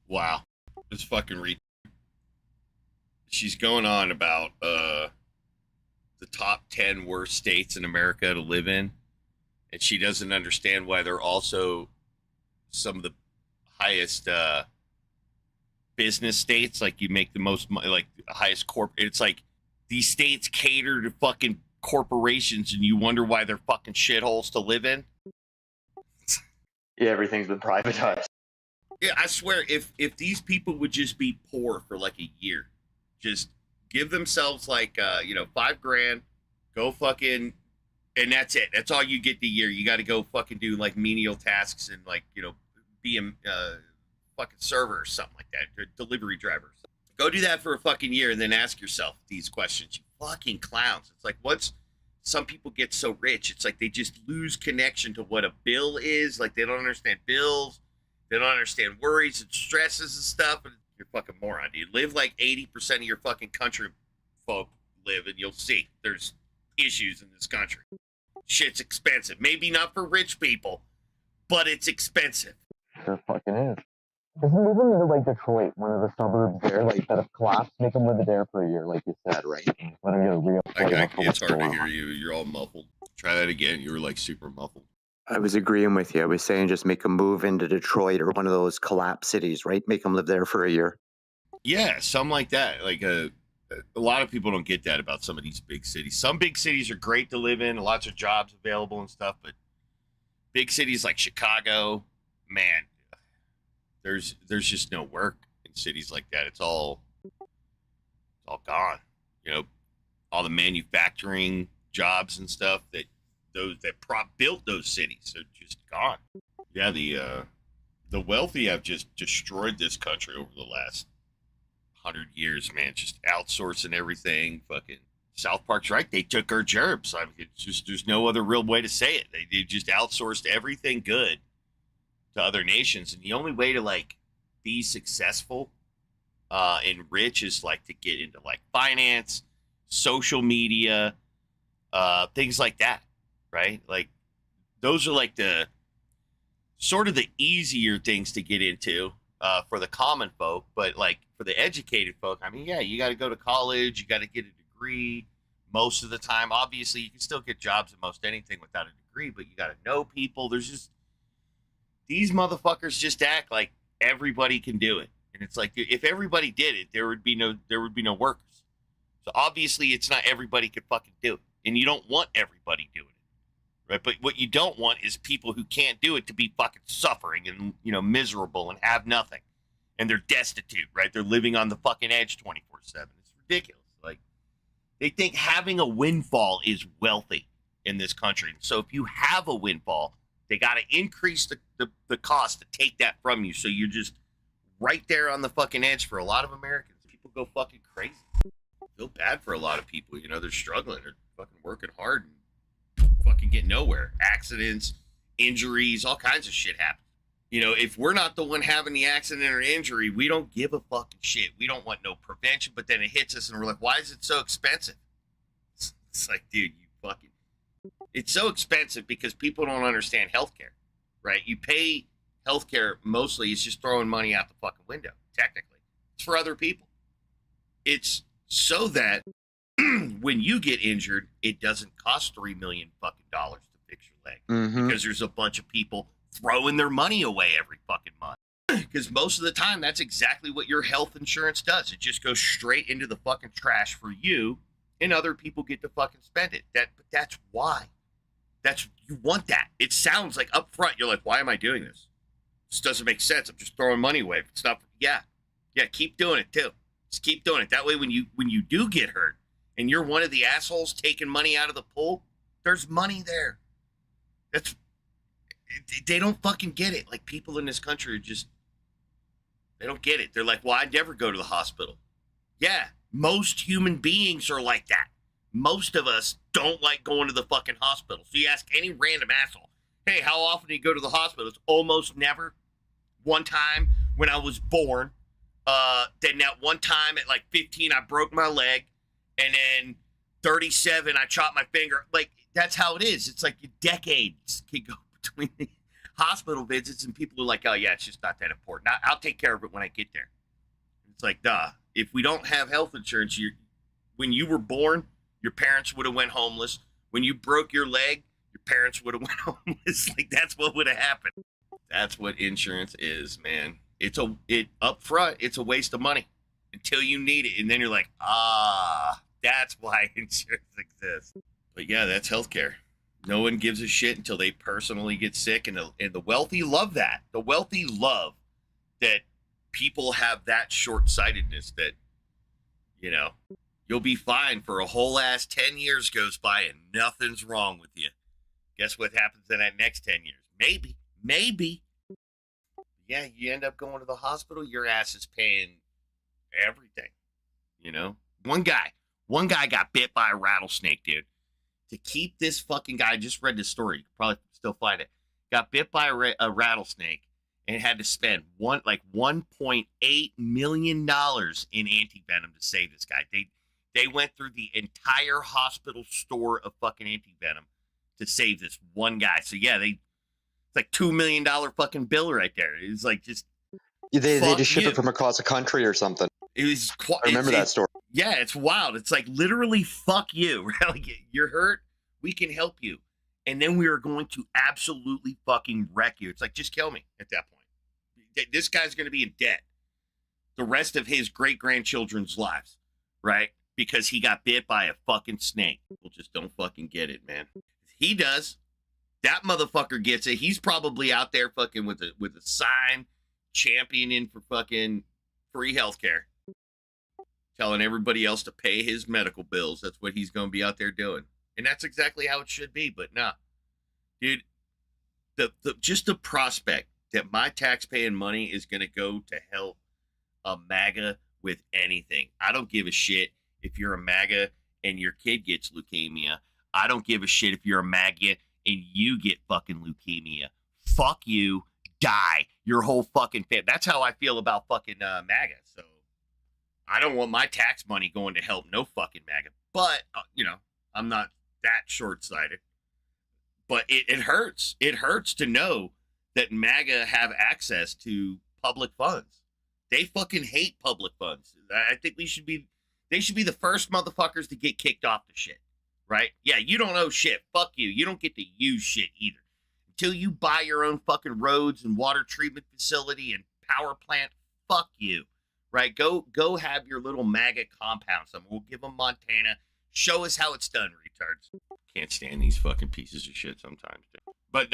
Wow. It's fucking She's going on about the top 10 worst states in America to live in, and she doesn't understand why they're also some of the highest business states. Like, you make the most money, like the highest it's like these states cater to fucking corporations, and you wonder why they're fucking shitholes to live in. Yeah, everything's been privatized. Yeah, I swear, if these people would just be poor for like a year, just give themselves like $5,000, go fucking, and that's it. That's all you get the year. You got to go fucking do like menial tasks and like be a fucking server or something like that, or delivery driver. Go do that for a fucking year, and then ask yourself these questions. You fucking clowns. It's like, some people get so rich, it's like they just lose connection to what a bill is. Like, they don't understand bills. They don't understand worries and stresses and stuff. And you're a fucking moron, dude. Live like 80% of your fucking country folk live, and you'll see there's issues in this country. Shit's expensive. Maybe not for rich people, but it's expensive. Sure fucking is. Just move them into like Detroit, one of the suburbs there, like that have collapsed. Make them live there for a year, like you said, right? Let them get a real flavor for It's what's hard to going hear on. you. You're all muffled. Try that again. You were like super muffled. I was agreeing with you. I was saying just make them move into Detroit or one of those collapsed cities, right? Make them live there for a year. Yeah, something like that. Like a lot of people don't get that about some of these big cities. Some big cities are great to live in, lots of jobs available and stuff, but big cities like Chicago, man, there's just no work in cities like that. It's all gone. All the manufacturing jobs and stuff that built those cities are just gone. Yeah, the wealthy have just destroyed this country over the last 100 years, man. Just outsourcing everything. Fucking South Park's right. They took our gerbs. I mean, it's just, there's no other real way to say it. They just outsourced everything good to other nations. And the only way to like be successful and rich is like to get into like finance, social media, things like that. Right? Like, those are like the sort of the easier things to get into for the common folk. But like for the educated folk, I mean, yeah, you got to go to college, you got to get a degree most of the time. Obviously, you can still get jobs in most anything without a degree, but you got to know people. There's just, these motherfuckers just act like everybody can do it. And it's like, if everybody did it, there would be no workers. So obviously it's not everybody could fucking do it. And you don't want everybody doing it. Right, but what you don't want is people who can't do it to be fucking suffering and miserable and have nothing, and they're destitute. Right, they're living on the fucking edge 24/7. It's ridiculous. Like, they think having a windfall is wealthy in this country. So if you have a windfall, they got to increase the cost to take that from you. So you're just right there on the fucking edge for a lot of Americans. People go fucking crazy. I feel bad for a lot of people. They're struggling. They're fucking working hard and fucking get nowhere. Accidents, injuries, all kinds of shit happen. If we're not the one having the accident or injury, we don't give a fucking shit. We don't want no prevention, but then it hits us and we're like, why is it so expensive? It's like, dude, it's so expensive because people don't understand healthcare, right? You pay healthcare mostly, it's just throwing money out the fucking window, technically. It's for other people. It's so that when you get injured, it doesn't cost $3 million fucking dollars to fix your leg because there's a bunch of people throwing their money away every fucking month. Because most of the time, that's exactly what your health insurance does. It just goes straight into the fucking trash for you, and other people get to fucking spend it. But that's why. You want that. It sounds like up front, you're like, why am I doing this? This doesn't make sense. I'm just throwing money away. It's not. Yeah, keep doing it too. Just keep doing it. That way, when you do get hurt, and you're one of the assholes taking money out of the pool, there's money there. They don't fucking get it. Like, people in this country are just, they don't get it. They're like, well, I'd never go to the hospital. Yeah, most human beings are like that. Most of us don't like going to the fucking hospital. So you ask any random asshole, hey, how often do you go to the hospital? It's almost never. One time when I was born, then that one time at like 15, I broke my leg. And then 37, I chopped my finger. Like, that's how it is. It's like decades can go between the hospital visits, and people are like, oh yeah, it's just not that important. I'll take care of it when I get there. It's like, duh. If we don't have health insurance, when you were born, your parents would have went homeless. When you broke your leg, your parents would have went homeless. Like, that's what would have happened. That's what insurance is, man. Up front, it's a waste of money until you need it, and then you're like, that's why insurance exists. But yeah, that's healthcare. No one gives a shit until they personally get sick, and the wealthy love that. The wealthy love that people have that short-sightedness that, you know, you'll be fine for a whole ass 10 years goes by and nothing's wrong with you. Guess what happens in that next 10 years? Maybe. Yeah, you end up going to the hospital, your ass is paying everything, you know? One guy got bit by a rattlesnake, dude. To keep this fucking guy, I just read this story, you can probably still find it, got bit by a rattlesnake and had to spend $1.8 million in anti-venom to save this guy. They went through the entire hospital store of fucking anti-venom to save this one guy. So yeah, it's like $2 million fucking bill right there. It's like just they just ship it from across the country or something. It was. I remember that story. Yeah, it's wild. It's like literally fuck you. Like, you're hurt, we can help you, and then we are going to absolutely fucking wreck you. It's like, just kill me at that point. This guy's going to be in debt the rest of his great-grandchildren's lives, right? Because he got bit by a fucking snake. People just don't fucking get it, man. He does. That motherfucker gets it. He's probably out there fucking with a sign championing for fucking free healthcare, telling everybody else to pay his medical bills. That's what he's going to be out there doing. And that's exactly how it should be. But nah, dude, just the prospect that my tax-paying money is going to go to help a MAGA with anything. I don't give a shit if you're a MAGA and your kid gets leukemia. I don't give a shit if you're a MAGA and you get fucking leukemia. Fuck you. Die. Your whole fucking family. That's how I feel about fucking MAGA. So I don't want my tax money going to help no fucking MAGA. But, you know, I'm not that short-sighted. But it hurts. It hurts to know that MAGA have access to public funds. They fucking hate public funds. I think they should be the first motherfuckers to get kicked off the shit, right? Yeah, you don't owe shit. Fuck you. You don't get to use shit either. Until you buy your own fucking roads and water treatment facility and power plant, fuck you, right? Go have your little MAGA compound somewhere. We'll give them Montana. Show us how it's done, retards. Can't stand these fucking pieces of shit sometimes, dude. But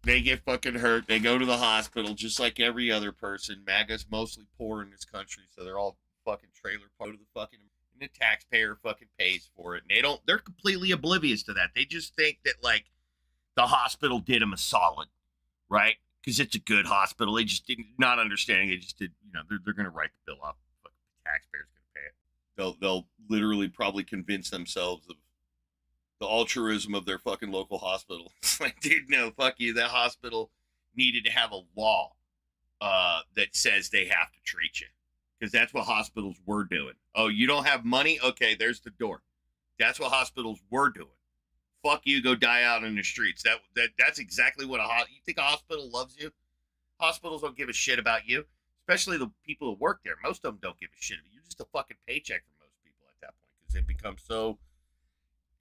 they get fucking hurt. They go to the hospital just like every other person. MAGA's mostly poor in this country, so they're all fucking trailer park to the fucking, and the taxpayer fucking pays for it. And they're completely oblivious to that. They just think that, like, the hospital did them a solid, right? Because it's a good hospital. They just didn't, not understanding. They just did, you know, they're going to write the bill off. But the taxpayer's going to pay it. They'll literally probably convince themselves of the altruism of their fucking local hospital. It's like, dude, no, fuck you. That hospital needed to have a law that says they have to treat you. Because that's what hospitals were doing. Oh, you don't have money? Okay, there's the door. That's what hospitals were doing. Fuck you, go die out in the streets. That's exactly what you think a hospital loves you? Hospitals don't give a shit about you, especially the people who work there. Most of them don't give a shit. You're just a fucking paycheck for most people at that point because they become so,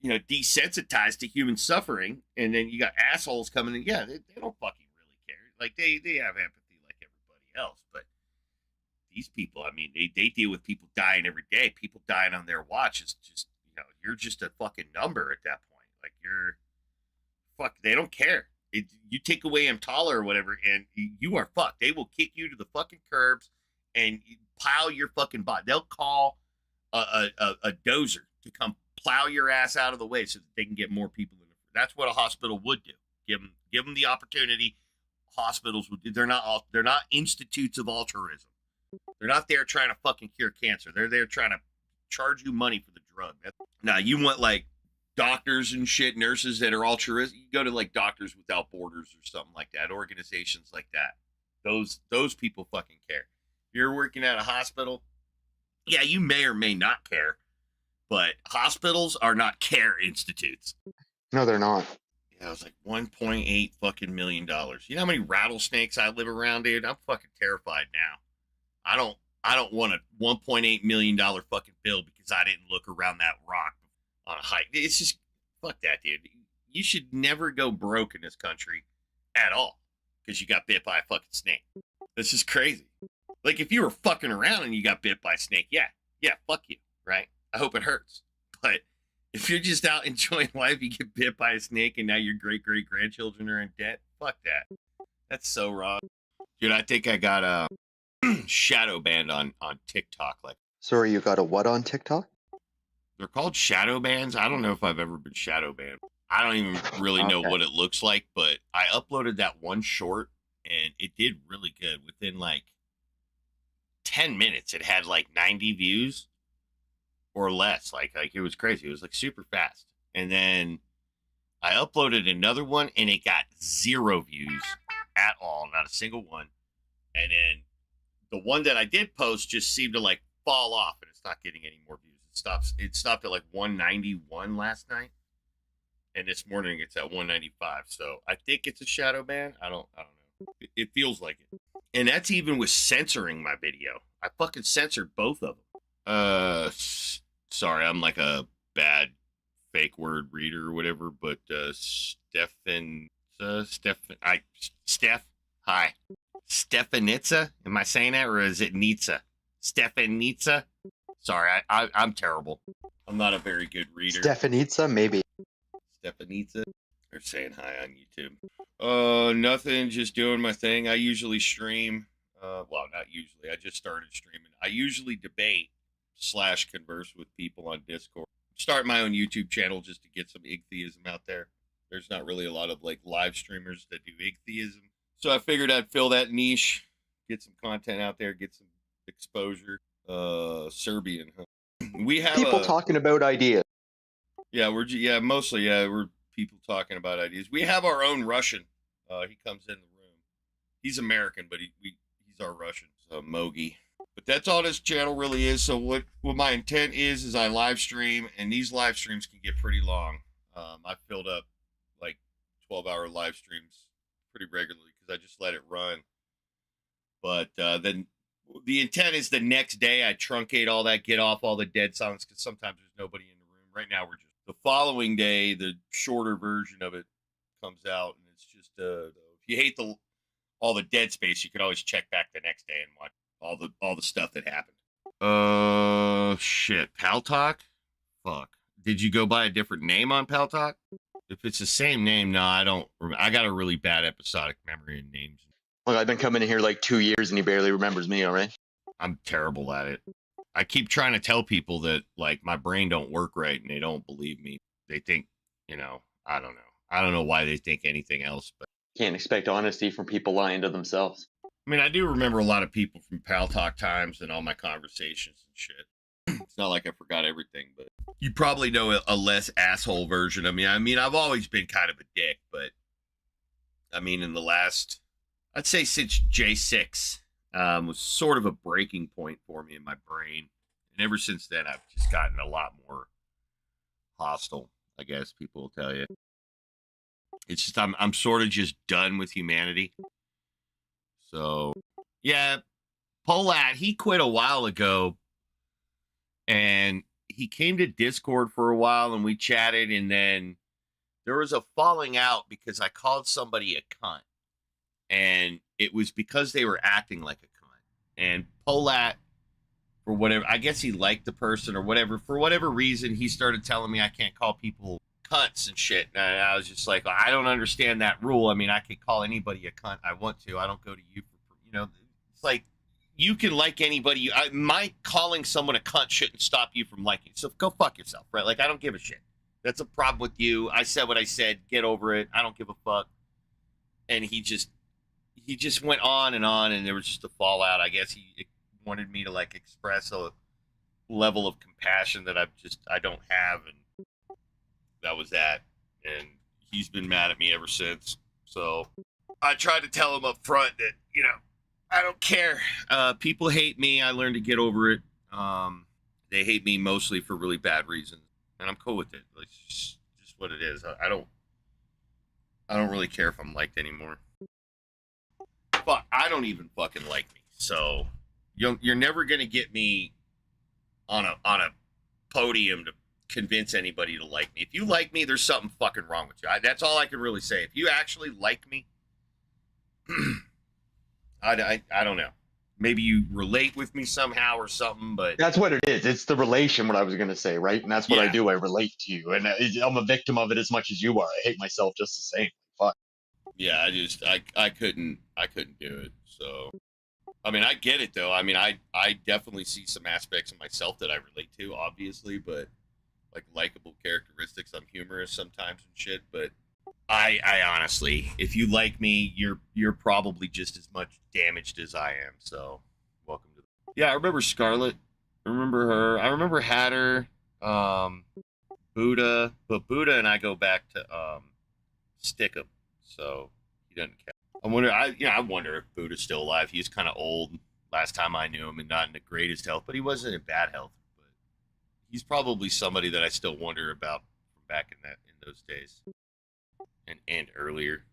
you know, desensitized to human suffering. And then you got assholes coming in. Yeah, they don't fucking really care. Like, they have empathy like everybody else. But these people, I mean, they deal with people dying every day. People dying on their watch is just, you know, you're just a fucking number at that point. Like, they don't care. You take away EMTALA or whatever, and you are fucked. They will kick you to the fucking curbs and pile your fucking body. They'll call a dozer to come plow your ass out of the way so that they can get more people in. That's what a hospital would do. Give them the opportunity. Hospitals would do. They're not institutes of altruism. They're not there trying to fucking cure cancer. They're there trying to charge you money for the drug. Now, you want, like, doctors and shit, nurses that are altruistic. You go to, like, Doctors Without Borders or something like that, organizations like that. Those people fucking care. If you're working at a hospital, yeah, you may or may not care, but hospitals are not care institutes. No, they're not. Yeah, it was like 1.8 fucking million dollars. You know how many rattlesnakes I live around, dude? I'm fucking terrified now. I don't want a 1.8 million dollar fucking bill because I didn't look around that rock on a hike. It's just fuck that, dude. You should never go broke in this country at all because you got bit by a fucking snake. That's just crazy. Like if you were fucking around and you got bit by a snake, yeah, fuck you, right? I hope it hurts. But if you're just out enjoying life, you get bit by a snake and now your great grandchildren are in debt, fuck that. That's so wrong. Dude, I think I got shadow banned on TikTok. Like, Sorry, you got a what on TikTok? they're called shadow bans. I don't know if I've ever been shadow banned. I don't even really know Okay. what it looks like, but I uploaded that one short and it did really good. Within like 10 minutes, it had like 90 views or less. Like it was crazy. It was like super fast. And then I uploaded another one and it got 0 views at all, not a single one. And then the one that I did post just seemed to like fall off and it's not getting any more views. It stopped at like 191 last night. And this morning it's at 195. So I think it's a shadow ban. I don't know. It feels like it. And that's even with censoring my video. I fucking censored both of them. Sorry, I'm like a bad fake word reader or whatever, but Steph, hi. Stefanitza? Am I saying that, or is it Nitsa? Stefanitza? Sorry, I'm terrible. I'm not a very good reader. Stefanitza, maybe. Stefanitza. They're saying hi on YouTube. Nothing, just doing my thing. I usually stream. Well, not usually. I just started streaming. I usually debate / converse with people on Discord. Start my own YouTube channel just to get some Igtheism out there. There's not really a lot of like live streamers that do Igtheism. So I figured I'd fill that niche, get some content out there, get some exposure. Serbian. Huh? We have People talking about ideas. Yeah, mostly we're people talking about ideas. We have our own Russian. He comes in the room. He's American, but he's our Russian. So Mogi. But that's all this channel really is. So what my intent is I live stream, and these live streams can get pretty long. I filled up like 12-hour live streams pretty regularly because I just let it run. But then the intent is the next day I truncate all that, get off all the dead songs because sometimes there's nobody in the room. Right now we're just the following day, the shorter version of it comes out, and it's just if you hate all the dead space, you can always check back the next day and watch all the stuff that happened. Shit, Pal Talk? Fuck. Did you go by a different name on Pal Talk? If it's the same name, no, I don't. I got a really bad episodic memory in names. Look, I've been coming in here like 2 years and he barely remembers me, all right? I'm terrible at it. I keep trying to tell people that like my brain don't work right and they don't believe me. They think, I don't know. I don't know why they think anything else, but Can't expect honesty from people lying to themselves. I mean, I do remember a lot of people from Pal Talk times and all my conversations and shit. It's not like I forgot everything, but you probably know a less asshole version of me. I mean, I've always been kind of a dick, but I mean, in the last, I'd say since J6 was sort of a breaking point for me in my brain. And ever since then, I've just gotten a lot more hostile, I guess people will tell you. It's just, I'm sort of just done with humanity. So, yeah, Polat, he quit a while ago. And he came to Discord for a while and we chatted. And then there was a falling out because I called somebody a cunt. And it was because they were acting like a cunt. And Polat, for whatever, I guess he liked the person or whatever. For whatever reason, he started telling me I can't call people cunts and shit. And I was just like, I don't understand that rule. I mean, I could call anybody a cunt I want to. I don't go to you for, it's like, you can like anybody. My calling someone a cunt shouldn't stop you from liking. So go fuck yourself, right? Like, I don't give a shit. That's a problem with you. I said what I said. Get over it. I don't give a fuck. And he just went on, and there was just a fallout. I guess he wanted me to like express a level of compassion that I don't have, and that was that. And he's been mad at me ever since. So I tried to tell him up front that, I don't care. People hate me. I learned to get over it. They hate me mostly for really bad reasons, and I'm cool with it. Like, it's just what it is. I don't I don't really care if I'm liked anymore. But I don't even fucking like me. So you're never gonna get me on a podium to convince anybody to like me. If you like me, there's something fucking wrong with you. That's all I can really say. If you actually like me, I don't know. Maybe you relate with me somehow or something, but That's what it is. It's the relation, what I was going to say, right? And that's what I Yeah. do. I relate to you. And I'm a victim of it as much as you are. I hate myself just the same. Fuck. yeah, I couldn't do it. So I mean, I get it though. I mean, I definitely see some aspects of myself that I relate to, obviously, but like likable characteristics. I'm humorous sometimes and shit, but I honestly, if you like me, you're probably just as much damaged as I am. So, welcome to. Yeah, I remember Scarlett. I remember her. I remember Hatter, Buddha, but Buddha and I go back to Stickum, so he doesn't count. I wonder if Buddha's still alive. He's kind of old. Last time I knew him, and not in the greatest health, but he wasn't in bad health. But he's probably somebody that I still wonder about from back in those days. And earlier.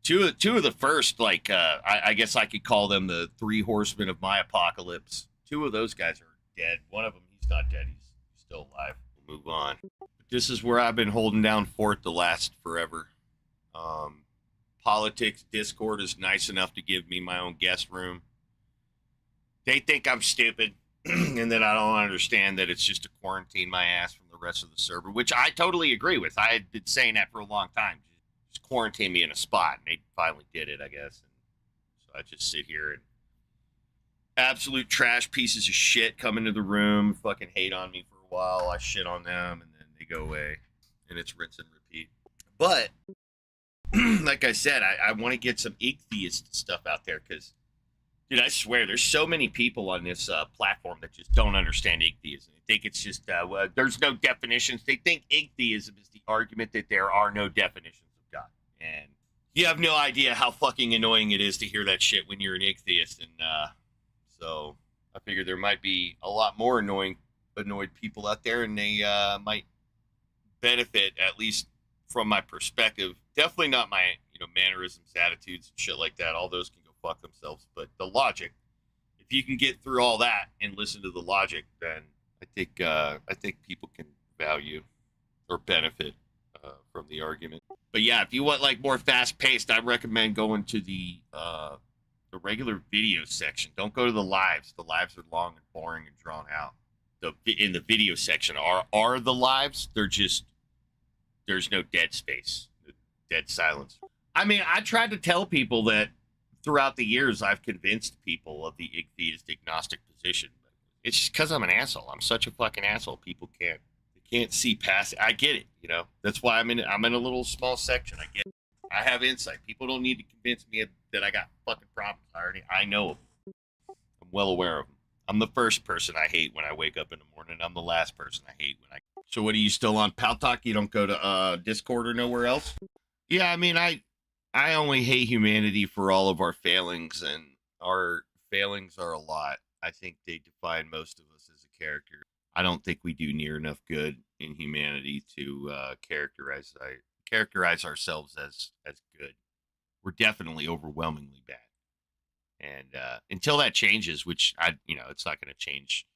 Two of the first, like, I guess I could call them the three horsemen of my apocalypse. Two of those guys are dead. One of them, he's not dead. He's still alive. We'll move on. But this is where I've been holding down fort the last forever. Politics, Discord is nice enough to give me my own guest room. They think I'm stupid, and then I don't understand that it's just to quarantine my ass from the rest of the server, which I totally agree with. I had been saying that for a long time. Just quarantine me in a spot, and they finally did it, I guess. And so I just sit here and absolute trash pieces of shit come into the room, fucking hate on me for a while. I shit on them, and then they go away, and it's rinse and repeat. But like I said, I want to get some atheist stuff out there because, dude, I swear there's so many people on this platform that just don't understand atheism. They think it's just, there's no definitions. They think atheism is the argument that there are no definitions of God. And you have no idea how fucking annoying it is to hear that shit when you're an atheist. And so I figure there might be a lot more annoyed people out there, and they might benefit, at least from my perspective. Definitely not my, mannerisms, attitudes, and shit like that. All those can go fuck themselves. But the logic, if you can get through all that and listen to the logic, then I think people can value or benefit from the argument. But yeah, if you want like more fast paced, I recommend going to the regular video section. Don't go to the lives. The lives are long and boring and drawn out. In the video section are the lives. They're just, there's no dead space, dead silence. I mean, I tried to tell people that throughout the years I've convinced people of the atheistic agnostic position. But it's just because I'm an asshole. I'm such a fucking asshole. People can't see past it. I get it, That's why I'm in a little small section. I get it. I have insight. People don't need to convince me that I got fucking problems. I know them. I'm well aware of them. I'm the first person I hate when I wake up in the morning. I'm the last person I hate when I. So what, are you still on Pal Talk? You don't go to Discord or nowhere else? Yeah, I mean, I only hate humanity for all of our failings, and our failings are a lot. I think they define most of us as a character. I don't think we do near enough good in humanity to characterize ourselves as good. We're definitely overwhelmingly bad. And until that changes, which it's not going to change.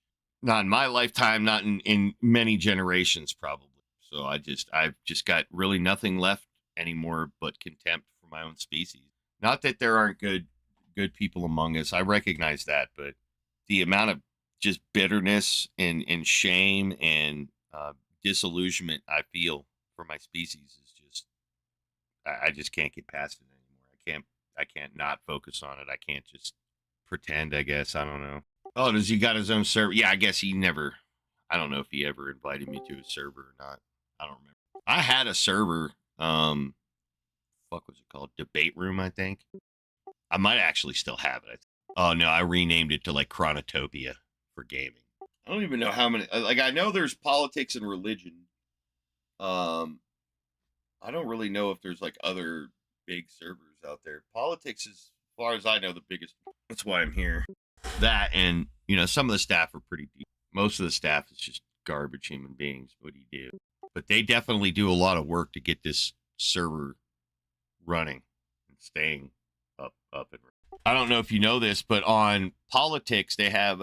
Not in my lifetime, not in many generations, probably. So I've just got really nothing left anymore but contempt for my own species. Not that there aren't good people among us. I recognize that, but the amount of just bitterness and shame and disillusionment I feel for my species is just, I just can't get past it anymore. I can't not focus on it. I can't just pretend, I guess. I don't know. Oh, does he got his own server? Yeah, I guess I don't know if he ever invited me to his server or not. I don't remember. I had a server, fuck was it called? Debate Room, I think. I might actually still have it. Oh no, I renamed it to like Chronotopia for gaming. I don't even know how many, like I know there's politics and religion. I don't really know if there's like other big servers out there. Politics is, as far as I know, the biggest. That's why I'm here. That, and some of the staff are pretty deep. Most of the staff is just garbage human beings. What do you do? But they definitely do a lot of work to get this server running and staying up and running. I don't know if you know this, but on politics they have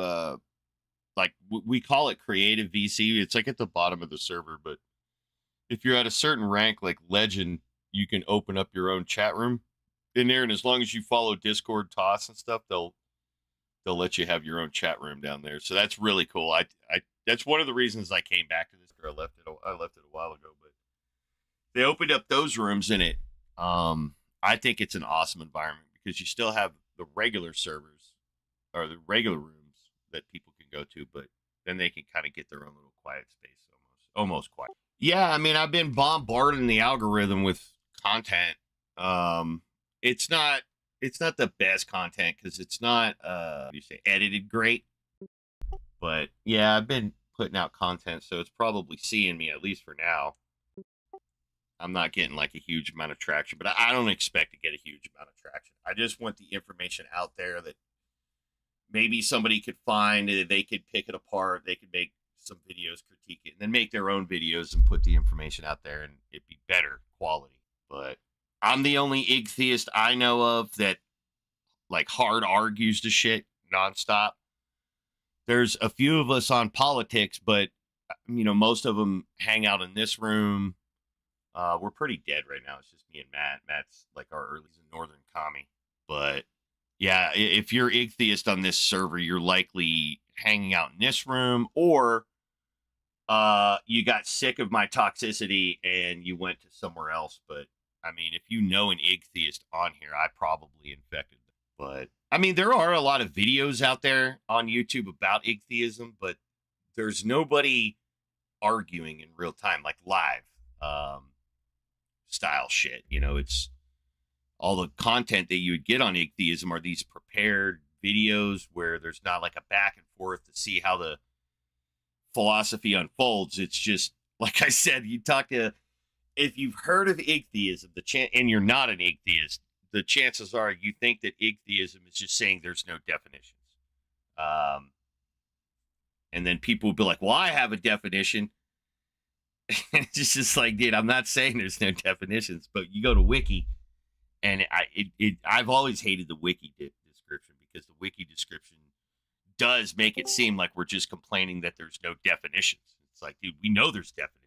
we call it creative VC. It's like at the bottom of the server, but if you're at a certain rank like legend, you can open up your own chat room in there, and as long as you follow Discord TOS and stuff, they'll let you have your own chat room down there. So that's really cool. I that's one of the reasons I came back to this. I left it a while ago, but they opened up those rooms in it. I think it's an awesome environment because you still have the regular servers or the regular rooms that people can go to, but then they can kind of get their own little quiet space, almost quiet. Yeah, I mean, I've been bombarding the algorithm with content. It's not the best content because it's not edited great. But yeah, I've been putting out content, so it's probably seeing me, at least for now. I'm not getting like a huge amount of traction, but I don't expect to get a huge amount of traction. I just want the information out there that maybe somebody could find, they could pick it apart, they could make some videos, critique it, and then make their own videos and put the information out there, and it'd be better quality. But I'm the only igtheist I know of that like hard argues the shit nonstop. There's a few of us on politics, but you know, most of them hang out in this room. We're pretty dead right now. It's just me and Matt. Matt's like our early northern commie. But yeah, if you're igtheist on this server, you're likely hanging out in this room, or you got sick of my toxicity and you went to somewhere else. But I mean, if you know an igtheist on here, I probably infected them. But I mean, there are a lot of videos out there on YouTube about igtheism, but there's nobody arguing in real time, like live style shit. You know, it's all the content that you would get on igtheism are these prepared videos where there's not like a back and forth to see how the philosophy unfolds. It's just, like I said, you talk to, if you've heard of igtheism, and you're not an igtheist, the chances are you think that igtheism is just saying there's no definitions. And then people will be like, well, I have a definition. It's just like, dude, I'm not saying there's no definitions, but you go to Wiki, and I've always hated the Wiki description, because the Wiki description does make it seem like we're just complaining that there's no definitions. It's like, dude, we know there's definitions.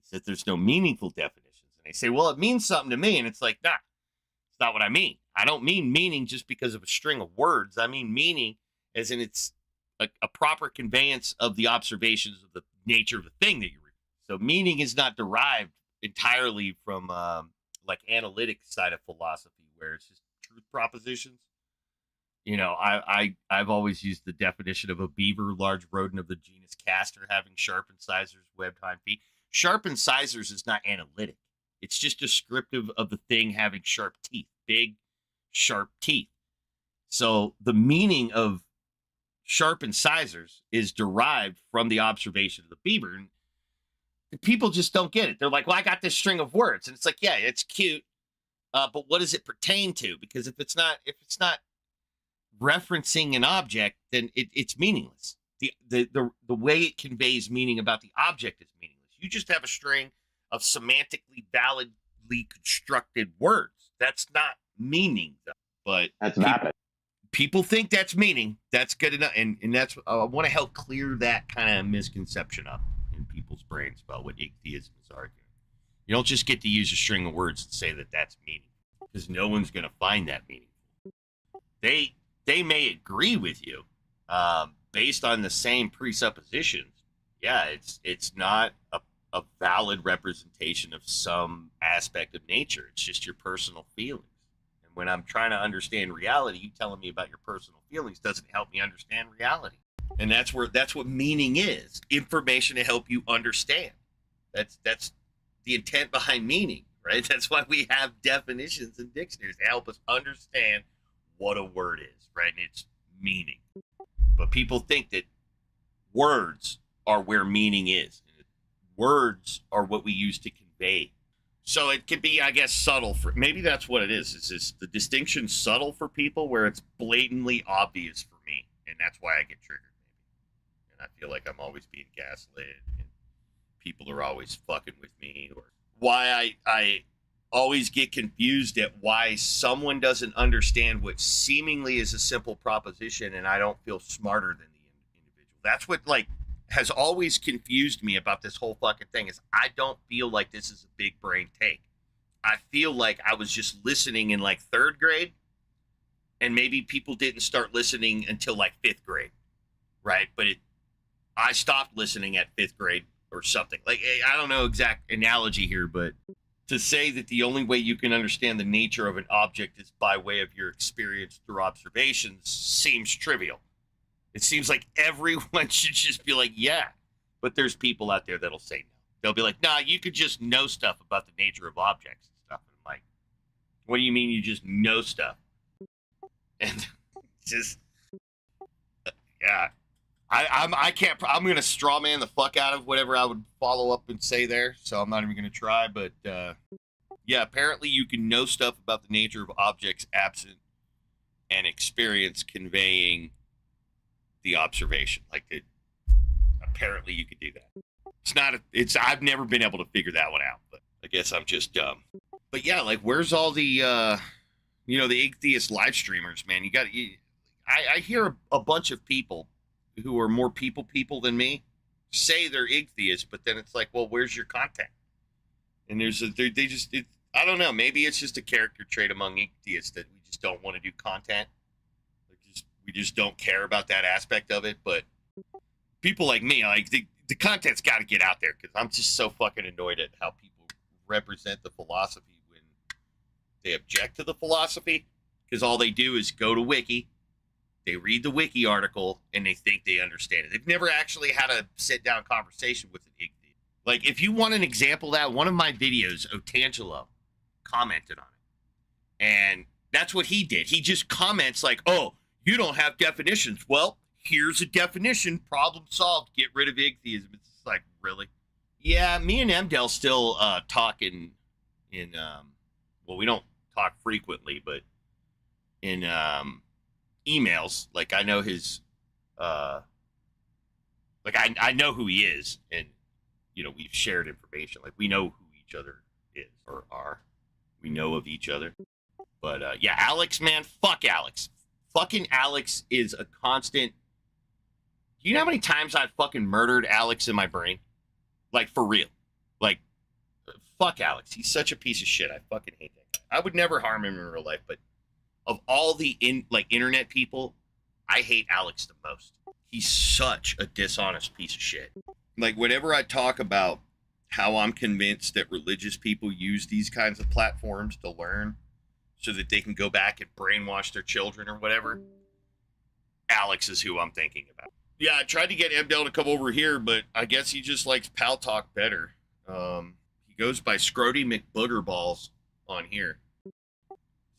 It's that there's no meaningful definitions. And they say, well, it means something to me. And it's like, nah, it's not what I mean. I don't mean meaning just because of a string of words. I mean meaning as in it's a proper conveyance of the observations of the nature of the thing that you're reading. So meaning is not derived entirely from like analytic side of philosophy, where it's just truth propositions. You know, I've always used the definition of a beaver, large rodent of the genus Castor, having sharp incisors, webbed hind feet. Sharp incisors is not analytic. It's just descriptive of the thing having sharp teeth, big, sharp teeth. So the meaning of sharp incisors is derived from the observation of the beaver. And people just don't get it. They're like, well, I got this string of words. And it's like, yeah, it's cute. But what does it pertain to? Because if it's not referencing an object, then it's meaningless. The way it conveys meaning about the object is meaningless. You just have a string of semantically validly constructed words. That's not meaning, though. But That's vapid. people think that's meaning. That's good enough. And that's, I want to help clear that kind of misconception up in people's brains about what atheism is arguing. You don't just get to use a string of words and say that that's meaning, because no one's going to find that meaningful. They may agree with you based on the same presuppositions. Yeah, it's not a valid representation of some aspect of nature. It's just your personal feelings. And when I'm trying to understand reality, you telling me about your personal feelings doesn't help me understand reality. And that's what meaning is. Information to help you understand. That's the intent behind meaning, right? That's why we have definitions and dictionaries to help us understand what a word is, right? And it's meaning. But people think that words are where meaning is. Words are what we use to convey. So it could be, I guess, subtle for, maybe that's what it is. Is this the distinction subtle for people, where it's blatantly obvious for me, and that's why I get triggered, maybe. And I feel like I'm always being gaslit, and people are always fucking with me, or why I always get confused at why someone doesn't understand what seemingly is a simple proposition, and I don't feel smarter than the individual. That's what like has always confused me about this whole fucking thing is I don't feel like this is a big brain take. I feel like I was just listening in like third grade, and maybe people didn't start listening until like fifth grade, right? But I stopped listening at fifth grade or something. Like, I don't know exact analogy here, but to say that the only way you can understand the nature of an object is by way of your experience through observations seems trivial. It seems like everyone should just be like, yeah. But there's people out there that'll say no. They'll be like, nah, you could just know stuff about the nature of objects and stuff. And I'm like, what do you mean you just know stuff? And just, yeah. I can't, I'm going to straw man the fuck out of whatever I would follow up and say there. So I'm not even going to try. But yeah, apparently you can know stuff about the nature of objects absent an experience conveying the observation. Like, apparently you could do that. It's not, I've never been able to figure that one out, but I guess I'm just dumb. But yeah, like, where's all the, the atheist live streamers, man? I hear a bunch of people who are more people than me say they're atheists, but then it's like, well, where's your content? And I don't know, maybe it's just a character trait among atheists that we just don't want to do content. We just don't care about that aspect of it. But people like me, like the content's got to get out there because I'm just so fucking annoyed at how people represent the philosophy when they object to the philosophy, because all they do is go to Wiki, they read the Wiki article, and they think they understand it. They've never actually had a sit-down conversation with an atheist. Like, if you want an example of that, one of my videos, Otangelo commented on it. And that's what he did. He just comments like, oh, you don't have definitions. Well, here's a definition. Problem solved. Get rid of atheism. It's just like, really? Yeah, me and Emdell still talk in well, we don't talk frequently, but in emails. Like, I know his I know who he is, and we've shared information. Like, we know who each other is or are. We know of each other. But yeah, Alex, man, fuck Alex. Fucking Alex is a constant. Do you know how many times I've fucking murdered Alex in my brain? Like, for real. Like, fuck Alex. He's such a piece of shit. I fucking hate that guy. I would never harm him in real life, but of all the internet people, I hate Alex the most. He's such a dishonest piece of shit. Like, whenever I talk about how I'm convinced that religious people use these kinds of platforms to learn so that they can go back and brainwash their children or whatever, Alex is who I'm thinking about. Yeah, I tried to get Emdell to come over here, but I guess he just likes Pal Talk better. He goes by Scrody McBoogerballs on here.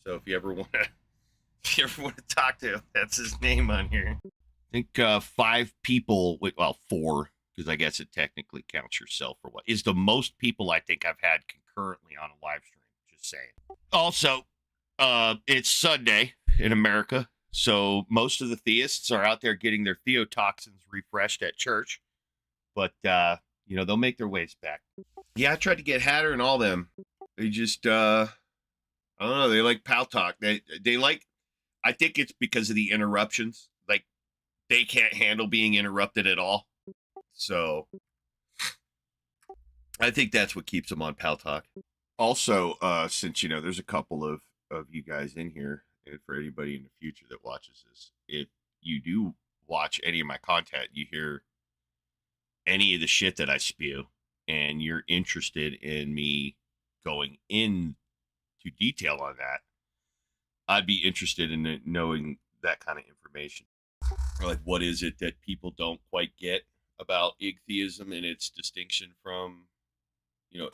So if you ever want to talk to him, that's his name on here. I think 5 people, well, 4, because I guess it technically counts yourself for what is the most people I think I've had concurrently on a live stream. Just saying. Also, it's Sunday in America, so most of the theists are out there getting their theotoxins refreshed at church, but they'll make their ways back. Yeah, I tried to get Hatter and all them. They just I don't know, they like Pal Talk. They like, I think it's because of the interruptions. Like, they can't handle being interrupted at all. So I think that's what keeps them on Pal Talk. Also, since there's a couple of you guys in here, and for anybody in the future that watches this, if you do watch any of my content, you hear any of the shit that I spew, and you're interested in me going into detail on that, I'd be interested in knowing that kind of information. Or like, what is it that people don't quite get about Igtheism and its distinction from,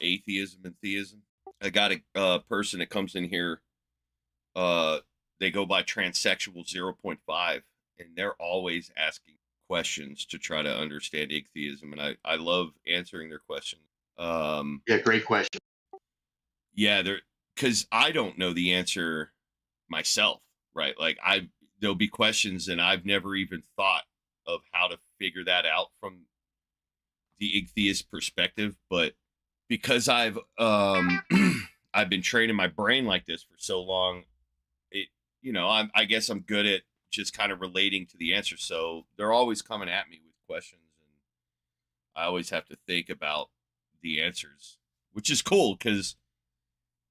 atheism and theism? I got a person that comes in here, they go by transsexual 0.5, and they're always asking questions to try to understand Igtheism, and I love answering their questions. Yeah, great question. Yeah, because I don't know the answer myself, right? Like, there'll be questions, and I've never even thought of how to figure that out from the Igtheist perspective, but because I've I've been training my brain like this for so long. It, I guess I'm good at just kind of relating to the answer. So they're always coming at me with questions, and I always have to think about the answers, which is cool because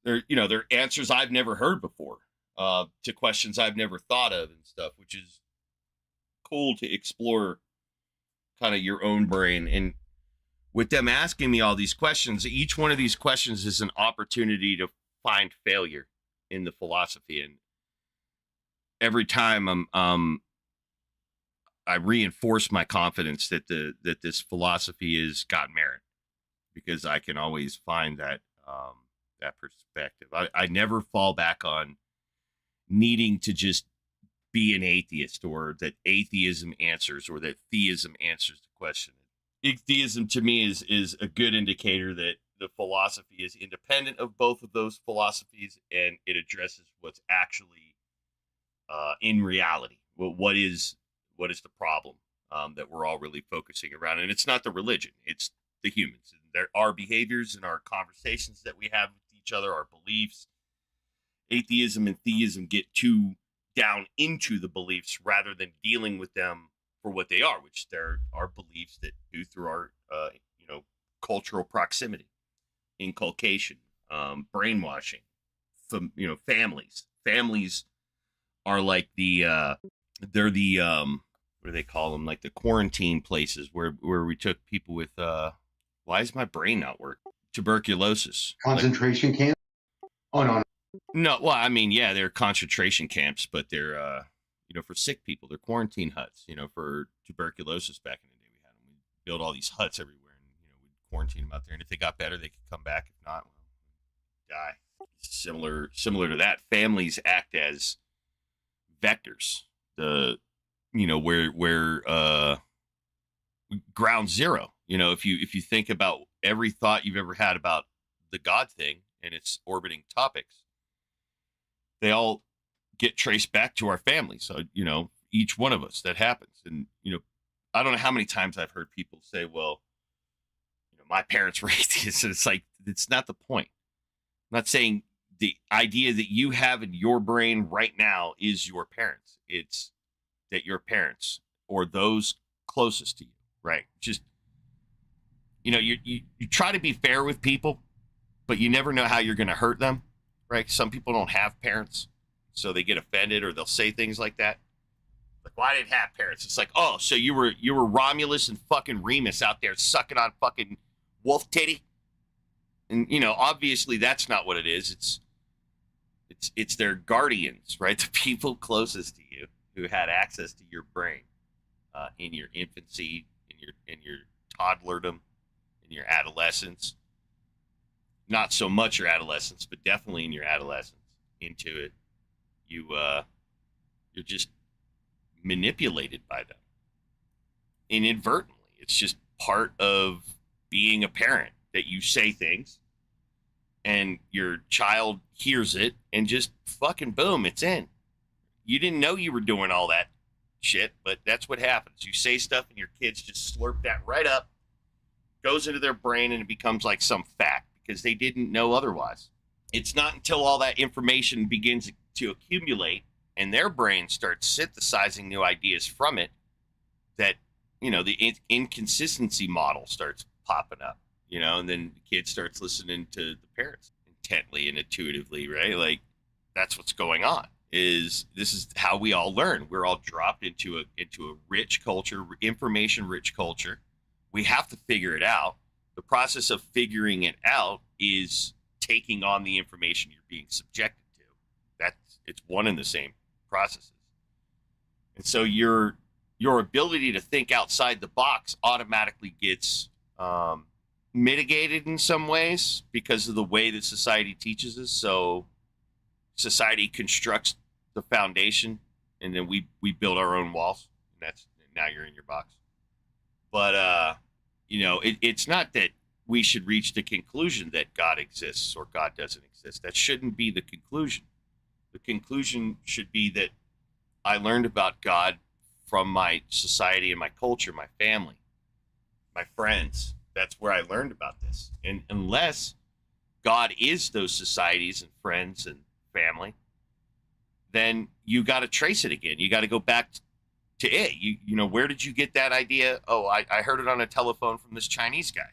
they're answers I've never heard before, to questions I've never thought of and stuff, which is cool to explore kind of your own brain. And with them asking me all these questions, each one of these questions is an opportunity to find failure in the philosophy. And every time I reinforce my confidence that this philosophy has got merit, because I can always find that perspective. I never fall back on needing to just be an atheist, or that atheism answers, or that theism answers the question. Igtheism to me is a good indicator that the philosophy is independent of both of those philosophies, and it addresses what's actually in reality. Well, what is the problem that we're all really focusing around? And it's not the religion; it's the humans. And there are behaviors and our conversations that we have with each other, our beliefs. Atheism and theism get too down into the beliefs rather than dealing with them for what they are, which there are beliefs that do through our cultural proximity, inculcation, brainwashing, families are like they're the what do they call them, like the quarantine places where we took people with why is my brain not working, tuberculosis, Concentration camp? Oh, no. no, well, I mean, yeah, they're concentration camps, but they're for sick people, they're quarantine huts. For tuberculosis back in the day, we built all these huts everywhere, and we'd quarantine them out there. And if they got better, they could come back. If not, well, die. Similar to that, families act as vectors. Where ground zero. If you think about every thought you've ever had about the God thing and its orbiting topics, they all get traced back to our family. So, each one of us, that happens. And, I don't know how many times I've heard people say, well, my parents were atheists. And it's like, it's not the point. I'm not saying the idea that you have in your brain right now is your parents. It's that your parents or those closest to you, right? Just, you try to be fair with people, but you never know how you're going to hurt them, right? Some people don't have parents, so they get offended, or they'll say things like that. Like, well, I didn't have parents. It's like, oh, so you were Romulus and fucking Remus out there sucking on fucking wolf titty? And, obviously that's not what it is. It's their guardians, right? The people closest to you who had access to your brain in your infancy, in your toddlerdom, in your adolescence. Not so much your adolescence, but definitely in your adolescence into it. You're just manipulated by them inadvertently. It's just part of being a parent that you say things and your child hears it and just fucking boom, it's in. You didn't know you were doing all that shit, but that's what happens. You say stuff and your kids just slurp that right up, goes into their brain, and it becomes like some fact because they didn't know otherwise. It's not until all that information begins to accumulate and their brain starts synthesizing new ideas from it that, the inconsistency model starts popping up, and then the kid starts listening to the parents intently and intuitively, right? Like, that's what's going on. This is how we all learn. We're all dropped into a rich culture, information rich culture. We have to figure it out. The process of figuring it out is taking on the information you're being subjected to. It's one and the same processes. And so your ability to think outside the box automatically gets mitigated in some ways because of the way that society teaches us. So society constructs the foundation, and then we build our own walls. And now you're in your box. But it's not that we should reach the conclusion that God exists or God doesn't exist. That shouldn't be the conclusion. The conclusion should be that I learned about God from my society and my culture, my family, my friends, That's where I learned about this. And unless God is those societies and friends and family, then you got to trace it again. You got to go back to it. You know, where did you get that idea? Oh, I heard it on a telephone from this Chinese guy.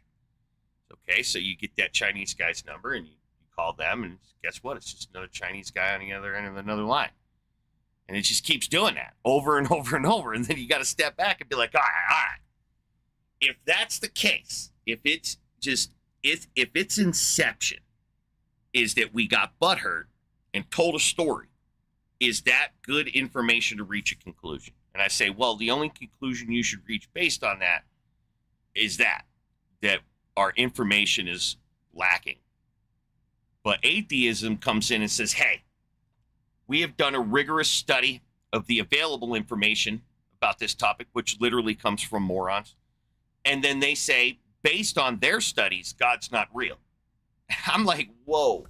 Okay, so you get that Chinese guy's number and you call them, and guess what? It's just another Chinese guy on the other end of another line. And it just keeps doing that over and over and over. And then you got to step back and be like, all right. If that's the case, if it's inception is that we got butthurt and told a story, is that good information to reach a conclusion? And I say, well, the only conclusion you should reach based on that is that our information is lacking. But atheism comes in and says, hey, we have done a rigorous study of the available information about this topic, which literally comes from morons. And then they say, based on their studies, God's not real. I'm like, whoa.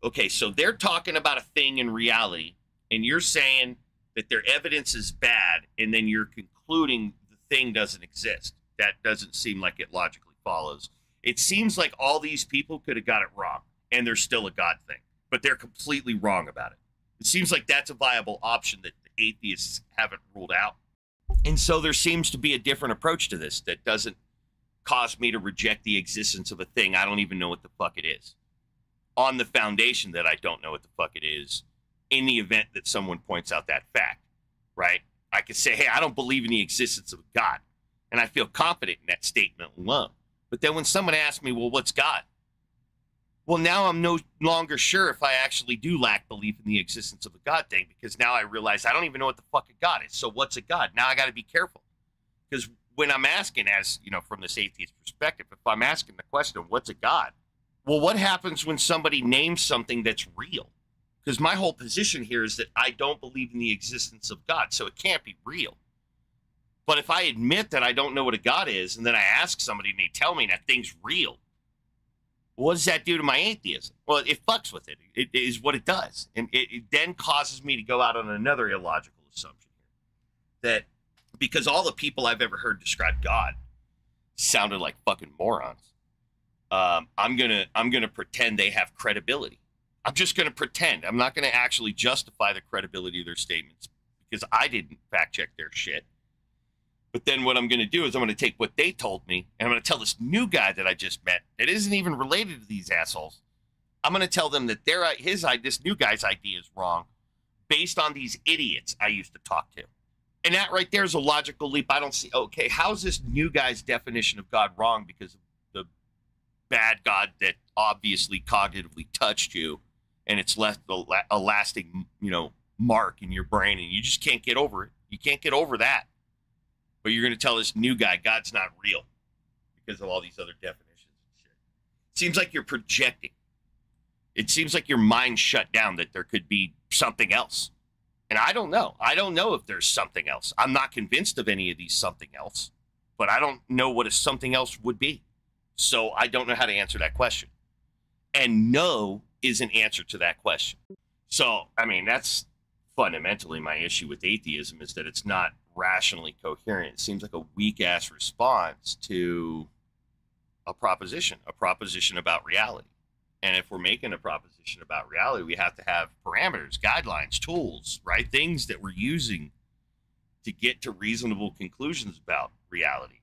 Okay, so they're talking about a thing in reality, and you're saying that their evidence is bad, and then you're concluding the thing doesn't exist. That doesn't seem like it logically follows. It seems like all these people could have got it wrong, and there's still a God thing, but they're completely wrong about it. It seems like that's a viable option that the atheists haven't ruled out. And so there seems to be a different approach to this that doesn't cause me to reject the existence of a thing I don't even know what the fuck it is, on the foundation that I don't know what the fuck it is, in the event that someone points out that fact, right? I could say, hey, I don't believe in the existence of God, and I feel confident in that statement alone. But then when someone asks me, well, what's God? Well, now I'm no longer sure if I actually do lack belief in the existence of a God thing, because now I realize I don't even know what the fuck a God is. So what's a God? Now I got to be careful, because when I'm asking, as you know, from this atheist perspective, if I'm asking the question, what's a God? Well, what happens when somebody names something that's real? Because my whole position here is that I don't believe in the existence of God, so it can't be real. But if I admit that I don't know what a God is, and then I ask somebody and they tell me that thing's real, what does that do to my atheism? Well, it fucks with it. It is what it does. And it then causes me to go out on another illogical assumption here. That because all the people I've ever heard describe God sounded like fucking morons, I'm gonna pretend they have credibility. I'm just gonna pretend. I'm not gonna actually justify the credibility of their statements, because I didn't fact check their shit. But then what I'm going to do is I'm going to take what they told me, and I'm going to tell this new guy that I just met that isn't even related to these assholes. I'm going to tell them that this new guy's idea is wrong based on these idiots I used to talk to. And that right there is a logical leap. I don't see, okay, how's this new guy's definition of God wrong because of the bad God that obviously cognitively touched you, and it's left a lasting, mark in your brain, and you just can't get over it. You can't get over that. But you're going to tell this new guy God's not real because of all these other definitions and shit. It seems like you're projecting. It seems like your mind shut down that there could be something else. And I don't know. I don't know if there's something else. I'm not convinced of any of these something else, but I don't know what a something else would be. So I don't know how to answer that question. And no is an answer to that question. So, I mean, that's fundamentally my issue with atheism, is that it's not rationally coherent. It seems like a weak-ass response to a proposition about reality. And if we're making a proposition about reality, we have to have parameters, guidelines, tools, right? Things that we're using to get to reasonable conclusions about reality.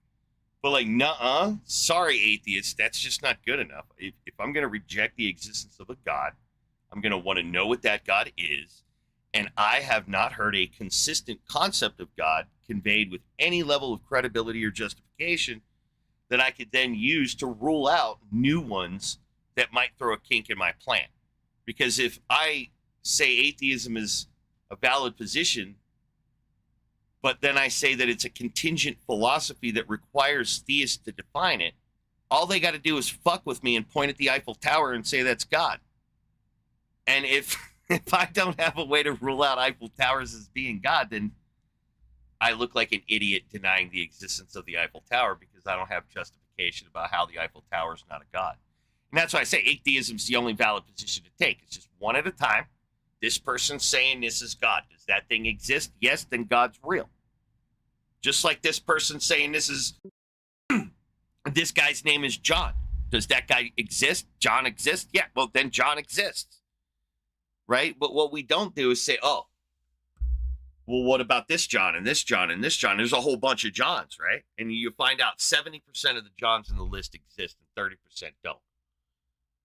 But like, nuh-uh, sorry, atheists, that's just not good enough. If I'm going to reject the existence of a God, I'm going to want to know what that God is. And I have not heard a consistent concept of God conveyed with any level of credibility or justification that I could then use to rule out new ones that might throw a kink in my plan. Because if I say atheism is a valid position, but then I say that it's a contingent philosophy that requires theists to define it, all they got to do is fuck with me and point at the Eiffel Tower and say that's God. And if I don't have a way to rule out Eiffel Towers as being God, then I look like an idiot denying the existence of the Eiffel Tower because I don't have justification about how the Eiffel Tower is not a God. And that's why I say atheism is the only valid position to take. It's just one at a time. This person's saying this is God. Does that thing exist? Yes, then God's real. Just like this person saying this guy's name is John. Does that guy exist? John exists? Yeah, well, then John exists. Right? But what we don't do is say, oh, well, what about this John and this John and this John? There's a whole bunch of Johns, right? And you find out 70% of the Johns in the list exist and 30% don't.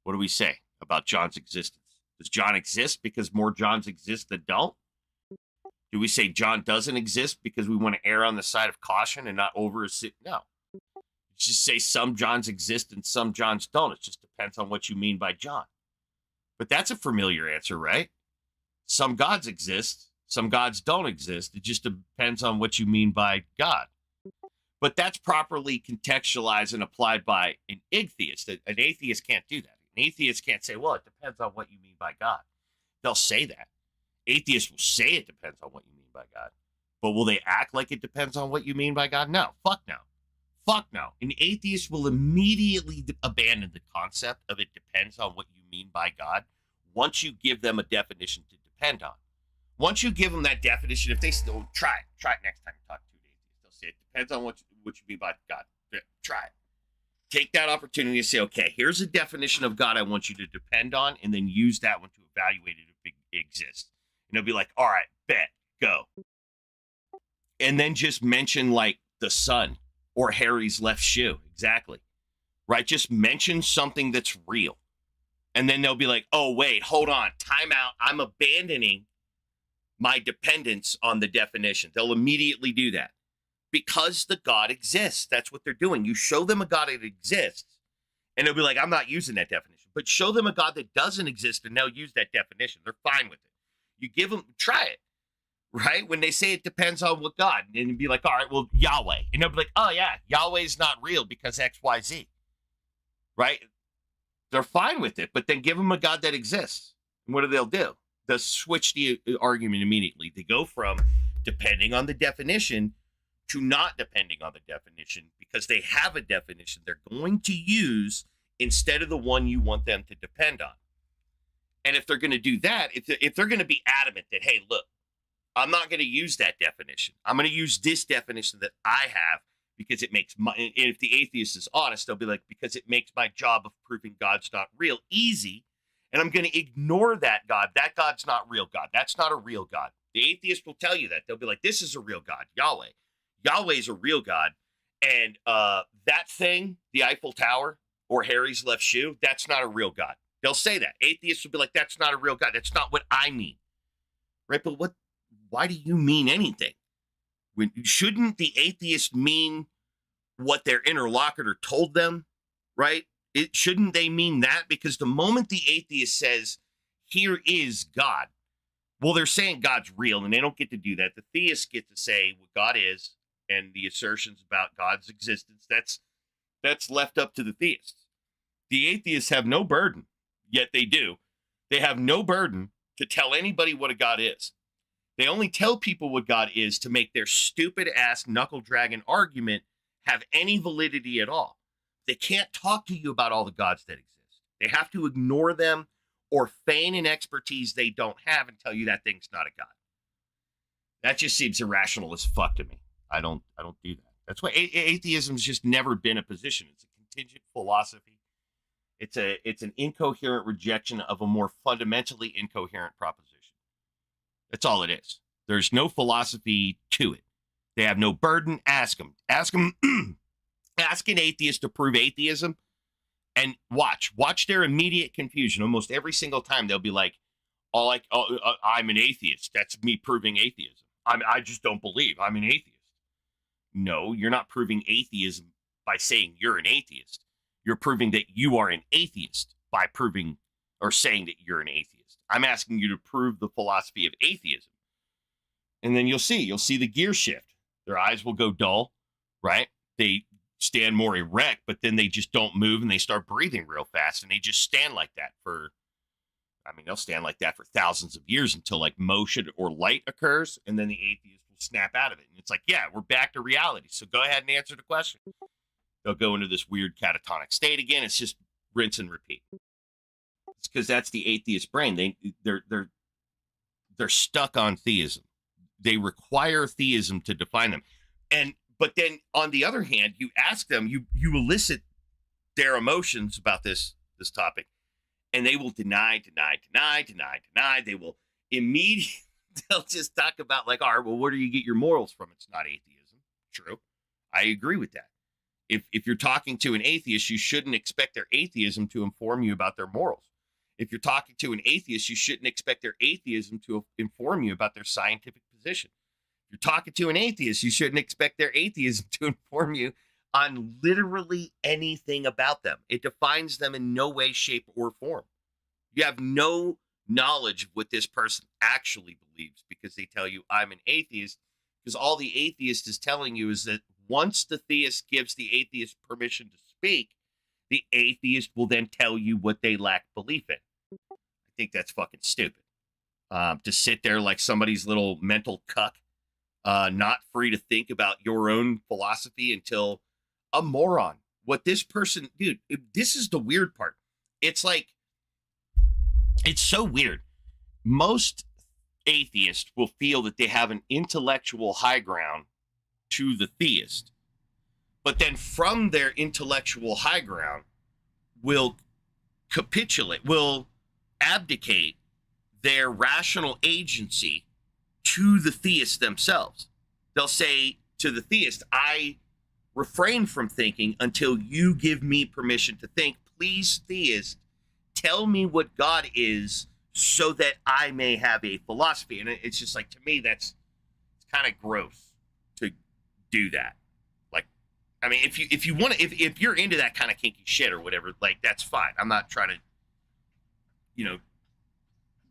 What do we say about John's existence? Does John exist because more Johns exist than don't? Do we say John doesn't exist because we want to err on the side of caution and not overstate? No. Just say some Johns exist and some Johns don't. It just depends on what you mean by John. But that's a familiar answer, right? Some gods exist, some gods don't exist. It just depends on what you mean by God. But that's properly contextualized and applied by an atheist. An atheist can't do that. An atheist can't say, well, it depends on what you mean by God. They'll say that. Atheists will say it depends on what you mean by God. But will they act like it depends on what you mean by God? No. Fuck no. Fuck no. An atheist will immediately abandon the concept of it depends on what you mean by God once you give them a definition to depend on. Once you give them that definition, if they still try it next time you talk to an atheist. They'll say it depends on what you mean by God. Try it. Take that opportunity to say, okay, here's a definition of God I want you to depend on, and then use that one to evaluate it if it exists. And they'll be like, all right, bet, go. And then just mention like the sun or Harry's left shoe. Exactly. Right? Just mention something that's real. And then they'll be like, oh, wait, hold on, time out. I'm abandoning my dependence on the definition. They'll immediately do that because the God exists. That's what they're doing. You show them a God that exists, and they'll be like, I'm not using that definition. But show them a God that doesn't exist, and they'll use that definition. They're fine with it. You give them, try it, right? When they say it depends on what God, and you'd be like, all right, well, Yahweh. And they'll be like, oh, yeah, Yahweh's not real because X, Y, Z, right? They're fine with it, but then give them a God that exists. And what do? They'll switch the argument immediately. They go from depending on the definition to not depending on the definition because they have a definition they're going to use instead of the one you want them to depend on. And if they're going to do that, if they're going to be adamant that, hey, look, I'm not going to use that definition. I'm going to use this definition that I have because it makes my, and if the atheist is honest, they'll be like, because it makes my job of proving God's not real easy. And I'm going to ignore that God. That God's not real God. That's not a real God. The atheist will tell you that. They'll be like, this is a real God, Yahweh. Yahweh's a real God. And that thing, the Eiffel Tower or Harry's left shoe, that's not a real God. They'll say that. Atheists will be like, that's not a real God. That's not what I mean. Right? But why do you mean anything? Shouldn't the atheist mean what their interlocutor told them? Right? Shouldn't they mean that? Because the moment the atheist says, here is God, well, they're saying God's real, and they don't get to do that. The theists get to say what God is, and the assertions about God's existence, that's left up to the theists. The atheists have no burden, yet they do. They have no burden to tell anybody what a God is. They only tell people what God is to make their stupid-ass knuckle-dragging argument have any validity at all. They can't talk to you about all the gods that exist. They have to ignore them or feign an expertise they don't have and tell you that thing's not a God. That just seems irrational as fuck to me. I don't do that. That's why atheism's just never been a position. It's a contingent philosophy. It's an incoherent rejection of a more fundamentally incoherent proposition. That's all it is. There's no philosophy to it. They have no burden. Ask them. Ask an atheist to prove atheism, and watch their immediate confusion. Almost every single time they'll be like, I'm an atheist. That's me proving atheism. I just don't believe. I'm an atheist. No, you're not proving atheism by saying you're an atheist. You're proving that you are an atheist by proving or saying that you're an atheist. I'm asking you to prove the philosophy of atheism. And then you'll see the gear shift. Their eyes will go dull, right? They stand more erect, but then they just don't move and they start breathing real fast. And they just stand like that they'll stand like that for thousands of years until like motion or light occurs. And then the atheist will snap out of it. And it's like, yeah, we're back to reality. So go ahead and answer the question. They'll go into this weird catatonic state again. It's just rinse and repeat. It's because that's the atheist brain. They're stuck on theism. They require theism to define them. But then on the other hand, you ask them, you elicit their emotions about this topic, and they will deny. They will immediately, they'll just talk about like, all right, well, where do you get your morals from? It's not atheism. True. I agree with that. If you're talking to an atheist, you shouldn't expect their atheism to inform you about their morals. If you're talking to an atheist, you shouldn't expect their atheism to inform you about their scientific position. If you're talking to an atheist, you shouldn't expect their atheism to inform you on literally anything about them. It defines them in no way, shape, or form. You have no knowledge of what this person actually believes because they tell you, I'm an atheist, because all the atheist is telling you is that once the theist gives the atheist permission to speak, the atheist will then tell you what they lack belief in. I think that's fucking stupid. To sit there like somebody's little mental cuck, not free to think about your own philosophy until a moron. What this person, dude, this is the weird part. It's like, it's so weird. Most atheists will feel that they have an intellectual high ground to the theist, but then from their intellectual high ground will capitulate, will abdicate their rational agency to the theist themselves. They'll say to the theist, I refrain from thinking until you give me permission to think. Please, theist, tell me what God is so that I may have a philosophy. And it's just like, to me, it's kind of gross to do that. Like, I mean, if you want to, if you're into that kind of kinky shit or whatever, like, that's fine. I'm not trying to,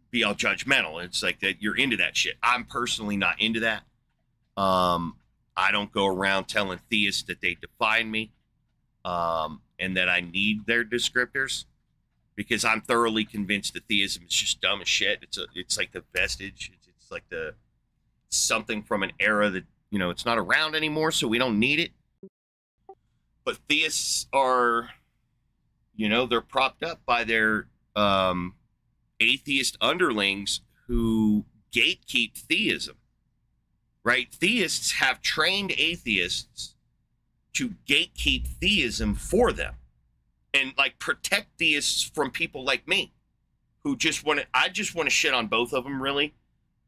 be all judgmental. It's like that you're into that shit. I'm personally not into that. I don't go around telling theists that they define me, and that I need their descriptors, because I'm thoroughly convinced that theism is just dumb as shit. It's like the vestige. It's like something from an era that, it's not around anymore, so we don't need it. But theists are, they're propped up by their atheist underlings who gatekeep theism, right? Theists have trained atheists to gatekeep theism for them and like protect theists from people like me who I just want to shit on both of them, really,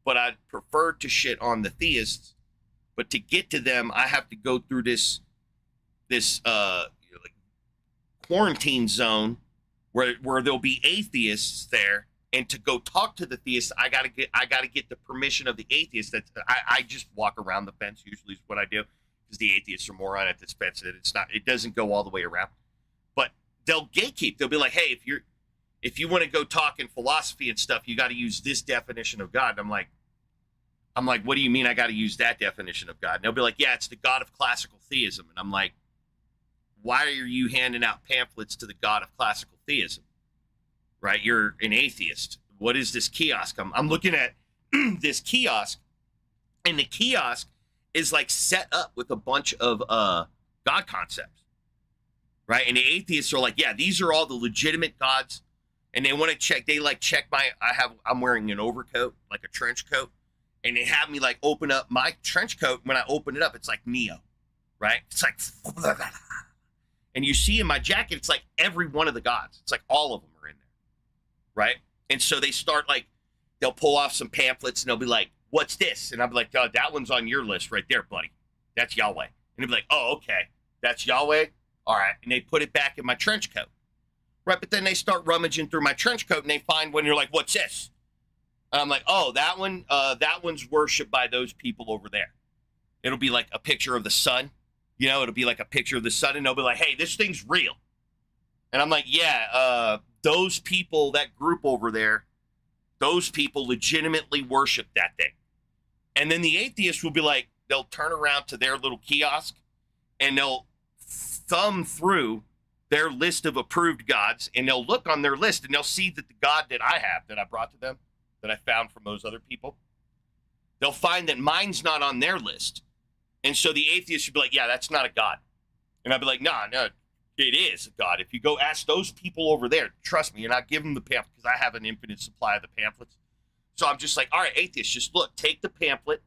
but I'd prefer to shit on the theists. But to get to them, I have to go through this like quarantine zone where there'll be atheists there. And to go talk to the theist, I gotta get the permission of the atheist. I just walk around the fence. Usually is what I do, because the atheists are more on at this fence that it doesn't go all the way around. But they'll gatekeep. They'll be like, hey, if you want to go talk in philosophy and stuff, you got to use this definition of God. And I'm like, what do you mean I got to use that definition of God? And they'll be like, yeah, it's the God of classical theism. And I'm like, why are you handing out pamphlets to the God of classical theism? Right? You're an atheist. What is this kiosk? I'm looking at this kiosk, and the kiosk is like set up with a bunch of God concepts, right? And the atheists are like, yeah, these are all the legitimate gods, and they want to check. They like check I'm wearing an overcoat, like a trench coat, and they have me like open up my trench coat. When I open it up, it's like Neo, right? It's like, and you see in my jacket, it's like every one of the gods. It's like all of them are in there. Right? And so they start like, they'll pull off some pamphlets and they'll be like, what's this? And I'll be like, oh, that one's on your list right there, buddy. That's Yahweh. And they'll be like, oh, okay. That's Yahweh? All right. And they put it back in my trench coat. Right? But then they start rummaging through my trench coat and they find one. You're like, what's this? And I'm like, oh, that one's worshipped by those people over there. It'll be like a picture of the sun. It'll be like a picture of the sun, and they'll be like, hey, this thing's real. And I'm like, yeah, those people, that group over there, those people legitimately worship that thing. And then the atheists will be like, they'll turn around to their little kiosk and they'll thumb through their list of approved gods, and they'll look on their list and they'll see that the God that I have, that I brought to them, that I found from those other people, they'll find that mine's not on their list. And so the atheist should be like, yeah, that's not a God. And I'd be like, no, it is a God. If you go ask those people over there, trust me, you're not giving them the pamphlet, because I have an infinite supply of the pamphlets. So I'm just like, all right, atheists, just look, take the pamphlet,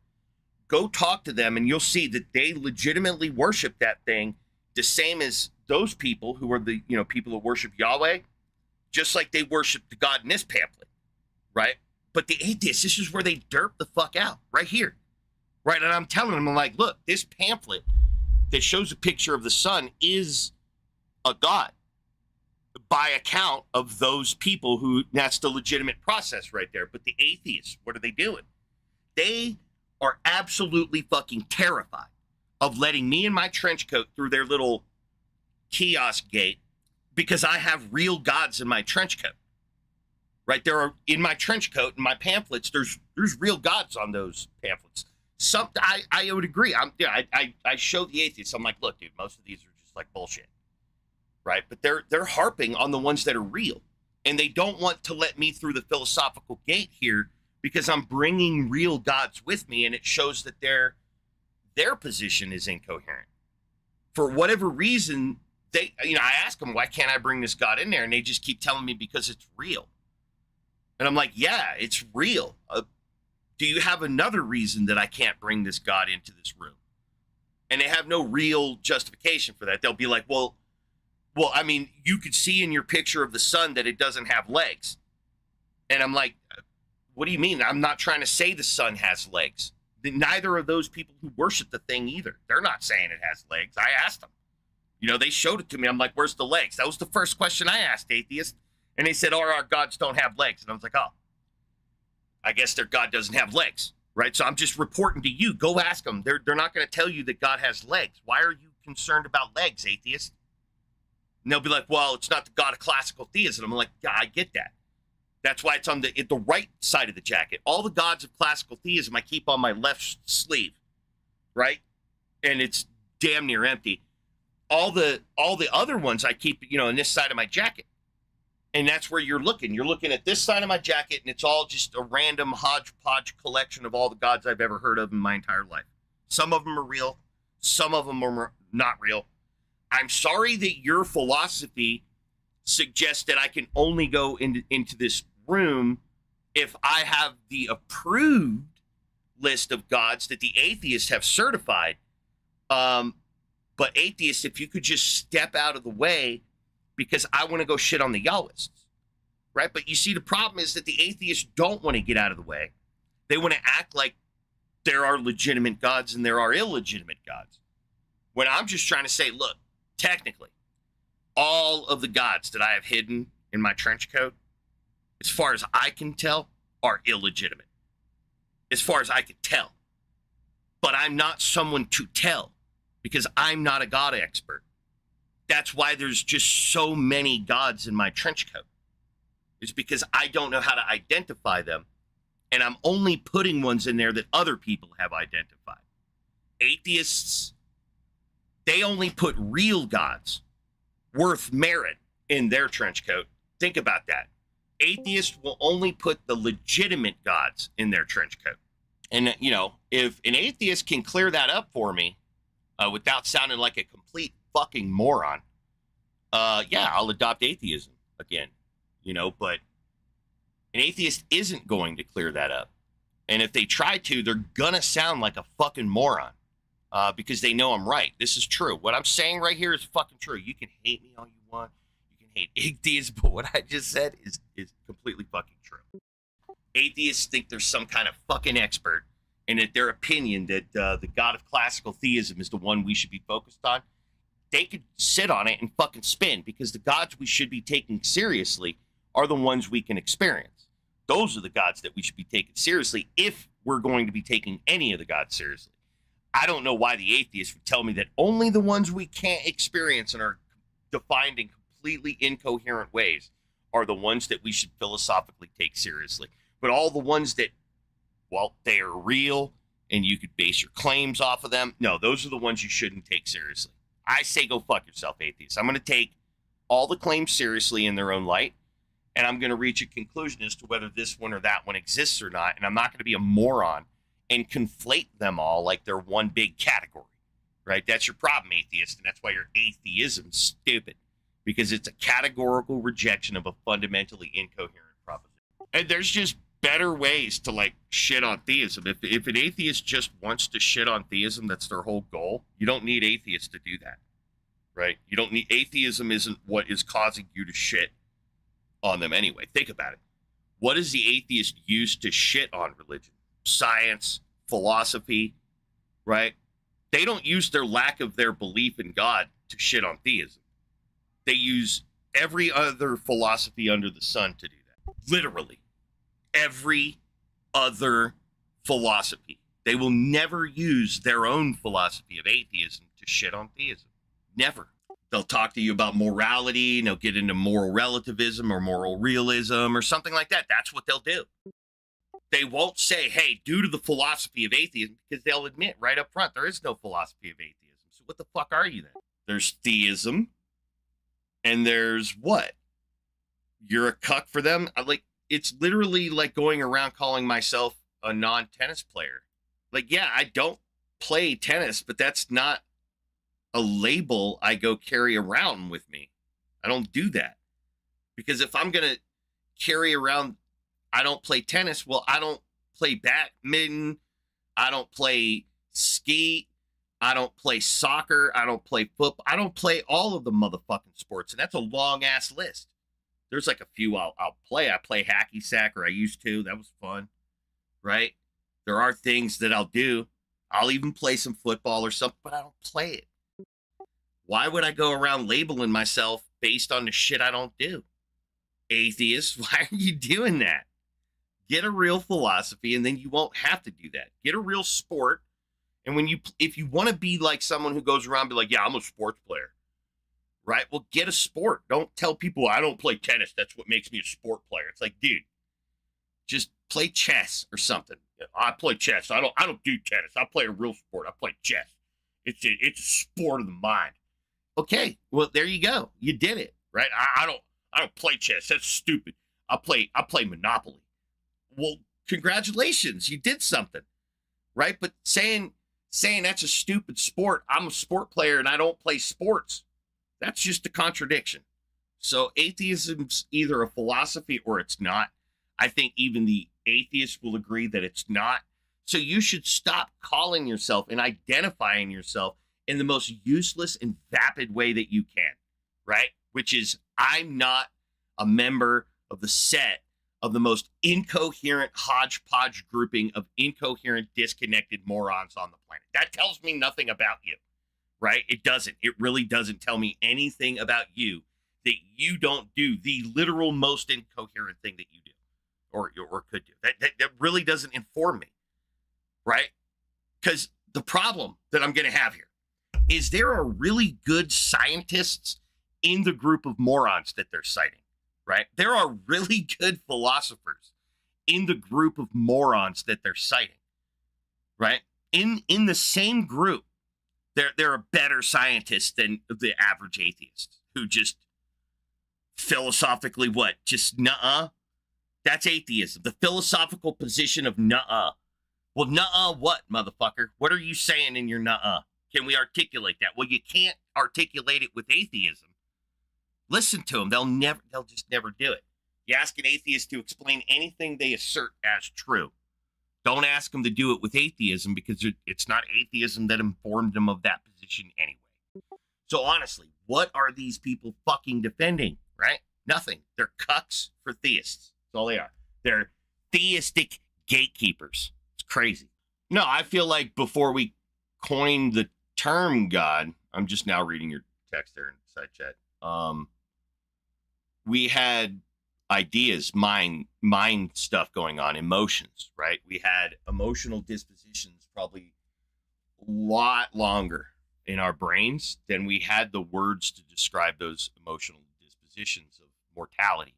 Go talk to them and you'll see that they legitimately worship that thing the same as those people who are the, people who worship Yahweh, just like they worship the God in this pamphlet, right? But the atheists, this is where they derp the fuck out, right here, right? And I'm telling them, I'm like, look, this pamphlet that shows a picture of the sun is a God by account of those people who, that's the legitimate process right there. But the atheists, what are they doing? They are absolutely fucking terrified of letting me in my trench coat through their little kiosk gate because I have real gods in my trench coat. Right? There are, in my trench coat, in my pamphlets, there's real gods on those pamphlets. I would agree. I show the atheists, I'm like, look, dude, most of these are just like bullshit. Right? But they're harping on the ones that are real. And they don't want to let me through the philosophical gate here because I'm bringing real gods with me, and it shows that their position is incoherent. For whatever reason, I ask them, why can't I bring this God in there? And they just keep telling me because it's real. And I'm like, yeah, it's real. Do you have another reason that I can't bring this God into this room? And they have no real justification for that. They'll be like, well, I mean, you could see in your picture of the sun that it doesn't have legs. And I'm like, what do you mean? I'm not trying to say the sun has legs. Neither of those people who worship the thing either. They're not saying it has legs. I asked them. They showed it to me. I'm like, where's the legs? That was the first question I asked, atheist. And they said, oh, our gods don't have legs. And I was like, oh, I guess their God doesn't have legs, right? So I'm just reporting to you. Go ask them. They're not going to tell you that God has legs. Why are you concerned about legs, atheist? And they'll be like, well, it's not the God of classical theism. I'm like, yeah, I get that. That's why it's on the right side of the jacket. All the gods of classical theism I keep on my left sleeve, right? And it's damn near empty. All the other ones I keep, in this side of my jacket. And that's where you're looking. You're looking at this side of my jacket, and it's all just a random hodgepodge collection of all the gods I've ever heard of in my entire life. Some of them are real. Some of them are not real. I'm sorry that your philosophy suggests that I can only go into this room if I have the approved list of gods that the atheists have certified. But atheists, if you could just step out of the way, because I want to go shit on the Yahwists, right? But you see, the problem is that the atheists don't want to get out of the way. They want to act like there are legitimate gods and there are illegitimate gods. When I'm just trying to say, look, technically, all of the gods that I have hidden in my trench coat, as far as I can tell, are illegitimate. As far as I can tell. But I'm not someone to tell because I'm not a God expert. That's why there's just so many gods in my trench coat. It's because I don't know how to identify them. And I'm only putting ones in there that other people have identified. Atheists, they only put real gods worth merit in their trench coat. Think about that. Atheists will only put the legitimate gods in their trench coat. And, if an atheist can clear that up for me without sounding like a complete fucking moron, yeah, I'll adopt atheism again, but an atheist isn't going to clear that up. And if they try to, they're gonna sound like a fucking moron because they know I'm right. This is true. What I'm saying right here is fucking true. You can hate me all you want. You can hate atheists, but what I just said is completely fucking true. Atheists think they're some kind of fucking expert and that their opinion that the God of classical theism is the one we should be focused on. They could sit on it and fucking spin because the gods we should be taking seriously are the ones we can experience. Those are the gods that we should be taking seriously if we're going to be taking any of the gods seriously. I don't know why the atheists would tell me that only the ones we can't experience and are defined in completely incoherent ways are the ones that we should philosophically take seriously. But all the ones that, well, they are real and you could base your claims off of them, no, those are the ones you shouldn't take seriously. I say go fuck yourself, atheists. I'm going to take all the claims seriously in their own light, and I'm going to reach a conclusion as to whether this one or that one exists or not, and I'm not going to be a moron and conflate them all like they're one big category, right? That's your problem, atheist, and that's why your atheism's stupid, because it's a categorical rejection of a fundamentally incoherent proposition. And there's just better ways to like shit on theism. If an atheist just wants to shit on theism, that's their whole goal. You don't need atheists to do that, right? You don't need, atheism isn't what is causing you to shit on them anyway. Think about it. What does the atheist use to shit on religion? Science, philosophy, right? They don't use their lack of their belief in God to shit on theism. They use every other philosophy under the sun to do that. Literally, every other philosophy. They will never use their own philosophy of atheism to shit on theism. Never. They'll talk to you about morality, and they'll get into moral relativism or moral realism or something like that. That's what they'll do. They won't say, hey, due to the philosophy of atheism, because they'll admit right up front, there is no philosophy of atheism. So what the fuck are you then? There's theism, and there's what? You're a cuck for them? Like, it's literally like going around calling myself a non-tennis player. Like, yeah, I don't play tennis, but that's not a label I go carry around with me. I don't do that. Because if I'm going to carry around, I don't play tennis, well, I don't play badminton, I don't play ski, I don't play soccer, I don't play football, I don't play all of the motherfucking sports, and that's a long-ass list. There's like a few I'll play. I play hacky sack, or I used to. That was fun, right? There are things that I'll do. I'll even play some football or something, but I don't play it. Why would I go around labeling myself based on the shit I don't do? Atheist, why are you doing that? Get a real philosophy, and then you won't have to do that. Get a real sport, and if you want to be like someone who goes around and be like, yeah, I'm a sports player, right? Well, get a sport. Don't tell people I don't play tennis. That's what makes me a sport player. It's like, dude, just play chess or something. I play chess. I don't do tennis. I play a real sport. I play chess. It's a sport of the mind. Okay, well, there you go. You did it, right? I don't play chess. That's stupid. I play Monopoly. Well, congratulations, you did something, right? But saying that's a stupid sport, I'm a sport player and I don't play sports, that's just a contradiction. So atheism's either a philosophy or it's not. I think even the atheists will agree that it's not. So you should stop calling yourself and identifying yourself in the most useless and vapid way that you can, right? Which is, I'm not a member of the set of the most incoherent hodgepodge grouping of incoherent, disconnected morons on the planet. That tells me nothing about you, right? It doesn't. It really doesn't tell me anything about you that you don't do the literal most incoherent thing that you do or could do. That really doesn't inform me, right? Because the problem that I'm going to have here is there are really good scientists in the group of morons that they're citing. Right? There are really good philosophers in the group of morons that they're citing, right? In the same group, there are better scientists than the average atheist who just philosophically what? Just nuh-uh? That's atheism. The philosophical position of nuh-uh. Well, nuh-uh what, motherfucker? What are you saying in your nuh-uh? Can we articulate that? Well, you can't articulate it with atheism. Listen to them. They'll just never do it. You ask an atheist to explain anything they assert as true. Don't ask them to do it with atheism because it's not atheism that informed them of that position anyway. So honestly, what are these people fucking defending, right? Nothing. They're cucks for theists. That's all they are. They're theistic gatekeepers. It's crazy. No, I feel like before we coined the term God, I'm just now reading your text there in the side chat. We had ideas, mind stuff going on, emotions, right? We had emotional dispositions probably a lot longer in our brains than we had the words to describe those emotional dispositions of mortality.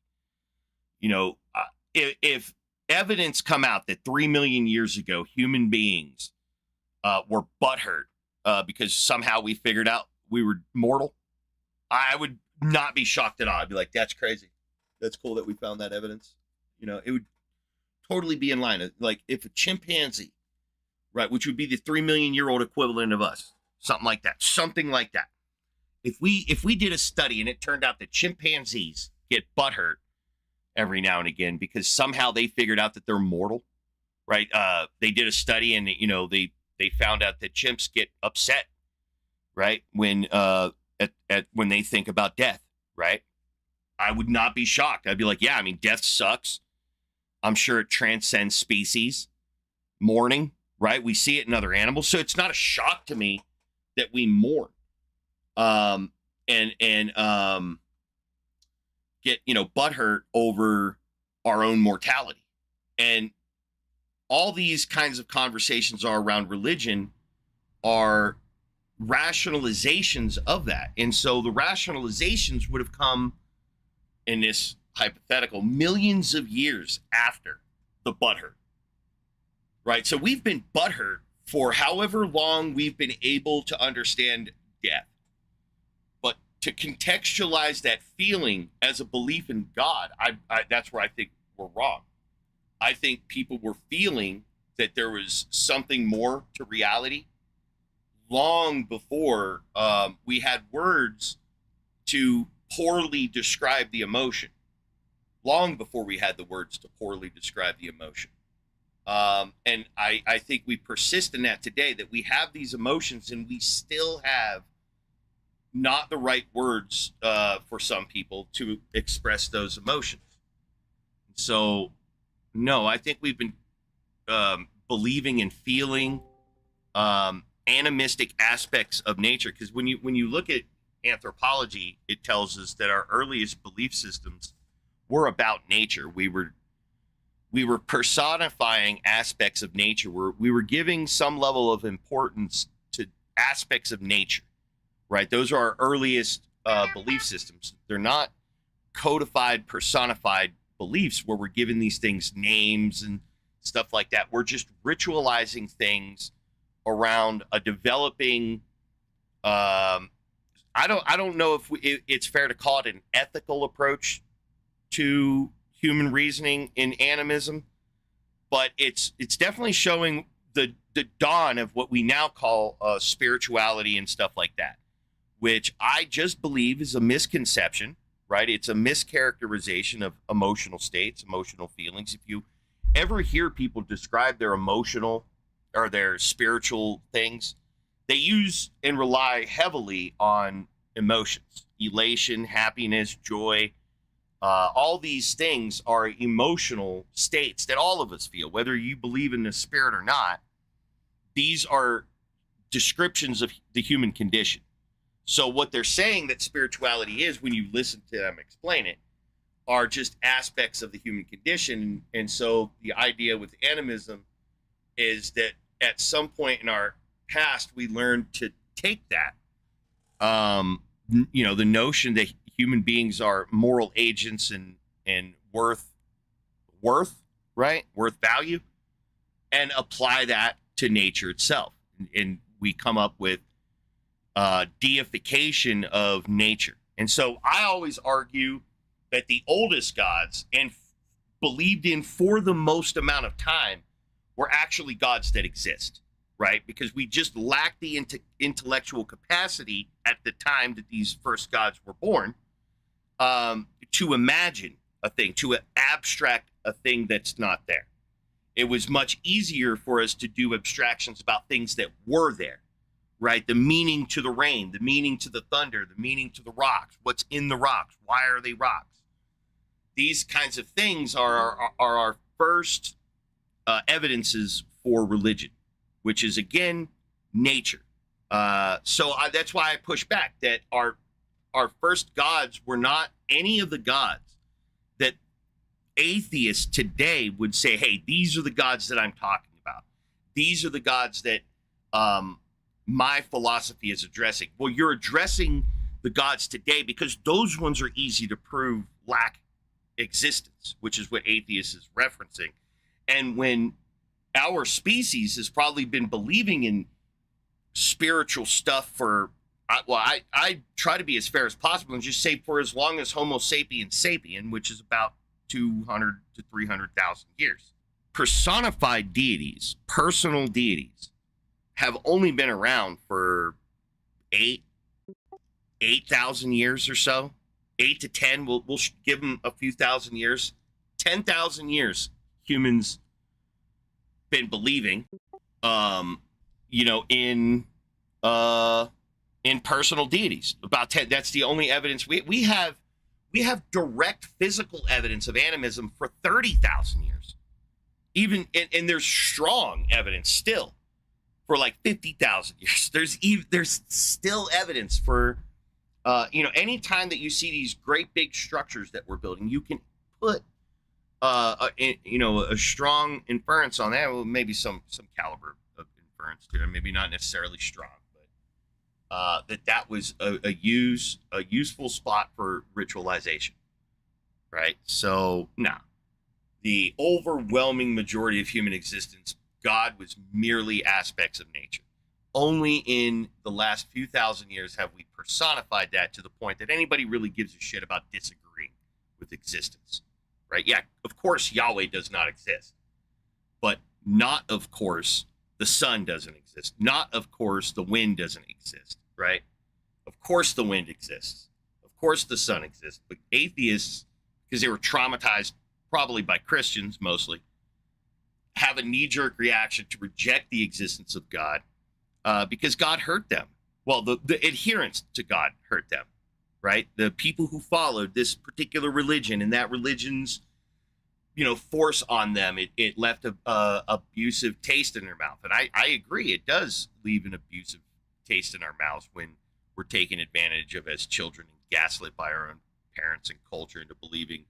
You know, if evidence come out that 3 million years ago, human beings were butthurt because somehow we figured out we were mortal, I would not be shocked at all. I'd be like, that's crazy. That's cool that we found that evidence. You know, it would totally be in line. Like if a chimpanzee, right, which would be the 3 million year old equivalent of us, something like that. If we did a study and it turned out that chimpanzees get butthurt every now and again because somehow they figured out that they're mortal, right? They did a study and they found out that chimps get upset, right, when when they think about death, right? I would not be shocked. I'd be like, yeah, I mean, death sucks. I'm sure it transcends species. Mourning, right? We see it in other animals, so it's not a shock to me that we mourn, and get butthurt over our own mortality. And all these kinds of conversations are around religion are rationalizations of that. And so the rationalizations would have come in this hypothetical millions of years after the butthurt, right? So we've been butthurt for however long we've been able to understand death. But to contextualize that feeling as a belief in God, that's where I think we're wrong. I think people were feeling that there was something more to reality long before we had words to poorly describe the emotion. Long before we had the words to poorly describe the emotion. And I think we persist in that today, that we have these emotions and we still have not the right words for some people to express those emotions. So, no, I think we've been believing and feeling animistic aspects of nature. Because when you look at anthropology, it tells us that our earliest belief systems were about nature. We were personifying aspects of nature. We were giving some level of importance to aspects of nature, right? Those are our earliest belief systems. They're not codified, personified beliefs where we're giving these things names and stuff like that. We're just ritualizing things around a developing. I don't know if it's fair to call it an ethical approach to human reasoning in animism, but it's definitely showing the dawn of what we now call spirituality and stuff like that, which I just believe is a misconception, right? It's a mischaracterization of emotional states, emotional feelings. If you ever hear people describe their emotional or their spiritual things, they use and rely heavily on emotions, elation, happiness, joy. All these things are emotional states that all of us feel, whether you believe in the spirit or not. These are descriptions of the human condition. So what they're saying that spirituality is, when you listen to them explain it, are just aspects of the human condition. And so the idea with animism is that at some point in our past, we learned to take that, the notion that human beings are moral agents and worth, right? Worth value, and apply that to nature itself. And we come up with deification of nature. And so I always argue that the oldest gods, and believed in for the most amount of time, were actually gods that exist, right? Because we just lack the intellectual capacity at the time that these first gods were born to imagine a thing, to abstract a thing that's not there. It was much easier for us to do abstractions about things that were there, right? The meaning to the rain, the meaning to the thunder, the meaning to the rocks, what's in the rocks, why are they rocks? These kinds of things are our first evidences for religion, which is, again, nature. So that's why I push back that our first gods were not any of the gods that atheists today would say, hey, these are the gods that I'm talking about. These are the gods that my philosophy is addressing. Well, you're addressing the gods today because those ones are easy to prove lack existence, which is what atheists is referencing. And when our species has probably been believing in spiritual stuff for, I try to be as fair as possible and just say for as long as Homo sapiens sapien, which is about 200 to 300,000 years. Personified deities, personal deities, have only been around for 8,000 years or so. 8 to 10, we'll give them a few thousand years. 10,000 years, humans been believing, in personal deities. About 10. That's the only evidence we have. We have direct physical evidence of animism for 30,000 years. Even and there's strong evidence still for like 50,000 years. There's still evidence for, any time that you see these great big structures that we're building, you can put, a strong inference on that. Well, maybe some caliber of inference to it. Maybe not necessarily strong, but that was a useful spot for ritualization, right? So no, the overwhelming majority of human existence, God was merely aspects of nature. Only in the last few thousand years have we personified that to the point that anybody really gives a shit about disagreeing with existence, right? Yeah, of course Yahweh does not exist, but not of course the sun doesn't exist. Not of course the wind doesn't exist, right? Of course the wind exists. Of course the sun exists. But atheists, because they were traumatized probably by Christians mostly, have a knee-jerk reaction to reject the existence of God because God hurt them. Well, the adherents to God hurt them, right? The people who followed this particular religion and that religion's, force on them, it left a abusive taste in their mouth. And I agree, it does leave an abusive taste in our mouths when we're taken advantage of as children and gaslit by our own parents and culture into believing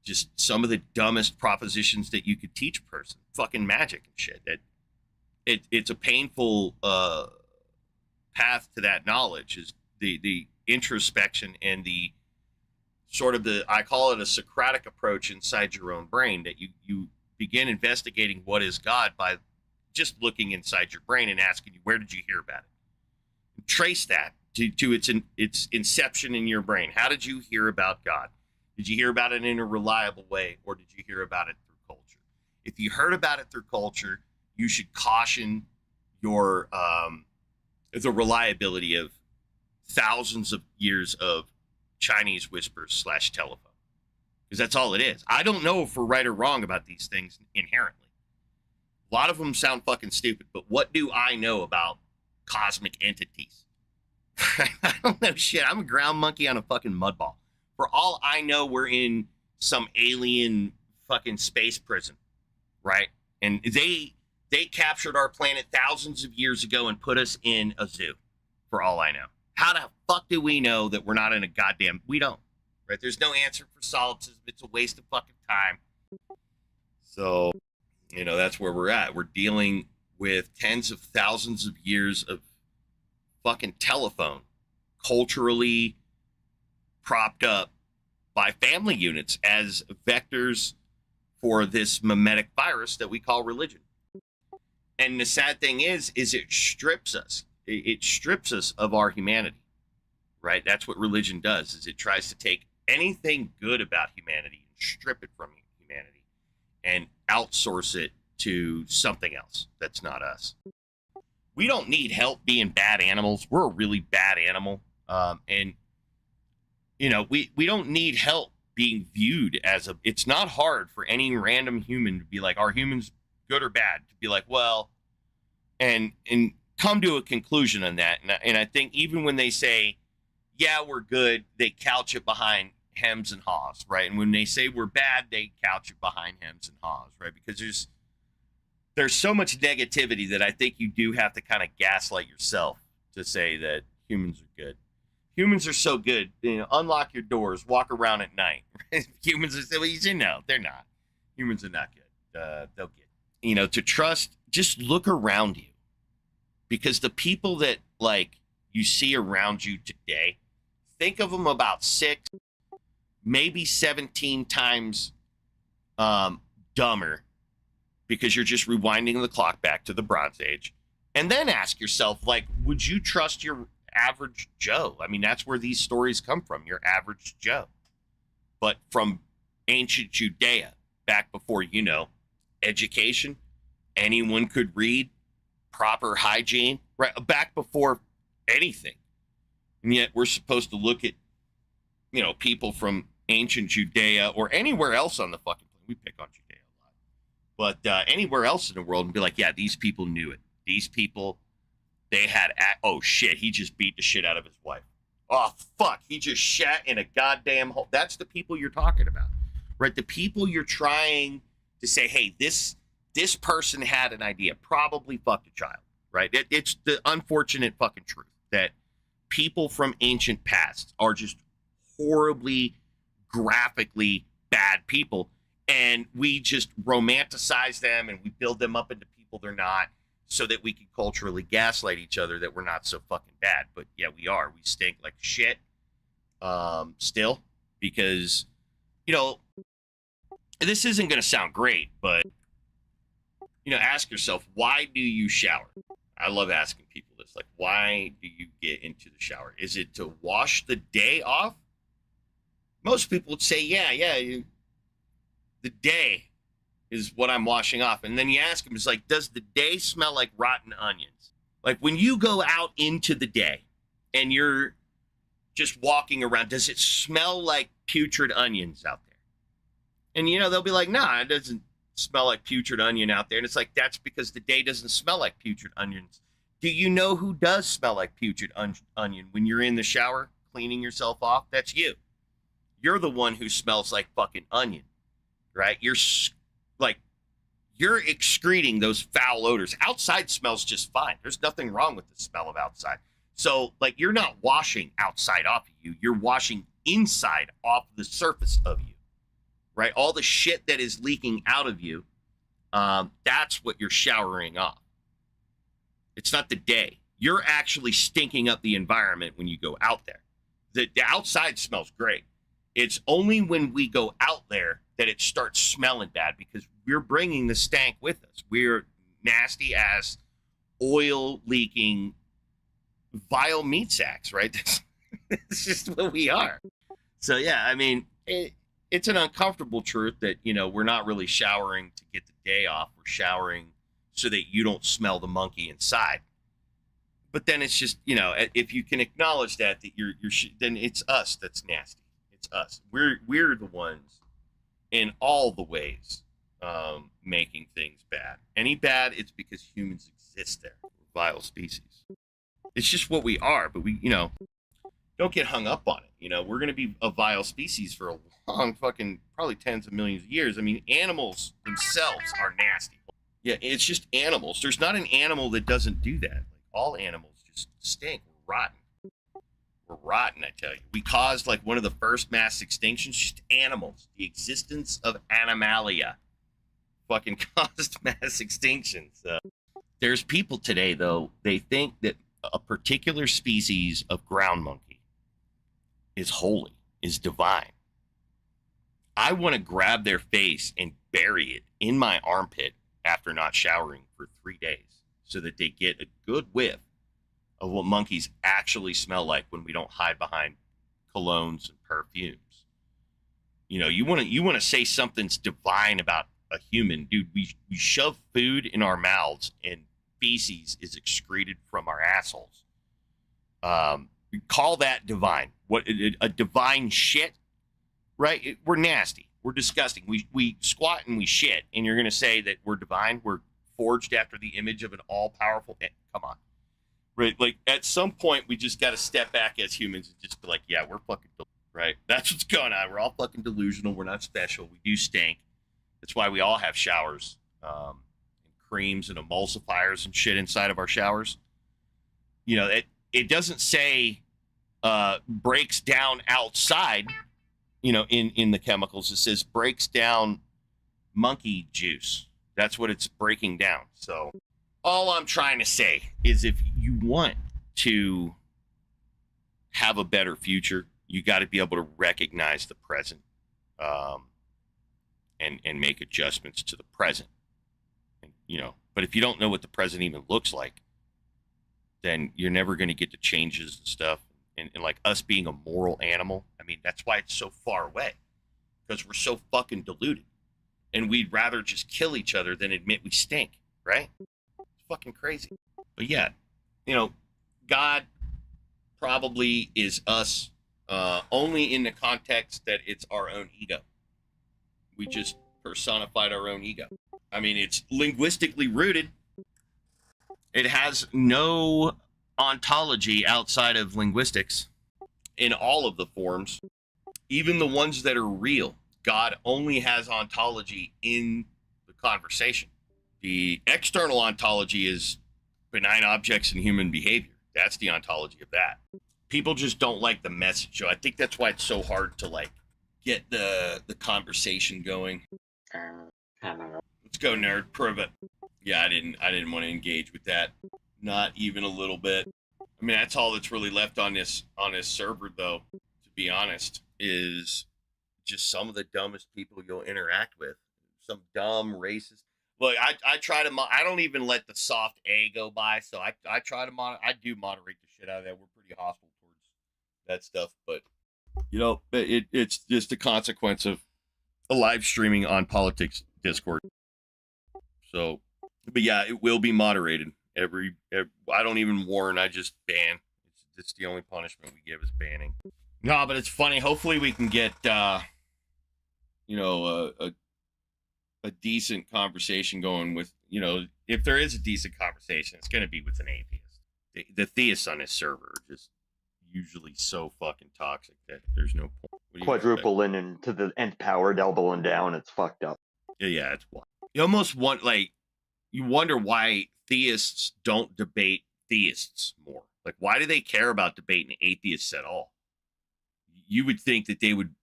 just some of the dumbest propositions that you could teach a person, fucking magic and shit. It's a painful path to that knowledge, is the introspection and the sort of I call it a Socratic approach inside your own brain, that you begin investigating what is God by just looking inside your brain and asking you, where did you hear about it? And trace that to its inception in your brain. How did you hear about God? Did you hear about it in a reliable way, or did you hear about it through culture? If you heard about it through culture, you should caution your the reliability of thousands of years of Chinese whispers / telephone, because that's all it is. I don't know if we're right or wrong about these things inherently. A lot of them sound fucking stupid, but what do I know about cosmic entities? I don't know shit. I'm a ground monkey on a fucking mud ball. For all I know, we're in some alien fucking space prison, right? And they captured our planet thousands of years ago and put us in a zoo, for all I know. How the fuck do we know that we're not in a goddamn... We don't, right? There's no answer for solipsism. It's a waste of fucking time. So, that's where we're at. We're dealing with tens of thousands of years of fucking telephone, culturally propped up by family units as vectors for this mimetic virus that we call religion. And the sad thing is it strips us. It strips us of our humanity, right? That's what religion does, is it tries to take anything good about humanity and strip it from humanity and outsource it to something else that's not us. We don't need help being bad animals. We're a really bad animal. And we don't need help being viewed as it's not hard for any random human to be like, are humans good or bad? To be like, well, and come to a conclusion on that. And I think even when they say, yeah, we're good, they couch it behind hems and haws, right? And when they say we're bad, they couch it behind hems and haws, right? Because there's so much negativity that I think you do have to kind of gaslight yourself to say that humans are good. Humans are so good. Unlock your doors, walk around at night. Humans are no, they're not. Humans are not good. They'll get. To trust, just look around you. Because the people that you see around you today, think of them about 6, maybe 17 times dumber, because you're just rewinding the clock back to the Bronze Age. And then ask yourself, would you trust your average Joe? I mean, that's where these stories come from, your average Joe. But from ancient Judea, back before, education, anyone could read, proper hygiene, right? Back before anything. And yet we're supposed to look at, people from ancient Judea or anywhere else on the fucking planet. We pick on Judea a lot. But anywhere else in the world and be like, yeah, these people knew it. These people, they had, oh shit, he just beat the shit out of his wife. Oh, fuck, he just shat in a goddamn hole. That's the people you're talking about, right? The people you're trying to say, hey, this person had an idea, probably fucked a child, right? It's the unfortunate fucking truth that people from ancient pasts are just horribly, graphically bad people. And we just romanticize them and we build them up into people they're not so that we can culturally gaslight each other that we're not so fucking bad. But yeah, we are. We stink like shit still because, you know, this isn't going to sound great, but, you know, ask yourself, why do you shower? I love asking people this. Like, why do you get into the shower? Is it to wash the day off? Most people would say, the day is what I'm washing off. And then you ask them, it's like, does the day smell like rotten onions? Like when you go out into the day and you're just walking around, does it smell like putrid onions out there? And, you know, they'll be like, nah, it doesn't smell like putrid onion out there. And it's like, that's because the day doesn't smell like putrid onions. Do you know who does smell like putrid onion when you're in the shower cleaning yourself off? That's you. You're the one who smells like fucking onion, right? You're excreting those foul odors. Outside smells just fine. There's nothing wrong with the smell of outside. So, like, you're not washing outside off of you. You're washing inside off the surface of you, right? All the shit that is leaking out of you, that's what you're showering off. It's not the day. You're actually stinking up the environment when you go out there. The outside smells great. It's only when we go out there that it starts smelling bad because we're bringing the stank with us. We're nasty ass, oil leaking, vile meat sacks, right? It's just what we are. So yeah, I mean, it's an uncomfortable truth that, you know, we're not really showering to get the day off. We're showering so that you don't smell the monkey inside. But then it's just, you know, if you can acknowledge that you're then it's us that's nasty. It's us. We're the ones in all the ways making things bad. Any bad, it's because humans exist there. We're vile species. It's just what we are, but we, you know, don't get hung up on it. You know, we're going to be a vile species for a long fucking, probably tens of millions of years. I mean, animals themselves are nasty. Yeah, it's just animals. There's not an animal that doesn't do that. Like, all animals just stink. We're rotten. We're rotten, I tell you. We caused like one of the first mass extinctions, just animals. The existence of animalia fucking caused mass extinctions. There's people today, though, they think that a particular species of ground monkey is holy, is divine. I want to grab their face and bury it in my armpit after not showering for 3 days so that they get a good whiff of what monkeys actually smell like when we don't hide behind colognes and perfumes. You know, you want to say something's divine about a human, dude. We shove food in our mouths and feces is excreted from our assholes. Call that divine. What a divine shit, right? We're nasty. We're disgusting. We squat and we shit, and you're gonna say that we're divine? We're forged after the image of an all-powerful. Come on, right? Like at some point, we just got to step back as humans and just be like, yeah, we're fucking right. That's what's going on. We're all fucking delusional. We're not special. We do stink. That's why we all have showers, and creams and emulsifiers and shit inside of our showers. You know, it doesn't say breaks down outside. You know, in the chemicals, it says breaks down monkey juice. That's what it's breaking down. So all I'm trying to say is if you want to have a better future, you got to be able to recognize the present and make adjustments to the present. And, you know, but if you don't know what the present even looks like, then you're never going to get the changes and stuff. And like us being a moral animal, I mean, that's why it's so far away, because we're so fucking deluded. And we'd rather just kill each other than admit we stink, right? It's fucking crazy. But yeah, you know, God probably is us only in the context that it's our own ego. We just personified our own ego. I mean, it's linguistically rooted. It has no ontology outside of linguistics in all of the forms, even the ones that are real. God only has ontology in the conversation. The external ontology is benign objects and human behavior. That's the ontology of that. People just don't like the message. So I think that's why it's so hard to like get the conversation going. Let's go, nerd. Prove it. Yeah, I didn't want to engage with that. Not even a little bit. I mean, that's all that's really left on this server, though, to be honest, is just some of the dumbest people you'll interact with. Some dumb racist. Look, I try to I don't even let the soft A go by, so I try to I do moderate the shit out of that. We're pretty hostile towards that stuff, but you know, it's just a consequence of a live streaming on politics Discord. So, but yeah, it will be moderated. Every I don't even warn, I just ban. It's the only punishment we give is banning. No, but it's funny. Hopefully we can get you know, a decent conversation going with, you know, if there is a decent conversation, it's going to be with an atheist. The theists on this server are just usually so fucking toxic that there's no point. Quadruple in and to the nth power, elbowing down. It's fucked up. Yeah, it's wild. You almost want, like, you wonder why theists don't debate theists more. Like, why do they care about debating atheists at all? You would think that they would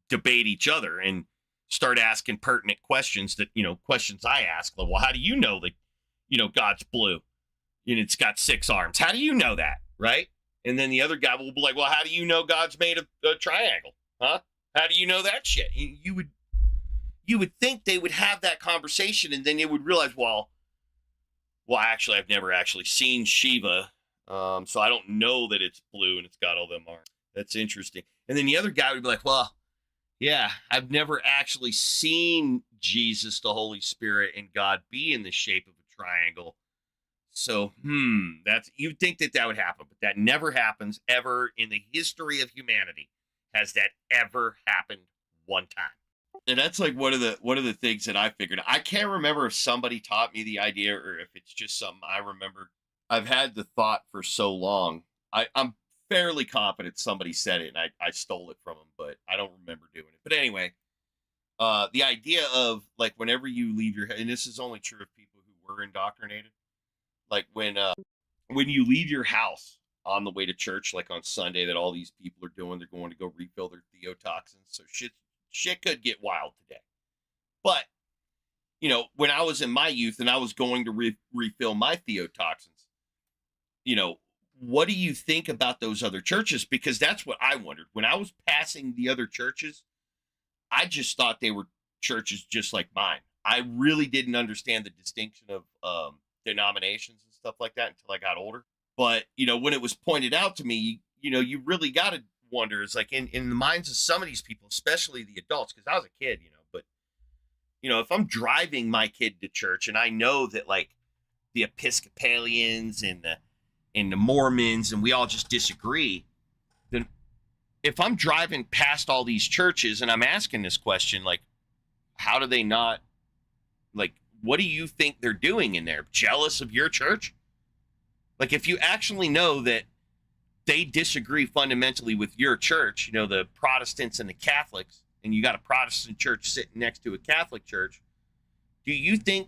debate each other and start asking pertinent questions that, you know, questions I ask. Like, well, how do you know that, you know, God's blue and it's got 6 arms? How do you know that? Right? And then the other guy will be like, well, how do you know God's made a triangle? Huh? How do you know that shit? You would think they would have that conversation, and then they would realize, well, actually, I've never actually seen Shiva, so I don't know that it's blue and it's got all them arms. That's interesting. And then the other guy would be like, well, yeah, I've never actually seen Jesus, the Holy Spirit, and God be in the shape of a triangle. So, you'd think that would happen, but that never happens ever in the history of humanity. Has that ever happened one time? And that's like one of the things that I figured. I can't remember if somebody taught me the idea or if it's just something I remember. I've had the thought for so long. I'm fairly confident somebody said it and I stole it from them, but I don't remember doing it. But anyway, the idea of like whenever you leave your, and this is only true of people who were indoctrinated, like when you leave your house on the way to church, like on Sunday, that all these people are doing, they're going to go refill their theotoxins. So shit could get wild today. But, you know, when I was in my youth and I was going to refill my theotoxins, you know, what do you think about those other churches? Because that's what I wondered. When I was passing the other churches, I just thought they were churches just like mine. I really didn't understand the distinction of denominations and stuff like that until I got older. But, you know, when it was pointed out to me, you know, you really got to wonder. It's like in the minds of some of these people, especially the adults, because I was a kid, you know, but, you know, if I'm driving my kid to church and I know that like the Episcopalians and the Mormons and we all just disagree, then if I'm driving past all these churches and I'm asking this question, like, how do they not, like, what do you think they're doing in there? Jealous of your church? Like, if you actually know that they disagree fundamentally with your church, you know, the Protestants and the Catholics, and you got a Protestant church sitting next to a Catholic church, do you think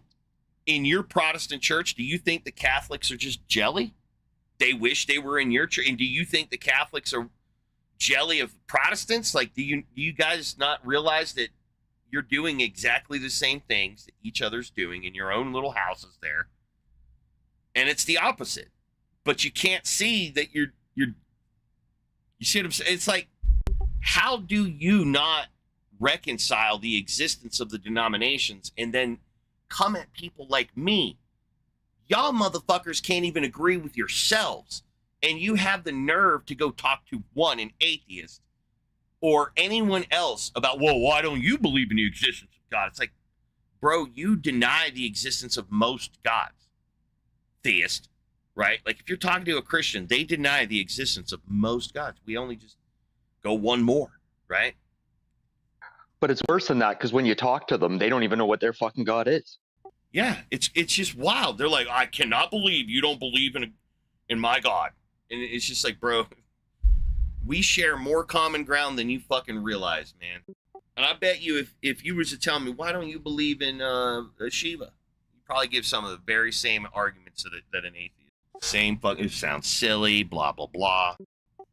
in your Protestant church, do you think the Catholics are just jelly? They wish they were in your church. And do you think the Catholics are jelly of Protestants? Like, do you guys not realize that you're doing exactly the same things that each other's doing in your own little houses there? And it's the opposite. But you can't see that you see what I'm saying? It's like, how do you not reconcile the existence of the denominations and then come at people like me? Y'all motherfuckers can't even agree with yourselves. And you have the nerve to go talk to an atheist or anyone else about, well, why don't you believe in the existence of God? It's like, bro, you deny the existence of most gods. Theist. Right? Like if you're talking to a Christian, they deny the existence of most gods. We only just go one more, right? But it's worse than that because when you talk to them, they don't even know what their fucking God is. Yeah, it's just wild. They're like, I cannot believe you don't believe in my God. And it's just like, bro, we share more common ground than you fucking realize, man. And I bet you if you was to tell me, why don't you believe in Shiva? You probably give some of the very same arguments that an atheist. Same fucking, it sounds silly, blah, blah, blah.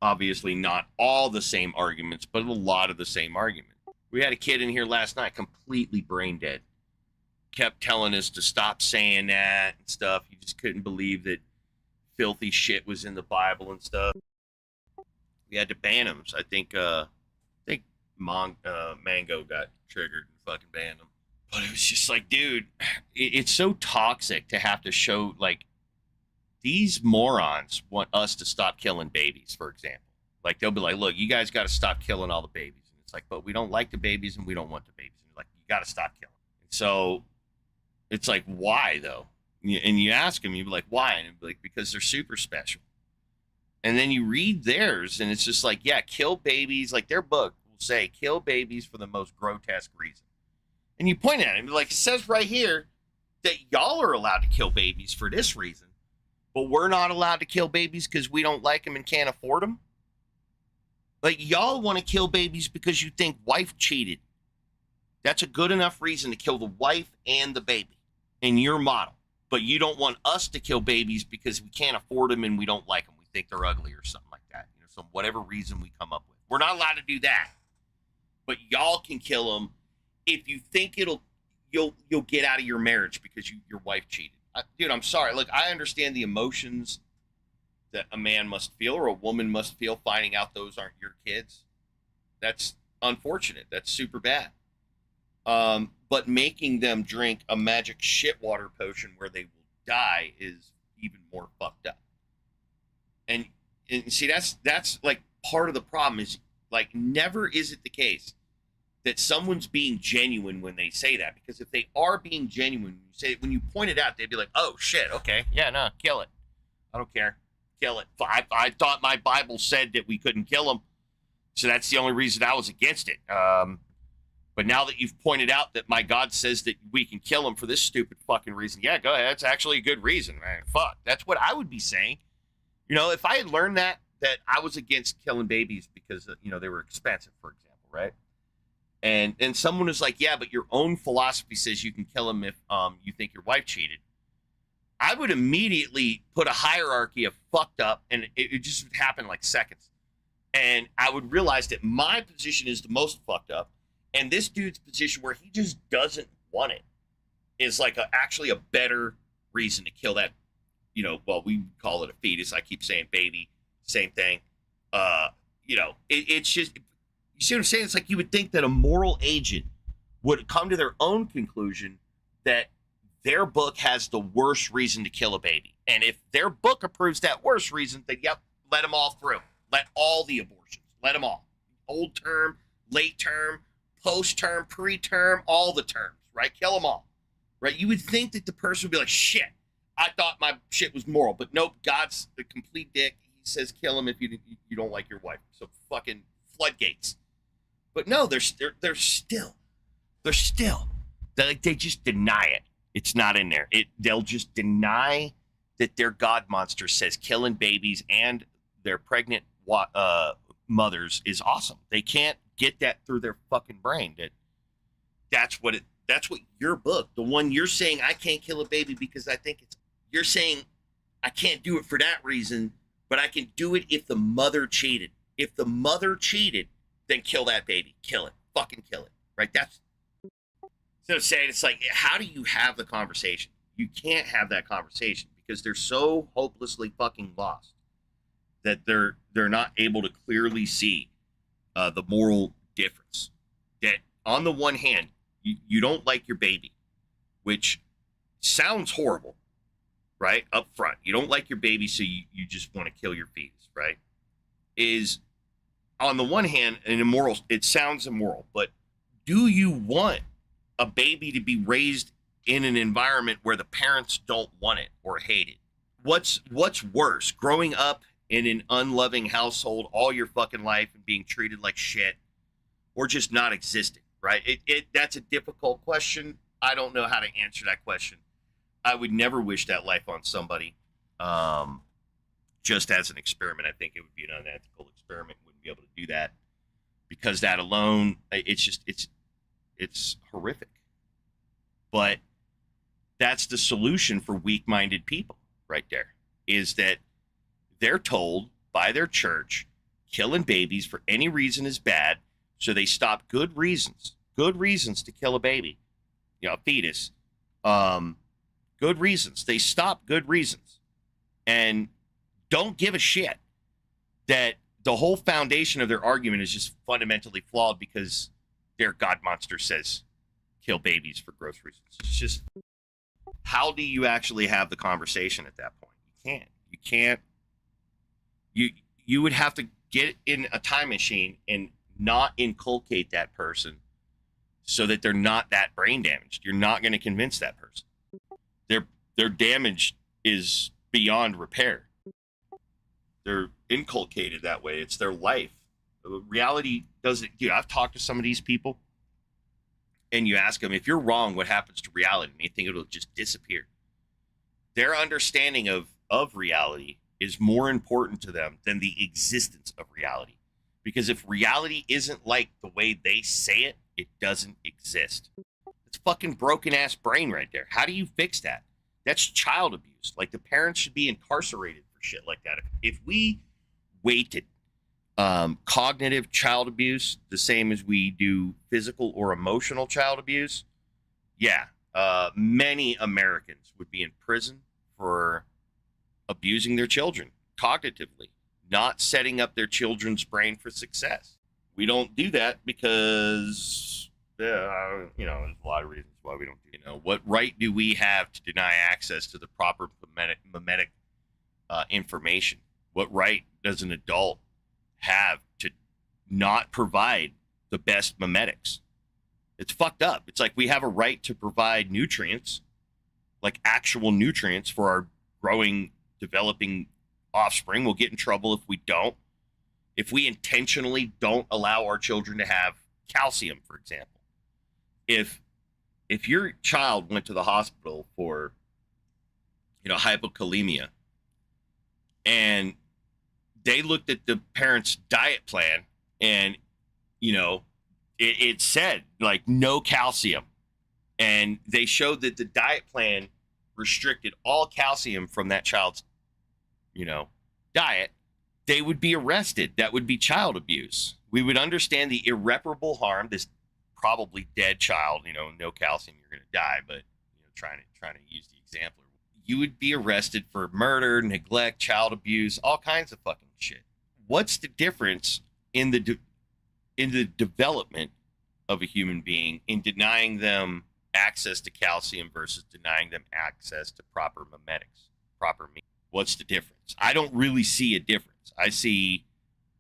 Obviously not all the same arguments, but a lot of the same arguments. We had a kid in here last night, completely brain dead. Kept telling us to stop saying that and stuff. You just couldn't believe that filthy shit was in the Bible and stuff. We had to ban him. So I think Mango got triggered and fucking banned him. But it was just like, dude, it's so toxic to have to show, like, these morons want us to stop killing babies, for example. Like, they'll be like, look, you guys got to stop killing all the babies. And it's like, but we don't like the babies and we don't want the babies. And like, you got to stop killing. So it's like, why, though? And you ask them, you'd be like, why? And it'd be like, because they're super special. And then you read theirs, and it's just like, yeah, kill babies. Like, their book will say, kill babies for the most grotesque reason. And you point at it and be like, it says right here that y'all are allowed to kill babies for this reason, but we're not allowed to kill babies because we don't like them and can't afford them. Like, y'all want to kill babies because you think wife cheated. That's a good enough reason to kill the wife and the baby in your model. But you don't want us to kill babies because we can't afford them and we don't like them. We think they're ugly or something like that. You know, some whatever reason we come up with. We're not allowed to do that. But y'all can kill them if you think you'll get out of your marriage because your wife cheated. Dude, I'm sorry. Look, I understand the emotions that a man must feel or a woman must feel finding out those aren't your kids. That's unfortunate. That's super bad. But making them drink a magic shit water potion where they will die is even more fucked up. And see, that's like part of the problem is, like, never is it the case that someone's being genuine when they say that. Because if they are being genuine, when you point it out, they'd be like, oh shit, okay, yeah, no, kill it. I don't care. Kill it. I thought my Bible said that we couldn't kill them. So that's the only reason I was against it. But now that you've pointed out that my God says that we can kill them for this stupid fucking reason, yeah, go ahead. That's actually a good reason, man. Fuck. That's what I would be saying. You know, if I had learned that I was against killing babies because, you know, they were expensive, for example, right? And someone was like, yeah, but your own philosophy says you can kill them if you think your wife cheated. I would immediately put a hierarchy of fucked up, and it just would happen in like seconds. And I would realize that my position is the most fucked up. And this dude's position where he just doesn't want it is like actually a better reason to kill that, you know, well, we call it a fetus. I keep saying baby, same thing. You know, it's just, you see what I'm saying? It's like you would think that a moral agent would come to their own conclusion that their book has the worst reason to kill a baby. And if their book approves that worst reason, then yep, let them all through. Let all the abortions, let them all. Old term, late term, post-term, pre-term, all the terms, right? Kill them all, right? You would think that the person would be like, shit, I thought my shit was moral, but nope, God's the complete dick. He says kill him if you don't like your wife. So fucking floodgates. But no, they're still, they just deny it. It's not in there. They'll just deny that their God monster says killing babies and their pregnant mothers is awesome. They can't get that through their fucking brain that's what your book, the one you're saying I can't kill a baby because I think you're saying I can't do it for that reason, but I can do it if the mother cheated. If the mother cheated, then kill that baby. Kill it. Fucking kill it. Right? That's instead of saying, it's like, how do you have the conversation? You can't have that conversation because they're so hopelessly fucking lost that they're not able to clearly see the moral difference. That on the one hand, you don't like your baby, which sounds horrible, right? Up front, you don't like your baby, so you just want to kill your fetus, right? Is on the one hand an immoral. It sounds immoral, but do you want a baby to be raised in an environment where the parents don't want it or hate it? What's worse, growing up in an unloving household all your fucking life and being treated like shit, or just not existing, right? That's a difficult question. I don't know how to answer that question. I would never wish that life on somebody. Just as an experiment, I think it would be an unethical experiment. Wouldn't be able to do that because that alone, it's horrific. But that's the solution for weak-minded people right there, is that they're told by their church killing babies for any reason is bad, so they stop good reasons to kill a baby, a fetus. Good reasons. They stop good reasons and don't give a shit that the whole foundation of their argument is just fundamentally flawed because their God monster says kill babies for gross reasons. It's just, how do you actually have the conversation at that point? You can't. You would have to get in a time machine and not inculcate that person so that they're not that brain damaged. You're not going to convince that person. Their damage is beyond repair. They're inculcated that way. It's their life. Reality doesn't. Dude, I've talked to some of these people, and you ask them, if you're wrong, what happens to reality? And they think it'll just disappear. Their understanding of reality is more important to them than the existence of reality. Because if reality isn't like the way they say it, it doesn't exist. It's fucking broken ass brain right there. How do you fix that? That's child abuse. Like, the parents should be incarcerated for shit like that. If we weighted cognitive child abuse the same as we do physical or emotional child abuse, many Americans would be in prison for abusing their children cognitively, not setting up their children's brain for success. We don't do that because, there's a lot of reasons why we don't do it. What right do we have to deny access to the proper mimetic information? What right does an adult have to not provide the best mimetics? It's fucked up. It's like we have a right to provide nutrients, like actual nutrients for our growing, developing offspring. We'll get in trouble if we don't. If we intentionally don't allow our children to have calcium, for example. If your child went to the hospital for, hypokalemia, and they looked at the parents' diet plan, and, it said, like, no calcium. And they showed that the diet plan restricted all calcium from that child's, diet. They would be arrested. That would be child abuse. We would understand the irreparable harm. This probably dead child, no calcium, you're going to die. But trying to use the example, you would be arrested for murder, neglect, child abuse, all kinds of fucking shit. What's the difference in the development of a human being in denying them access to calcium versus denying them access to proper mimetics, proper meat? What's the difference? I don't really see a difference. I see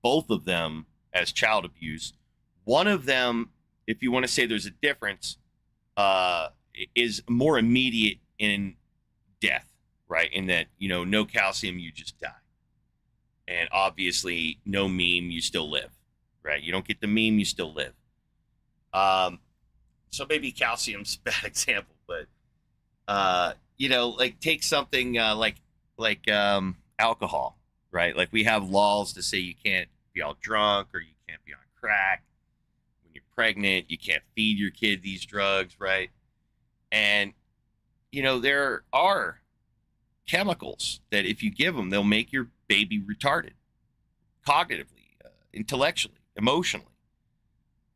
both of them as child abuse. One of them, if you want to say there's a difference, is more immediate in death, right? In that, no calcium, you just die. And obviously, no meme, you still live, right? You don't get the meme, you still live. So maybe calcium's a bad example, but, like take something like alcohol, right? Like, we have laws to say you can't be all drunk or you can't be on crack. When you're pregnant, you can't feed your kid these drugs, right? And, there are chemicals that if you give them, they'll make your baby retarded cognitively, intellectually, emotionally,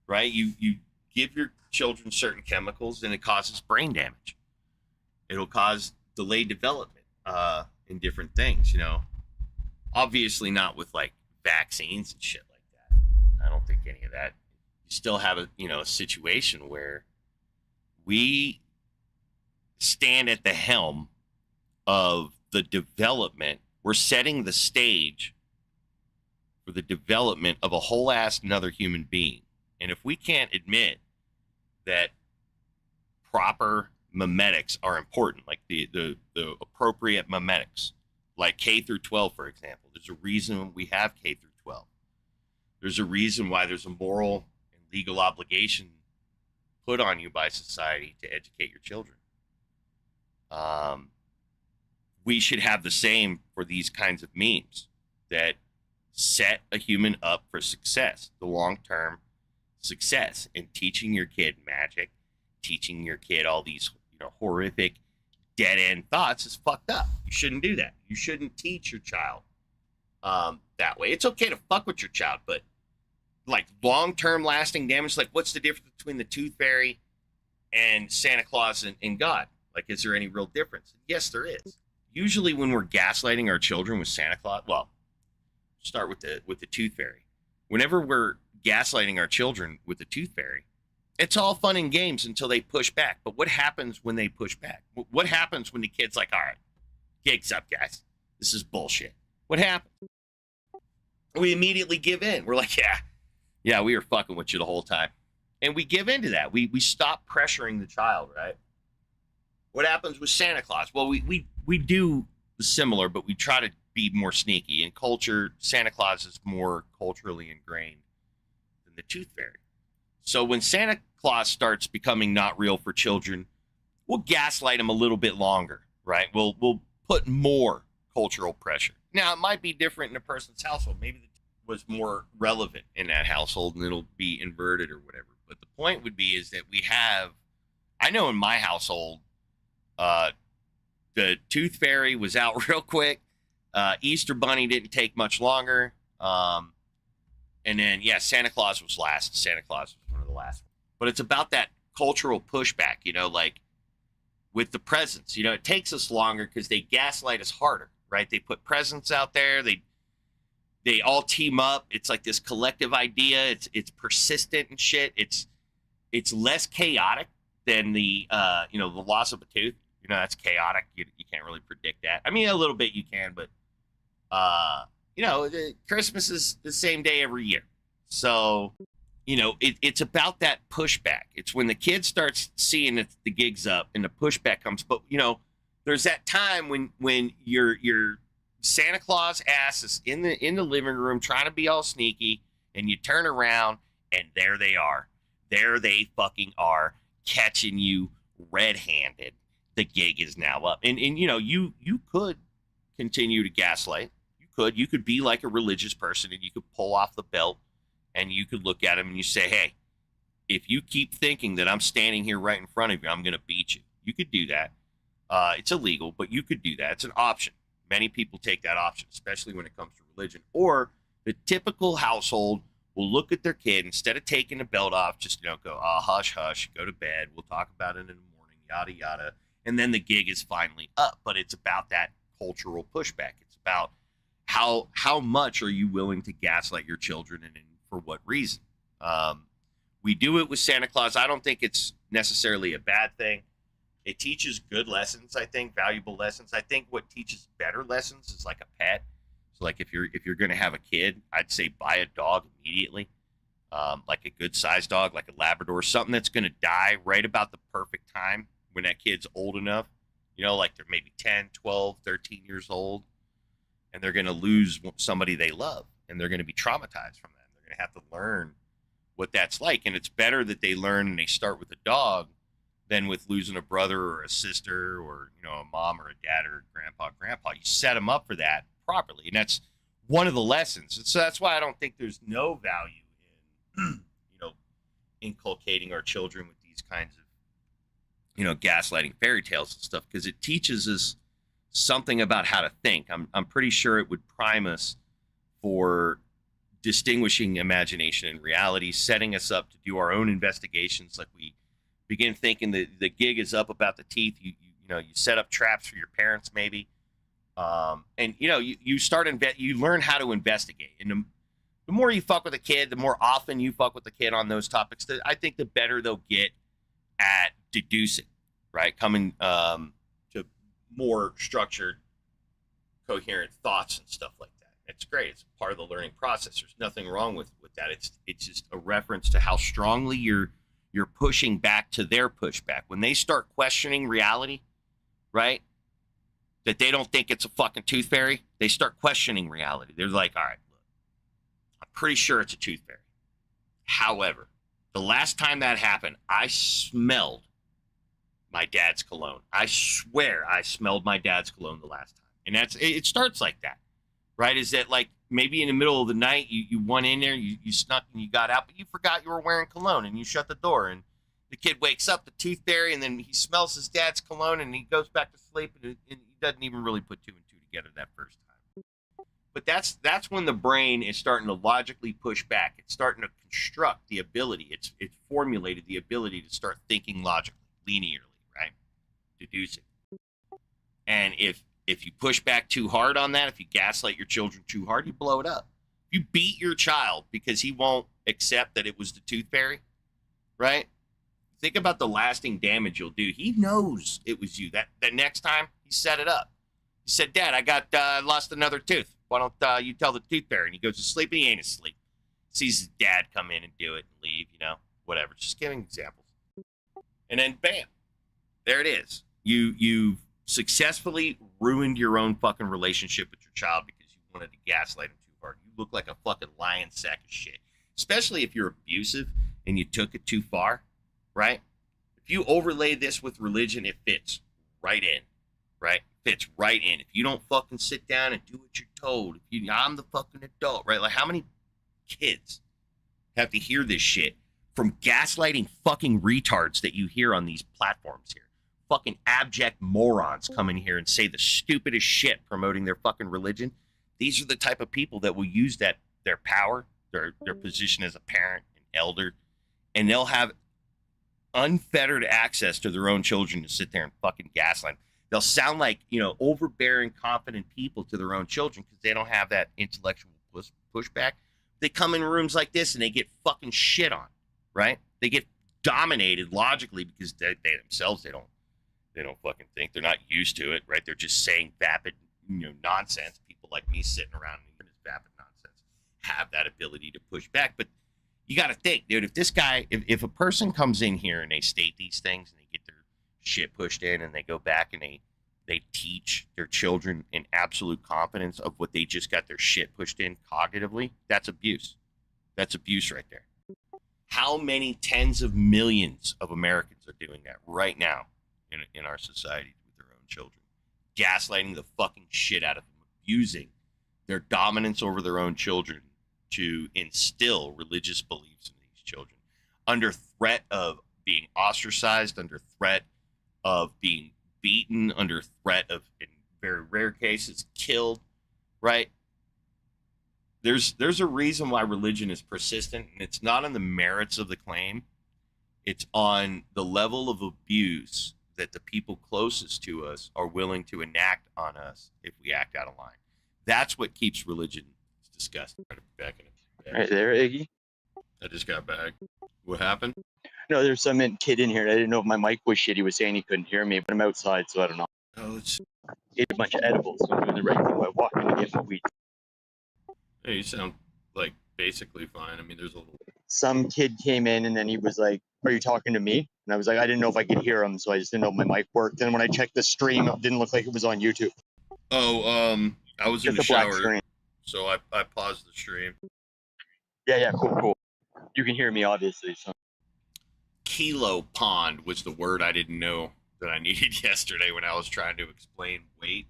right? You give your children certain chemicals and it causes brain damage. It'll cause delayed development in different things, obviously not with like vaccines and shit like that. I don't think any of that. You still have a situation where we stand at the helm of the development. We're setting the stage for the development of a whole ass another human being. And if we can't admit that proper mimetics are important, like the appropriate mimetics, like K through 12, for example. There's a reason we have K through 12. There's a reason why there's a moral and legal obligation put on you by society to educate your children. We should have the same for these kinds of memes that set a human up for success, the long-term success, in teaching your kid magic, teaching your kid all these, horrific dead-end thoughts is fucked up. You shouldn't do that. You shouldn't teach your child that way. It's okay to fuck with your child, but like long-term lasting damage, like what's the difference between the Tooth Fairy and Santa Claus and God? Like, is there any real difference? Yes, there is. Usually when we're gaslighting our children with Santa Claus, well, start with the Tooth Fairy. Whenever we're gaslighting our children with the Tooth Fairy, it's all fun and games until they push back. But what happens when they push back? What happens when the kid's like, all right, gig's up, guys. This is bullshit. What happens? We immediately give in. We're like, yeah, we were fucking with you the whole time. And we give into that. We stop pressuring the child, right? What happens with Santa Claus? Well, we do similar, but we try to be more sneaky. In culture, Santa Claus is more culturally ingrained than the Tooth Fairy. So when Santa Claus starts becoming not real for children, we'll gaslight them a little bit longer, right? We'll put more cultural pressure. Now, it might be different in a person's household. Maybe it was more relevant in that household and it'll be inverted or whatever. But the point would be is that I know in my household, the Tooth Fairy was out real quick. Easter Bunny didn't take much longer. And then, Santa Claus was last. Santa Claus was one of the last. But it's about that cultural pushback, like with the presents. It takes us longer because they gaslight us harder, right? They put presents out there. They all team up. It's like this collective idea. It's persistent and shit. It's less chaotic than the loss of a tooth. That's chaotic. You can't really predict that. I mean, a little bit you can, but Christmas is the same day every year. So, it's about that pushback. It's when the kid starts seeing that the gig's up and the pushback comes. But, there's that time when your Santa Claus ass is in the living room trying to be all sneaky, and you turn around and there they are. There they fucking are, catching you red-handed. The gig is now up. And you could continue to gaslight. You could be like a religious person and you could pull off the belt and you could look at him and you say, hey, if you keep thinking that I'm standing here right in front of you, I'm going to beat you. You could do that. It's illegal, but you could do that. It's an option. Many people take that option, especially when it comes to religion. Or the typical household will look at their kid, instead of taking the belt off, just, go, hush, hush, go to bed. We'll talk about it in the morning, yada, yada. And then the gig is finally up. But it's about that cultural pushback. It's about how much are you willing to gaslight your children and for what reason? We do it with Santa Claus. I don't think it's necessarily a bad thing. It teaches good lessons, I think, valuable lessons. I think what teaches better lessons is like a pet. So like if you're going to have a kid, I'd say buy a dog immediately. Like a good sized dog, like a Labrador, something that's going to die right about the perfect time when that kid's old enough, like they're maybe 10, 12, 13 years old, and they're going to lose somebody they love, and they're going to be traumatized from that. They're going to have to learn what that's like. And it's better that they learn and they start with a dog than with losing a brother or a sister or, a mom or a dad or a grandpa. You set them up for that properly. And that's one of the lessons. And so that's why I don't think there's no value in, inculcating our children with these kinds of, gaslighting fairy tales and stuff, because it teaches us something about how to think. I'm pretty sure it would prime us for distinguishing imagination and reality, setting us up to do our own investigations. Like we begin thinking that the gig is up about the teeth. You set up traps for your parents maybe. And you learn how to investigate. And the more you fuck with a kid, the more often you fuck with the kid on those topics, I think the better they'll get at deducing, right? Coming to more structured, coherent thoughts and stuff like that. It's great. It's part of the learning process. There's nothing wrong with that. It's just a reference to how strongly you're pushing back to their pushback. When they start questioning reality, right? That they don't think it's a fucking tooth fairy, they start questioning reality. They're like, all right, look, I'm pretty sure it's a tooth fairy. However, The last time that happened, I smelled my dad's cologne. I swear I smelled my dad's cologne the last time. And it starts like that, right? Is that like maybe in the middle of the night, you went in there, you snuck and you got out, but you forgot you were wearing cologne and you shut the door and the kid wakes up, the tooth fairy, and then he smells his dad's cologne and he goes back to sleep and he doesn't even really put two and two together that first time. But that's when the brain is starting to logically push back. It's starting to construct the ability. It's formulated the ability to start thinking logically, linearly, right? Deducing. And if you push back too hard on that, if you gaslight your children too hard, you blow it up. If you beat your child because he won't accept that it was the tooth fairy, right? Think about the lasting damage you'll do. He knows it was you. That next time he set it up. He said, Dad, I lost another tooth. Why don't you tell the tooth fairy? And he goes to sleep and he ain't asleep. Sees his dad come in and do it and leave, whatever. Just giving examples. And then bam, there it is. You've successfully ruined your own fucking relationship with your child because you wanted to gaslight him too hard. You look like a fucking lion sack of shit. Especially if you're abusive and you took it too far, right? If you overlay this with religion, it fits right in, right? Fits right in. If you don't fucking sit down and do what you're told, I'm the fucking adult, right? Like how many kids have to hear this shit from gaslighting fucking retards that you hear on these platforms here? Fucking abject morons come in here and say the stupidest shit promoting their fucking religion. These are the type of people that will use their power, their position as a parent, an elder, and they'll have unfettered access to their own children to sit there and fucking gaslight them. They'll sound like, overbearing, confident people to their own children because they don't have that intellectual pushback. They come in rooms like this and they get fucking shit on, right? They get dominated logically because they themselves, they don't fucking think. They're not used to it, right? They're just saying vapid, nonsense. People like me sitting around and even this vapid nonsense have that ability to push back. But you got to think, dude, if this guy, if a person comes in here and they state these things and they get their shit pushed in and they go back and they teach their children in absolute confidence of what they just got their shit pushed in cognitively, that's abuse. That's abuse right there. How many tens of millions of Americans are doing that right now in our society with their own children? Gaslighting the fucking shit out of them, abusing their dominance over their own children to instill religious beliefs in these children under threat of being ostracized, under threat of being beaten, under threat of, in very rare cases, killed, right? There's a reason why religion is persistent, and it's not on the merits of the claim. It's on the level of abuse that the people closest to us are willing to enact on us if we act out of line. That's what keeps religion disgusting. Back in it. Right there, Iggy. I just got back. What happened? No, there's some kid in here. I didn't know if my mic was shit. He was saying he couldn't hear me, but I'm outside, so I don't know. Oh, it's... Ate a bunch of edibles. So I'm doing the right thing by walking to get my weed. Hey, you sound like basically fine. I mean, there's a little... Some kid came in and then he was like, "Are you talking to me?" And I was like, I didn't know if I could hear him, so I just didn't know if my mic worked. And when I checked the stream, it didn't look like it was on YouTube. Oh, I was in the Just a black shower, screen. so I paused the stream. Yeah, cool. You can hear me, obviously. So. Kilo pond was the word I didn't know that I needed yesterday when I was trying to explain weight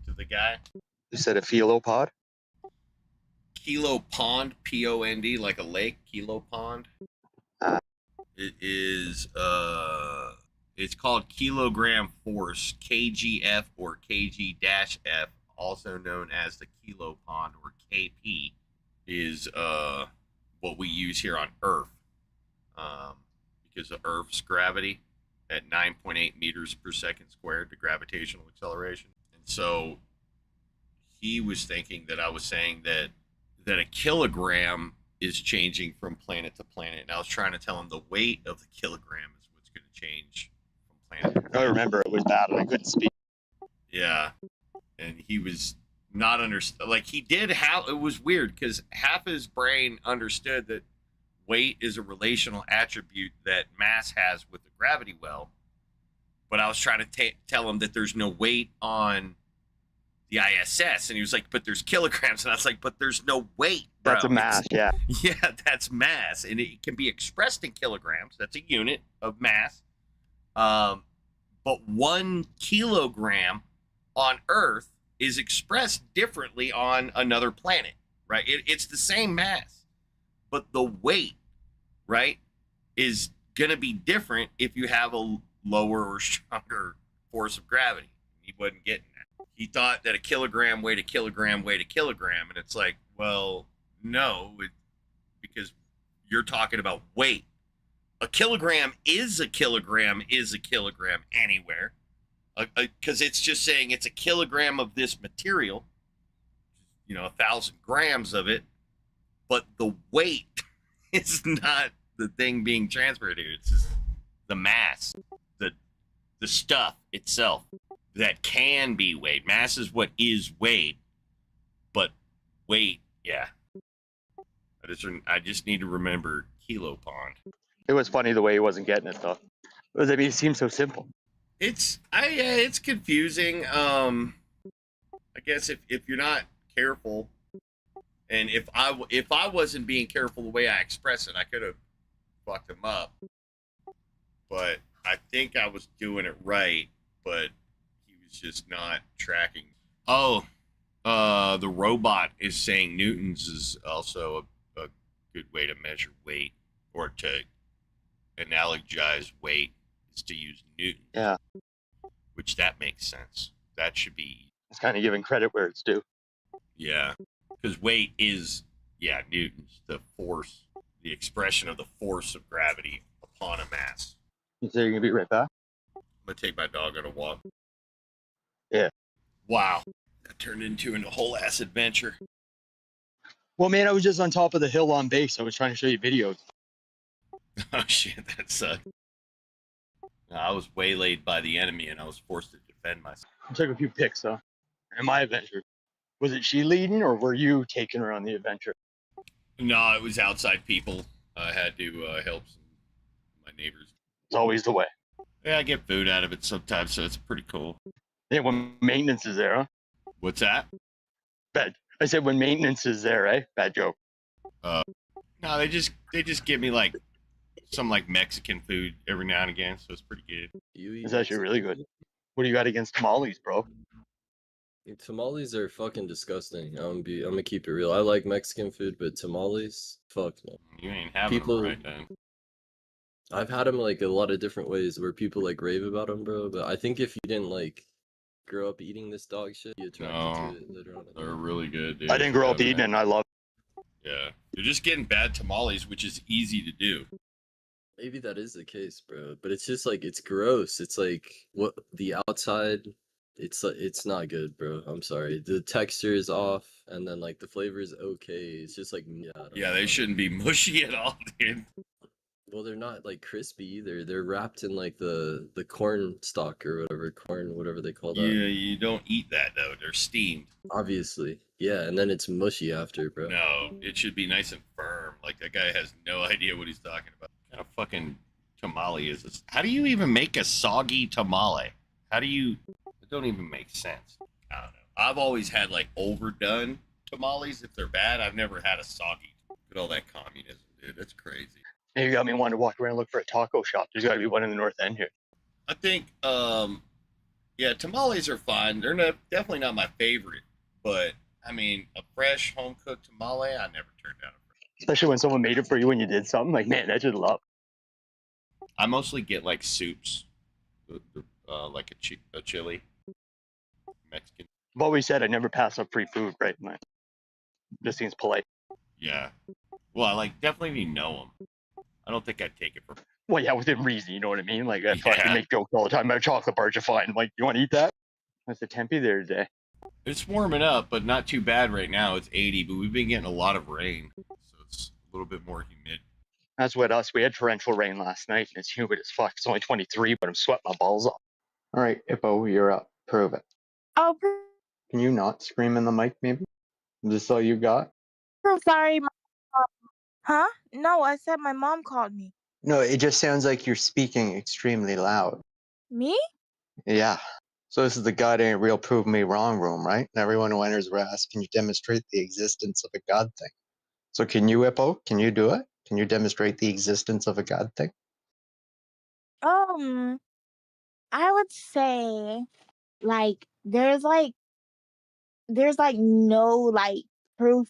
to the guy. You said a philopod? Kilo pond, P-O-N-D, like a lake, Kilo pond. It is, it's called kilogram force, KGF or KG-F, also known as the kilo pond or KP, is what we use here on Earth. Because of Earth's gravity at 9.8 meters per second squared, the gravitational acceleration. And so he was thinking that I was saying that a kilogram is changing from planet to planet. And I was trying to tell him the weight of the kilogram is what's going to change from planet to planet. I remember it was bad and I couldn't speak. Yeah. And he was not understand. Like he did how it was weird because half his brain understood that weight is a relational attribute that mass has with the gravity well. But I was trying to tell him that there's no weight on the ISS, and he was like, but there's kilograms, and I was like, but there's no weight, bro. That's a mass, yeah. Yeah, that's mass, and it can be expressed in kilograms. That's a unit of mass. But 1 kilogram on Earth is expressed differently on another planet, right? It's the same mass, but the weight, right, is gonna be different if you have a lower or stronger force of gravity. He wasn't getting that. He thought that a kilogram weighed a kilogram weighed a kilogram, and it's like, well, no, because you're talking about weight. A kilogram is a kilogram anywhere, because it's just saying it's a kilogram of this material, 1,000 grams of it, but the weight is not the thing being transferred here. It's just the mass, the stuff itself that can be weighed. Mass is what is weighed, but weight, yeah. I just need to remember kilopond. It was funny the way he wasn't getting it though. It seems so simple. It's confusing. I guess if you're not careful, and if I wasn't being careful the way I express it, I could have fucked him up. But I think I was doing it right, but he was just not tracking. Oh, the robot is saying newtons is also a good way to measure weight, or to analogize weight is to use newtons. Yeah. Which that makes sense. That should be. It's kind of giving credit where it's due. Yeah. Because weight is, newtons, the force, the expression of the force of gravity upon a mass. You say you're going to be right back? I'm going to take my dog on a walk. Yeah. Wow. That turned into a whole ass adventure. Well, man, I was just on top of the hill on base. I was trying to show you videos. Oh, shit. That sucked. I was waylaid by the enemy, and I was forced to defend myself. I took a few pics, though. In my adventure. Was it she leading, or were you taking her on the adventure? No, it was outside people. I had to help my neighbors. It's always the way. Yeah, I get food out of it sometimes, so it's pretty cool. Yeah, when maintenance is there, huh? What's that? Bad. I said when maintenance is there, eh? Bad joke. No, they just give me like some like Mexican food every now and again, so it's pretty good. It's actually really good. What do you got against tamales, bro? Tamales are fucking disgusting. I'm gonna keep it real. I like Mexican food, but tamales, fuck no. You ain't having People- them right then. I've had them like a lot of different ways where people like rave about them, bro. But I think if you didn't like grow up eating this dog shit, you'd attracted No, to it later on. They're really good, dude. I didn't grow up Yeah, eating it, man. and I love Yeah, you're just getting bad tamales, which is easy to do. Maybe that is the case, bro. But it's just like it's gross. It's like what the outside. It's not good, bro. I'm sorry. The texture is off, and then like the flavor is okay. It's just like I don't Yeah, know. they shouldn't be mushy at all, dude. Well, they're not like crispy either. They're wrapped in like the corn stalk or whatever they call that. Yeah, you don't eat that though. They're steamed. Obviously, yeah, and then it's mushy after, bro. No, it should be nice and firm. Like that guy has no idea what he's talking about. What kind of fucking tamale is this? How do you even make a soggy tamale? How do you? It don't even make sense. I don't know. I've always had like overdone tamales. If they're bad, I've never had a soggy. Look at all that communism, dude. That's crazy. You got me wanting to walk around and look for a taco shop. There's got to be one in the North End here. I think, yeah, tamales are fine. They're definitely not my favorite, but I mean, a fresh home cooked tamale, I never turned down a fresh. Especially when someone made it for you when you did something. Like, man, that's just love. I mostly get like soups, like a chili, Mexican. I've always said I never pass up free food, right? Man, just seems polite. Yeah. Well, I like definitely if you know them. I don't think I'd take it for. Well, yeah, within reason, you know what I mean? Like, I fucking Yeah. make jokes all the time about chocolate bars. You're fine. Like, you want to eat that? That's the tempeh there today. It's warming up, but not too bad right now. It's 80, but we've been getting a lot of rain, so it's a little bit more humid. That's what us. We had torrential rain last night, and it's humid as fuck. It's only 23, but I'm sweating my balls off. All right, Hippo, you're up. Prove it. Oh, Can you not scream in the mic, maybe? Is this all you got? sorry. Huh? No, I said my mom called me. No, it just sounds like you're speaking extremely loud. Me? Yeah, So this is the God ain't real, prove me wrong room, right? And everyone who enters will ask, can you demonstrate the existence of a God thing? So can you, Hippo? Can you do it? Can you demonstrate the existence of a God thing? I would say like there's no like proof,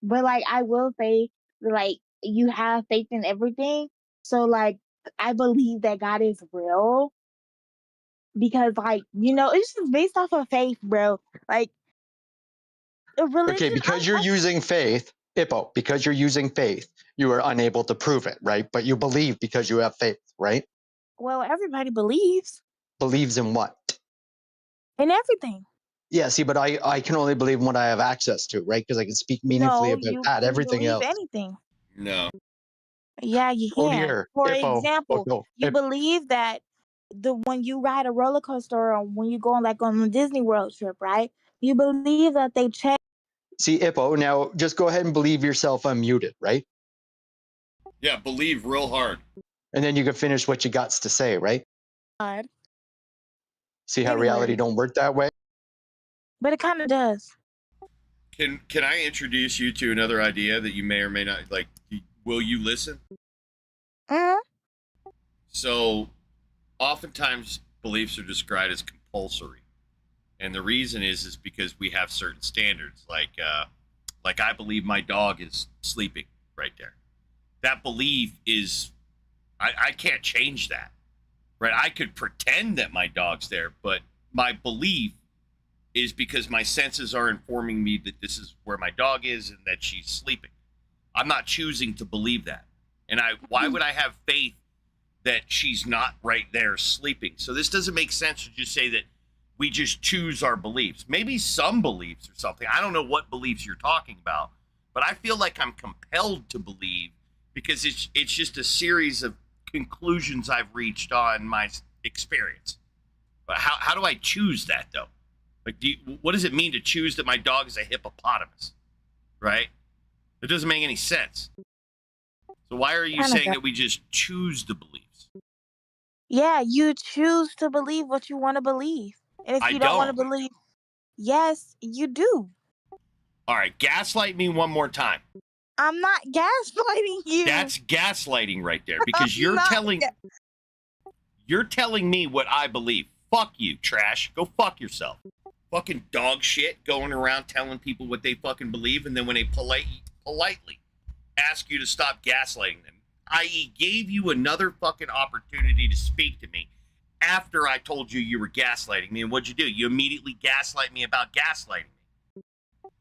but like I will say like you have faith in everything. So like I believe that God is real because like it's just based off of faith, bro. Like a Okay, religion. because you're using faith, Hippo, because you're using faith, you are unable to prove it, right? But you believe because you have faith, right? Well, everybody believes Believes in what? in everything. Yeah, see, but I can only believe in what I have access to, right? Because I can speak meaningfully No, about you that. can Everything believe else. anything. No. Yeah, you Oh can. dear, For Hippo. Oh example, no. you believe that the when you ride a roller coaster or when you go on a Disney World trip, right? You believe that they check See, Hippo, now just go ahead and believe yourself unmuted, right? Yeah, believe real hard. And then you can finish what you got to say, right? God See how anyway, reality don't work that way? but it kind of does. Can I introduce you to another idea that you may or may not like? Will you listen? Mm-hmm. So, oftentimes beliefs are described as compulsory, and the reason is because we have certain standards. Like I believe my dog is sleeping right there. That belief is, I can't change that, right? I could pretend that my dog's there, but my belief is because my senses are informing me that this is where my dog is and that she's sleeping. I'm not choosing to believe that. And why would I have faith that she's not right there sleeping? So this doesn't make sense to just say that we just choose our beliefs. Maybe some beliefs or something. I don't know what beliefs you're talking about, but I feel like I'm compelled to believe because it's just a series of conclusions I've reached on my experience. But how do I choose that though? Like, what does it mean to choose that my dog is a hippopotamus? Right? It doesn't make any sense. So why are you saying that we just choose the beliefs? Yeah, you choose to believe what you want to believe, and if I you don't want to don't. believe, yes, you do. All right, gaslight me one more time. I'm not gaslighting you. That's gaslighting right there because I'm not you're telling me what I believe. Fuck you, trash. Go fuck yourself. Fucking dog shit going around telling people what they fucking believe, and then when they politely ask you to stop gaslighting them, i.e. gave you another fucking opportunity to speak to me after I told you were gaslighting me, and what'd you do? You immediately gaslight me about gaslighting me.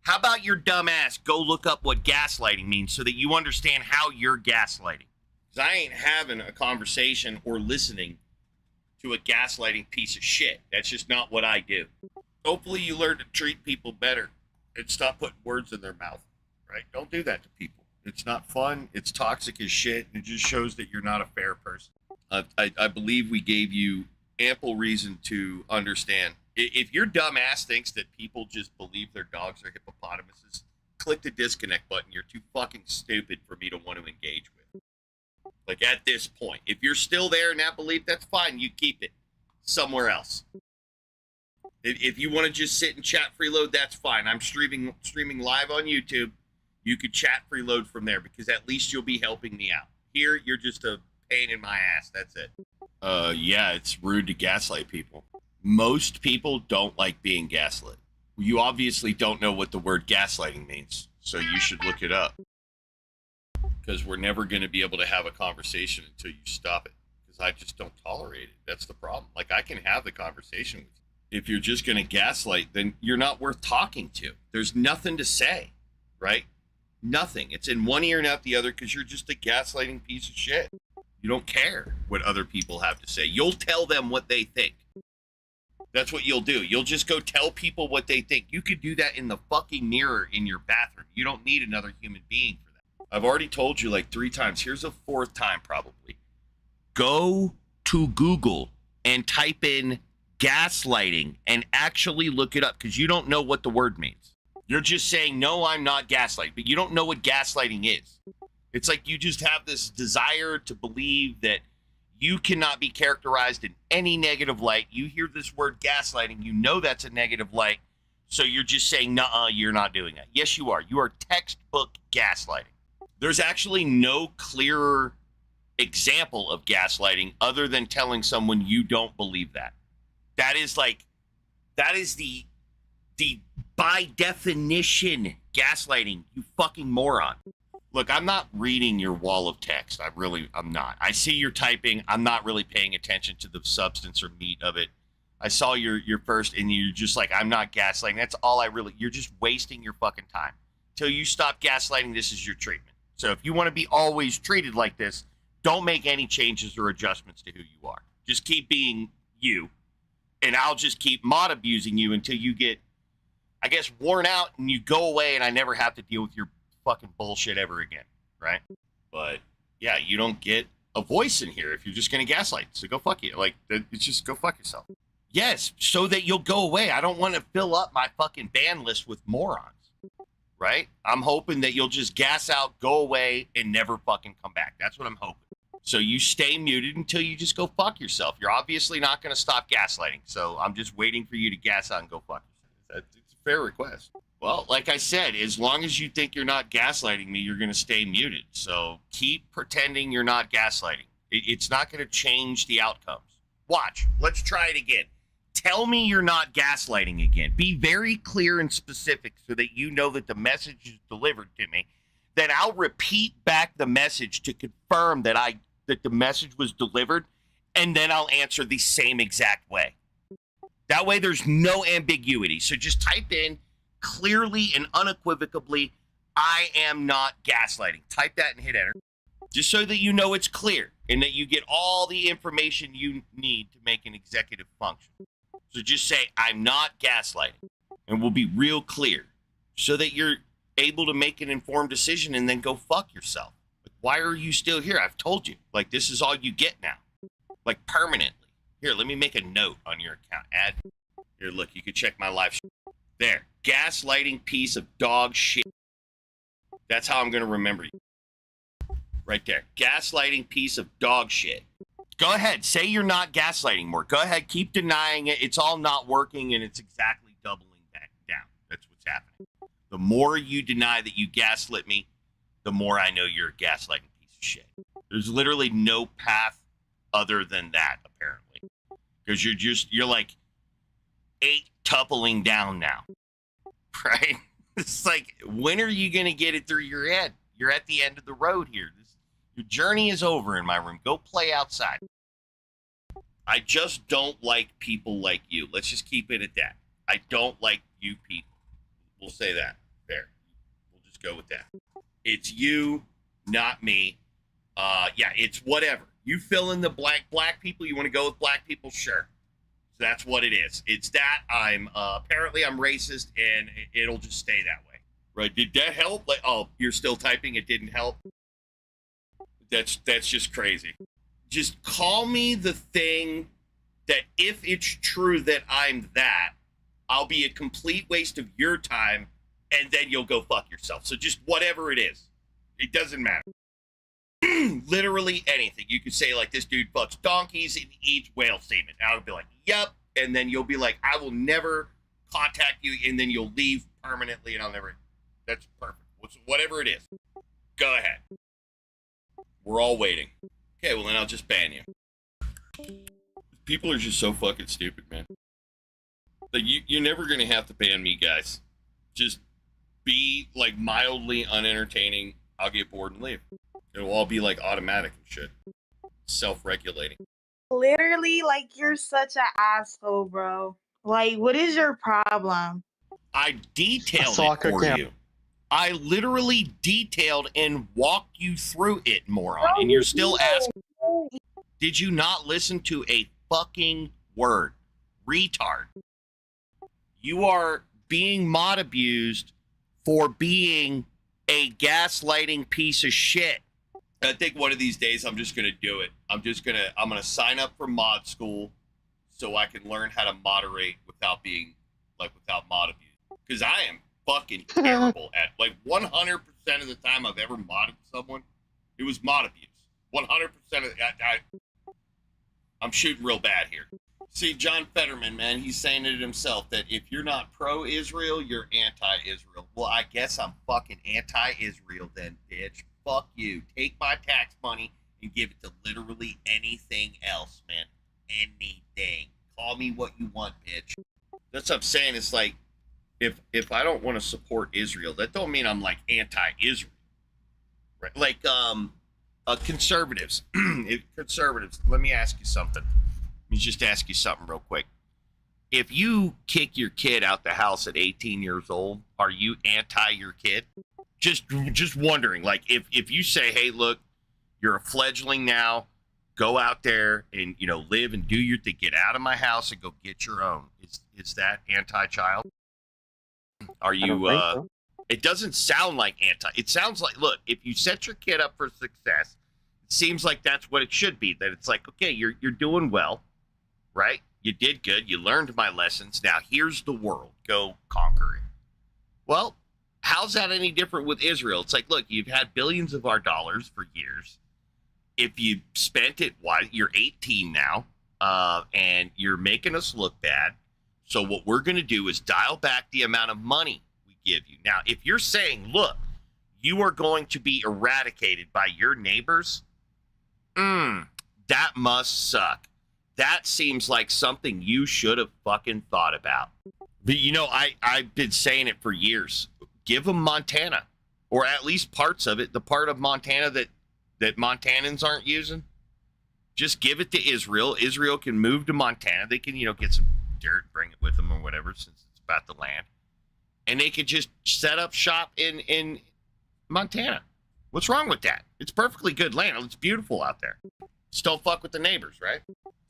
How about your dumb ass go look up what gaslighting means so that you understand how you're gaslighting? Because I ain't having a conversation or listening to a gaslighting piece of shit. That's just not what I do. Hopefully you learn to treat people better and stop putting words in their mouth, right? Don't do that to people. It's not fun. It's toxic as shit. And it just shows that you're not a fair person. I believe we gave you ample reason to understand. If your dumb ass thinks that people just believe their dogs are hippopotamuses, click the disconnect button. You're too fucking stupid for me to want to engage with. Like at this point, if you're still there in that belief, that's fine. You keep it somewhere else. If you want to just sit and chat freeload, that's fine. I'm streaming live on YouTube. You could chat freeload from there because at least you'll be helping me out. Here, you're just a pain in my ass. That's it. Yeah, it's rude to gaslight people. Most people don't like being gaslit. You obviously don't know what the word gaslighting means, so you should look it up. Because we're never going to be able to have a conversation until you stop it. Because I just don't tolerate it. That's the problem. Like, I can have the conversation with you. If you're just going to gaslight, then you're not worth talking to. There's nothing to say, right? Nothing. It's in one ear and out the other because you're just a gaslighting piece of shit. You don't care what other people have to say. You'll tell them what they think. That's what you'll do. You'll just go tell people what they think. You could do that in the fucking mirror in your bathroom. You don't need another human being for that. I've already told you like 3 times. Here's a 4th time probably. Go to Google and type in gaslighting and actually look it up because you don't know what the word means. You're just saying, no, I'm not gaslighting, but you don't know what gaslighting is. It's like you just have this desire to believe that You cannot be characterized in any negative light. You hear this word gaslighting, you know that's a negative light. So you're just saying, nuh-uh, you're not doing that. Yes, you are. You are textbook gaslighting. There's actually no clearer example of gaslighting other than telling someone you don't believe that. That is the by definition gaslighting, you fucking moron. Look, I'm not reading your wall of text. I'm not. I see you're typing. I'm not really paying attention to the substance or meat of it. I saw your first, and you're just like, I'm not gaslighting. That's all you're just wasting your fucking time. Till you stop gaslighting, this is your treatment. So if you want to be always treated like this, don't make any changes or adjustments to who you are. Just keep being you, and I'll just keep mod abusing you until you get, I guess, worn out and you go away, and I never have to deal with your fucking bullshit ever again, right? But yeah, you don't get a voice in here if you're just gonna gaslight. So go fuck you. Like, it's just go fuck yourself. Yes, so that you'll go away. I don't want to fill up my fucking ban list with morons, right? I'm hoping that you'll just gas out, go away, and never fucking come back. That's what I'm hoping. So you stay muted until you just go fuck yourself. You're obviously not going to stop gaslighting. So I'm just waiting for you to gas out and go fuck yourself. It's a fair request. Well, like I said, as long as you think you're not gaslighting me, you're going to stay muted. So keep pretending you're not gaslighting. It's not going to change the outcomes. Watch. Let's try it again. Tell me you're not gaslighting again. Be very clear and specific so that you know that the message is delivered to me. Then I'll repeat back the message to confirm that the message was delivered, and then I'll answer the same exact way. That way there's no ambiguity. So just type in clearly and unequivocally, I am not gaslighting. Type that and hit enter. Just so that you know it's clear and that you get all the information you need to make an executive function. So just say, I'm not gaslighting, and we'll be real clear so that you're able to make an informed decision and then go fuck yourself. Like, why are you still here? I've told you. Like, this is all you get now. Like, permanently. Here, let me make a note on your account. Add. Here, look, you can check my live stream. There. Gaslighting piece of dog shit. That's how I'm going to remember you. Right there. Gaslighting piece of dog shit. Go ahead. Say you're not gaslighting more. Go ahead. Keep denying it. It's all not working, and it's exactly doubling back down. That's what's happening. The more you deny that you gaslit me, the more I know you're a gaslighting piece of shit. There's literally no path other than that, apparently. Because you're like 8-tupling down now. Right? It's like, when are you going to get it through your head? You're at the end of the road here. Your journey is over in my room. Go play outside. I just don't like people like you. Let's just keep it at that. I don't like you people. We'll say that. Fair. We'll just go with that. It's you, not me. Yeah, it's whatever. You fill in the blank. Black people, you want to go with black people? Sure. So that's what it is. It's that. Apparently I'm racist, and it'll just stay that way. Right? Did that help? Like, oh, you're still typing. It didn't help. That's just crazy. Just call me the thing that, if it's true that I'm that, I'll be a complete waste of your time, and then you'll go fuck yourself. So just whatever it is. It doesn't matter. Literally anything. You could say, like, this dude fucks donkeys and eats whale semen. And I'll be like, yep. And then you'll be like, I will never contact you, and then you'll leave permanently, and I'll never. That's perfect. Whatever it is. Go ahead. We're all waiting. Okay, well then I'll just ban you. People are just so fucking stupid, man. Like, you're never gonna have to ban me, guys. Just be, like, mildly unentertaining. I'll get bored and leave. It'll all be, like, automatic and shit. Self-regulating. Literally, like, you're such an asshole, bro. Like, what is your problem? I detailed soccer it for camp. you. I literally detailed and walked you through it, moron. No, And you're you still didn't. asking. Did you not listen to a fucking word? Retard. You are being mod abused for being a gaslighting piece of shit. I think one of these days I'm just gonna do it. I'm gonna sign up for mod school so I can learn how to moderate without mod abuse. Because I am fucking terrible at, like, 100% of the time I've ever modded someone, it was mod abuse. 100% of I'm shooting real bad here. See, John Fetterman, man, he's saying it himself that if you're not pro-Israel, you're anti-Israel. Well, I guess I'm fucking anti-Israel then, bitch. Fuck you. Take my tax money and give it to literally anything else, man. Anything. Call me what you want, bitch. That's what I'm saying. It's like, if I don't want to support Israel, that don't mean I'm like anti-Israel, right? Like conservatives. Conservatives. Let me ask you something. Let me just ask you something real quick. If you kick your kid out the house at 18 years old, are you anti your kid? Just wondering. Like if you say, hey, look, you're a fledgling now, go out there and live and do your thing. Get out of my house and go get your own. Is that anti-child? Are you? So. It doesn't sound like anti. It sounds like, look, if you set your kid up for success, it seems like that's what it should be. That it's like, okay, you're doing well, right? You did good. You learned my lessons. Now here's the world. Go conquer it. Well, how's that any different with Israel? It's like, look, you've had billions of our dollars for years. If you spent it, why you're 18 now, and you're making us look bad. So what we're going to do is dial back the amount of money we give you. Now, if you're saying, look, you are going to be eradicated by your neighbors, that must suck. That seems like something you should have fucking thought about. But I've been saying it for years. Give them Montana, or at least parts of it, the part of Montana that Montanans aren't using. Just give it to Israel. Israel can move to Montana. They can, get some dirt, bring it with them or whatever, since it's about the land. And they could just set up shop in Montana. What's wrong with that? It's perfectly good land. It's beautiful out there. Just don't fuck with the neighbors, right?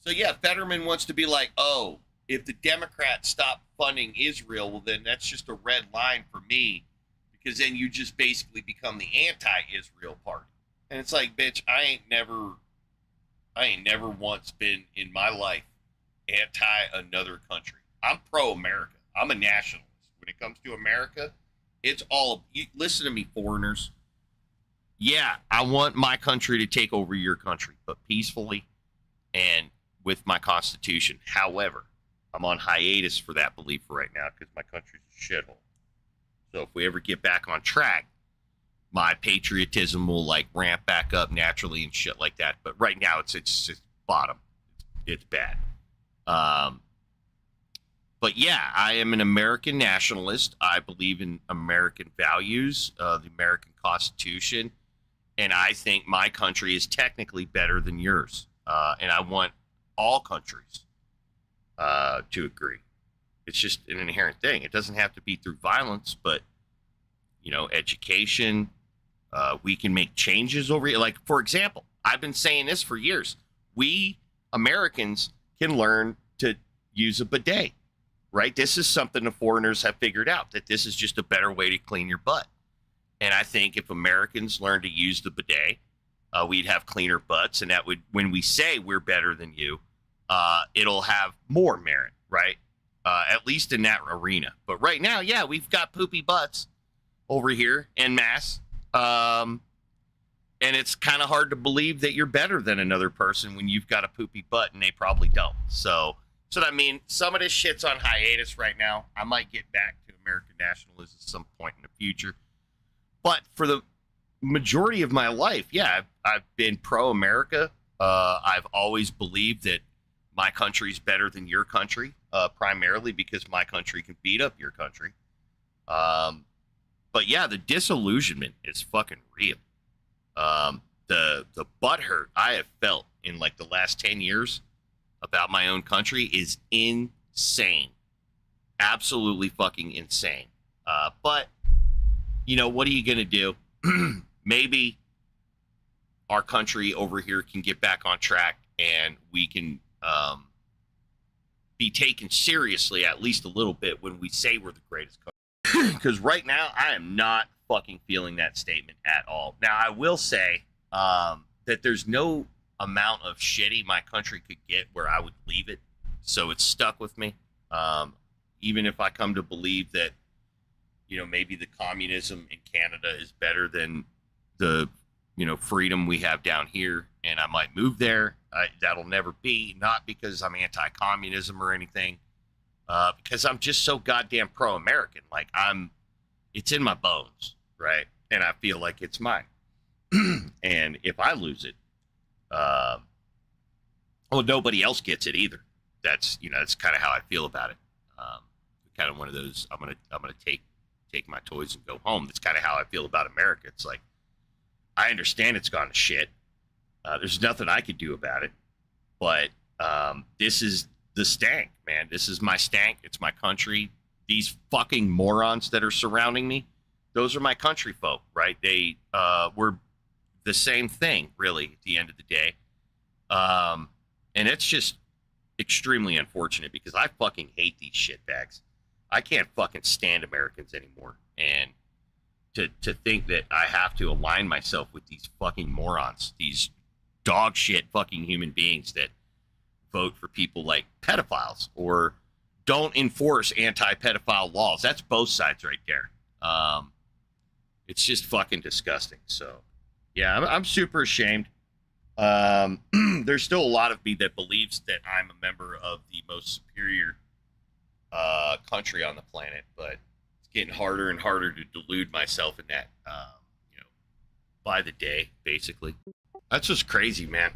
So yeah, Fetterman wants to be like, oh, if the Democrats stop funding Israel, well then that's just a red line for me, because then you just basically become the anti-Israel party. And it's like, bitch, I ain't never once been in my life anti another country. I'm pro-America. I'm a nationalist. When it comes to America, it's all, listen to me, foreigners. Yeah, I want my country to take over your country, but peacefully and with my constitution. However, I'm on hiatus for that belief right now because my country's a shithole. So if we ever get back on track, my patriotism will like ramp back up naturally and shit like that. But right now it's bottom. It's bad. But yeah, I am an American nationalist. I believe in American values, the American Constitution, and I think my country is technically better than yours. And I want all countries to agree. It's just an inherent thing. It doesn't have to be through violence, but education. We can make changes over here. Like, for example, I've been saying this for years. We Americans can learn to use a bidet, right? This is something the foreigners have figured out, that this is just a better way to clean your butt. And I think if Americans learn to use the bidet, we'd have cleaner butts. And that would, when we say we're better than you, it'll have more merit, right? At least in that arena. But right now, yeah, we've got poopy butts over here en masse. And it's kind of hard to believe that you're better than another person when you've got a poopy butt and they probably don't. So I mean, some of this shit's on hiatus right now. I might get back to American nationalism at some point in the future. But for the majority of my life, yeah, I've been pro-America. I've always believed that my country's better than your country, primarily because my country can beat up your country. But yeah, the disillusionment is fucking real. The butthurt I have felt in like the last 10 years about my own country is insane. Absolutely fucking insane. But what are you going to do? Maybe our country over here can get back on track and we can be taken seriously at least a little bit when we say we're the greatest country. Because right now, I am not fucking feeling that statement at all. Now, I will say that there's no amount of shitty my country could get where I would leave it. So it's stuck with me. Even if I come to believe that, maybe the communism in Canada is better than the, freedom we have down here. and I might move there. That'll never be, not because I'm anti-communism or anything, because I'm just so goddamn pro-American. Like it's in my bones, right? And I feel like it's mine. And if I lose it, well, nobody else gets it either. That's kind of how I feel about it. Kind of one of those. I'm gonna take my toys and go home. That's kind of how I feel about America. It's like, I understand it's gone to shit. There's nothing I could do about it. But this is the stank, man. This is my stank. It's my country. These fucking morons that are surrounding me, those are my country folk, right? They were the same thing, really, at the end of the day. And it's just extremely unfortunate because I fucking hate these shitbags. I can't fucking stand Americans anymore. And to think that I have to align myself with these fucking morons, these dog shit fucking human beings that vote for people like pedophiles or don't enforce anti-pedophile laws. That's both sides right there. It's just fucking disgusting. So, yeah, I'm super ashamed. There's still a lot of me that believes that I'm a member of the most superior country on the planet, but it's getting harder and harder to delude myself in that, by the day, basically. That's just crazy, man.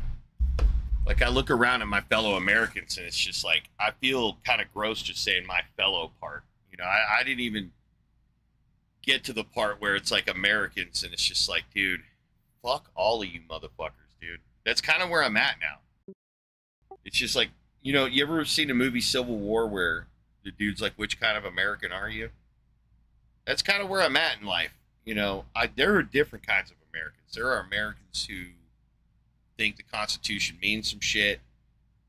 Like, I look around at my fellow Americans, and it's just like, I feel kind of gross just saying my fellow part. I didn't even get to the part where it's like Americans, and it's just like, dude, fuck all of you motherfuckers, dude. That's kind of where I'm at now. It's just like, you ever seen a movie Civil War where the dude's like, which kind of American are you? That's kind of where I'm at in life. There are different kinds of Americans. There are Americans who think the Constitution means some shit.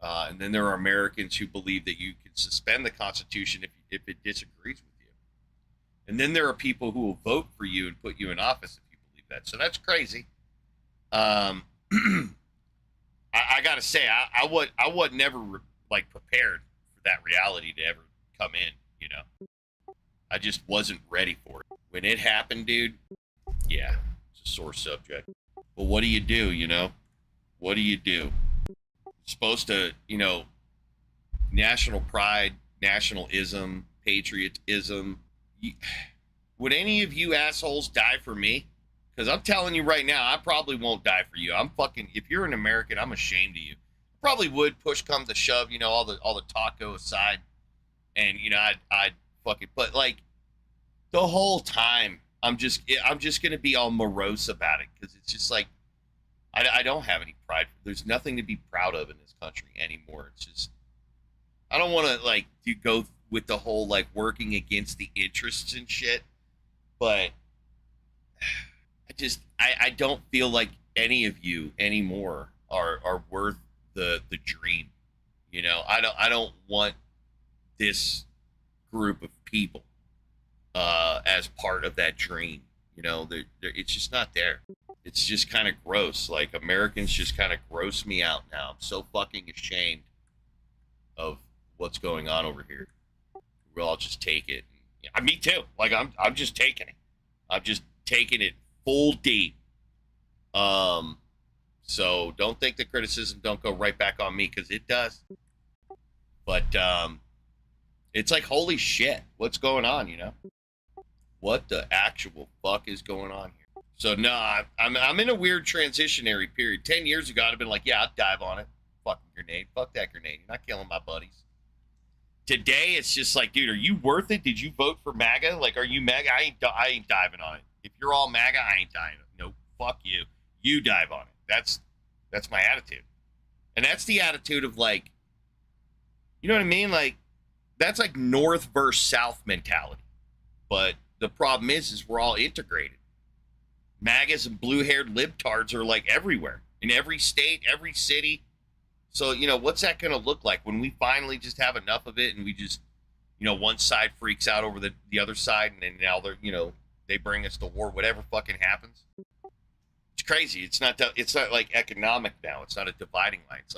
And then there are Americans who believe that you can suspend the Constitution if it disagrees with you. And then there are people who will vote for you and put you in office if you believe that. So that's crazy. I gotta say, I was never prepared for that reality to ever come in. I just wasn't ready for it. When it happened, dude, yeah, it's a sore subject. But what do you do? What do you do? You're supposed to, national pride, nationalism, patriotism. Would any of you assholes die for me? Because I'm telling you right now, I probably won't die for you. If you're an American, I'm ashamed of you. Probably would, push comes to shove, all the talk go aside. And, I'd fucking, but the whole time, I'm just going to be all morose about it. Because it's just like, I don't have any pride. There's nothing to be proud of in this country anymore. It's just, I don't want to go with the whole working against the interests and shit. But I don't feel like any of you anymore are worth the dream. I don't want this group of people as part of that dream. It's just not there. It's just kind of gross. Americans just kind of gross me out now. I'm so fucking ashamed of what's going on over here. We'll all just take it. Yeah, me too. I'm just taking it. I'm just taking it full deep. So don't think the criticism don't go right back on me, because it does. But it's like, holy shit, what's going on? What the actual fuck is going on here? So no, I'm in a weird transitionary period. 10 years ago, I'd have been like, yeah, I'll dive on it. Fucking grenade. Fuck that grenade. You're not killing my buddies. Today, it's just like, dude, are you worth it? Did you vote for MAGA? Are you MAGA? I ain't diving on it. If you're all MAGA, I ain't diving. Nope. Fuck you. You dive on it. That's my attitude. And that's the attitude of you know what I mean? That's North versus South mentality. But the problem is we're all integrated. MAGAs and blue-haired libtards are everywhere. In every state, every city. So, what's that going to look like when we finally just have enough of it and we just, one side freaks out over the other side, and then now they're, they bring us to war, whatever fucking happens. It's crazy. It's not economic now. It's not a dividing line. It's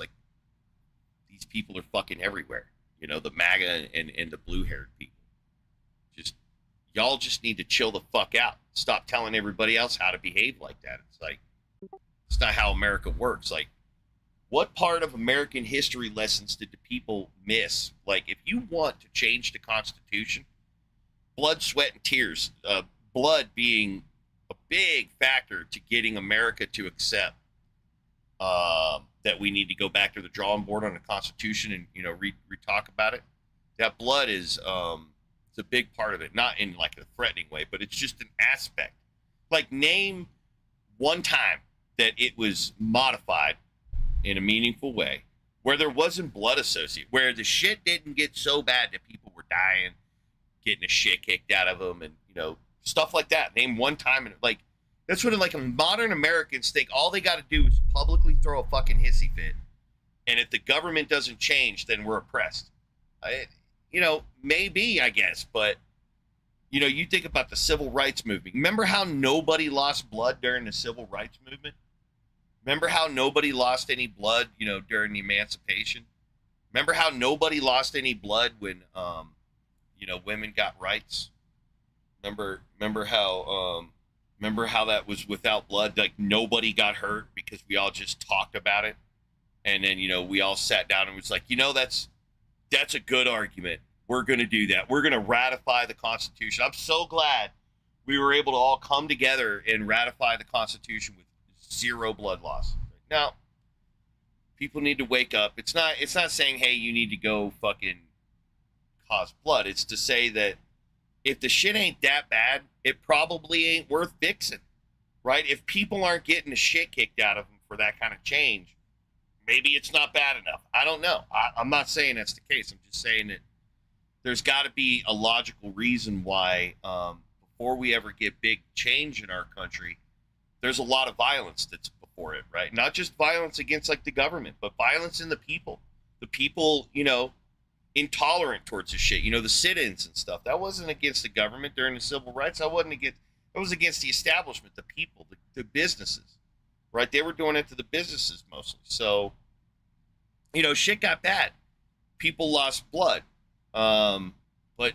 these people are fucking everywhere. The MAGA and the blue-haired people. Y'all just need to chill the fuck out. Stop telling everybody else how to behave like that. It's It's not how America works. Like, what part of American history lessons did the people miss? Like, if you want to change the Constitution, blood, sweat, and tears, blood being a big factor to getting America to accept that we need to go back to the drawing board on the Constitution and, you know, re-talk about it. That blood is it's a big part of it, not in like a threatening way, but it's just an aspect. Like, name one time that it was modified in a meaningful way where there wasn't blood associated, where the shit didn't get so bad that people were dying, getting the shit kicked out of them, and, you know, stuff like that. Name one time, and like, that's what like modern Americans think all they got to do is publicly throw a fucking hissy fit, and if the government doesn't change, then we're oppressed. You know, maybe, I guess, but, you know, you think about the civil rights movement. Remember how nobody lost blood during the civil rights movement? Remember how nobody lost any blood, you know, during the emancipation? Remember how nobody lost any blood when, you know, women got rights? Remember how that was without blood? Like, nobody got hurt because we all just talked about it, and then, you know, we all sat down and was like, you know, that's a good argument. We're going to do that. We're going to ratify the Constitution. I'm so glad we were able to all come together and ratify the Constitution with zero blood loss. Now, people need to wake up. It's not saying, hey, you need to go fucking cause blood. It's to say that if the shit ain't that bad, it probably ain't worth fixing, right? If people aren't getting the shit kicked out of them for that kind of change, maybe it's not bad enough. I don't know. I'm not saying that's the case. I'm just saying that there's got to be a logical reason why before we ever get big change in our country, there's a lot of violence that's before it, right? Not just violence against like the government, but violence in the people. The people, you know, intolerant towards this shit. You know, the sit-ins and stuff. That wasn't against the government during the civil rights. That was against the establishment, the people, the businesses, right? They were doing it to the businesses mostly. So, you know, shit got bad. People lost blood. But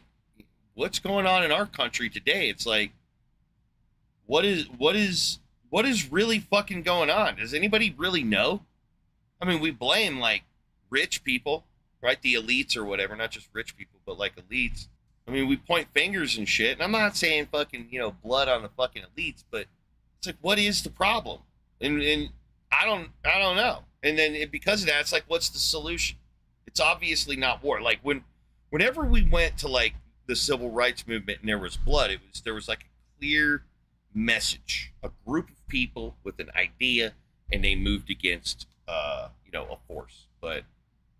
what's going on in our country today? It's like, what is really fucking going on? Does anybody really know? I mean, we blame like rich people, right? The elites or whatever, not just rich people, but like elites. I mean, we point fingers and shit. And I'm not saying fucking, you know, blood on the fucking elites, but it's like, what is the problem? And I don't know. And then because of that, it's like, what's the solution? It's obviously not war. Like whenever we went to like the civil rights movement and there was blood, there was like a clear message, a group of people with an idea, and they moved against, you know, a force. But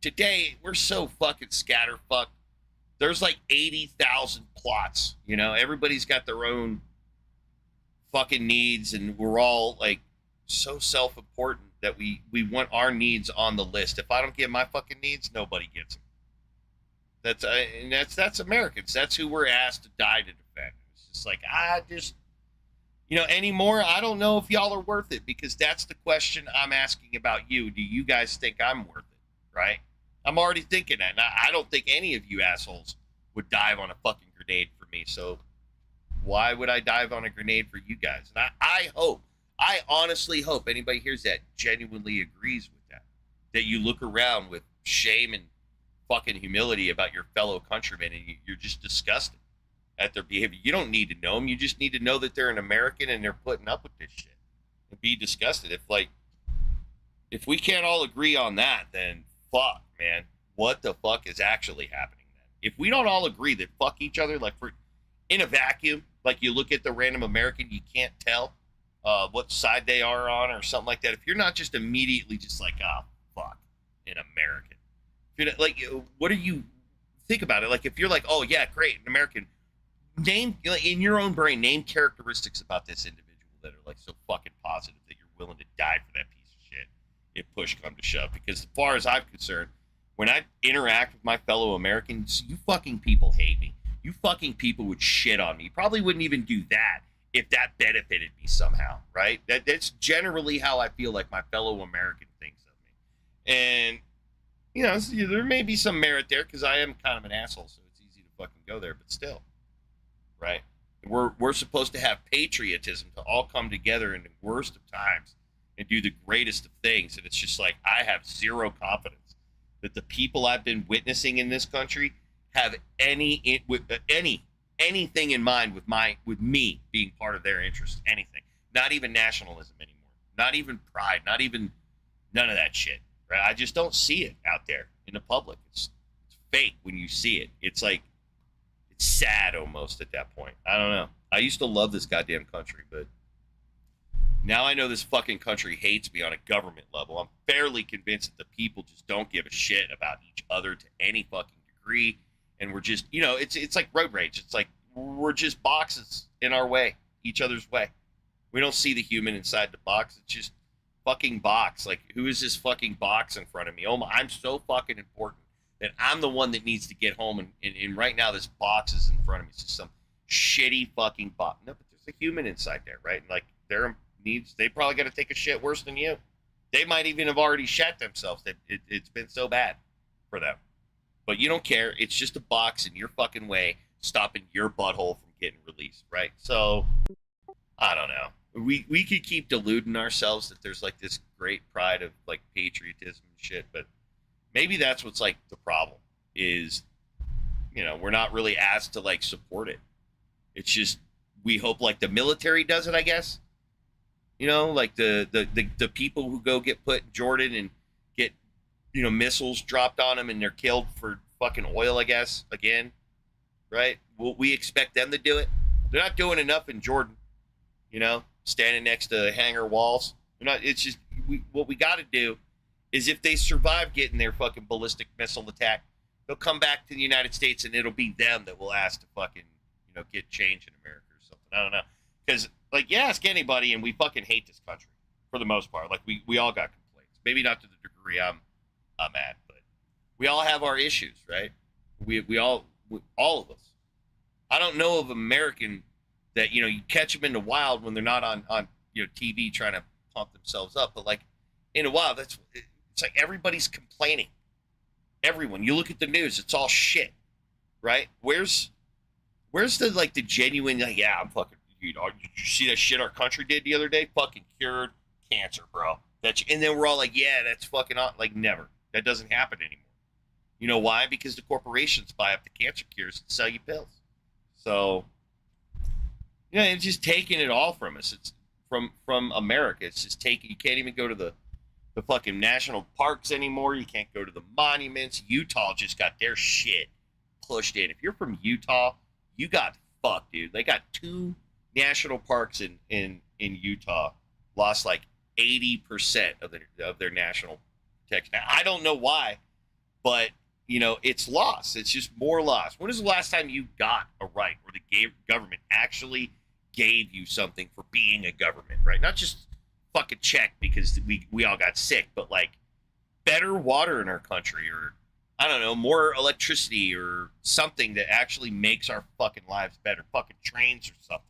today we're so fucking scatterfucked. There's like 80,000 plots, you know, everybody's got their own fucking needs, and we're all like so self-important that we want our needs on the list. If I don't get my fucking needs, nobody gets them. That's Americans. That's who we're asked to die to defend. It's just like, you know, anymore, I don't know if y'all are worth it, because that's the question I'm asking about you. Do you guys think I'm worth it, right? I'm already thinking that. And I don't think any of you assholes would dive on a fucking grenade for me. So why would I dive on a grenade for you guys? And I honestly hope anybody hears that genuinely agrees with that you look around with shame and fucking humility about your fellow countrymen, and you're just disgusted at their behavior. You don't need to know them. You just need to know that they're an American and they're putting up with this shit, and be disgusted. If we can't all agree on that, then fuck, man, what the fuck is actually happening then? If we don't all agree that fuck each other, like in a vacuum, like you look at the random American, you can't tell what side they are on or something like that. If you're not just immediately just like, oh, fuck, an American. If you're not, like, what are you, think about it. Like, if you're like, oh yeah, great, an American, name, in your own brain, name characteristics about this individual that are like so fucking positive that you're willing to die for that piece of shit if push come to shove. Because as far as I'm concerned, when I interact with my fellow Americans, you fucking people hate me. You fucking people would shit on me. You probably wouldn't even do that if that benefited me somehow, right? That's generally how I feel like my fellow American thinks of me. And, you know, there may be some merit there because I am kind of an asshole, so it's easy to fucking go there, but still, right? We're supposed to have patriotism to all come together in the worst of times and do the greatest of things. And it's just like, I have zero confidence that the people I've been witnessing in this country have anything in mind with me being part of their interest. Anything, not even nationalism anymore, not even pride, not even none of that shit. Right? I just don't see it out there in the public. It's fake when you see it. It's like, it's sad almost at that point. I don't know. I used to love this goddamn country, but now I know this fucking country hates me on a government level. I'm fairly convinced that the people just don't give a shit about each other to any fucking degree. And we're just, you know, it's like road rage. It's like we're just boxes in our way, each other's way. We don't see the human inside the box. It's just fucking box. Like, who is this fucking box in front of me? Oh my, I'm so fucking important that I'm the one that needs to get home. And right now this box is in front of me. It's just some shitty fucking box. No, but there's a human inside there, right? And like, they probably got to take a shit worse than you. They might even have already shat themselves. It's been so bad for them. But you don't care. It's just a box in your fucking way, stopping your butthole from getting released, right? So, I don't know. We could keep deluding ourselves that there's like this great pride of like patriotism and shit, but maybe that's what's like the problem is, you know, we're not really asked to like support it. It's just, we hope like the military does it, I guess. You know, like the people who go get put in Jordan and get, you know, missiles dropped on them and they're killed for fucking oil, I guess, again, right? Will we expect them to do it? They're not doing enough in Jordan, you know, standing next to hangar walls. They're not, it's just, what we got to do is if they survive getting their fucking ballistic missile attack, they'll come back to the United States and it'll be them that will ask to fucking, you know, get change in America or something. I don't know. Because, like, you ask anybody and we fucking hate this country for the most part. Like, we all got complaints. Maybe not to the degree I'm at, but we all have our issues, right? All of us. I don't know of American that, you know, you catch them in the wild when they're not on you know, TV trying to pump themselves up. But, like, in the wild, it's like everybody's complaining. Everyone. You look at the news, it's all shit, right? Where's the, like, the genuine, like, yeah, I'm fucking, dude, did you see that shit our country did the other day? Fucking cured cancer, bro. And then we're all like, yeah, that's fucking on. Like, never. That doesn't happen anymore. You know why? Because the corporations buy up the cancer cures and sell you pills. So, you know, it's just taking it all from us. It's from America. It's just taking, you can't even go to the fucking national parks anymore. You can't go to the monuments. Utah just got their shit pushed in. If you're from Utah, you got fucked, dude. They got 2 national parks in Utah, lost like 80% of their national protection. Now, I don't know why, but you know, it's lost. It's just more lost. When is the last time you got a right where the government actually gave you something for being a government, right? Not just fucking check because we all got sick, but like better water in our country, or I don't know, more electricity or something that actually makes our fucking lives better. Fucking trains or something.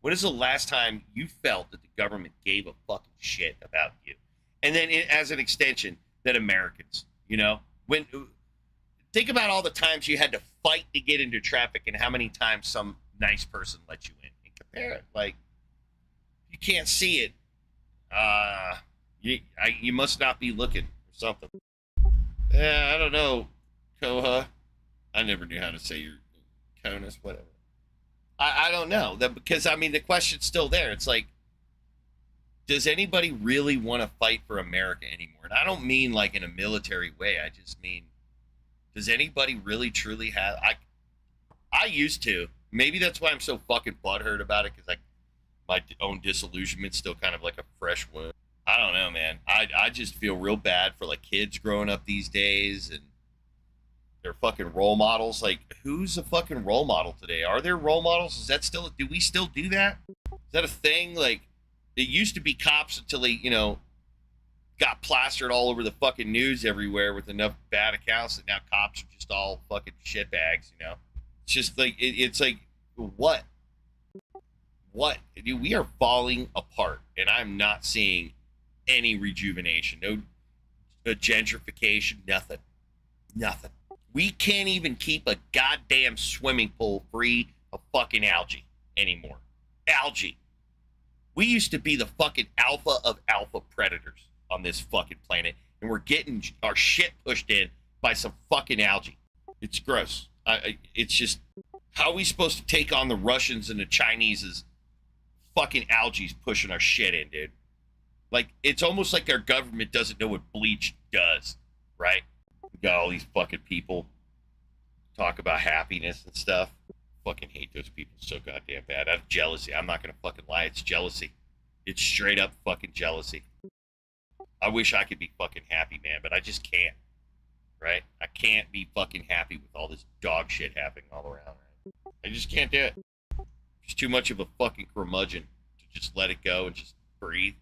When is the last time you felt that the government gave a fucking shit about you? And then as an extension, that Americans, you know, think about all the times you had to fight to get into traffic and how many times some nice person let you in, and compare it. Like, you can't see it. You must not be looking or something. Yeah, I don't know, Koha. I never knew how to say your Conus, whatever. I don't know that, because I mean the question's still there. It's like, does anybody really want to fight for America anymore? And I don't mean like in a military way. I just mean, does anybody really truly have? I used to. Maybe that's why I'm so fucking butthurt about it, because like my own disillusionment's still kind of like a fresh wound. I don't know, man. I just feel real bad for like kids growing up these days and their fucking role models. Like, who's a fucking role model today? Are there role models? Is that still, do we still do that? Is that a thing? Like, it used to be cops until they, you know, got plastered all over the fucking news everywhere with enough bad accounts that now cops are just all fucking shitbags, you know? It's just like, it's like, what? Dude, we are falling apart, and I'm not seeing any rejuvenation, no gentrification, nothing. We can't even keep a goddamn swimming pool free of fucking algae anymore. Algae. We used to be the fucking alpha of alpha predators on this fucking planet, and we're getting our shit pushed in by some fucking algae. It's gross. It's just, how are we supposed to take on the Russians and the Chinese? Fucking algae's pushing our shit in, dude. Like, it's almost like our government doesn't know what bleach does, right? We got all these fucking people talk about happiness and stuff. Fucking hate those people so goddamn bad. Out of jealousy. I'm not gonna fucking lie. It's jealousy. It's straight up fucking jealousy. I wish I could be fucking happy, man, but I just can't. Right? I can't be fucking happy with all this dog shit happening all around. Right? I just can't do it. It's too much of a fucking curmudgeon to just let it go and just breathe.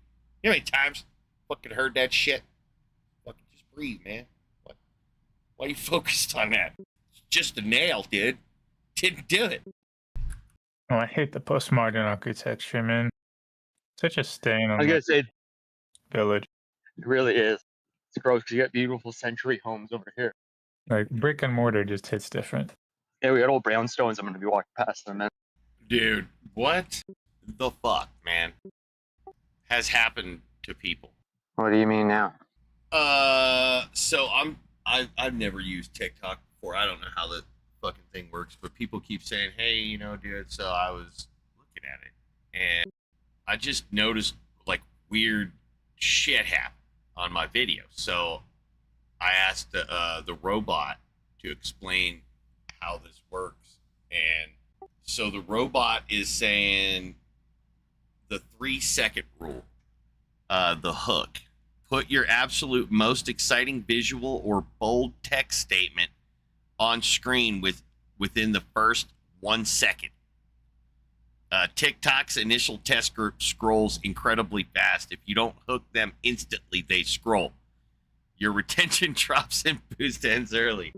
You know how many times I fucking heard that shit? Fucking just breathe, man. What? Why are you focused on that? It's just a nail, dude. Didn't do it. Oh, I hate the postmodern architecture, man. Such a stain I on was the gonna say, it village. really is. It's gross because you got beautiful century homes over here. Like, brick and mortar just hits different. Yeah, we got old brownstones. I'm gonna be walking past them, man. Dude, what the fuck, man, has happened to people? What do you mean now? So I've never used TikTok before. I don't know how the fucking thing works, but people keep saying, hey, you know, dude, so I was looking at it and I just noticed like weird shit happen on my video. So I asked the robot to explain how this works, and so the robot is saying the 3-second rule, the hook. Put your absolute most exciting visual or bold text statement on screen within the first 1 second. TikTok's initial test group scrolls incredibly fast. If you don't hook them instantly, they scroll. Your retention drops and boost ends early.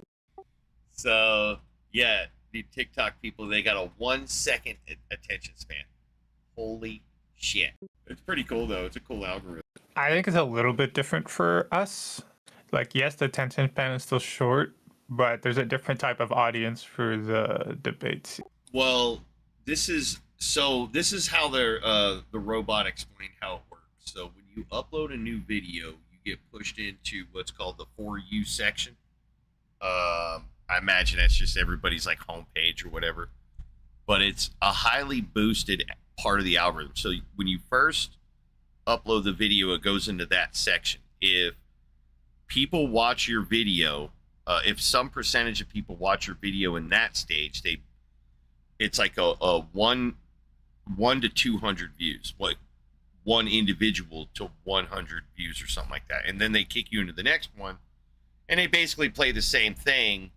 So, yeah, the TikTok people, they got a 1 second attention span. Holy shit. It's pretty cool, though. It's a cool algorithm. I think it's a little bit different for us. Like, yes, the attention span is still short, but there's a different type of audience for the debates. Well, this is how the robot explained how it works. So when you upload a new video, you get pushed into what's called the For You section. I imagine that's just everybody's like homepage or whatever, but it's a highly boosted part of the algorithm. So when you first upload the video, it goes into that section. If people watch your video, if some percentage of people watch your video in that stage, it's like a 1 to 200 views, like one individual to 100 views or something like that, and then they kick you into the next one, and they basically play the same thing.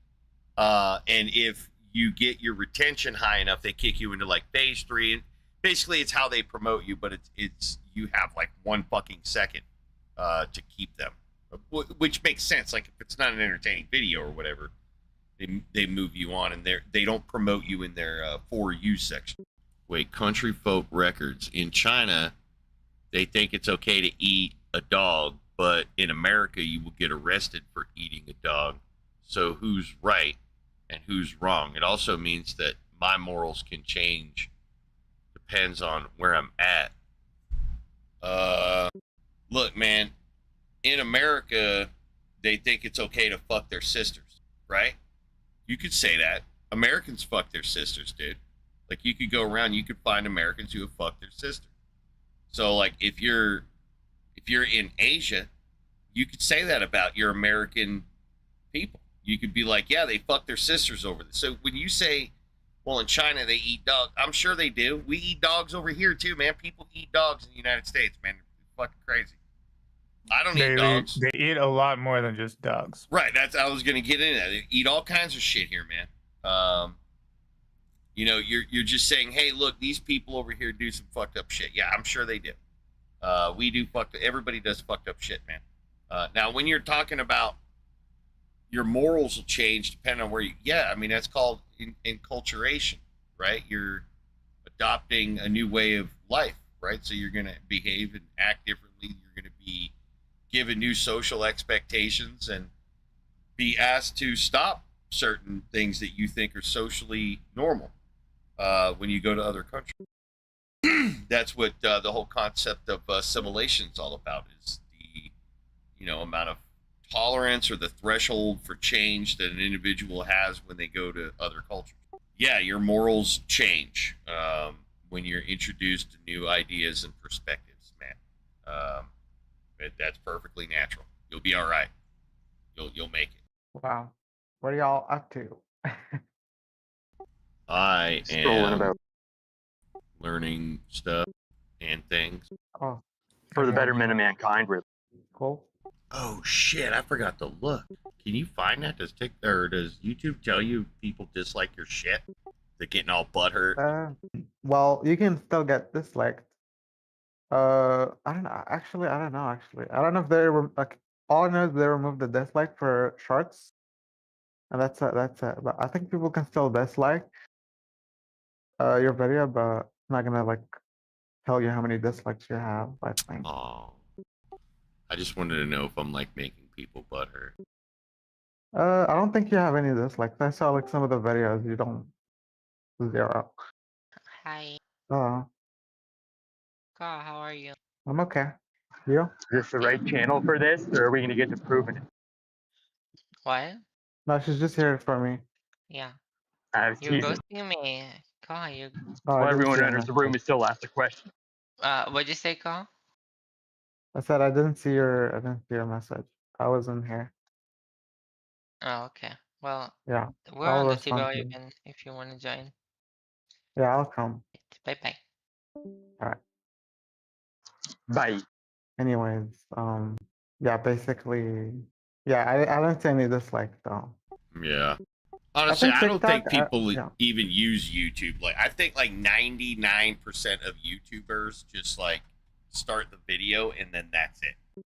And if you get your retention high enough, they kick you into like phase 3, and basically it's how they promote you, but it's you have like 1 fucking second to keep them, which makes sense. Like if it's not an entertaining video or whatever, they move you on, and they don't promote you in their For You section. Wait, Country Folk Records in China, they think it's okay to eat a dog, but in America you will get arrested for eating a dog. So who's right and who's wrong? It also means that my morals can change, depends on where I'm at. Look, man, in America they think it's okay to fuck their sisters, right? You could say that. Americans fuck their sisters, dude. Like, you could go around, you could find Americans who have fucked their sister. So, like, if you're in Asia, you could say that about your American people. You could be like, yeah, they fuck their sisters over this. So when you say, well, in China they eat dogs, I'm sure they do. We eat dogs over here too, man. People eat dogs in the United States, man. It's fucking crazy. I don't eat dogs. They eat a lot more than just dogs. Right. I was gonna get into that. They eat all kinds of shit here, man. You know, you're just saying, hey, look, these people over here do some fucked up shit. Yeah, I'm sure they do. We do everybody does fucked up shit, man. Now, when you're talking about your morals will change depending on where you, yeah, I mean, that's called enculturation, right? You're adopting a new way of life, right? So you're going to behave and act differently. You're going to be given new social expectations and be asked to stop certain things that you think are socially normal when you go to other countries. that's what the whole concept of assimilation is all about, is the amount of tolerance or the threshold for change that an individual has when they go to other cultures. Yeah, your morals change when you're introduced to new ideas and perspectives, man. That's perfectly natural. You'll be all right. You'll make it. Wow. What are y'all up to? I Strolling am about. learning stuff and things. Oh, For the okay, betterment of mankind, really. cool. Oh shit! I forgot to look. Can you find that? Does YouTube tell you people dislike your shit? They're getting all butthurt. Well, you can still get disliked. I don't know. Actually, I don't know. I don't know if they were like. All I know is they removed the dislike for shorts, and that's it. That's it. But I think people can still dislike your video, but it's not gonna like tell you how many dislikes you have. I think. Oh, I just wanted to know if I'm like making people butthurt. I don't think you have any dislikes. I saw like some of the videos. You don't. Zero. Hi, Uh, how are you? I'm okay. You? Is this the right channel for this, or are we going to get to proving it? What? No, she's just here for me. Yeah, I was you're teasing. ghosting me. You. Oh, I Well, didn't everyone see who your enters the message. room is still asked the question. What'd you say, Carl? I said I didn't see your message. I wasn't here. Oh, okay. Well, Yeah, we're I'll on the respond table. to You you. can, if you want to join. Yeah, I'll come. Bye bye. All right. Bye. Anyways, yeah, basically, yeah, I don't see any dislikes though. Yeah. Honestly, think I don't think TikTok, people yeah. even use YouTube. Like, I think like 99% of YouTubers just like start the video and then that's it.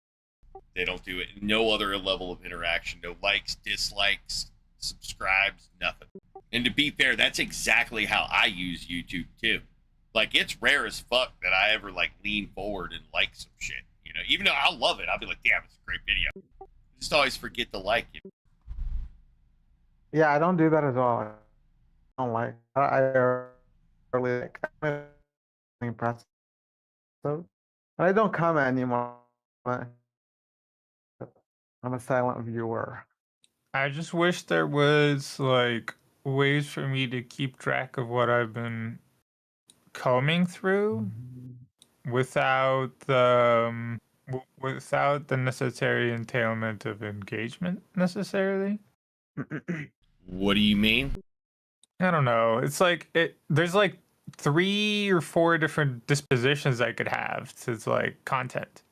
They don't do it. No other level of interaction. No likes, dislikes, subscribes, nothing. And to be fair, that's exactly how I use YouTube too. Like, it's rare as fuck that I ever like lean forward and like some shit. Even though I'll love it, I'll be like, damn, it's a great video. I just always forget to like it. Yeah, I don't do that as well. I don't like. I really like. I'm impressed. So, and I don't comment anymore. I'm a silent viewer. I just wish there was like ways for me to keep track of what I've been combing through without without the necessary entailment of engagement necessarily. What do you mean? I don't know. It's like there's like 3 or 4 different dispositions I could have to like content.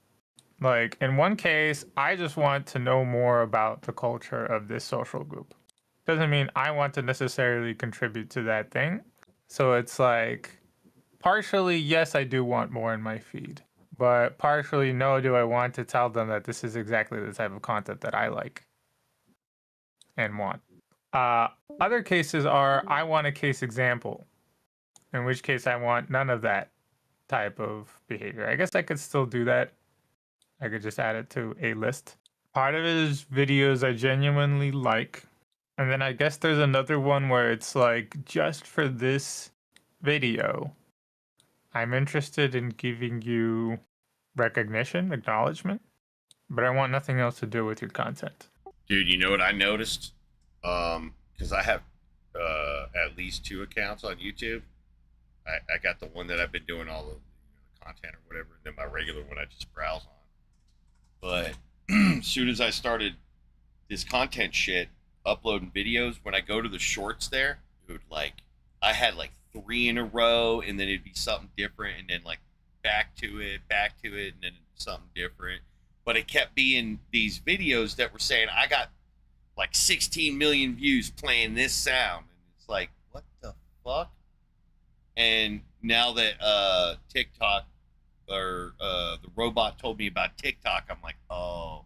Like in one case, I just want to know more about the culture of this social group. Doesn't mean I want to necessarily contribute to that thing. So it's like partially, yes, I do want more in my feed, but partially, no, do I want to tell them that this is exactly the type of content that I like and want. Other cases are I want a case example, in which case I want none of that type of behavior. I guess I could still do that. I could just add it to a list. Part of it is videos I genuinely like. And then I guess there's another one where it's like, just for this video, I'm interested in giving you recognition, acknowledgement, but I want nothing else to do with your content. Dude, you know what I noticed? Because I have at least 2 accounts on YouTube. I got the one that I've been doing all the content or whatever, and then my regular one I just browse on. But as soon as I started this content shit, uploading videos, when I go to the shorts there, dude, like, I had like 3 in a row, and then it'd be something different, and then like back to it, and then something different. But it kept being these videos that were saying, I got like 16 million views playing this sound. And it's like, what the fuck? And now that TikTok or the robot told me about TikTok, I'm like, oh.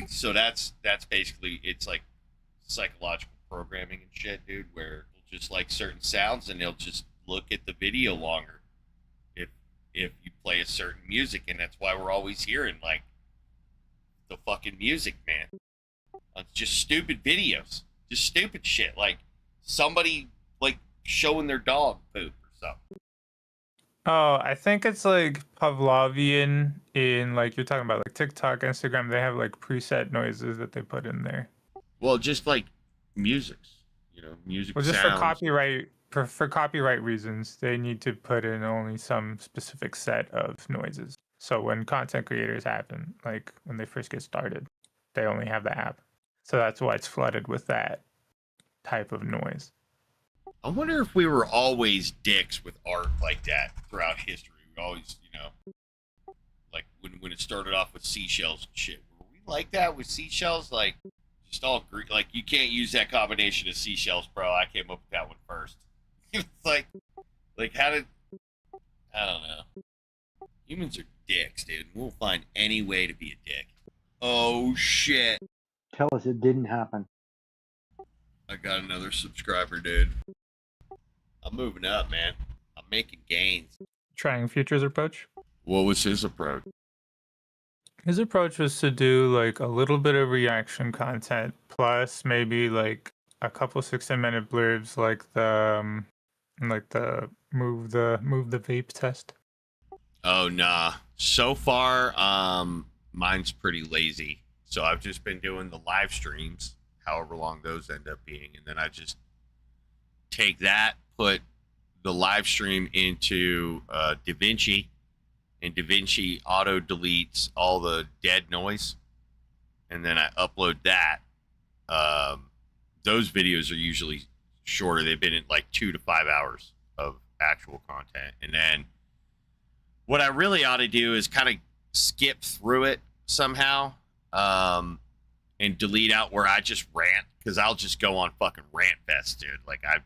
So that's basically, it's like psychological programming and shit, dude, where it'll just like certain sounds and they'll just look at the video longer if you play a certain music, and that's why we're always hearing like the fucking music, man. It's just stupid videos, just stupid shit, like somebody like showing their dog poop or something. Oh, I think it's like Pavlovian in like you're talking about like TikTok, Instagram. They have like preset noises that they put in there. Well, just like musics, music Well, just for sounds. copyright for copyright reasons, they need to put in only some specific set of noises. So when content creators happen, like when they first get started, they only have the app. So that's why it's flooded with that type of noise. I wonder if we were always dicks with art like that throughout history. We always, like when it started off with seashells and shit. Were we like that with seashells? Like, just all like you can't use that combination of seashells, bro. I came up with that one first. It's like how did? I don't know. Humans are dicks, dude. We'll find any way to be a dick. Oh shit! Tell us it didn't happen. I got another subscriber, dude. I'm moving up, man. I'm making gains. Trying Future's approach. What was his approach? His approach was to do like a little bit of reaction content plus maybe like a couple 60-minute blurbs like the move the vape test. Oh nah. So far, mine's pretty lazy. So I've just been doing the live streams, however long those end up being, and then I just take that, put the live stream into DaVinci, and DaVinci auto deletes all the dead noise, and then I upload that. Those videos are usually shorter. They've been in like 2 to 5 hours of actual content, and then what I really ought to do is kind of skip through it somehow, and delete out where I just rant, because I'll just go on fucking rant fest, dude. Like I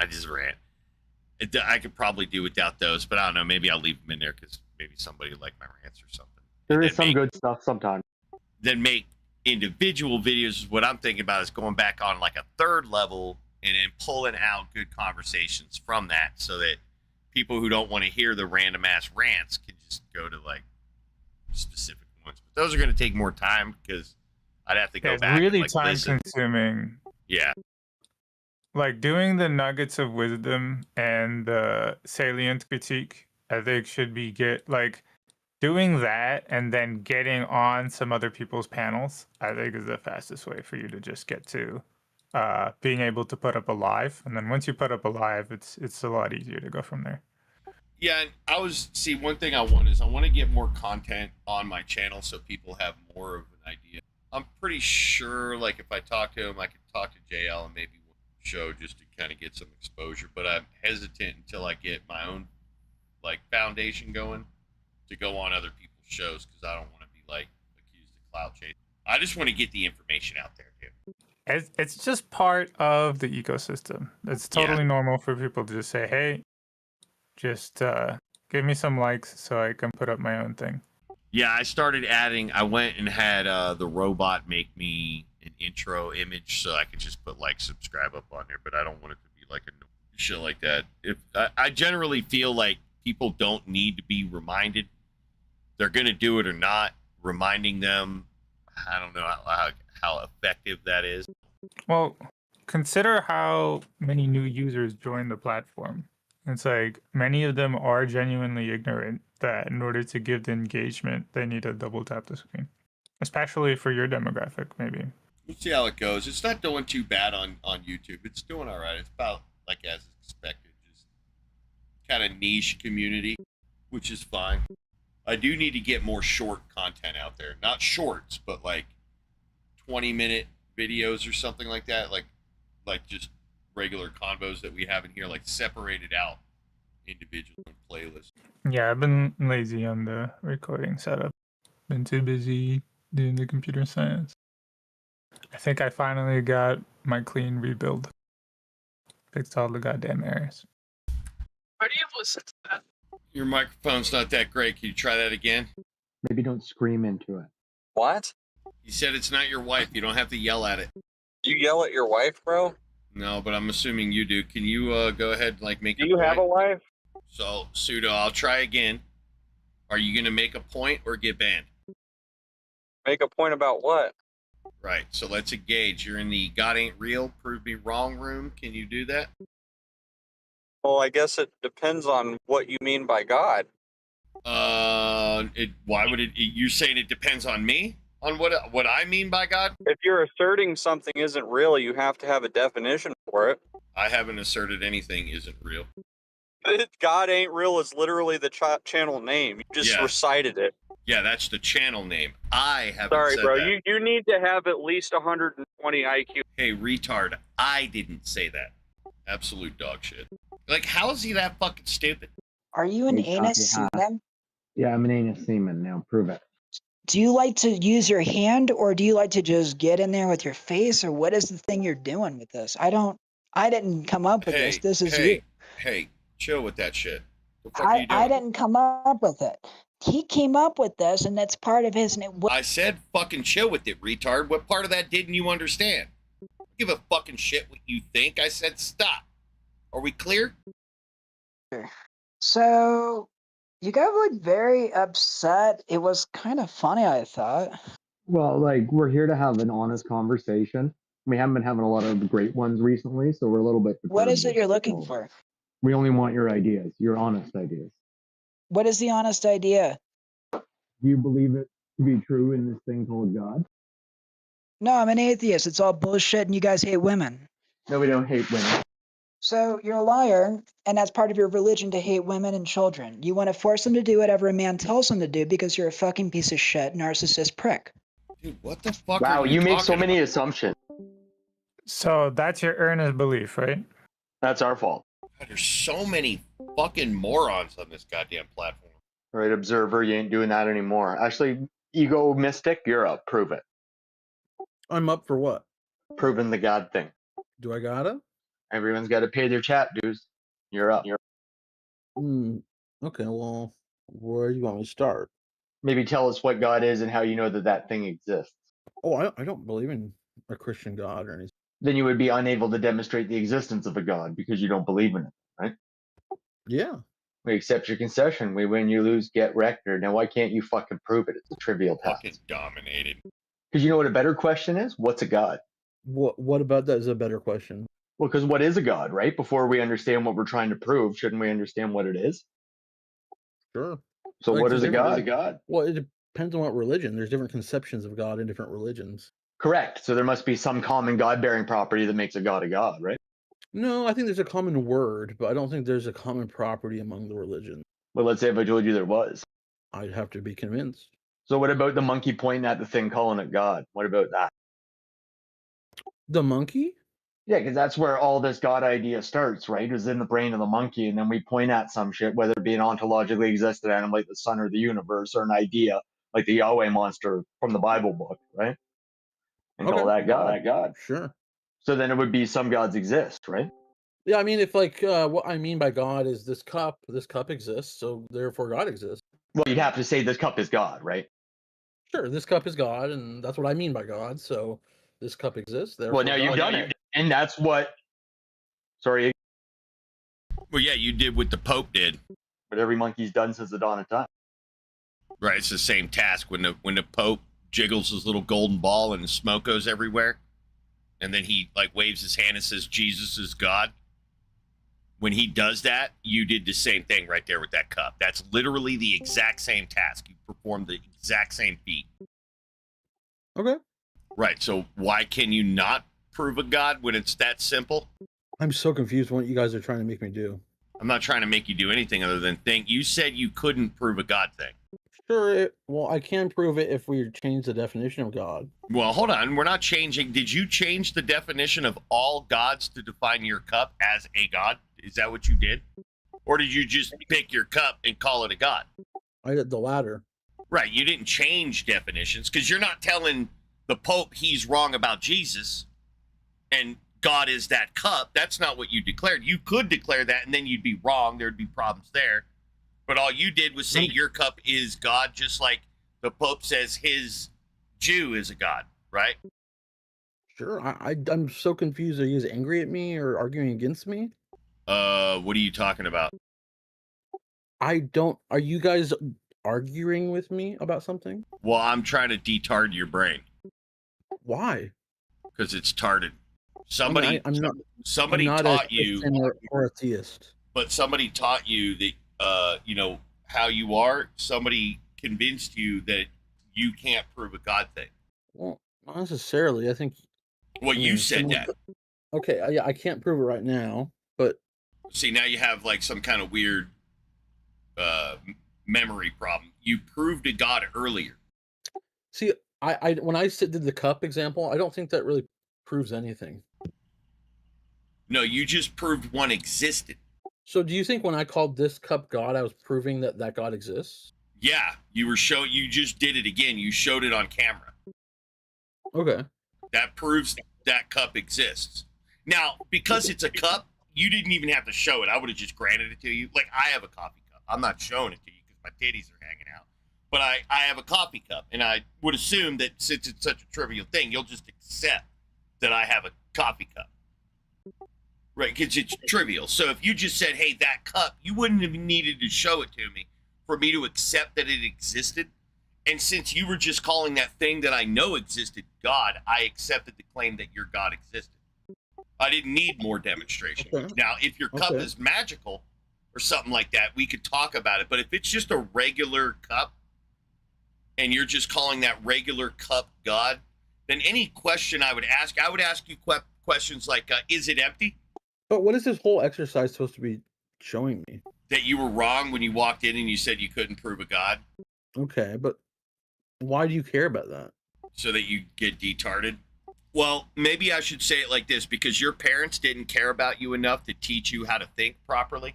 just rant. I could probably do without those, but I don't know. Maybe I'll leave them in there because maybe somebody will like my rants or something. There is some good stuff sometimes. Then make individual videos. What I'm thinking about is going back on like a third level and then pulling out good conversations from that, so that people who don't want to hear the random ass rants can just go to like specific ones. But those are going to take more time because I'd have to go back. Really and, like, time listen. consuming. Yeah. Like doing the nuggets of wisdom and the salient critique, I think should be doing that and then getting on some other people's panels, I think is the fastest way for you to just get to being able to put up a live. And then once you put up a live, it's a lot easier to go from there. Yeah, and one thing I want to get more content on my channel so people have more of an idea. I'm pretty sure, like, if I talk to him, I could talk to JL and maybe show just to kind of get some exposure, but I'm hesitant until I get my own like foundation going to go on other people's shows, because I don't want to be like accused of clout chasing. I just want to get the information out there, dude. It's just part of the ecosystem. It's totally normal for people to just say, hey, just give me some likes so I can put up my own thing. Yeah, I went and had the robot make me an intro image so I could just put like subscribe up on there, but I don't want it to be like a shit like that. If I generally feel like people don't need to be reminded, they're gonna do it or not. Reminding them, I don't know how effective that is. Well, consider how many new users join the platform. It's like many of them are genuinely ignorant that in order to give the engagement, they need to double tap the screen, especially for your demographic, maybe. We'll see how it goes. It's not doing too bad on YouTube. It's doing all right. It's about like as expected, just kind of niche community, which is fine. I do need to get more short content out there. Not shorts, but like 20-minute videos or something like that. Like just regular convos that we have in here, like separated out individual playlists. Yeah, I've been lazy on the recording setup. Been too busy doing the computer science. I think I finally got my clean rebuild. Fixed all the goddamn errors. Where do you listen to that? Your microphone's not that great. Can you try that again? Maybe don't scream into it. What? You said it's not your wife. You don't have to yell at it. You yell at your wife, bro? No, but I'm assuming you do. Can you go ahead and like make Do you have a wife? So, Pseudo, I'll try again. Are you going to make a point or get banned? Make a point about what? Right, so let's engage. You're in the God Ain't Real, Prove Me Wrong room. Can you do that? Well, I guess it depends on what you mean by God. Why would it? You're saying it depends on me, on what I mean by God? If you're asserting something isn't real, you have to have a definition for it. I haven't asserted anything isn't real. God ain't real is literally the channel name. You just Yeah. recited it. Yeah, that's the channel name. I haven't Sorry, said bro. that. You need to have at least 120 IQ. Hey, retard. I didn't say that. Absolute dog shit. Like, how is he that fucking stupid? Are you an Hey, anus copy, huh? semen? Yeah, I'm an anus semen. Now prove it. Do you like to use your hand or do you like to just get in there with your face or what is the thing you're doing with this? I didn't come up with this. This is you. Hey, chill with that shit. What the fuck are you I doing? didn't come up with it. He came up with this and that's part of his. I said fucking chill with it, retard. What part of that didn't you understand? I don't give a fucking shit what you think. I said stop. Are we clear? So you guys look very upset. It was kind of funny, I thought. Well, like we're here to have an honest conversation. We haven't been having a lot of the great ones recently, so we're a little bit. What is it perturbed. you're looking for? We only want your ideas, your honest ideas. What is the honest idea? Do you believe it to be true in this thing called God? No, I'm an atheist. It's all bullshit and you guys hate women. No, we don't hate women. So you're a liar, and that's part of your religion to hate women and children. You want to force them to do whatever a man tells them to do because you're a fucking piece of shit, narcissist prick. Dude, what the fuck Wow, are you make so talking many about? assumptions. So that's your earnest belief, right? That's our fault. God, there's so many fucking morons on this goddamn platform. All right, observer, you ain't doing that anymore. Actually, ego mystic, you're up. Prove it. I'm up for what? Proving the God thing. Do I gotta? Everyone's got to pay their chat dues. You're up. Okay, well, where do you want me to start? Maybe tell us what God is and how you know that that thing exists. Oh, I don't believe in a Christian God or anything. Then you would be unable to demonstrate the existence of a God because you don't believe in it, right? Yeah. We accept your concession. We win, you lose, get wrecked. Now, why can't you fucking prove it? It's a trivial task. Fucking dominated. Because you know what a better question is? What's a God? What about that is a better question? Well, because what is a God, right? Before we understand what we're trying to prove, shouldn't we understand what it is? Sure. So Like, what is there's a different- God? Well, it depends on what religion. There's different conceptions of God in different religions. Correct. So there must be some common God-bearing property that makes a God, right? No, I think there's a common word, but I don't think there's a common property among the religions. Well, let's say if I told you there was. I'd have to be convinced. So what about the monkey pointing at the thing, calling it God? What about that? The monkey? Yeah, because that's where all this God idea starts, right? Is in the brain of the monkey, and then we point at some shit, whether it be an ontologically existent animal like the sun or the universe, or an idea like the Yahweh monster from the Bible book, right? And call that God. Sure. So then it would be some gods exist, right? Yeah, I mean, if like what I mean by God is this cup exists, so therefore God exists. Well, you'd have to say this cup is God, right? Sure, this cup is God, and that's what I mean by God. So this cup exists. Therefore Well, now you've done it, and that's what. Sorry, Well, yeah, you did what the Pope did. what every monkey's done since the dawn of time. Right, it's the same task when the Pope jiggles his little golden ball and smoke goes everywhere, and then he like waves his hand and says Jesus is God. When he does that, you did the same thing right there with that cup. That's literally the exact same task. You performed the exact same feat. Okay. Right. So why can you not prove a God when it's that simple? I'm so confused what you guys are trying to make me do. I'm not trying to make you do anything other than think. You said you couldn't prove a God thing. Sure. Well, I can prove it if we change the definition of God. Well, hold on. We're not changing. Did you change the definition of all gods to define your cup as a god? Is that what you did? Or did you just pick your cup and call it a god? I did the latter. Right. You didn't change definitions because you're not telling the Pope he's wrong about Jesus and God is that cup. That's not what you declared. You could declare that and then you'd be wrong. There'd be problems there. But all you did was say your cup is God, just like the Pope says his Jew is a god, right? Sure. I'm so confused. Are you guys angry at me or arguing against me? What are you talking about? I don't. Are you guys arguing with me about something? Well, I'm trying to detard your brain Why? because it's tarded. Somebody, I'm not. somebody I'm not taught a you. Christian or a theist. but somebody taught you that, you know, how you are. Somebody convinced you that you can't prove a God thing. Well, not necessarily. I think. Well, I you mean, said someone- that. Okay, yeah, I can't prove it right now, but See, now you have like some kind of weird memory problem. You proved a God earlier. see, I when I did the cup example, I don't think that really proves anything. No, you just proved one existed. So, do you think when I called this cup God, I was proving that that God exists? Yeah, you were you just did it again. You showed it on camera. Okay. That proves that cup exists. Now, because it's a cup, you didn't even have to show it. I would have just granted it to you. Like, I have a coffee cup. I'm not showing it to you because my titties are hanging out. But I have a coffee cup, and I would assume that since it's such a trivial thing, you'll just accept that I have a coffee cup. Right, because it's trivial. So if you just said, hey, that cup, you wouldn't have needed to show it to me for me to accept that it existed. And since you were just calling that thing that I know existed God, I accepted the claim that your God existed. I didn't need more demonstration. Okay. Now, if your cup Okay. is magical or something like that, we could talk about it. But if it's just a regular cup and you're just calling that regular cup God, then any question I would ask you questions like, is it empty? But what is this whole exercise supposed to be showing me? That you were wrong when you walked in and you said you couldn't prove a God Okay, but why do you care about that? so that you get detarded? Well, maybe I should say it like this, because your parents didn't care about you enough to teach you how to think properly.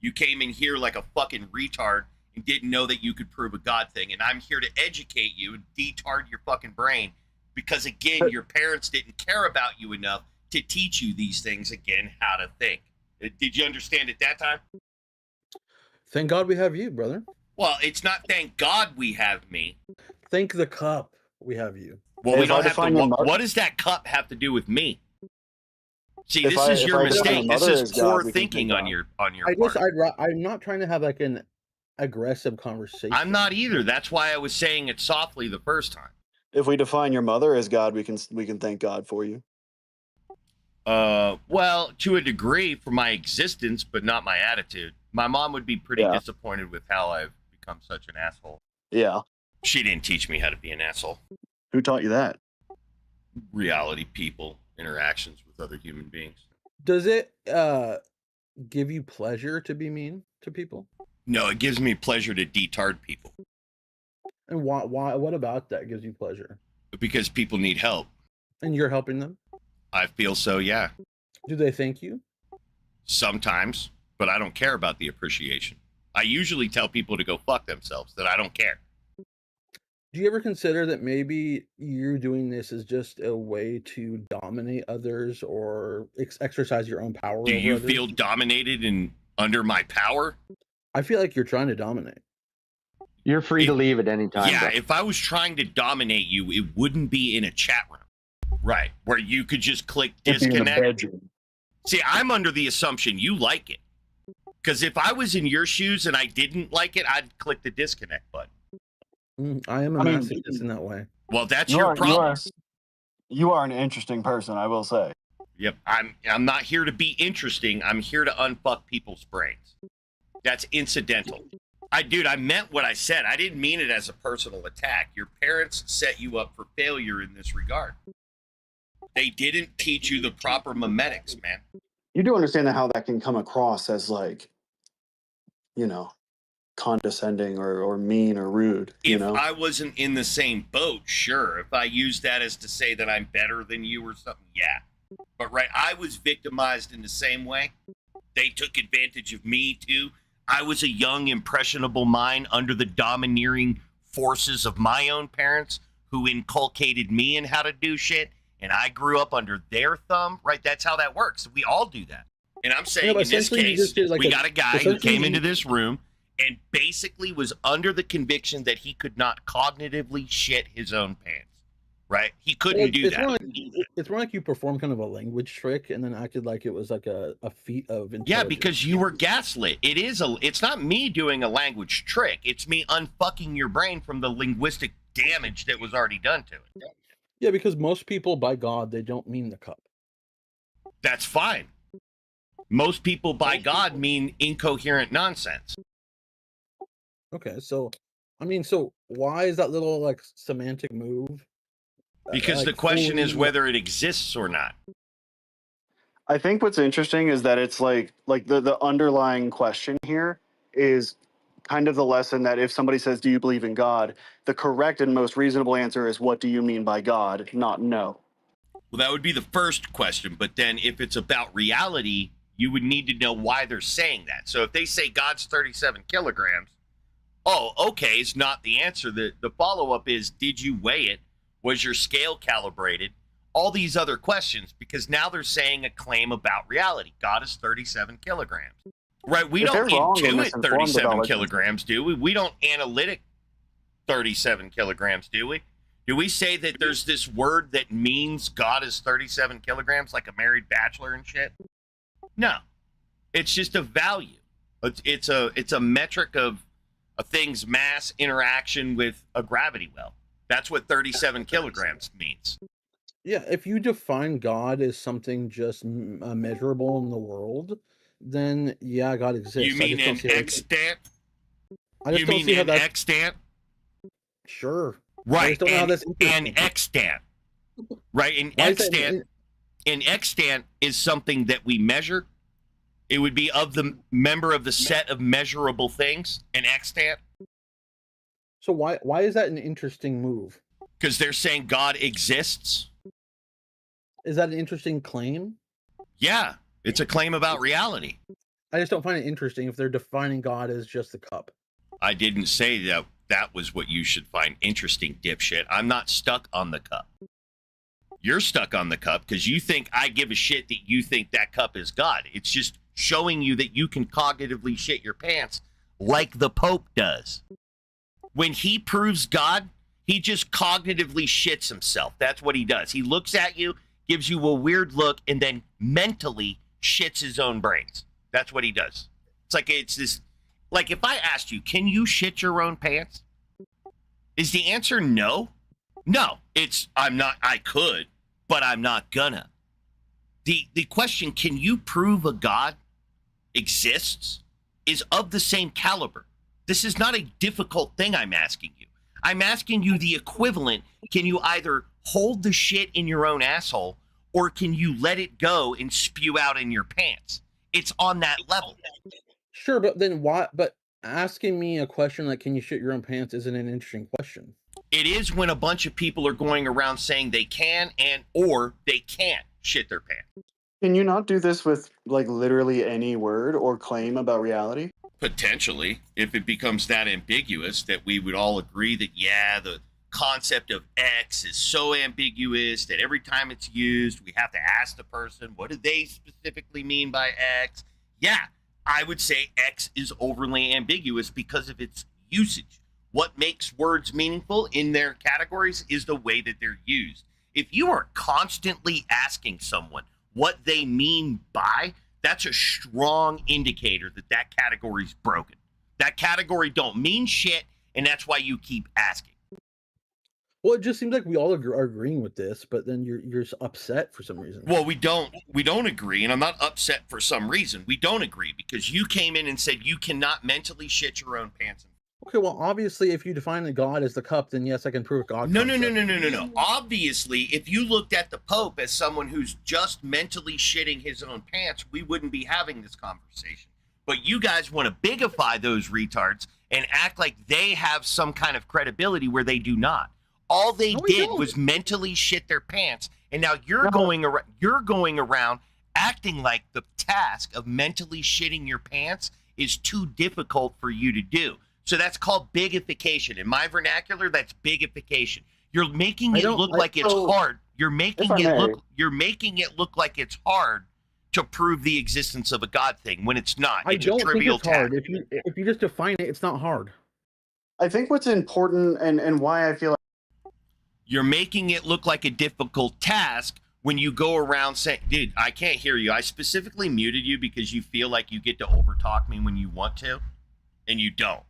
You came in here like a fucking retard and didn't know that you could prove a God thing. And I'm here to educate you and detard your fucking brain because, again, your parents didn't care about you enough to teach you these things, again, how to think. Did you understand at that time? Thank God we have you, brother. Well, it's not thank God we have me. Thank the cup we have you. Well, If we I don't have to. define your What does that cup have to do with me? See, If this is if your I define mistake. your This mother is as God, poor we can thinking thank on God. your I part. just I'm not trying to have like an aggressive conversation. I'm not either. That's why I was saying it softly the first time. If we define your mother as God, we can thank God for you. Well, to a degree for my existence, but not my attitude. My mom would be pretty Yeah. disappointed with how I've become such an asshole. Yeah. She didn't teach me how to be an asshole. Who taught you that? Reality, people, interactions with other human beings. Does it give you pleasure to be mean to people? No, it gives me pleasure to detard people And why what about that gives you pleasure? because people need help. And you're helping them? I feel so, yeah. Do they thank you? Sometimes, but I don't care about the appreciation. I usually tell people to go fuck themselves, that I don't care. Do you ever consider that maybe you doing this is just a way to dominate others or exercise your own power Do over you others? feel dominated and under my power? I feel like you're trying to dominate. You're free to leave at any time. Yeah, bro. if I was trying to dominate you, it wouldn't be in a chat room. Right, where you could just click It'd be in the disconnect. bedroom. See, I'm under the assumption you like it. Because if I was in your shoes and I didn't like it, I'd click the disconnect button. I am a I mean, masochist in that way. Well, that's You your are, problem. you are an interesting person, I will say. Yep, I'm not here to be interesting. I'm here to unfuck people's brains. That's incidental. Dude, I meant what I said. I didn't mean it as a personal attack. Your parents set you up for failure in this regard. They didn't teach you the proper memetics, man. You do understand how that can come across as like, condescending or mean or rude, If I wasn't in the same boat, sure. If I used that as to say that I'm better than you or something, yeah. But right, I was victimized in the same way. They took advantage of me too. I was a young, impressionable mind under the domineering forces of my own parents who inculcated me in how to do shit. And I grew up under their thumb, right? That's how that works. We all do that. And I'm saying but in this essentially you case, just did like we got a guy who essentially came you- into this room and basically was under the conviction that he could not cognitively shit his own pants, right? He couldn't do it's that. More like, it's more like you performed kind of a language trick and then acted like it was like a feat of intelligence. Yeah, because you were gaslit. It's not me doing a language trick. It's me unfucking your brain from the linguistic damage that was already done to it. Yeah, because most people, by God, they don't mean the cup. That's fine. Most people by God mean incoherent nonsense. Okay, so I mean, so why is that little like semantic move? Because the like, question is fully- whether it exists or not. I think what's interesting is that it's like the underlying question here is kind of the lesson that if somebody says, do you believe in God? The correct and most reasonable answer is, what do you mean by God? Not no. Well, that would be the first question. But then if it's about reality, you would need to know why they're saying that. So if they say God's 37 kilograms, oh, okay, it's not the answer. The follow-up is, did you weigh it? Was your scale calibrated? All these other questions, because now they're saying a claim about reality. God is 37 kilograms. Right? We If don't they're wrong, they're intuit misinformed 37 about it. kilograms, do we? We don't analytic 37 kilograms, do we? Do we say that there's this word that means God is 37 kilograms, like a married bachelor and shit? No. It's just a value. It's a metric of a thing's mass interaction with a gravity well. That's what 37 kilograms means. Yeah, if you define God as something just measurable in the world, then yeah, God exists. You mean an extant? You mean an extant? Sure. I Right, just don't know how that's an interesting. extant. Right, an Why is that- extant is something that we measure. It would be of the member of the set of measurable things, an extant. So why is that an interesting move? Because they're saying God exists. Is that an interesting claim? Yeah, it's a claim about reality. I just don't find it interesting if they're defining God as just the cup. I didn't say that was what you should find interesting, dipshit. I'm not stuck on the cup. You're stuck on the cup because you think I give a shit that you think that cup is God. It's just showing you that you can cognitively shit your pants like the Pope does. When he proves God, he just cognitively shits himself. That's what he does. He looks at you, gives you a weird look, and then mentally shits his own brains. That's what he does. It's this, like if I asked you, can you shit your own pants? Is the answer no? No, I could, but I'm not gonna. The question, can you prove a God exists, is of the same caliber. This is not a difficult thing I'm asking you. I'm asking you the equivalent. Can you either hold the shit in your own asshole or can you let it go and spew out in your pants? It's on that level. Sure, but then why? But asking me a question like, "Can you shit your own pants?" isn't an interesting question. It is when a bunch of people are going around saying they can or they can't shit their pants. Can you not do this with like literally any word or claim about reality? Potentially, if it becomes that ambiguous that we would all agree that, yeah, the concept of X is so ambiguous that every time it's used, we have to ask the person, what do they specifically mean by X? Yeah, I would say X is overly ambiguous because of its usage. What makes words meaningful in their categories is the way that they're used. If you are constantly asking someone what they mean by, that's a strong indicator that that category is broken. That category don't mean shit, and that's why you keep asking. Well, it just seems like we all are agreeing with this, but then you're upset for some reason. Well, we don't agree, and I'm not upset for some reason. We don't agree because you came in and said you cannot mentally shit your own pants. Okay, well, obviously, if you define the God as the cup, then yes, I can prove God. No. Obviously, if you looked at the Pope as someone who's just mentally shitting his own pants, we wouldn't be having this conversation. But you guys want to bigify those retards and act like they have some kind of credibility where they do not. All they did was mentally shit their pants, and now you're going around acting like the task of mentally shitting your pants is too difficult for you to do. So that's called bigification. In my vernacular, that's bigification. You're making it look like it's hard. You're making it look like it's hard to prove the existence of a God thing when it's not. I It's don't a trivial think it's hard. task. If you just define it, it's not hard. I think what's important and why I feel like You're making it look like a difficult task when you go around saying, dude, I can't hear you. I specifically muted you because you feel like you get to overtalk me when you want to, and you don't.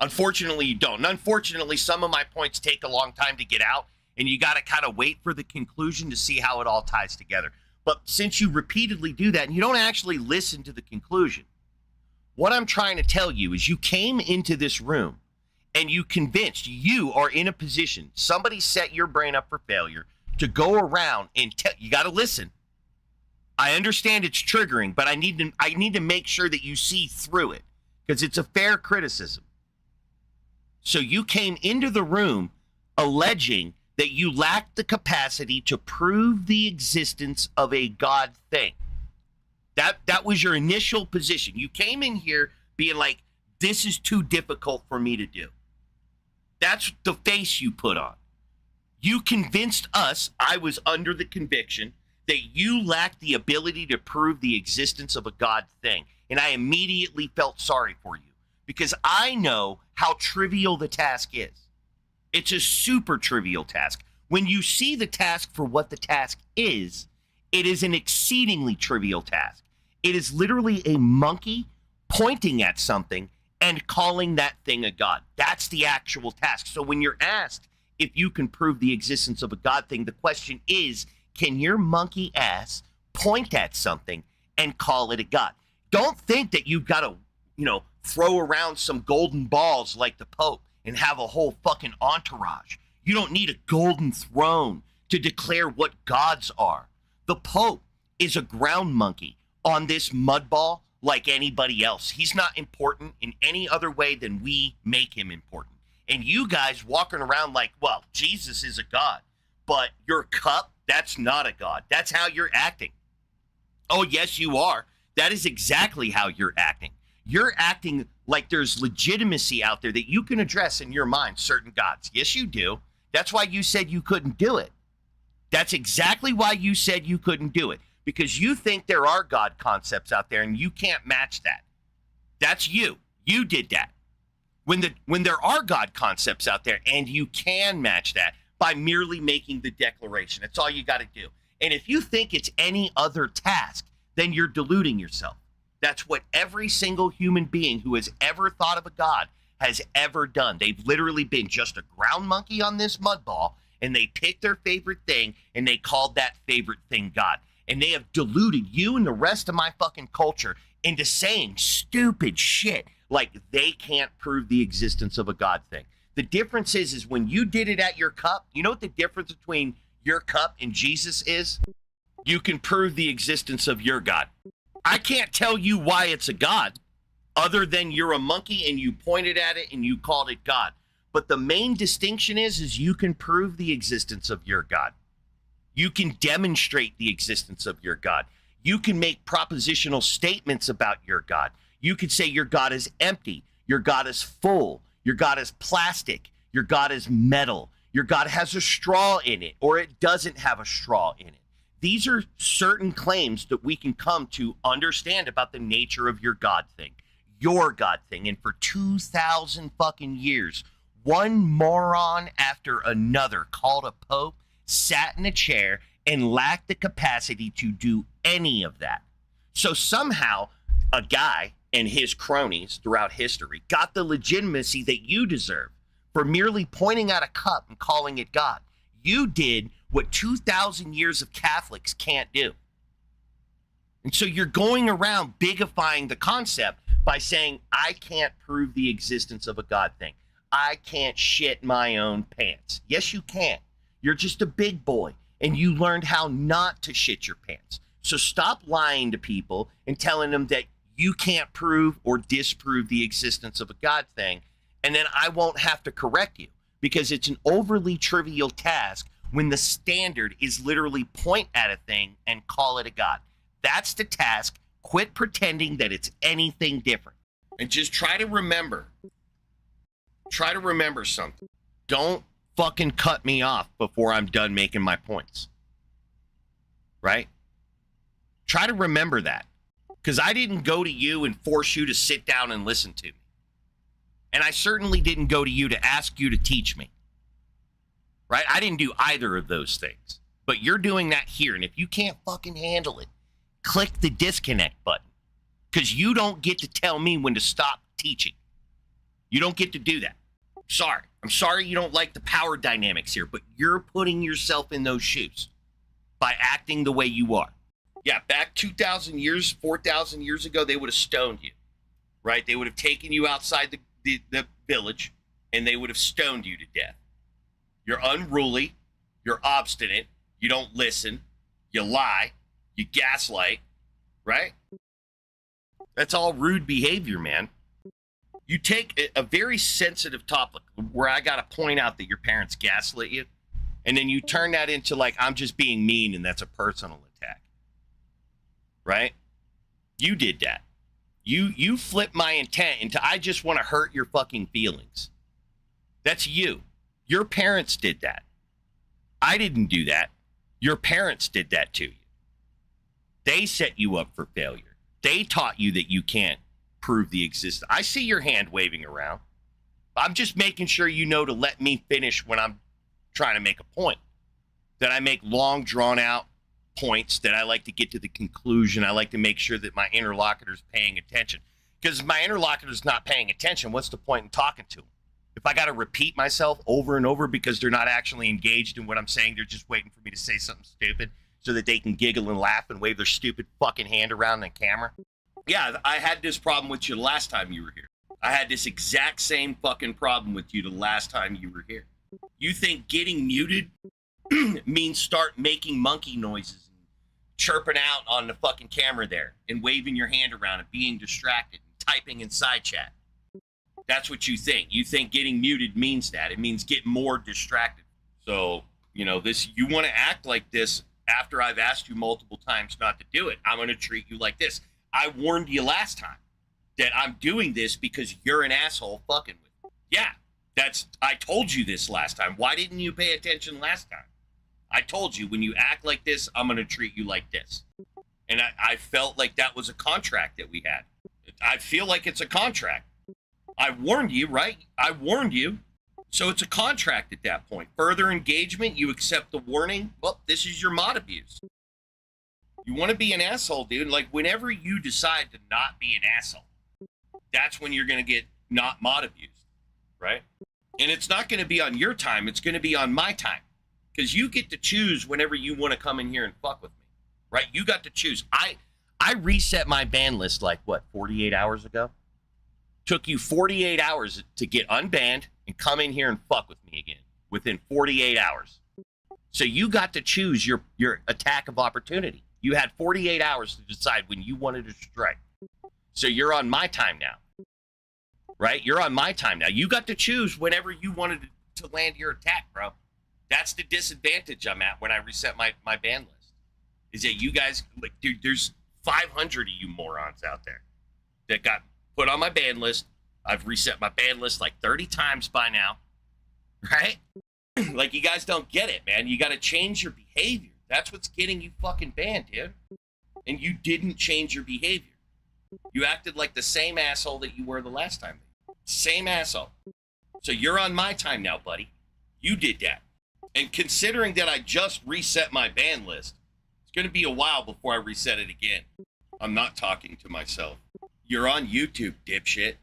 Unfortunately, you don't. And unfortunately, some of my points take a long time to get out, and you got to kind of wait for the conclusion to see how it all ties together. But since you repeatedly do that and you don't actually listen to the conclusion, what I'm trying to tell you is you came into this room and you convinced you are in a position, somebody set your brain up for failure to go around and tell you got to listen. I understand it's triggering, but I need to make sure that you see through it because it's a fair criticism. So you came into the room alleging that you lacked the capacity to prove the existence of a God thing. That was your initial position. You came in here being like, this is too difficult for me to do. That's the face you put on. You convinced us, I was under the conviction, that you lacked the ability to prove the existence of a God thing. And I immediately felt sorry for you because I know how trivial the task is. It's a super trivial task. When you see the task for what the task is, it is an exceedingly trivial task. It is literally a monkey pointing at something and calling that thing a god. That's the actual task. So when you're asked if you can prove the existence of a god thing, the question is, can your monkey ass point at something and call it a god? Don't think that you've got to, throw around some golden balls like the Pope and have a whole fucking entourage. You don't need a golden throne to declare what gods are. The Pope is a ground monkey on this mud ball like anybody else. He's not important in any other way than we make him important. And you guys walking around like, well, Jesus is a god, but your cup, that's not a god. That's how you're acting. Oh, yes, you are. That is exactly how you're acting. You're acting like there's legitimacy out there that you can address in your mind certain gods. Yes, you do. That's why you said you couldn't do it. That's exactly why you said you couldn't do it. Because you think there are God concepts out there and you can't match that. That's you. You did that. When there are God concepts out there and you can match that by merely making the declaration. That's all you got to do. And if you think it's any other task, then you're deluding yourself. That's what every single human being who has ever thought of a God has ever done. They've literally been just a ground monkey on this mud ball, and they picked their favorite thing, and they called that favorite thing God. And they have deluded you and the rest of my fucking culture into saying stupid shit like they can't prove the existence of a God thing. The difference is when you did it at your cup, you know what the difference between your cup and Jesus is? You can prove the existence of your God. I can't tell you why it's a God other than you're a monkey and you pointed at it and you called it God. But the main distinction is you can prove the existence of your God. You can demonstrate the existence of your God. You can make propositional statements about your God. You could say your God is empty. Your God is full. Your God is plastic. Your God is metal. Your God has a straw in it, or it doesn't have a straw in it. These are certain claims that we can come to understand about the nature of your God thing, your God thing. And for 2,000 fucking years, one moron after another called a pope, sat in a chair, and lacked the capacity to do any of that. So somehow a guy and his cronies throughout history got the legitimacy that you deserve for merely pointing at a cup and calling it God. You did what 2,000 years of Catholics can't do. And so you're going around bigifying the concept by saying, I can't prove the existence of a God thing. I can't shit my own pants. Yes, you can. You're just a big boy, and you learned how not to shit your pants. So stop lying to people and telling them that you can't prove or disprove the existence of a God thing, and then I won't have to correct you because it's an overly trivial task when the standard is literally point at a thing and call it a God. That's the task. Quit pretending that it's anything different. And just try to remember something. Don't fucking cut me off before I'm done making my points. Right? Try to remember that. Because I didn't go to you and force you to sit down and listen to me. And I certainly didn't go to you to ask you to teach me. Right? I didn't do either of those things. But you're doing that here. And if you can't fucking handle it, click the disconnect button. Because you don't get to tell me when to stop teaching. You don't get to do that. Sorry. I'm sorry you don't like the power dynamics here, but you're putting yourself in those shoes by acting the way you are. Yeah, back 2,000 years, 4,000 years ago, they would have stoned you, right? They would have taken you outside the village and they would have stoned you to death. You're unruly. You're obstinate. You don't listen. You lie. You gaslight, right? That's all rude behavior, man. You take a very sensitive topic where I got to point out that your parents gaslit you, and then you turn that into like, I'm just being mean and that's a personal attack, right? You did that. You flipped my intent into I just want to hurt your fucking feelings. That's you. Your parents did that. I didn't do that. Your parents did that to you. They set you up for failure. They taught you that you can't prove the existence. I see your hand waving around. I'm just making sure you know to let me finish when I'm trying to make a point. That I make long, drawn out points, that I like to get to the conclusion. I like to make sure that my interlocutor's paying attention. Because if my interlocutor's not paying attention, what's the point in talking to them? If I got to repeat myself over and over because they're not actually engaged in what I'm saying, they're just waiting for me to say something stupid so that they can giggle and laugh and wave their stupid fucking hand around the camera. Yeah, I had this problem with you the last time you were here. I had this exact same fucking problem with you the last time you were here. You think getting muted means start making monkey noises and chirping out on the fucking camera there and waving your hand around and being distracted and typing in side chat. That's what you think. You think getting muted means that. It means get more distracted. So, you know, you want to act like this after I've asked you multiple times not to do it. I'm going to treat you like this. I warned you last time that I'm doing this because you're an asshole fucking with me. Yeah, I told you this last time. Why didn't you pay attention last time? I told you when you act like this, I'm going to treat you like this. And I felt like that was a contract that we had. I feel like it's a contract. I warned you, right? I warned you. So it's a contract at that point. Further engagement, you accept the warning. Well, this is your mod abuse. You want to be an asshole, dude. Like, whenever you decide to not be an asshole, that's when you're going to get not mod abused, right? And it's not going to be on your time. It's going to be on my time. Because you get to choose whenever you want to come in here and fuck with me, right? You got to choose. I reset my ban list like, 48 hours ago? Took you 48 hours to get unbanned and come in here and fuck with me again within 48 hours. So you got to choose your attack of opportunity. You had 48 hours to decide when you wanted to strike. So you're on my time now, right? You're on my time now. You got to choose whenever you wanted to land your attack, bro. That's the disadvantage I'm at when I reset my ban list. Is that you guys, like, dude, there's 500 of you morons out there that got put on my ban list. I've reset my ban list like 30 times by now, right? Like, you guys don't get it, man. You got to change your behavior. That's what's getting you fucking banned, dude. And you didn't change your behavior. You acted like the same asshole that you were the last time. Same asshole. So you're on my time now, buddy. You did that. And considering that I just reset my ban list, it's going to be a while before I reset it again. I'm not talking to myself. You're on YouTube, dipshit.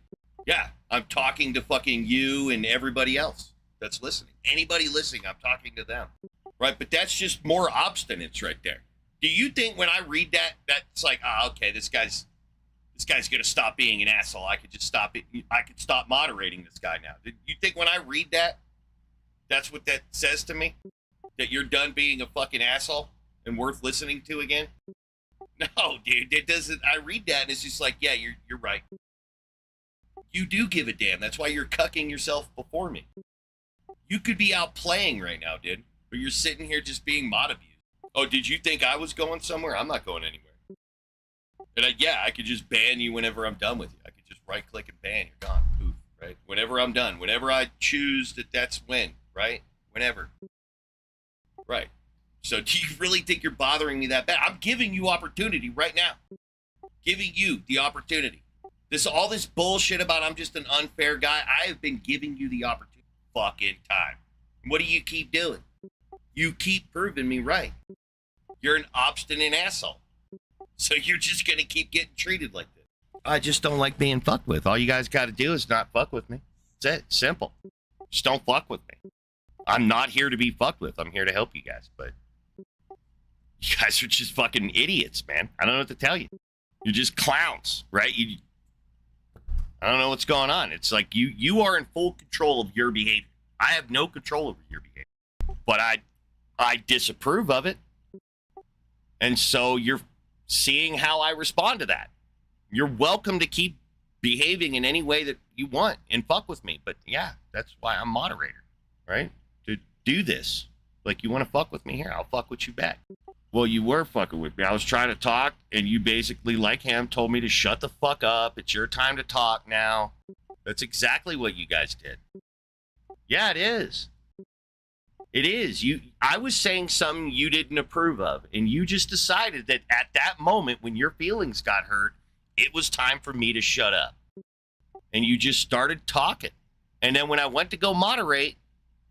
Yeah, I'm talking to fucking you and everybody else that's listening. Anybody listening, I'm talking to them. Right, but that's just more obstinance right there. Do you think when I read that, that's like, okay, this guy's gonna stop being an asshole. I could just stop it. I could stop moderating this guy now. Do you think when I read that, that's what that says to me? That you're done being a fucking asshole and worth listening to again? No, dude, it doesn't. I read that and it's just like, yeah, you're right. You do give a damn. That's why you're cucking yourself before me. You could be out playing right now, dude. But you're sitting here just being mod abused. Oh, did you think I was going somewhere? I'm not going anywhere. And I could just ban you whenever I'm done with you. I could just right click and ban. You're gone. Poof, right? Whenever I'm done. Whenever I choose that's when, right? Whenever. Right. So do you really think you're bothering me that bad? I'm giving you opportunity right now. Giving you the opportunity. All this bullshit about I'm just an unfair guy. I have been giving you the opportunity fucking time. What do you keep doing? You keep proving me right. You're an obstinate asshole. So you're just going to keep getting treated like this. I just don't like being fucked with. All you guys got to do is not fuck with me. That's it. Simple. Just don't fuck with me. I'm not here to be fucked with. I'm here to help you guys. But You guys are just fucking idiots, man. I don't know what to tell you. You're just clowns, right? I don't know what's going on. It's like you are in full control of your behavior. I have no control over your behavior, but I disapprove of it. And so you're seeing how I respond to that. You're welcome to keep behaving in any way that you want and fuck with me. But yeah, that's why I'm moderator, right? To do this. Like, you want to fuck with me here, I'll fuck with you back. Well, you were fucking with me. I was trying to talk, and you basically, like him, told me to shut the fuck up. It's your time to talk now. That's exactly what you guys did. Yeah, it is. It is. I was saying something you didn't approve of, and you just decided that at that moment when your feelings got hurt, it was time for me to shut up. And you just started talking. And then when I went to go moderate,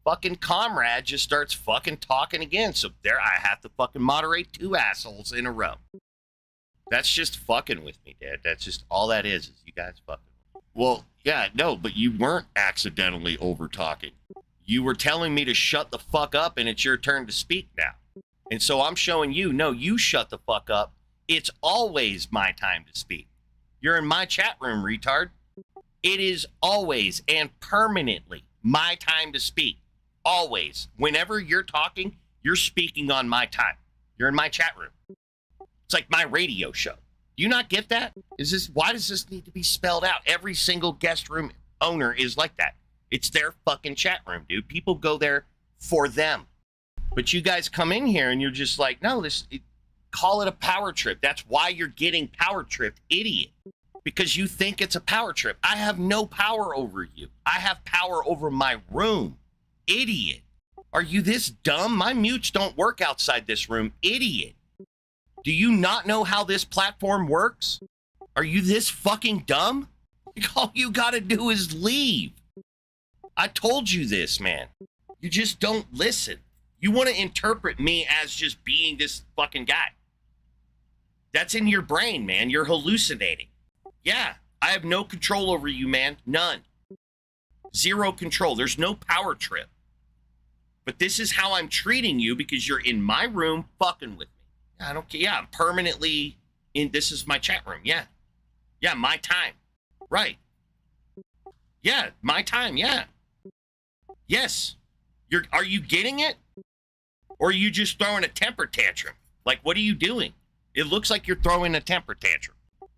fucking comrade just starts fucking talking again. So there I have to fucking moderate 2 assholes in a row. That's just fucking with me, Dad. That's just all that is you guys fucking. Well, yeah, no, but you weren't accidentally over talking. You were telling me to shut the fuck up and it's your turn to speak now. And so I'm showing you, no, you shut the fuck up. It's always my time to speak. You're in my chat room, retard. It is always and permanently my time to speak. Always. Whenever you're talking, you're speaking on my time. You're in my chat room. It's like my radio show. Do you not get that? Why does this need to be spelled out? Every single guest room owner is like that. It's their fucking chat room, dude. People go there for them. But you guys come in here and you're just like, no, call it a power trip. That's why you're getting power tripped, idiot. Because you think it's a power trip. I have no power over you. I have power over my room. Idiot. Are you this dumb? My mutes don't work outside this room. Idiot. Do you not know how this platform works? Are you this fucking dumb? All you gotta do is leave. I told you this, man. You just don't listen. You want to interpret me as just being this fucking guy. That's in your brain, man. You're hallucinating. Yeah, I have no control over you, man. None. Zero control. There's no power trip. But this is how I'm treating you because you're in my room fucking with me. I don't care. Yeah, I'm permanently in. This is my chat room. Yeah. Yeah, my time. Right. Yeah, my time. Yeah. Yes. Are you getting it? Or are you just throwing a temper tantrum? Like, what are you doing? It looks like you're throwing a temper tantrum.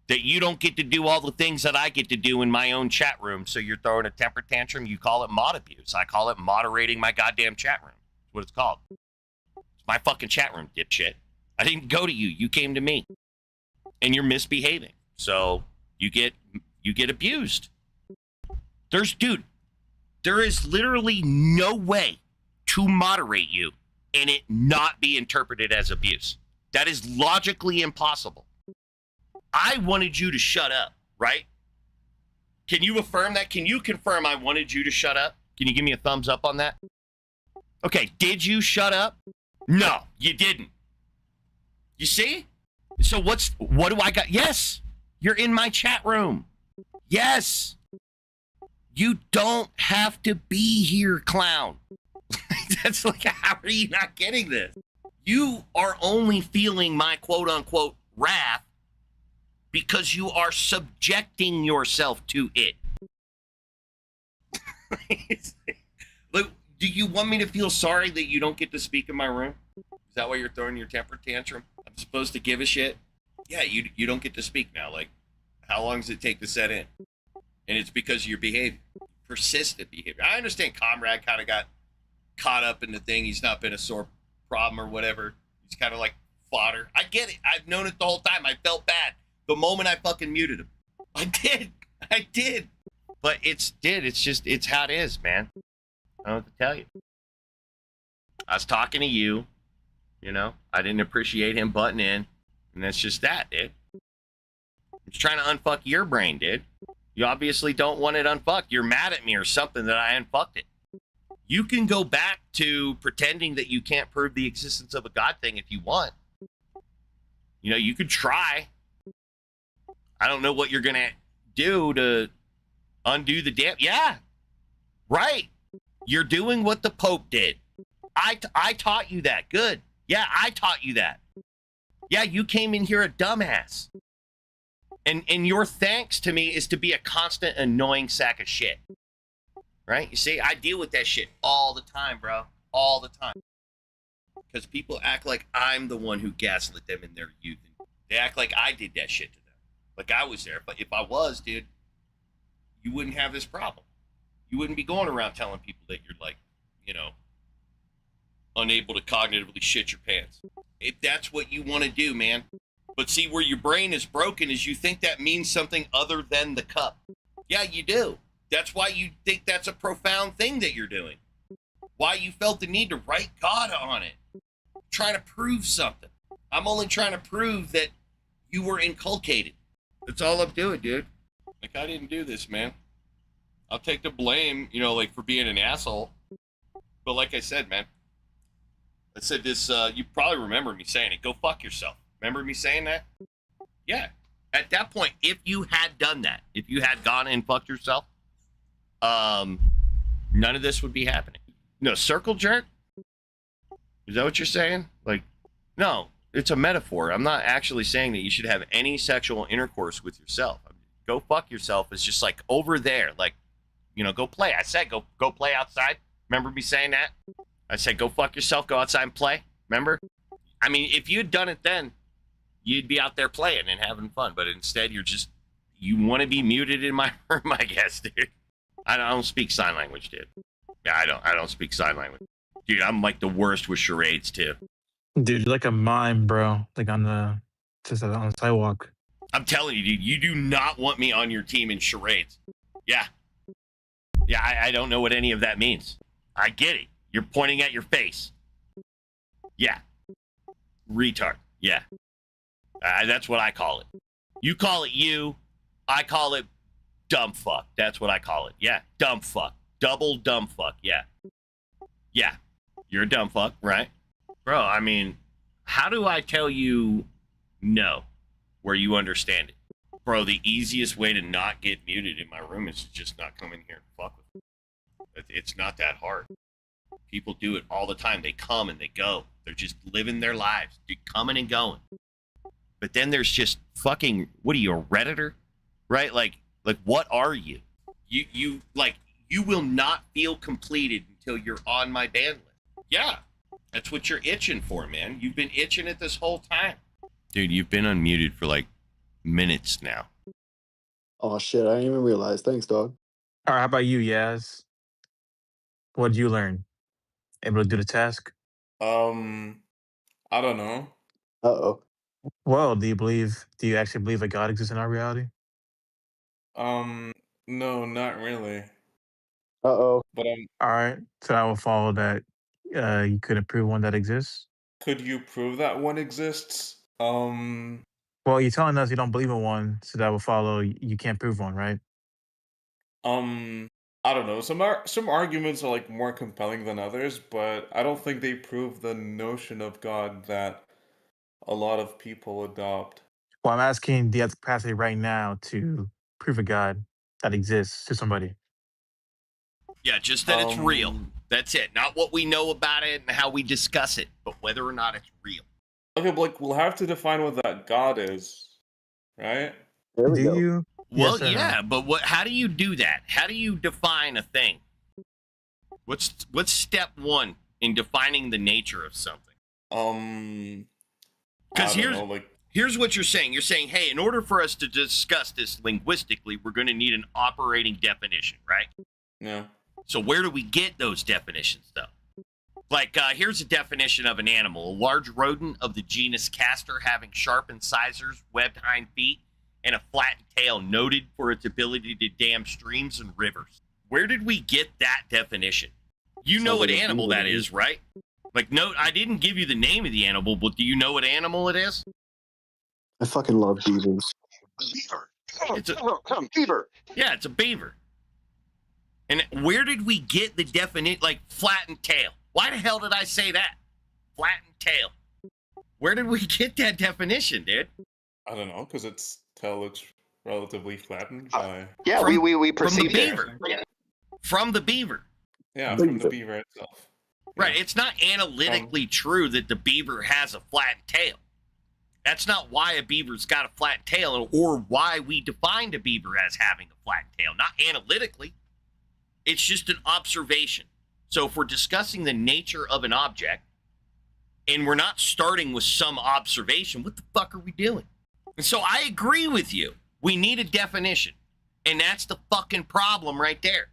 That you don't get to do all the things that I get to do in my own chat room, so you're throwing a temper tantrum. You call it mod abuse. I call it moderating my goddamn chat room. That's what it's called. It's my fucking chat room, dipshit. I didn't go to you. You came to me. And you're misbehaving. So you get abused. Dude, there is literally no way to moderate you and it not be interpreted as abuse. That is logically impossible. I wanted you to shut up, right? Can you affirm that? Can you confirm I wanted you to shut up? Can you give me a thumbs up on that? Okay, did you shut up? No, you didn't. You see? So what do I got? Yes, you're in my chat room. Yes. You don't have to be here, clown. That's like, how are you not getting this? You are only feeling my quote unquote wrath because you are subjecting yourself to it. Look, do you want me to feel sorry that you don't get to speak in my room? Is that why you're throwing your temper tantrum? I'm supposed to give a shit? Yeah, you don't get to speak now. Like, how long does it take to set in? And it's because of your behavior. Persistent behavior. I understand Comrade kind of got caught up in the thing. He's not been a sore problem or whatever. He's kind of like fodder. I get it. I've known it the whole time. I felt bad the moment I fucking muted him. I did. But it's how it is, man. I don't know what to tell you. I was talking to you, you know. I didn't appreciate him butting in, and that's just that, dude. I'm just trying to unfuck your brain, dude. You obviously don't want it unfucked. You're mad at me or something that I unfucked it. You can go back to pretending that you can't prove the existence of a God thing if you want. You know, you could try. I don't know what you're going to do to undo the damn. Yeah, right. You're doing what the Pope did. I taught you that. Good. Yeah, I taught you that. Yeah, you came in here a dumbass. And your thanks to me is to be a constant annoying sack of shit. Right? You see, I deal with that shit all the time, bro. All the time. Because people act like I'm the one who gaslit them in their youth. They act like I did that shit to them. Like I was there. But if I was, dude, you wouldn't have this problem. You wouldn't be going around telling people that you're like, you know, unable to cognitively shit your pants. If that's what you want to do, man. But see, where your brain is broken is you think that means something other than the cup. Yeah, you do. That's why you think that's a profound thing that you're doing. Why you felt the need to write God on it. Trying to prove something. I'm only trying to prove that you were inculcated. That's all I'm doing, dude. Like, I didn't do this, man. I'll take the blame, you know, like, for being an asshole. But like I said, man, I said this, you probably remember me saying it. Go fuck yourself. Remember me saying that? Yeah. At that point, if you had done that, if you had gone and fucked yourself, none of this would be happening. No, circle jerk? Is that what you're saying? Like, no, it's a metaphor. I'm not actually saying that you should have any sexual intercourse with yourself. Go fuck yourself is just like over there. Like, you know, go play. I said go play outside. Remember me saying that? I said go fuck yourself, go outside and play. Remember? I mean, if you had done it then, you'd be out there playing and having fun. But instead, you want to be muted in my room, I guess, dude. I don't speak sign language, dude. Yeah, I don't speak sign language. Dude, I'm like the worst with charades, too. Dude, you're like a mime, bro. Like on the sidewalk. I'm telling you, dude, you do not want me on your team in charades. Yeah. Yeah, I don't know what any of that means. I get it. You're pointing at your face. Yeah. Retard. Yeah. That's what I call it. You call it you. I call it dumb fuck. That's what I call it. Yeah. Dumb fuck. Double dumb fuck. Yeah. Yeah. You're a dumb fuck, right? Bro, I mean, how do I tell you no where you understand it? Bro, the easiest way to not get muted in my room is to just not come in here and fuck with me. It's not that hard. People do it all the time. They come and they go. They're just living their lives, dude, coming and going. But then there's just fucking, what are you, a Redditor? Right? Like what are you? You will not feel completed until you're on my ban list. Yeah. That's what you're itching for, man. You've been itching it this whole time. Dude, you've been unmuted for like minutes now. Oh shit, I didn't even realize. Thanks, dog. All right, how about you, Yaz? What did you learn? Able to do the task? I don't know. Uh-oh. Well, do you actually believe that God exists in our reality? No, not really. Uh-oh. But All right, so I will follow that you couldn't prove one that exists. could you prove that one exists? Well, you're telling us you don't believe in one, so that will follow you can't prove one, right? I don't know. Some arguments are like more compelling than others, but I don't think they prove the notion of God that a lot of people adopt. Well, I'm asking, do you have the capacity right now to prove a God that exists to somebody? Yeah, just that it's real. That's it. Not what we know about it and how we discuss it, but whether or not it's real. Okay, but like we'll have to define what that God is, right? There we Do go. you? Well, Yes or no? yeah, but how do you do that? How do you define a thing? What's step one in defining the nature of something? Because I don't know, like here's what you're saying. You're saying, hey, in order for us to discuss this linguistically, we're going to need an operating definition, right? yeah. So where do we get those definitions, though? Like, here's a definition of an animal. A large rodent of the genus Castor having sharp incisors, webbed hind feet, and a flattened tail noted for its ability to dam streams and rivers. Where did we get that definition? You know Sounds what like a animal beaver that to me. is, right? Like, no, I didn't give you the name of the animal, but do you know what animal it is? I fucking love beavers. It's a beaver. Yeah, it's a beaver. And where did we get the definition, like flattened tail? Why the hell did I say that? Flattened tail. Where did we get that definition, dude? I don't know, because its tail looks relatively flattened by Yeah, we From the perceive it. beaver. From the beaver. from the beaver itself. Right. It's not analytically true that the beaver has a flat tail. That's not why a beaver's got a flat tail or why we defined a beaver as having a flat tail. Not analytically. It's just an observation. So if we're discussing the nature of an object and we're not starting with some observation, what the fuck are we doing? And so I agree with you. We need a definition. And that's the fucking problem right there.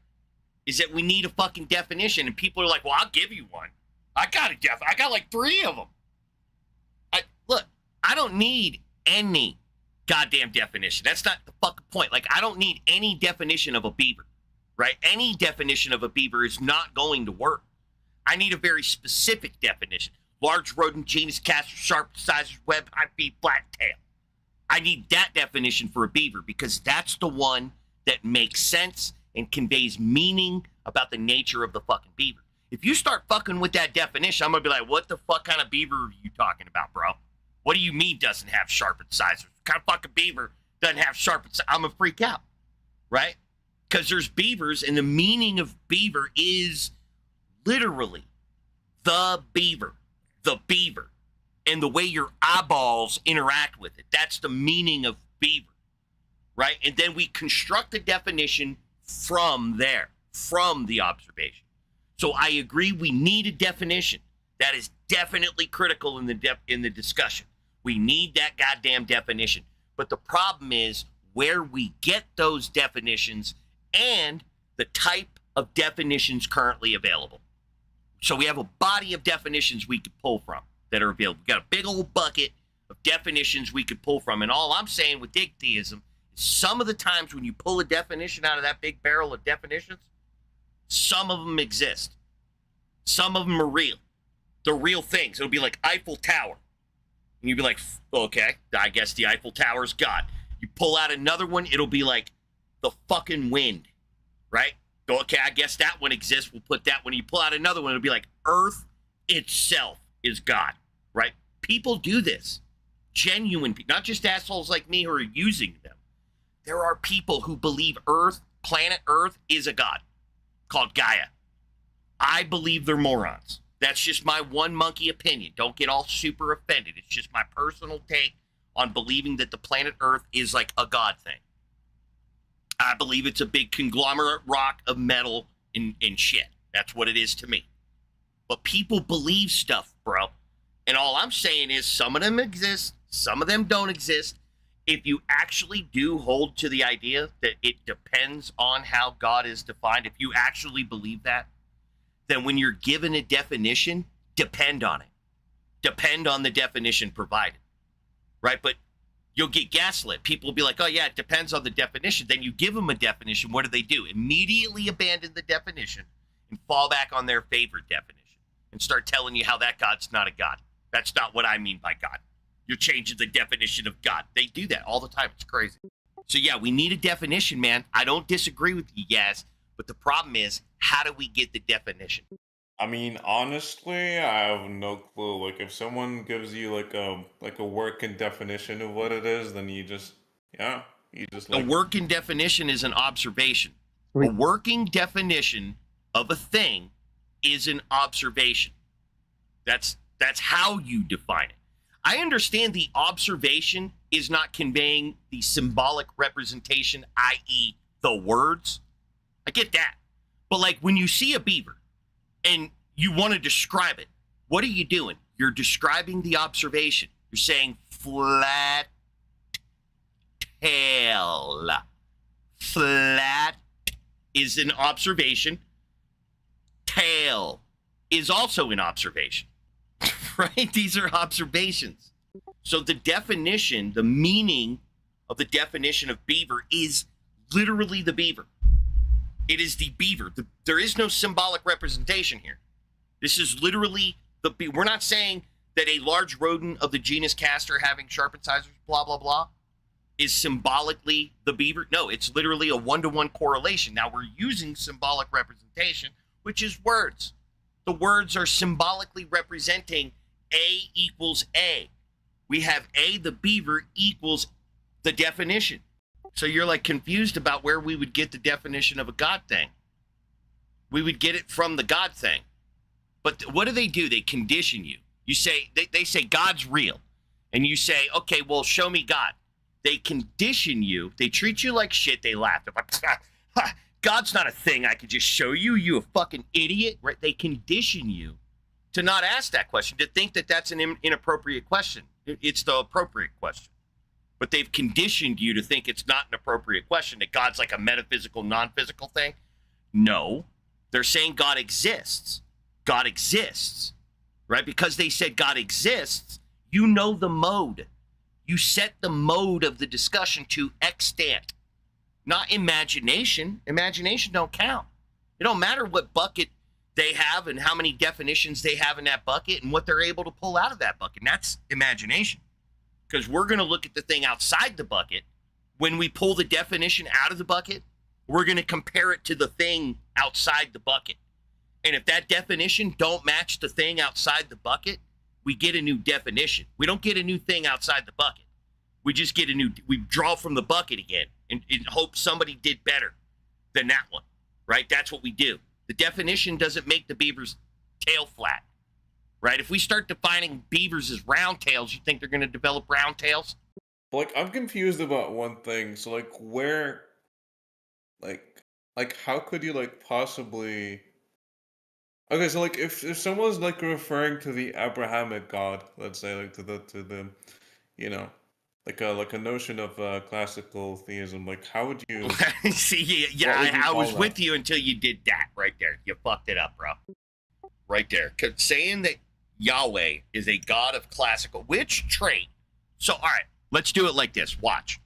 Is that we need a fucking definition. And people are like, well, I'll give you one. I got like 3 of them. Look, I don't need any goddamn definition. That's not the fucking point. Like, I don't need any definition of a beaver, right? Any definition of a beaver is not going to work. I need a very specific definition. Large rodent, genus, castor, sharp incisors, web, high feet, flat tail. I need that definition for a beaver because that's the one that makes sense and conveys meaning about the nature of the fucking beaver. If you start fucking with that definition, I'm gonna be like, what the fuck kind of beaver are you talking about, bro? What do you mean doesn't have sharp incisors? What kind of fucking beaver doesn't have sharp incisors? I'm gonna freak out, right? Because there's beavers, and the meaning of beaver is literally the beaver, and the way your eyeballs interact with it. That's the meaning of beaver, right? And then we construct a definition from there, from the observation. So I agree we need a definition. That is definitely critical in the discussion. We need that goddamn definition. But the problem is where we get those definitions and the type of definitions currently available. So we have a body of definitions we could pull from that are available. We've got a big old bucket of definitions we could pull from. And all I'm saying with Igtheism is some of the times when you pull a definition out of that big barrel of definitions, some of them exist. Some of them are real. They're real things. It'll be like Eiffel Tower. And you'd be like, okay, I guess the Eiffel Tower is God. You pull out another one, it'll be like the fucking wind, right? Okay, I guess that one exists. We'll put that one. You pull out another one, it'll be like Earth itself is God, right? People do this. Genuine people, not just assholes like me who are using them. There are people who believe Earth, planet Earth, is a god called Gaia. I believe they're morons. That's just my one monkey opinion. Don't get all super offended. It's just my personal take on believing that the planet Earth is like a god thing. I believe it's a big conglomerate rock of metal and shit. That's what it is to me. But people believe stuff, bro. And all I'm saying is some of them exist, some of them don't exist. If you actually do hold to the idea that it depends on how God is defined, if you actually believe that, then when you're given a definition, depend on it. Depend on the definition provided, right? But you'll get gaslit. People will be like, oh, yeah, it depends on the definition. Then you give them a definition. What do? Immediately abandon the definition and fall back on their favorite definition and start telling you how that God's not a God. That's not what I mean by God. You're changing the definition of God. They do that all the time. It's crazy. So, yeah, we need a definition, man. I don't disagree with you guys. But the problem is, how do we get the definition? I mean, honestly, I have no clue. Like, if someone gives you like a working definition of what it is, then you just a working definition is an observation. A working definition of a thing is an observation. That's how you define it. I understand the observation is not conveying the symbolic representation, i.e., the words. I get that. But like when you see a beaver and you want to describe it, what are you doing? You're describing the observation. You're saying flat tail. Flat is an observation. Tail is also an observation. Right? These are observations. So the definition, the meaning of the definition of beaver is literally the beaver. It is the beaver. There is no symbolic representation here. This is literally the beaver. We're not saying that a large rodent of the genus Castor having sharp incisors, blah, blah, blah, is symbolically the beaver. No, it's literally a one-to-one correlation. Now, we're using symbolic representation, which is words. The words are symbolically representing A equals A. We have A, the beaver, equals the definition. So you're like confused about where we would get the definition of a God thing. We would get it from the God thing. But what do? They condition you. You say, they say God's real. And you say, okay, well, show me God. They condition you. They treat you like shit. They laugh. They're like, God's not a thing I could just show you. You a fucking idiot, right? They condition you to not ask that question, to think that that's an inappropriate question. It's the appropriate question. But they've conditioned you to think it's not an appropriate question, that God's like a metaphysical, non-physical thing. No, they're saying God exists. God exists, right? Because they said God exists, you know the mode. You set the mode of the discussion to extant, not imagination. Imagination don't count. It don't matter what bucket they have and how many definitions they have in that bucket and what they're able to pull out of that bucket. And that's imagination. Because we're going to look at the thing outside the bucket. When we pull the definition out of the bucket, we're going to compare it to the thing outside the bucket. And if that definition don't match the thing outside the bucket, we get a new definition. We don't get a new thing outside the bucket. We just get we draw from the bucket again and hope somebody did better than that one, right? That's what we do. The definition doesn't make the beaver's tail flat, right? If we start defining beavers as round tails, you think they're going to develop round tails? But like, I'm confused about one thing. So like, where, like how could you like possibly? Okay, so like if someone's like referring to the Abrahamic God, let's say like to the you know, like a notion of classical theism, like how would you See, what would you I call was that? with you until you did that right there. You fucked it up, bro. Right there. 'Cause saying that Yahweh is a God of classical, which trait? So, all right, let's do it like this. Watch.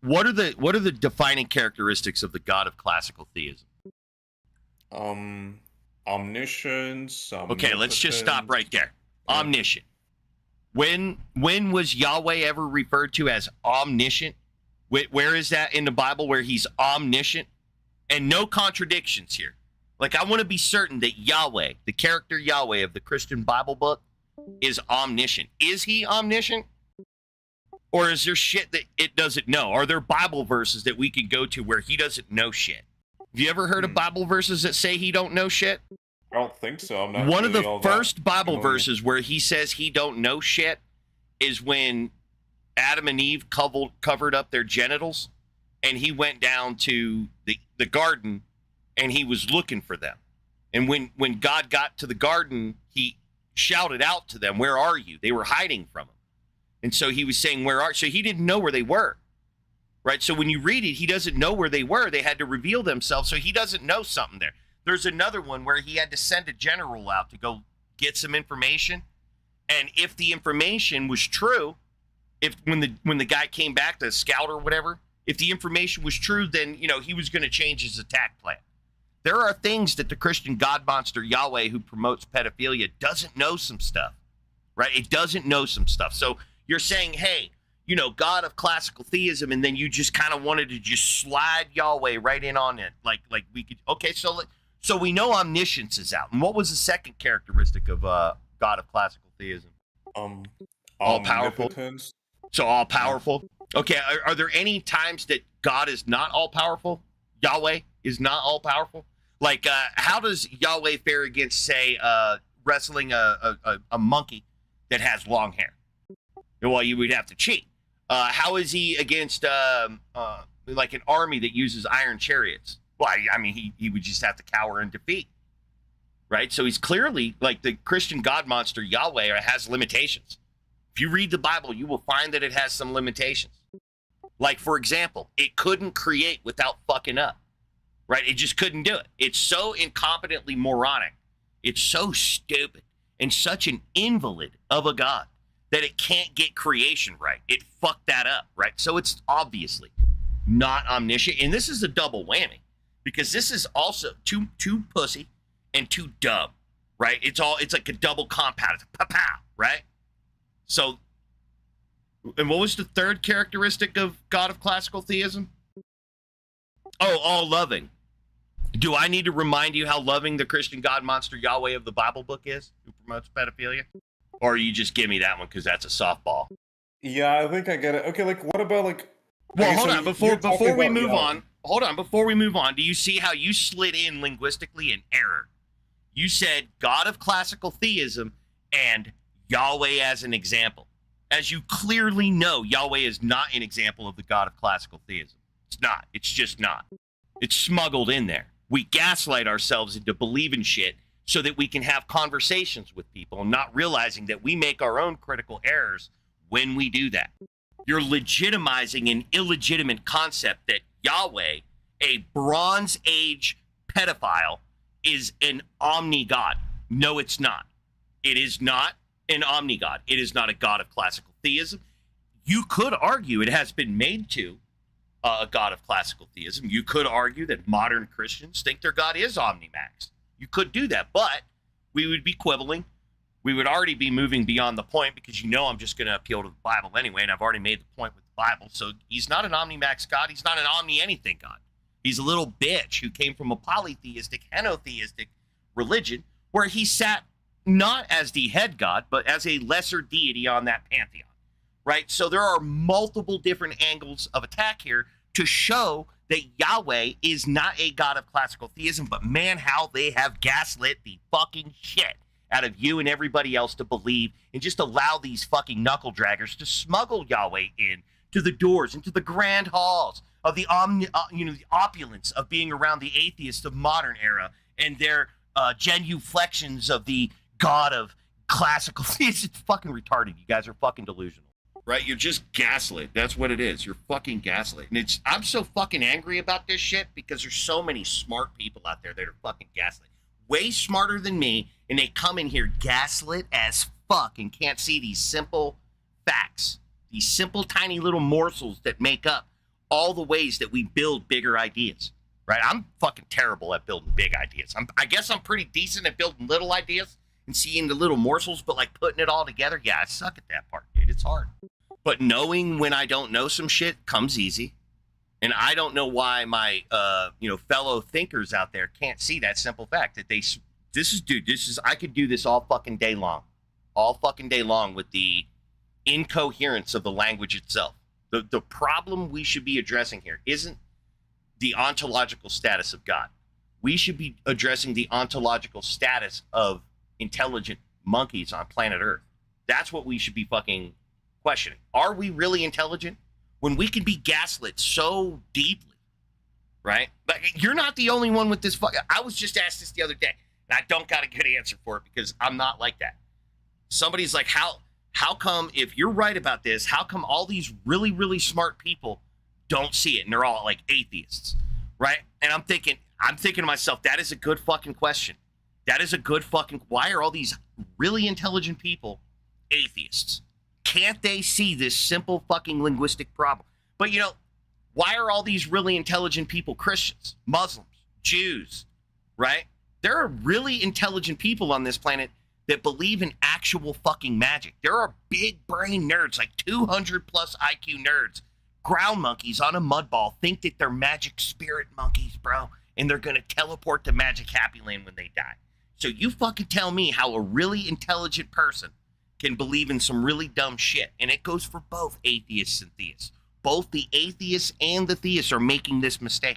What are the defining characteristics of the God of classical theism? Omniscience. Okay, let's just stop omnipotence. right there. Yeah. Omniscient. When was Yahweh ever referred to as omniscient? Where is that in the Bible where he's omniscient? And no contradictions here. Like, I want to be certain that Yahweh, the character Yahweh of the Christian Bible book, is omniscient. Is he omniscient? Or is there shit that it doesn't know? Are there Bible verses that we can go to where he doesn't know shit? Have you ever heard of Bible verses that say he don't know shit? I don't think so. I'm not One of really the all that first Bible familiar. verses where he says he don't know shit is when Adam and Eve covered up their genitals, and he went down to the garden and he was looking for them. And when God got to the garden, he shouted out to them, "Where are you?" They were hiding from him. And so he was saying, so he didn't know where they were. Right? So when you read it, he doesn't know where they were. They had to reveal themselves, so he doesn't know something there. There's another one where he had to send a general out to go get some information. And if the information was true, when the guy came back, the scout or whatever, if the information was true, then he was going to change his attack plan. There are things that the Christian God monster Yahweh, who promotes pedophilia, doesn't know some stuff, right? It doesn't know some stuff. So you're saying, hey, God of classical theism, and then you just kind of wanted to just slide Yahweh right in on it, like we could. Okay, so we know omniscience is out. And what was the second characteristic of God of classical theism? All powerful. Omnipotence. So all powerful. Okay, are there any times that God is not all powerful? Yahweh is not all powerful. Like, how does Yahweh fare against, say, wrestling a monkey that has long hair? Well, you would have to cheat. How is he against like an army that uses iron chariots? Well, I mean, he would just have to cower in defeat, right? So he's clearly, like, the Christian God monster Yahweh has limitations. If you read the Bible, you will find that it has some limitations. Like, for example, it couldn't create without fucking up, right? It just couldn't do it. It's so incompetently moronic. It's so stupid and such an invalid of a God that it can't get creation right. It fucked that up, right? So it's obviously not omniscient. And this is a double whammy, because this is also too pussy and too dumb, right? It's like a double compound. It's pow, right? So, and what was the third characteristic of God of classical theism? Oh, all loving. Do I need to remind you how loving the Christian God monster Yahweh of the Bible book is, who promotes pedophilia? Or you just give me that one because that's a softball? Yeah, I think I get it. Okay, like what about like? Well, okay, hold so on. you're Before talking we about move Yahweh. on, hold on. Before we move on, do you see how you slid in linguistically an error? You said God of classical theism and Yahweh as an example. As you clearly know, Yahweh is not an example of the God of classical theism. It's not. It's just not. It's smuggled in there. We gaslight ourselves into believing shit so that we can have conversations with people, not realizing that we make our own critical errors when we do that. You're legitimizing an illegitimate concept that Yahweh, a Bronze Age pedophile, is an omni-god. No, it's not. It is not an omni-god. It is not a god of classical theism. You could argue it has been made to a god of classical theism. You could argue that modern Christians think their God is omnimax. You could do that, but we would be quibbling. We would already be moving beyond the point because you know I'm just going to appeal to the Bible anyway, and I've already made the point with the Bible. So he's not an omnimax God. He's not an omni-anything God. He's a little bitch who came from a polytheistic, henotheistic religion where he sat not as the head god, but as a lesser deity on that pantheon, right? So there are multiple different angles of attack here to show that Yahweh is not a god of classical theism, but man, how they have gaslit the fucking shit out of you and everybody else to believe and just allow these fucking knuckle draggers to smuggle Yahweh in to the doors, into the grand halls of the the opulence of being around the atheists of modern era and their genuflections of the god of classical theism. It's fucking retarded. You guys are fucking delusional. Right? You're just gaslit. That's what it is. You're fucking gaslit. And I'm so fucking angry about this shit because there's so many smart people out there that are fucking gaslit. Way smarter than me, and they come in here gaslit as fuck and can't see these simple facts. These simple, tiny little morsels that make up all the ways that we build bigger ideas. Right? I'm fucking terrible at building big ideas. I guess I'm pretty decent at building little ideas and seeing the little morsels, but like putting it all together, yeah, I suck at that part, dude. It's hard. But knowing when I don't know some shit comes easy. And I don't know why my fellow thinkers out there can't see that simple fact that I could do this all fucking day long. All fucking day long with the incoherence of the language itself. The problem we should be addressing here isn't the ontological status of God. We should be addressing the ontological status of intelligent monkeys on planet Earth. That's what we should be fucking questioning. Are we really intelligent? When we can be gaslit so deeply, right? But you're not the only one with this I was just asked this the other day, and I don't got a good answer for it because I'm not like that. Somebody's like, how come, if you're right about this, how come all these really, really smart people don't see it and they're all like atheists, right? And I'm thinking to myself, that is a good fucking question. That is a good fucking, why are all these really intelligent people atheists? Can't they see this simple fucking linguistic problem? But why are all these really intelligent people Christians, Muslims, Jews, right? There are really intelligent people on this planet that believe in actual fucking magic. There are big brain nerds, like 200 plus IQ nerds, ground monkeys on a mud ball, think that they're magic spirit monkeys, bro, and they're gonna teleport to Magic Happy Land when they die. So you fucking tell me how a really intelligent person can believe in some really dumb shit. And it goes for both atheists and theists. Both the atheists and the theists are making this mistake.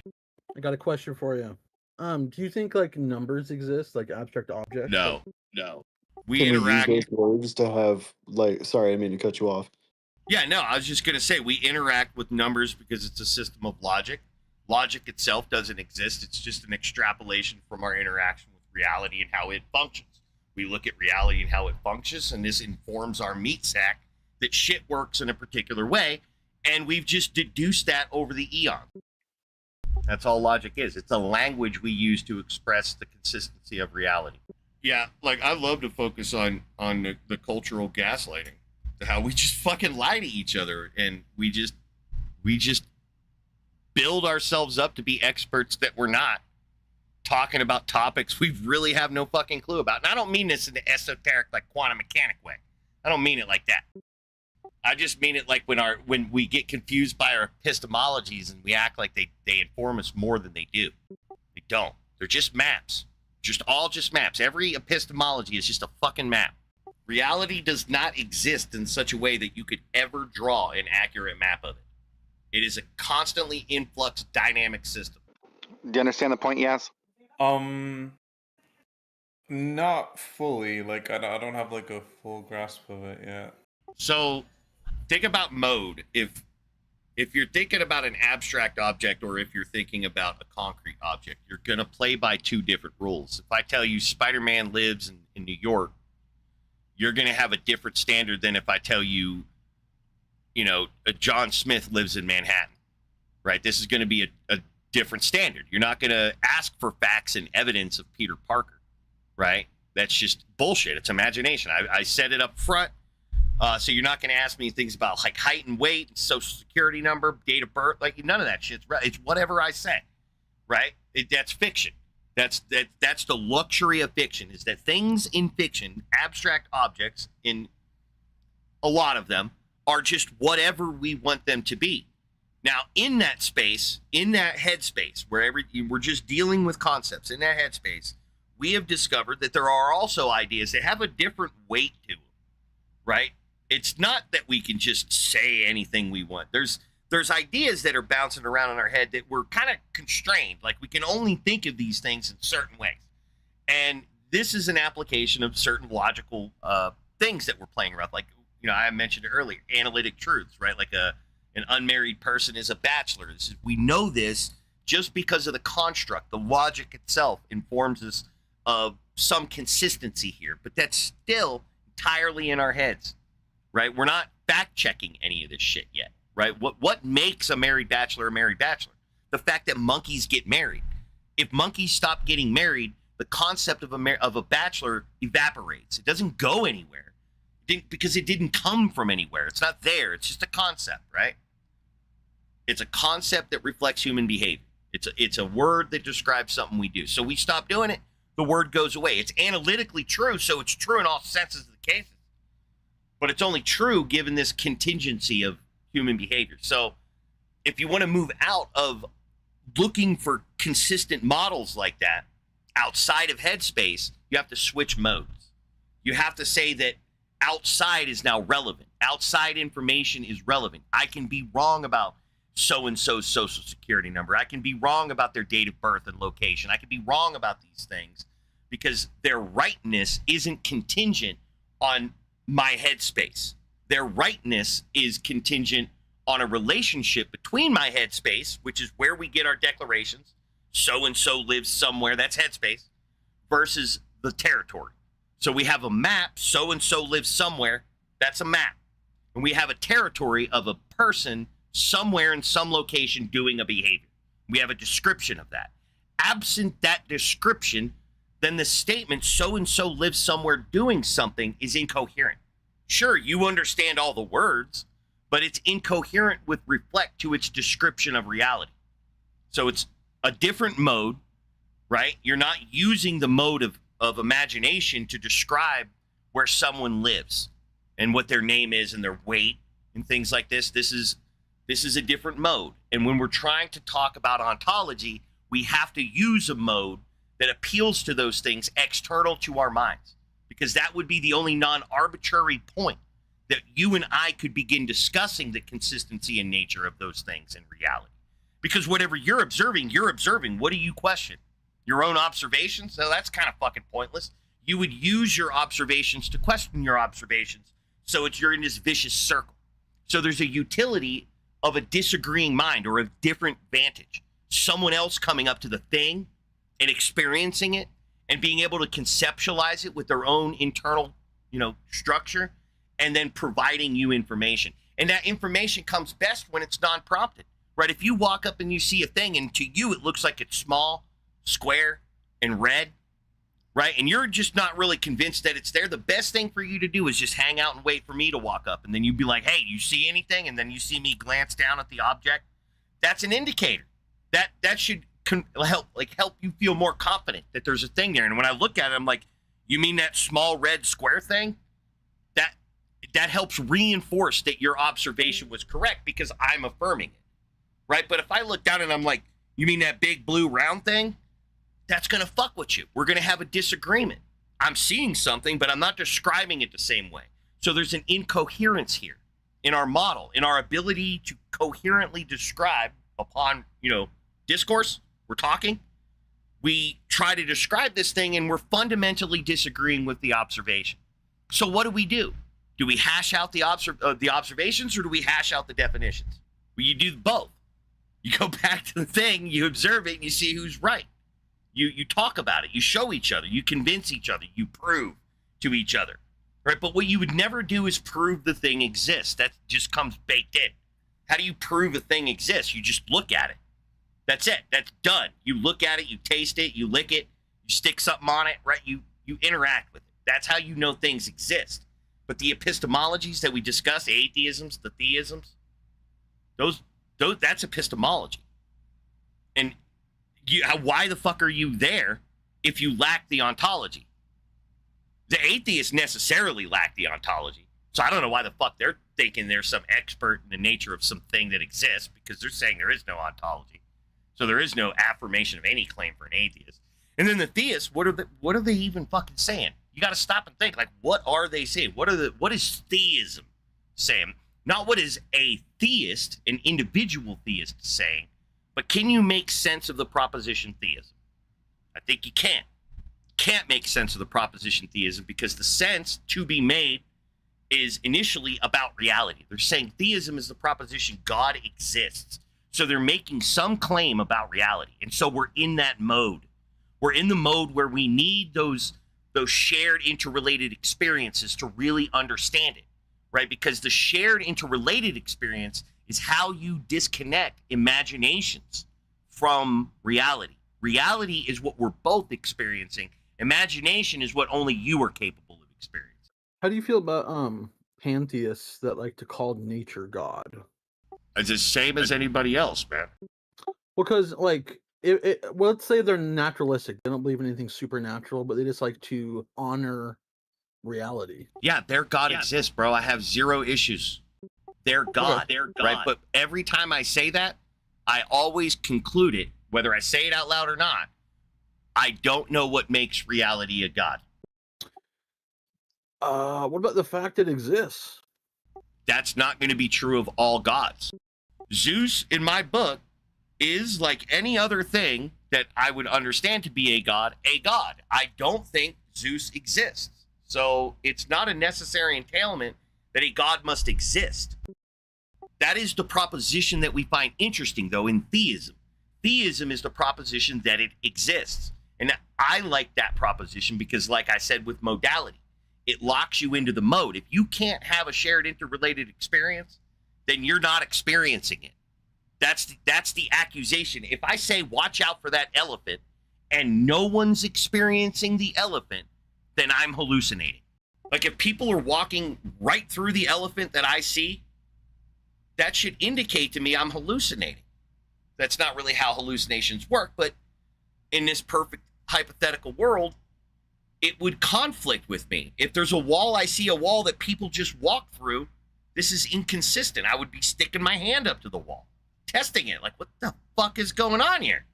I got a question for you. Do you think like numbers exist, like abstract objects? No. We Can interact. we use those words to have sorry, I didn't mean to cut you off. Yeah, no, I was just going to say we interact with numbers because it's a system of logic. Logic itself doesn't exist. It's just an extrapolation from our interaction with reality and how it functions. We look at reality and how it functions, and this informs our meat sack that shit works in a particular way, and we've just deduced that over the eon. That's all logic is. It's a language we use to express the consistency of reality. Yeah, like I love to focus on the cultural gaslighting, how we just fucking lie to each other, and we just build ourselves up to be experts that we're not, talking about topics we really have no fucking clue about. And I don't mean this in the esoteric, like quantum mechanic way. I don't mean it like that. I just mean it like when we get confused by our epistemologies and we act like they inform us more than they do. They don't. They're just maps. Just maps. Every epistemology is just a fucking map. Reality does not exist in such a way that you could ever draw an accurate map of it. It is a constantly influx dynamic system. Do you understand the point, Yas? Not fully. Like I don't have like a full grasp of it yet. So think about mode. If you're thinking about an abstract object or if you're thinking about a concrete object, you're going to play by two different rules. If I tell you Spider-Man lives in New York, you're going to have a different standard than if I tell you, John Smith lives in Manhattan, right? This is going to be a different standard. You're not going to ask for facts and evidence of Peter Parker, right? That's just bullshit. It's imagination. I said it up front. So you're not going to ask me things about like height and weight, social security number, date of birth, like none of that shit. It's whatever I say, right? That's fiction. That's the luxury of fiction, is that things in fiction, abstract objects, in a lot of them, are just whatever we want them to be. Now, in that space, in that headspace, where we're just dealing with concepts, in that headspace, we have discovered that there are also ideas that have a different weight to them, right? It's not that we can just say anything we want. There's ideas that are bouncing around in our head that we're kind of constrained. Like we can only think of these things in certain ways. And this is an application of certain logical things that we're playing around. Like, I mentioned it earlier, analytic truths, right? Like an unmarried person is a bachelor. We know this just because of the construct. The logic itself informs us of some consistency here, but that's still entirely in our heads. Right? We're not fact checking any of this shit yet, right? What makes a married bachelor? The fact that monkeys get married. If monkeys stop getting married, the concept of a bachelor evaporates. It doesn't go anywhere because it didn't come from anywhere. It's not there. It's just a concept, right? It's a concept that reflects human behavior. It's a word that describes something we do. So we stop doing it, the word goes away. It's analytically true, so it's true in all senses of the cases. But it's only true given this contingency of human behavior. So if you want to move out of looking for consistent models like that outside of headspace, you have to switch modes. You have to say that outside is now relevant. Outside information is relevant. I can be wrong about so-and-so's social security number. I can be wrong about their date of birth and location. I can be wrong about these things because their rightness isn't contingent on my headspace. Their rightness is contingent on a relationship between my headspace, which is where we get our declarations, so-and-so lives somewhere, that's headspace, versus the territory. So we have a map, so-and-so lives somewhere, that's a map. And we have a territory of a person somewhere in some location doing a behavior. We have a description of that. Absent that description, then the statement so-and-so lives somewhere doing something is incoherent. Sure, you understand all the words, but it's incoherent with respect to its description of reality. So it's a different mode, right? You're not using the mode of imagination to describe where someone lives and what their name is and their weight and things like this. This is a different mode. And when we're trying to talk about ontology, we have to use a mode that appeals to those things external to our minds, because that would be the only non-arbitrary point that you and I could begin discussing the consistency and nature of those things in reality. Because whatever you're observing. What do you question? Your own observations? So that's kind of fucking pointless. You would use your observations to question your observations. So you're in this vicious circle. So there's a utility of a disagreeing mind or a different vantage. Someone else coming up to the thing and experiencing it and being able to conceptualize it with their own internal, structure, and then providing you information. And that information comes best when it's non-prompted, right? If you walk up and you see a thing and to you it looks like it's small, square, and red, right? And you're just not really convinced that it's there. The best thing for you to do is just hang out and wait for me to walk up. And then you'd be like, hey, you see anything? And then you see me glance down at the object. That's an indicator. That should help you feel more confident that there's a thing there. And when I look at it, I'm like, you mean that small red square thing? That helps reinforce that your observation was correct because I'm affirming it, right? But if I look down and I'm like, you mean that big blue round thing? That's going to fuck with you. We're going to have a disagreement. I'm seeing something, but I'm not describing it the same way. So there's an incoherence here in our model, in our ability to coherently describe upon, discourse, we're talking. we try to describe this thing and we're fundamentally disagreeing with the observation. So what do? Do we hash out the observations, or do we hash out the definitions? Well, you do both. You go back to the thing, you observe it, and you see who's right. You talk about it, you show each other, you convince each other, you prove to each other, right? But what you would never do is prove the thing exists. That just comes baked in. How do you prove a thing exists? You just look at it. That's it. That's done. You look at it, you taste it, you lick it, you stick something on it, right? You interact with it. That's how you know things exist. But the epistemologies that we discuss, the atheisms, the theisms, those that's epistemology. And why the fuck are you there if you lack the ontology? The atheists necessarily lack the ontology. So I don't know why the fuck they're thinking they're some expert in the nature of something that exists, because they're saying there is no ontology. So there is no affirmation of any claim for an atheist. And then the theists, what are they even fucking saying? You got to stop and think, like, what are they saying? What is theism saying? Not what is a theist, an individual theist, saying, but can you make sense of the proposition theism? I think you can't. Can't make sense of the proposition theism, because the sense to be made is initially about reality. They're saying theism is the proposition God exists. So they're making some claim about reality. And so we're in that mode. We're in the mode where we need those shared interrelated experiences to really understand it, right? Because the shared interrelated experience is how you disconnect imaginations from reality. Reality is what we're both experiencing. Imagination is what only you are capable of experiencing. How do you feel about pantheists that like to call nature God? It's the same as anybody else, man. Because like well, let's say they're naturalistic. They don't believe in anything supernatural, but they just like to honor reality. Yeah, their God exists, bro. I have zero issues. Their God, right? But every time I say that, I always conclude it, whether I say it out loud or not, I don't know what makes reality a God. What about the fact it exists? That's not going to be true of all gods. Zeus, in my book, is like any other thing that I would understand to be a god, a god. I don't think Zeus exists. So it's not a necessary entailment that a god must exist. That is the proposition that we find interesting, though, in theism. Theism is the proposition that it exists. And I like that proposition because, like I said, with modality, it locks you into the mode. If you can't have a shared interrelated experience, then you're not experiencing it. That's the accusation. If I say, watch out for that elephant, and no one's experiencing the elephant, then I'm hallucinating. Like if people are walking right through the elephant that I see, that should indicate to me I'm hallucinating. That's not really how hallucinations work, but in this perfect hypothetical world, it would conflict with me. If there's a wall, I see a wall that people just walk through, this is inconsistent. I would be sticking my hand up to the wall, testing it. Like, what the fuck is going on here?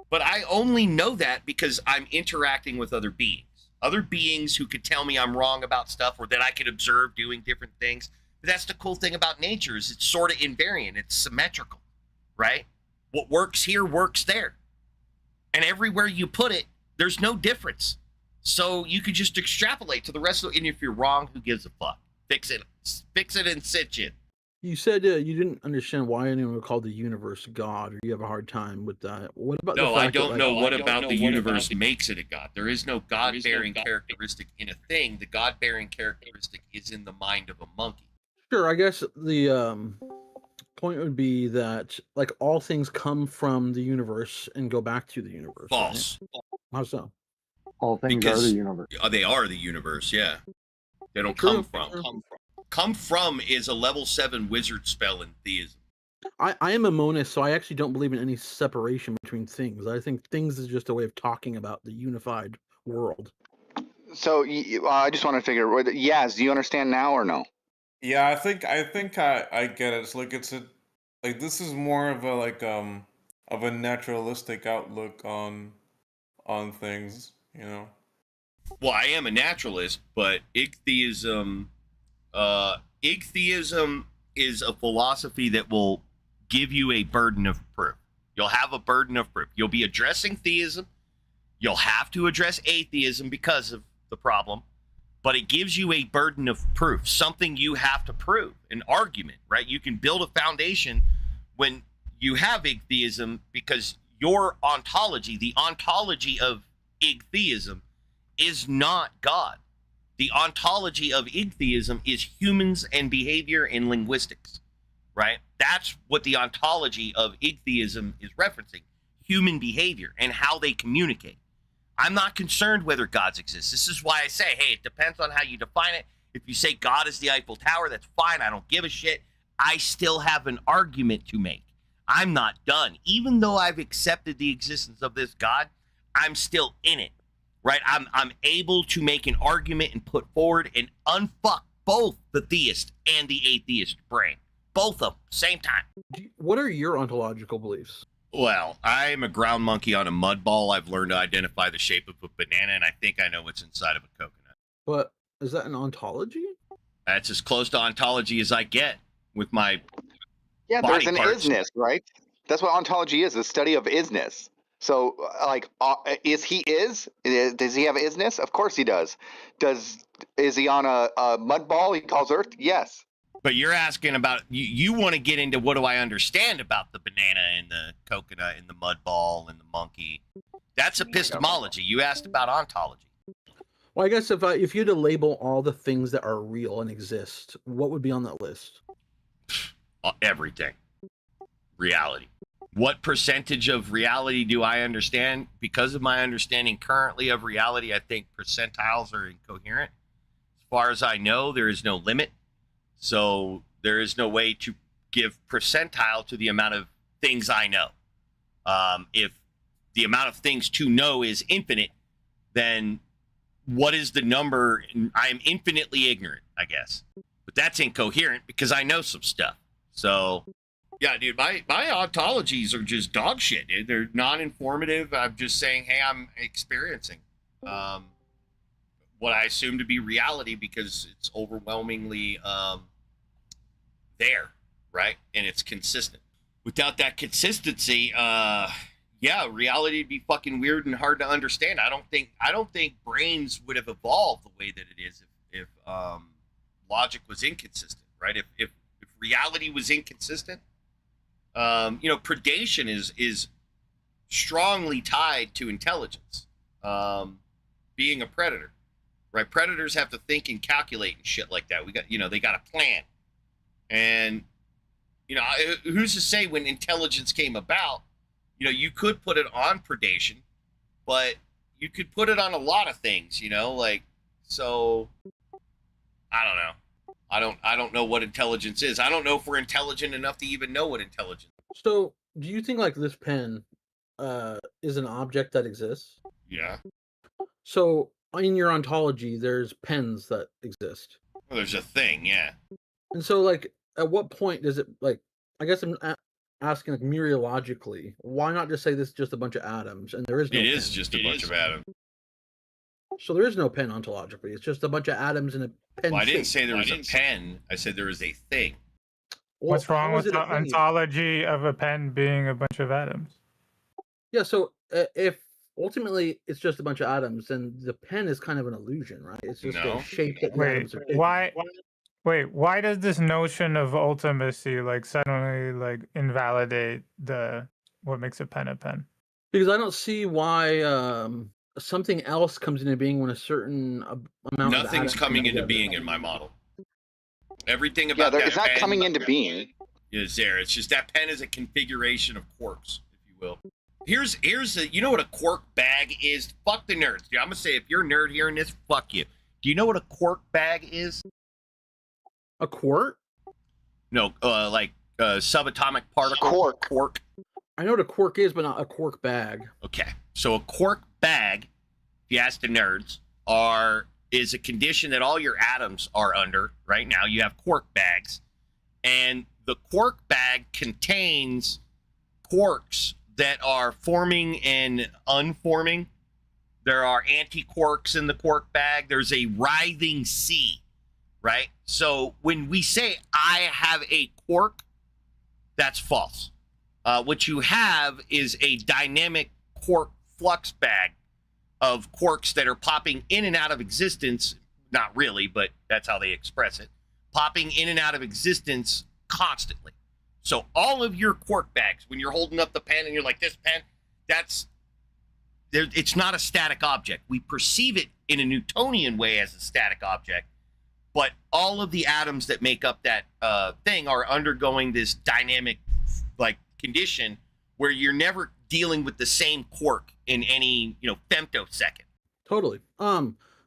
But I only know that because I'm interacting with other beings who could tell me I'm wrong about stuff, or that I could observe doing different things. But that's the cool thing about nature, is it's sort of invariant. It's symmetrical, right? What works here works there. And everywhere you put it, there's no difference. So you could just extrapolate to the rest of it. And if you're wrong, who gives a fuck? Fix it and sit in. You said you didn't understand why anyone would call the universe God, or you have a hard time with that. What about No, the I fact don't that, know like, what about the universe makes it a God. There is no God-bearing characteristic in a thing. The God-bearing characteristic is in the mind of a monkey. Sure, I guess the point would be that like all things come from the universe and go back to the universe. False. Right? How so? All things are the universe. They are the universe, yeah. They don't True, come from. true. Come from is a level 7 wizard spell in theism. I am a monist, so I actually don't believe in any separation between things. I think things is just a way of talking about the unified world. So I just want to figure. Yes, do you understand now or no? Yeah, I think I get it. It's like this is more of a naturalistic outlook on things, you know. Well, I am a naturalist, but Igtheism is a philosophy that will give you a burden of proof. You'll have a burden of proof. You'll be addressing theism, You'll have to address atheism because of the problem, but it gives you a burden of proof, something you have to prove, an argument, right? You can build a foundation when you have Igtheism because your ontology, the ontology of Igtheism, is not God. The ontology of Igtheism is humans and behavior and linguistics, right? That's what the ontology of Igtheism is referencing, human behavior and how they communicate. I'm not concerned whether gods exist. This is why I say, hey, it depends on how you define it. If you say God is the Eiffel Tower, that's fine. I don't give a shit. I still have an argument to make. I'm not done. Even though I've accepted the existence of this God, I'm still in it, right? I'm able to make an argument and put forward and unfuck both the theist and the atheist brain. Both of them, same time. What are your ontological beliefs? Well, I'm a ground monkey on a mud ball. I've learned to identify the shape of a banana, and I think I know what's inside of a coconut. But is that an ontology? That's as close to ontology as I get with my Yeah, body there's an parts. isness, right? That's what ontology is, the study of isness. So, is he is? Does he have isness? Of course he does. Is he on a mud ball he calls Earth? Yes. But you're asking about, you want to get into what do I understand about the banana and the coconut and the mud ball and the monkey. That's epistemology. You asked about ontology. Well, I guess if you had to label all the things that are real and exist, what would be on that list? Everything. Reality. What percentage of reality do I understand? Because of my understanding currently of reality, I think percentiles are incoherent. As far as I know, there is no limit. So there is no way to give percentile to the amount of things I know. If the amount of things to know is infinite, then what is the number? I'm infinitely ignorant, I guess. But that's incoherent because I know some stuff. So, yeah, dude, my ontologies are just dog shit, dude. They're non-informative. I'm just saying, hey, I'm experiencing what I assume to be reality because it's overwhelmingly there, right? And it's consistent. Without that consistency, yeah, reality would be fucking weird and hard to understand. I don't think brains would have evolved the way that it is if logic was inconsistent, right? If reality was inconsistent, predation is strongly tied to intelligence, being a predator, right? Predators have to think and calculate and shit like that. They got a plan. And, who's to say when intelligence came about, you could put it on predation, but you could put it on a lot of things, so I don't know. I don't know what intelligence is. I don't know if we're intelligent enough to even know what intelligence is. So, do you think like this pen is an object that exists? Yeah. So, in your ontology, there's pens that exist. Well, there's a thing, yeah. And so, like, at what point does it, like, I guess I'm asking, like, mereologically, why not just say this is just a bunch of atoms and there is no It pen? is just a bunch of atoms. So there is no pen ontologically. It's just a bunch of atoms in a pen. Well, I didn't shape. say there was a pen. I said there was a thing. What's wrong how with is it the a thing? ontology of a pen being a bunch of atoms? Yeah, so if ultimately it's just a bunch of atoms, then the pen is kind of an illusion, right? It's just No. a shape that the Wait, atoms are taking. why does this notion of ultimacy like suddenly like invalidate what makes a pen a pen? Because I don't see why something else comes into being when a certain amount of Nothing's atoms coming come into together. being in my model. Everything about that it's not pen coming into being. is there. It's just that pen is a configuration of quarks, if you will. Here's what a quark bag is? Fuck the nerds. Dude, I'm gonna say if you're a nerd hearing this, fuck you. Do you know what a quark bag is? A quart? No, like subatomic particle. Quark. I know what a quark is, but not a quark bag. Okay, so a quark bag, if you ask the nerds, is a condition that all your atoms are under. Right now, you have quark bags, and the quark bag contains quarks that are forming and unforming. There are anti-quarks in the quark bag. There's a writhing sea, right? So when we say I have a quark, that's false. What you have is a dynamic quark flux bag of quarks that are popping in and out of existence. Not really, but that's how they express it. Popping in and out of existence constantly. So all of your quark bags, when you're holding up the pen and you're like, this pen, it's not a static object. We perceive it in a Newtonian way as a static object, but all of the atoms that make up that thing are undergoing this dynamic condition where you're never dealing with the same quark in any femtosecond. Totally.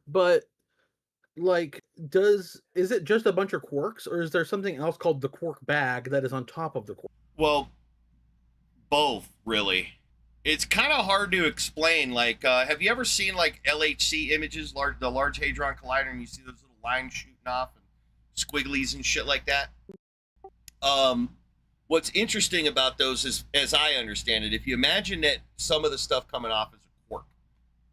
But is it just a bunch of quarks, or is there something else called the quark bag that is on top of the quark? Well, both, really. It's kind of hard to explain. Have you ever seen LHC images, the Large Hadron Collider, and you see those little lines shooting off and squigglies and shit like that? What's interesting about those is, as I understand it, if you imagine that some of the stuff coming off is a quark,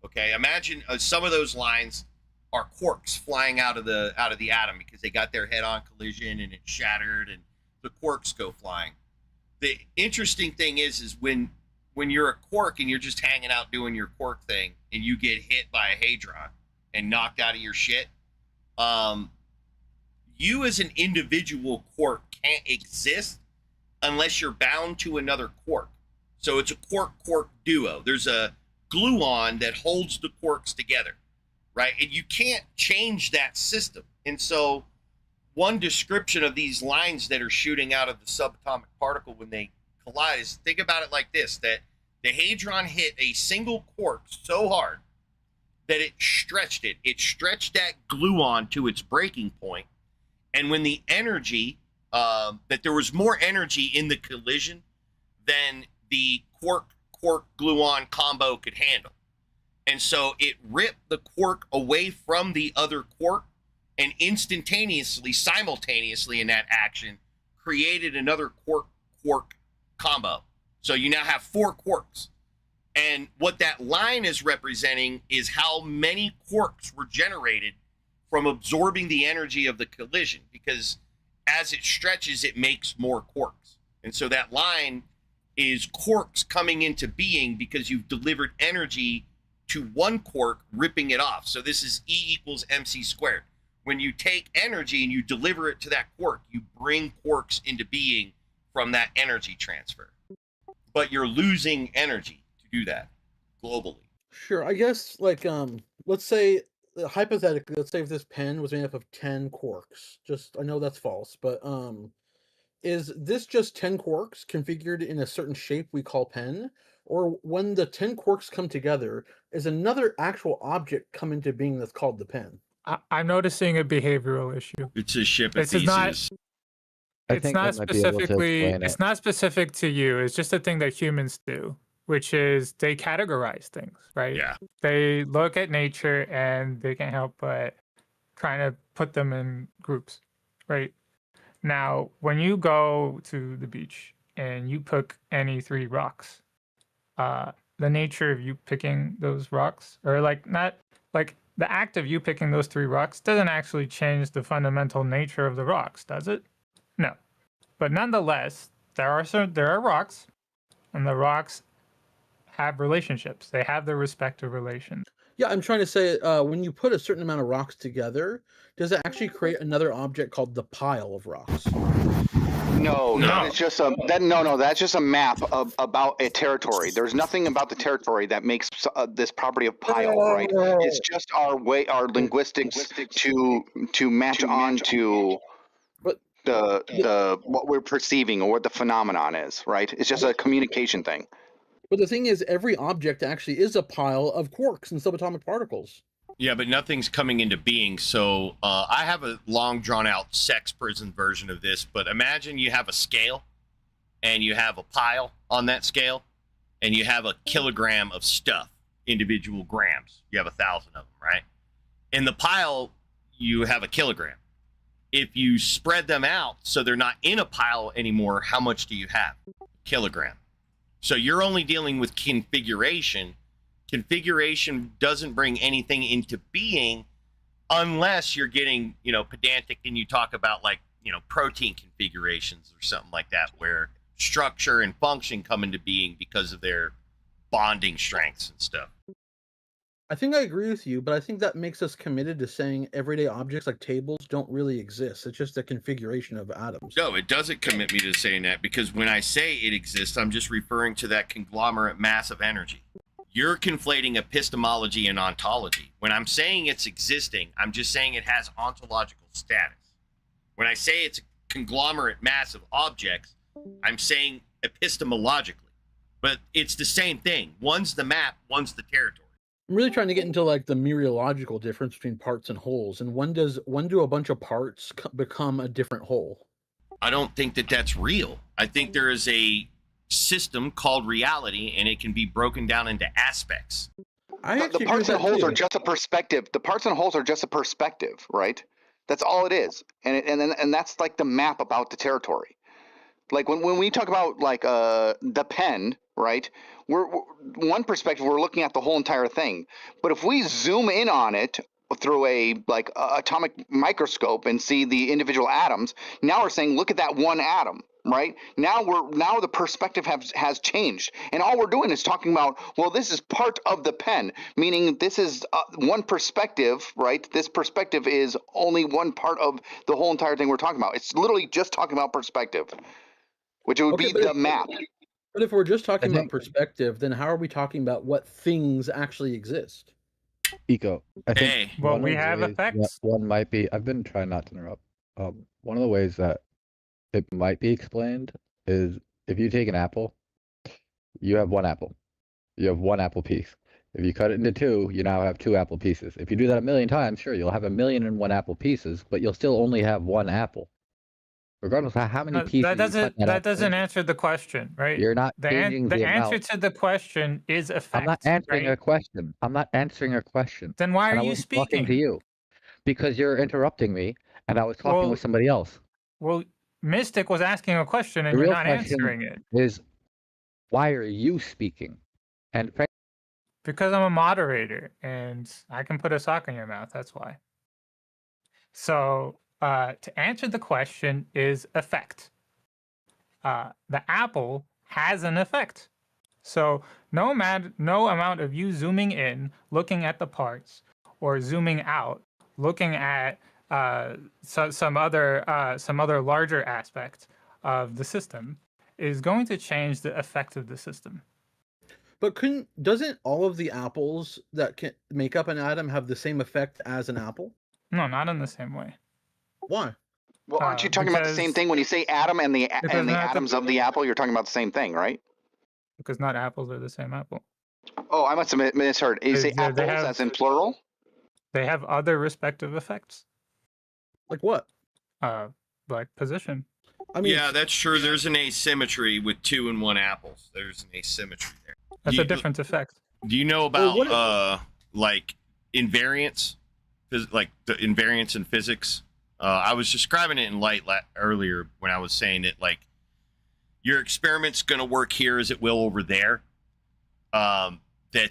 okay? Imagine some of those lines are quarks flying out of the atom because they got their head-on collision and it shattered and the quarks go flying. The interesting thing is when you're a quark and you're just hanging out doing your quark thing and you get hit by a hadron and knocked out of your shit, you as an individual quark can't exist unless you're bound to another quark. So it's a quark-quark duo. There's a gluon that holds the quarks together, right? And you can't change that system. And so one description of these lines that are shooting out of the subatomic particle when they collide is, think about it like this, that the hadron hit a single quark so hard that it stretched it. It stretched that gluon to its breaking point. And when the energy, that there was more energy in the collision than the quark-gluon combo could handle. And so it ripped the quark away from the other quark and instantaneously, simultaneously in that action, created another quark-quark combo. So you now have 4 quarks. And what that line is representing is how many quarks were generated from absorbing the energy of the collision, because as it stretches, it makes more quarks. And so that line is quarks coming into being because you've delivered energy to one quark, ripping it off. So this is E equals mc squared. When you take energy and you deliver it to that quark, you bring quarks into being from that energy transfer. But you're losing energy to do that globally. Sure. I guess let's say hypothetically, let's say if this pen was made up of 10 quarks. I know that's false, but is this just 10 quarks configured in a certain shape we call pen? Or when the 10 quarks come together, is another actual object come into being that's called the pen? I'm noticing a behavioral issue. It's a ship of It's not. Theseus. It's not specifically. It's not specific to you. It's just a thing that humans do, which is they categorize things, right? Yeah. They look at nature and they can't help but kind of put them in groups, right? Now, when you go to the beach and you pick any 3 rocks, the nature of you picking those rocks, or the act of you picking those 3 rocks doesn't actually change the fundamental nature of the rocks, does it? No. But nonetheless, there are rocks, and the rocks have relationships. They have their respective relations. Yeah, I'm trying to say, when you put a certain amount of rocks together, does it actually create another object called the pile of rocks? No, it's just that's just a map about a territory. There's nothing about the territory that makes this property of pile, right? It's just our linguistics to match on to the what we're perceiving or what the phenomenon is, right? It's just a communication thing. But the thing is, every object actually is a pile of quarks and subatomic particles. Yeah, but nothing's coming into being. So I have a long drawn out sex prison version of this, but imagine you have a scale and you have a pile on that scale and you have a kilogram of stuff, individual grams. You have 1,000 of them, right? In the pile, you have a kilogram. If you spread them out so they're not in a pile anymore, how much do you have? Kilogram. So you're only dealing with configuration. Configuration doesn't bring anything into being unless you're getting, pedantic and you talk about protein configurations or something like that, where structure and function come into being because of their bonding strengths and stuff. I think I agree with you, but I think that makes us committed to saying everyday objects like tables don't really exist. It's just a configuration of atoms. No, it doesn't commit me to saying that, because when I say it exists, I'm just referring to that conglomerate mass of energy. You're conflating epistemology and ontology. When I'm saying it's existing, I'm just saying it has ontological status. When I say it's a conglomerate mass of objects, I'm saying epistemologically. But it's the same thing. One's the map, one's the territory. I'm really trying to get into like the mereological difference between parts and wholes, and when do a bunch of parts become a different whole? I don't think that that's real. I think there is a system called reality, and it can be broken down into aspects. The parts and wholes are just a perspective. The parts and wholes are just a perspective, right? That's all it is, and that's like the map about the territory. Like when we talk about like the pen, right? We're one perspective. We're looking at the whole entire thing. But if we zoom in on it through a atomic microscope and see the individual atoms, now we're saying, look at that one atom, right? Now the perspective has changed, and all we're doing is talking about, well, this is part of the pen, meaning this is one perspective, right? This perspective is only one part of the whole entire thing we're talking about. It's literally just talking about perspective, which would be the map. But if we're just talking about perspective, then how are we talking about what things actually exist? Eco. I think Well, one we of the have ways effects. One might be. I've been trying not to interrupt. One of the ways that it might be explained is if you take an apple, you have one apple. You have one apple piece. If you cut it into two, you now have two apple pieces. If you do that 1,000,000 times, sure, you'll have 1,000,001 apple pieces, but you'll still only have one apple. Regardless of how many pieces That doesn't answer the question, right? You're not the changing the the answer amount. to the question is effect. I'm not answering right? a question. I'm not answering a question. Then why And are I you wasn't talking to speaking? you because you're interrupting me, and I was talking Well- with somebody else. Well, Mystic was asking a question and The you're real not question answering it is, why are you speaking? And because I'm a moderator and I can put a sock in your mouth. That's why. So to answer the question is effect. The apple has an effect. So no amount of you zooming in, looking at the parts, or zooming out, looking at some other larger aspect of the system is going to change the effect of the system. But doesn't all of the apples that can make up an atom have the same effect as an apple? No, not in the same way. Why? Well, aren't you talking about the same thing when you say atom and the because not the- atoms of the apple? You're talking about the same thing, right? Because not apples are the same apple. Oh, I must have misheard. You say They apples have- as in plural? They have other respective effects. Like what? Like position. I mean, Yeah, that's true. There's an asymmetry with 2 and 1 apples. There's an asymmetry there. That's Do a you- different effect. Do you know about like invariance? Like the invariance in physics? I was describing it in light earlier when I was saying that like your experiment's going to work here as it will over there. That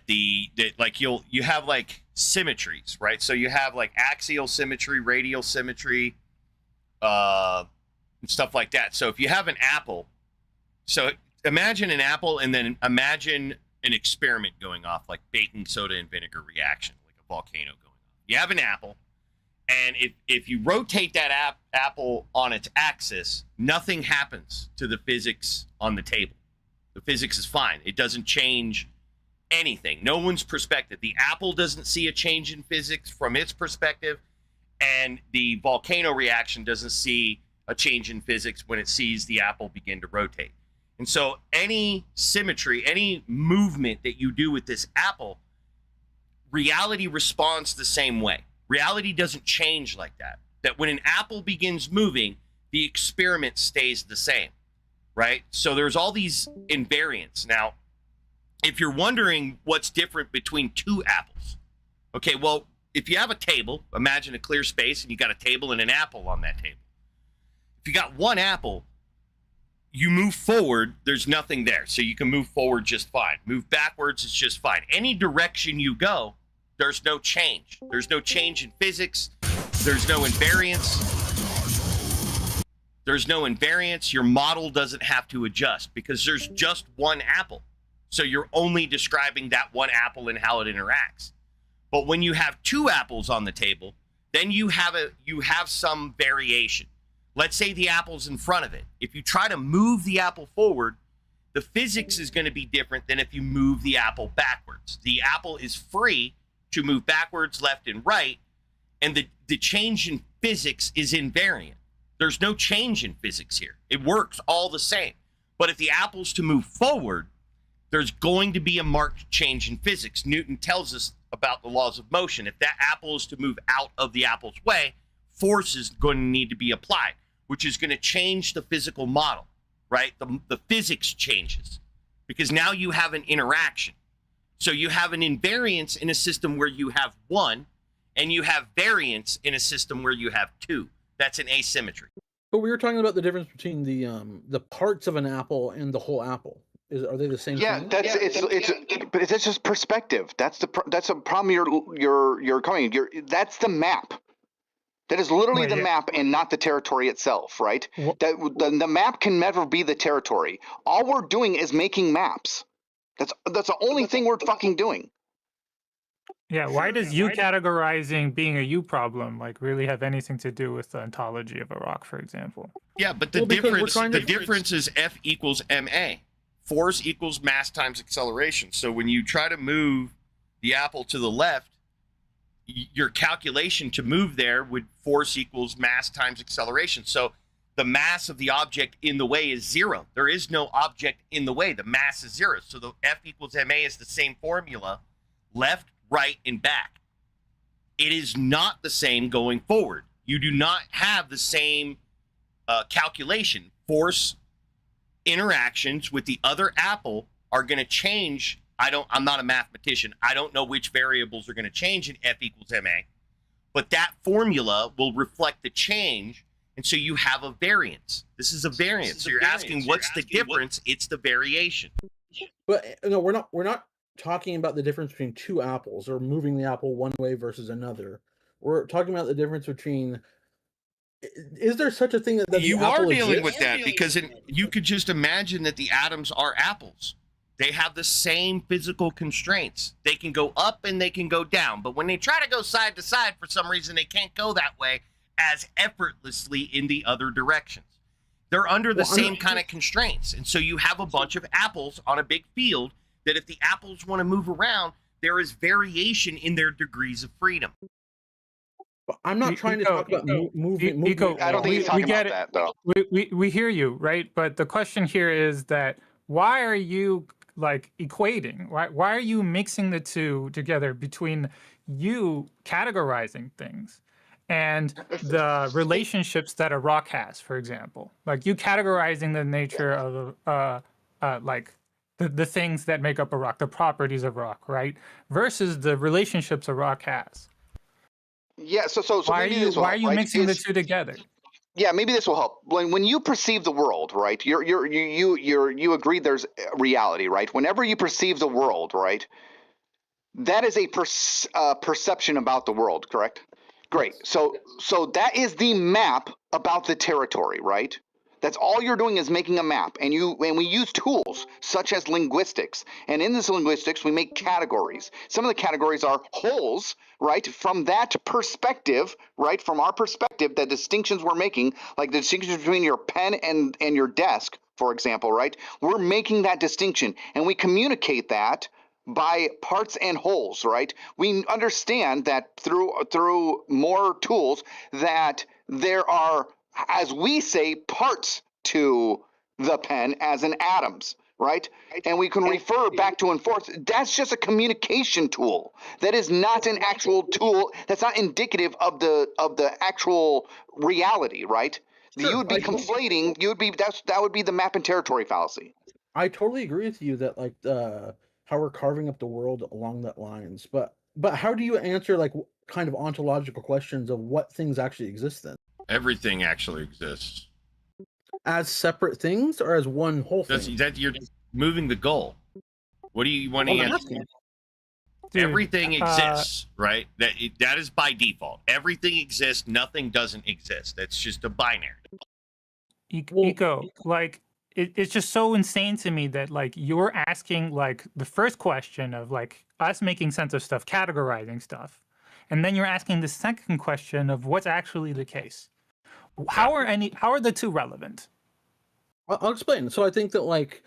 like you have like symmetries, right? So you have like axial symmetry, radial symmetry, and stuff like that. So if you have an apple, so imagine an apple and then imagine an experiment going off, like baking soda and vinegar reaction, like a volcano going on. You have an apple, and if you rotate that apple on its axis, nothing happens to the physics on the table. The physics is fine. It doesn't change anything. No one's perspective. The apple doesn't see a change in physics from its perspective, and the volcano reaction doesn't see a change in physics when it sees the apple begin to rotate. And so any symmetry, any movement that you do with this apple, reality responds the same way. Reality doesn't change like that. That when an apple begins moving, the experiment stays the same, right? So there's all these invariants. Now, if you're wondering what's different between 2 apples, okay, well, if you have a table, imagine a clear space and you got a table and an apple on that table. If you got 1 apple, you move forward, there's nothing there. So you can move forward just fine. Move backwards, it's just fine. Any direction you go, there's no change. There's no change in physics. There's no invariance. There's no invariance. Your model doesn't have to adjust because there's just 1 apple. So you're only describing that 1 apple and how it interacts. But when you have two apples on the table, then you have some variation. Let's say the apple's in front of it. If you try to move the apple forward, the physics is going to be different than if you move the apple backwards. The apple is free to move backwards, left, and right, and the change in physics is invariant. There's no change in physics here. It works all the same. But if the apple's to move forward, there's going to be a marked change in physics. Newton tells us about the laws of motion. If that apple is to move out of the apple's way, force is going to need to be applied, which is going to change the physical model, right? The physics changes because now you have an interaction. So you have an invariance in a system where you have one, and you have variance in a system where you have two. That's an asymmetry. But we were talking about the difference between the parts of an apple and the whole apple. Are they the same Yeah, thing? but it's just perspective. That's a problem you're coming. That's the map. That is literally the map and not the territory itself, right? The map can never be the territory. All we're doing is making maps. That's the only thing we're fucking doing. Yeah, why does you categorizing being a you problem like really have anything to do with the ontology of a rock, for example? Yeah, but the difference is F equals ma. Force equals mass times acceleration. So when you try to move the apple to the left, your calculation to move there would force equals mass times acceleration. So the mass of the object in the way is zero. There is no object in the way. The mass is zero. So the F equals ma is the same formula, left, right, and back. It is not the same going forward. You do not have the same calculation. Force interactions with the other apple are going to change. I'm not a mathematician. I don't know which variables are going to change in F equals ma, but that formula will reflect the change. And so you have a variance. This is a variance. So you're asking what's the difference? It's the variation. But no, we're not talking about the difference between two apples or moving the apple one way versus another. We're talking about the difference between. Is there such a thing that you are dealing with that because you could just imagine that the atoms are apples. They have the same physical constraints. They can go up and they can go down, but when they try to go side to side, for some reason, they can't go that way as effortlessly in the other directions. They're under the same kind of constraints, and so you have a bunch of apples on a big field that if the apples want to move around, there is variation in their degrees of freedom. I'm not trying to talk about moving. I don't think he's talking about that, though. We hear you, right? But the question here is that why are you like equating? Why are you mixing the two together between you categorizing things and the relationships that a rock has, for example? Like you categorizing the nature of like the things that make up a rock, the properties of rock, right? Versus the relationships a rock has. Yeah, so why are you mixing the two together? Yeah, maybe this will help. When you perceive the world, right? You agree there's reality, right? Whenever you perceive the world, right? That is a perception about the world, correct? Great. So that is the map about the territory, right? That's all you're doing is making a map, and we use tools such as linguistics. And in this linguistics, we make categories. Some of the categories are wholes, right? From that perspective, right? From our perspective, the distinctions we're making, like the distinction between your pen and your desk, for example, right? We're making that distinction, and we communicate that by parts and wholes, right? We understand that through more tools that there are, as we say, parts to the pen as in atoms, right? And we can refer back to and forth. That's just a communication tool. That is not an actual tool. That's not indicative of the actual reality, right? Sure, you would be conflating. That would be the map and territory fallacy. I totally agree with you that like how we're carving up the world along that lines, but how do you answer like kind of ontological questions of what things actually exist then? Everything actually exists. As separate things or as one whole thing? That you're moving the goal. What do you want to answer? Everything exists, right? That is by default. Everything exists. Nothing doesn't exist. That's just a binary. Eco, like it's just so insane to me that like you're asking like the first question of like us making sense of stuff, categorizing stuff. And then you're asking the second question of what's actually the case. How are the two relevant? I'll explain. So I think that like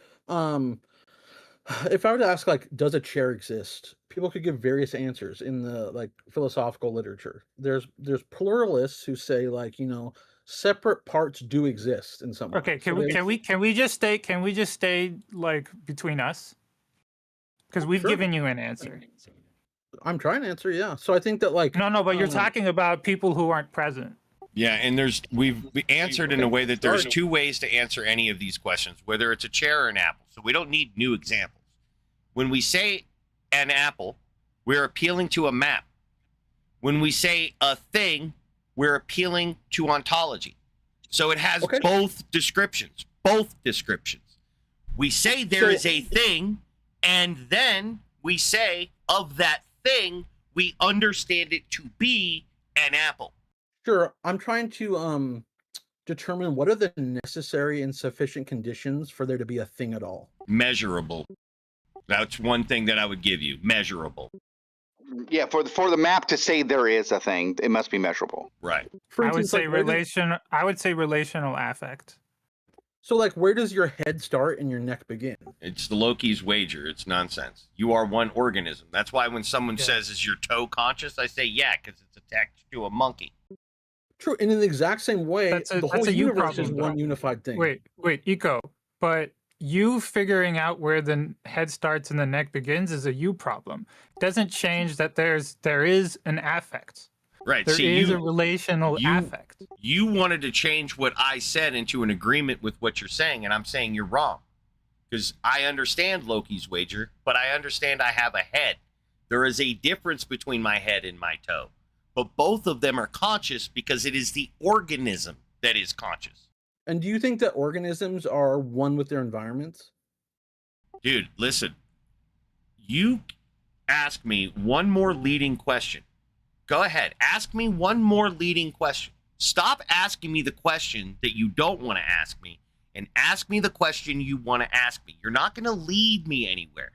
if I were to ask like does a chair exist, people could give various answers in the like philosophical literature. There's pluralists who say like, you know, separate parts do exist in some way. Okay, So they- can we just stay like between us? Because we've Sure. given you an answer. I'm trying to answer, yeah. So I think that like No, but you're um, talking about people who aren't present. Yeah, and we've answered in a way that there's two ways to answer any of these questions, whether it's a chair or an apple. So we don't need new examples. When we say an apple, we're appealing to a map. When we say a thing, we're appealing to ontology. So it has both descriptions. We say there is a thing, and then we say of that thing, we understand it to be an apple. Sure, I'm trying to determine what are the necessary and sufficient conditions for there to be a thing at all. Measurable. That's one thing that I would give you. Measurable. Yeah, for the map to say there is a thing, it must be measurable. Right. For I would instance, say like, where does- I would say relational affect. So like where does your head start and your neck begin? It's the Loki's wager. It's nonsense. You are one organism. That's why when someone says, is your toe conscious? I say, yeah, because it's attached to a monkey. True, and in the exact same way, the whole a you universe is problem, one though. unified thing. Wait, Eco. But you figuring out where the head starts and the neck begins is a you problem. Doesn't change that there is an affect. Right. There See, is a relational affect. You wanted to change what I said into an agreement with what you're saying, and I'm saying you're wrong. Because I understand Loki's wager, but I understand I have a head. There is a difference between my head and my toe. But both of them are conscious because it is the organism that is conscious. And do you think that organisms are one with their environments? Dude, listen. You ask me one more leading question. Go ahead. Ask me one more leading question. Stop asking me the question that you don't want to ask me and ask me the question you want to ask me. You're not going to lead me anywhere.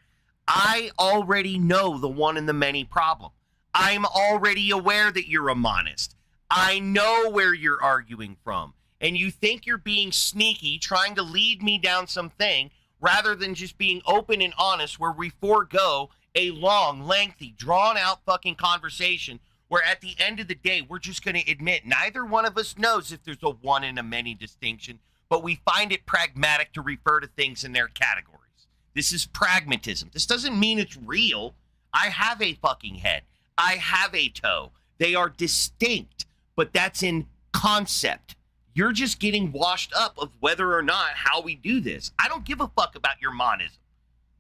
I already know the one and the many problem. I'm already aware that you're a monist. I know where you're arguing from. And you think you're being sneaky, trying to lead me down something, rather than just being open and honest, where we forego a long, lengthy, drawn-out fucking conversation, where at the end of the day, we're just going to admit neither one of us knows if there's a one and a many distinction, but we find it pragmatic to refer to things in their categories. This is pragmatism. This doesn't mean it's real. I have a fucking head. I have a toe. They are distinct, but that's in concept. You're just getting washed up of whether or not how we do this. I don't give a fuck about your monism.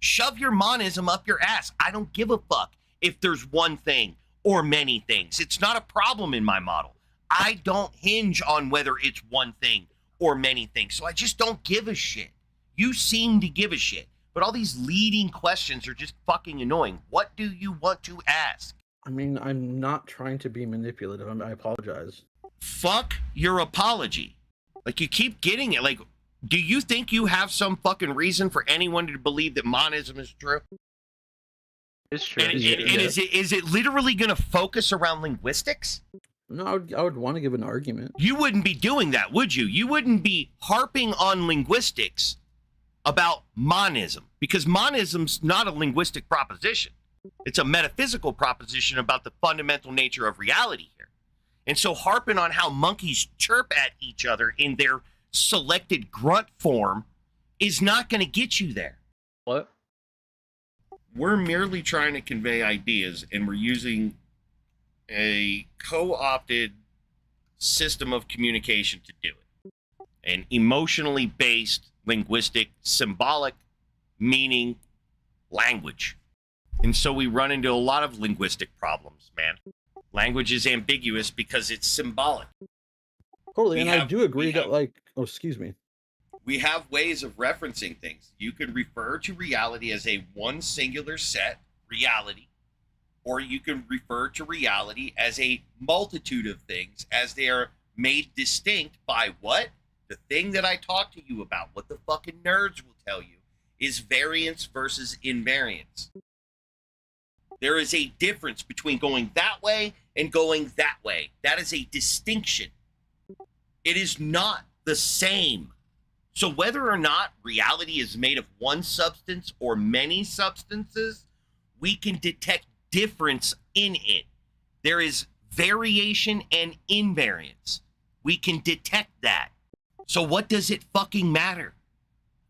Shove your monism up your ass. I don't give a fuck if there's one thing or many things. It's not a problem in my model. I don't hinge on whether it's one thing or many things. So I just don't give a shit. You seem to give a shit. But all these leading questions are just fucking annoying. What do you want to ask? I mean, I'm not trying to be manipulative. I apologize. Fuck your apology. Like, you keep getting it. Like, do you think you have some fucking reason for anyone to believe that monism is true? It's true. And is it literally going to focus around linguistics? No, I would want to give an argument. You wouldn't be doing that, would you? You wouldn't be harping on linguistics about monism, because monism's not a linguistic proposition. It's a metaphysical proposition about the fundamental nature of reality here. And so harping on how monkeys chirp at each other in their selected grunt form is not going to get you there. What? We're merely trying to convey ideas, and we're using a co-opted system of communication to do it. An emotionally based, linguistic, symbolic meaning language. And so we run into a lot of linguistic problems, man. Language is ambiguous because it's symbolic. Totally, and I do agree that, like, oh, excuse me. We have ways of referencing things. You could refer to reality as a one singular set, reality, or you can refer to reality as a multitude of things as they are made distinct by what? The thing that I talked to you about, what the fucking nerds will tell you, is variance versus invariance. There is a difference between going that way and going that way. That is a distinction. It is not the same. So whether or not reality is made of one substance or many substances, we can detect difference in it. There is variation and invariance. We can detect that. So what does it fucking matter?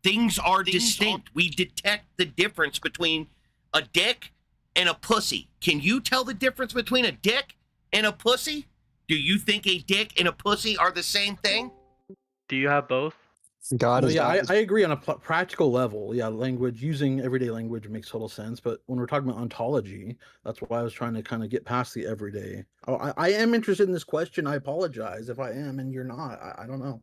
Things are distinct. We detect the difference between a dick and a pussy. Can you tell the difference between a dick and a pussy? Do you think a dick and a pussy are the same thing? Do you have both? God No, is yeah, God is I agree on a practical level. Yeah, language, using everyday language makes total sense. But when we're talking about ontology, that's why I was trying to kind of get past the everyday. Oh, I am interested in this question. I apologize if I am and you're not. I don't know.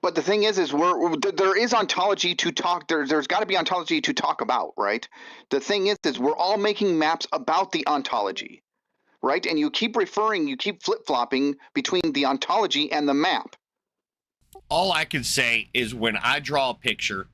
But the thing is there is ontology to talk. There's got to be ontology to talk about, right? The thing is we're all making maps about the ontology, right? And you keep flip flopping between the ontology and the map. All I can say is when I draw a picture,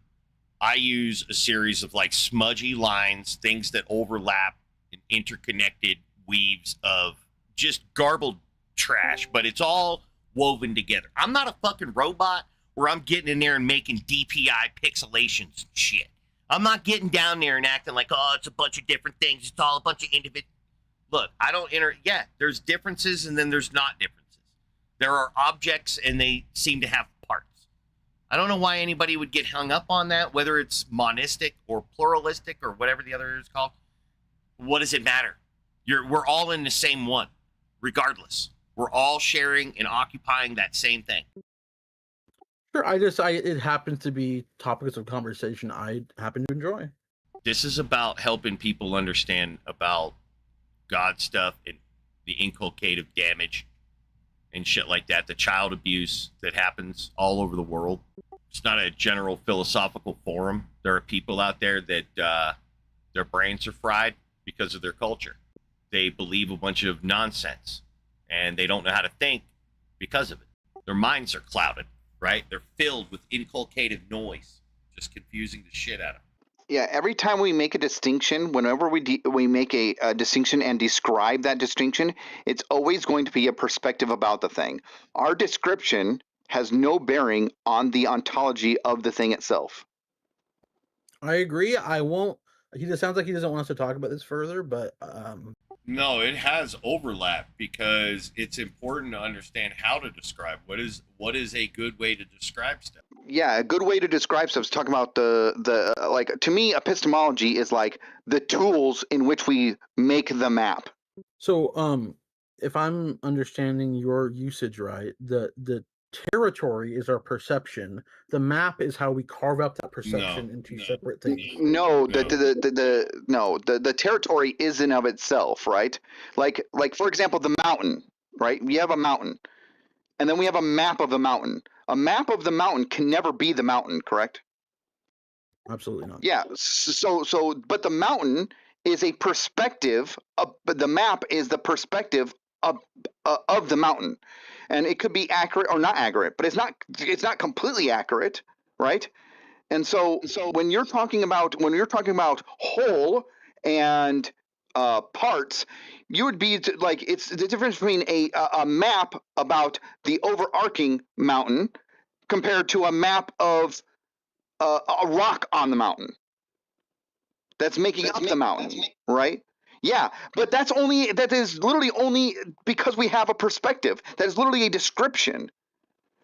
I use a series of like smudgy lines, things that overlap and interconnected weaves of just garbled trash, but it's all woven together. I'm not a fucking robot where I'm getting in there and making DPI pixelations and shit. I'm not getting down there and acting like, oh, it's a bunch of different things. It's all a bunch of individual. Look, I don't yeah, there's differences and then there's not differences. There are objects and they seem to have parts. I don't know why anybody would get hung up on that, whether it's monistic or pluralistic or whatever the other is called. What does it matter? We're all in the same one, regardless. We're all sharing and occupying that same thing. Sure, it happens to be topics of conversation I happen to enjoy. This is about helping people understand about God stuff and the inculcative damage and shit like that, the child abuse that happens all over the world. It's not a general philosophical forum. There are people out there that their brains are fried because of their culture. They believe a bunch of nonsense and they don't know how to think because of it. Their minds are clouded, right? They're filled with inculcative noise, just confusing the shit out of them. Yeah, every time we make a distinction, whenever we make a distinction and describe that distinction, it's always going to be a perspective about the thing. Our description has no bearing on the ontology of the thing itself. I agree. I won't. He just sounds like he doesn't want us to talk about this further, but No, it has overlap because it's important to understand how to describe what is a good way to describe stuff. Yeah, a good way to describe stuff is talking about the like, to me, epistemology is like the tools in which we make the map. So if I'm understanding your usage right, the territory is our perception. The map is how we carve up that perception into separate things. No, the territory is in of itself, right? Like for example, the mountain, right? We have a mountain, and then we have a map of the mountain. A map of the mountain can never be the mountain, correct? Absolutely not. Yeah. So, but the mountain is a perspective. But the map is the perspective of the mountain, and it could be accurate or not accurate, but it's not completely accurate, right? And so when you're talking about whole and parts, you would be like, it's the difference between a map about the overarching mountain compared to a map of a rock on the mountain that's making up the mountain, right? Yeah, but that is literally only because we have a perspective. That is literally a description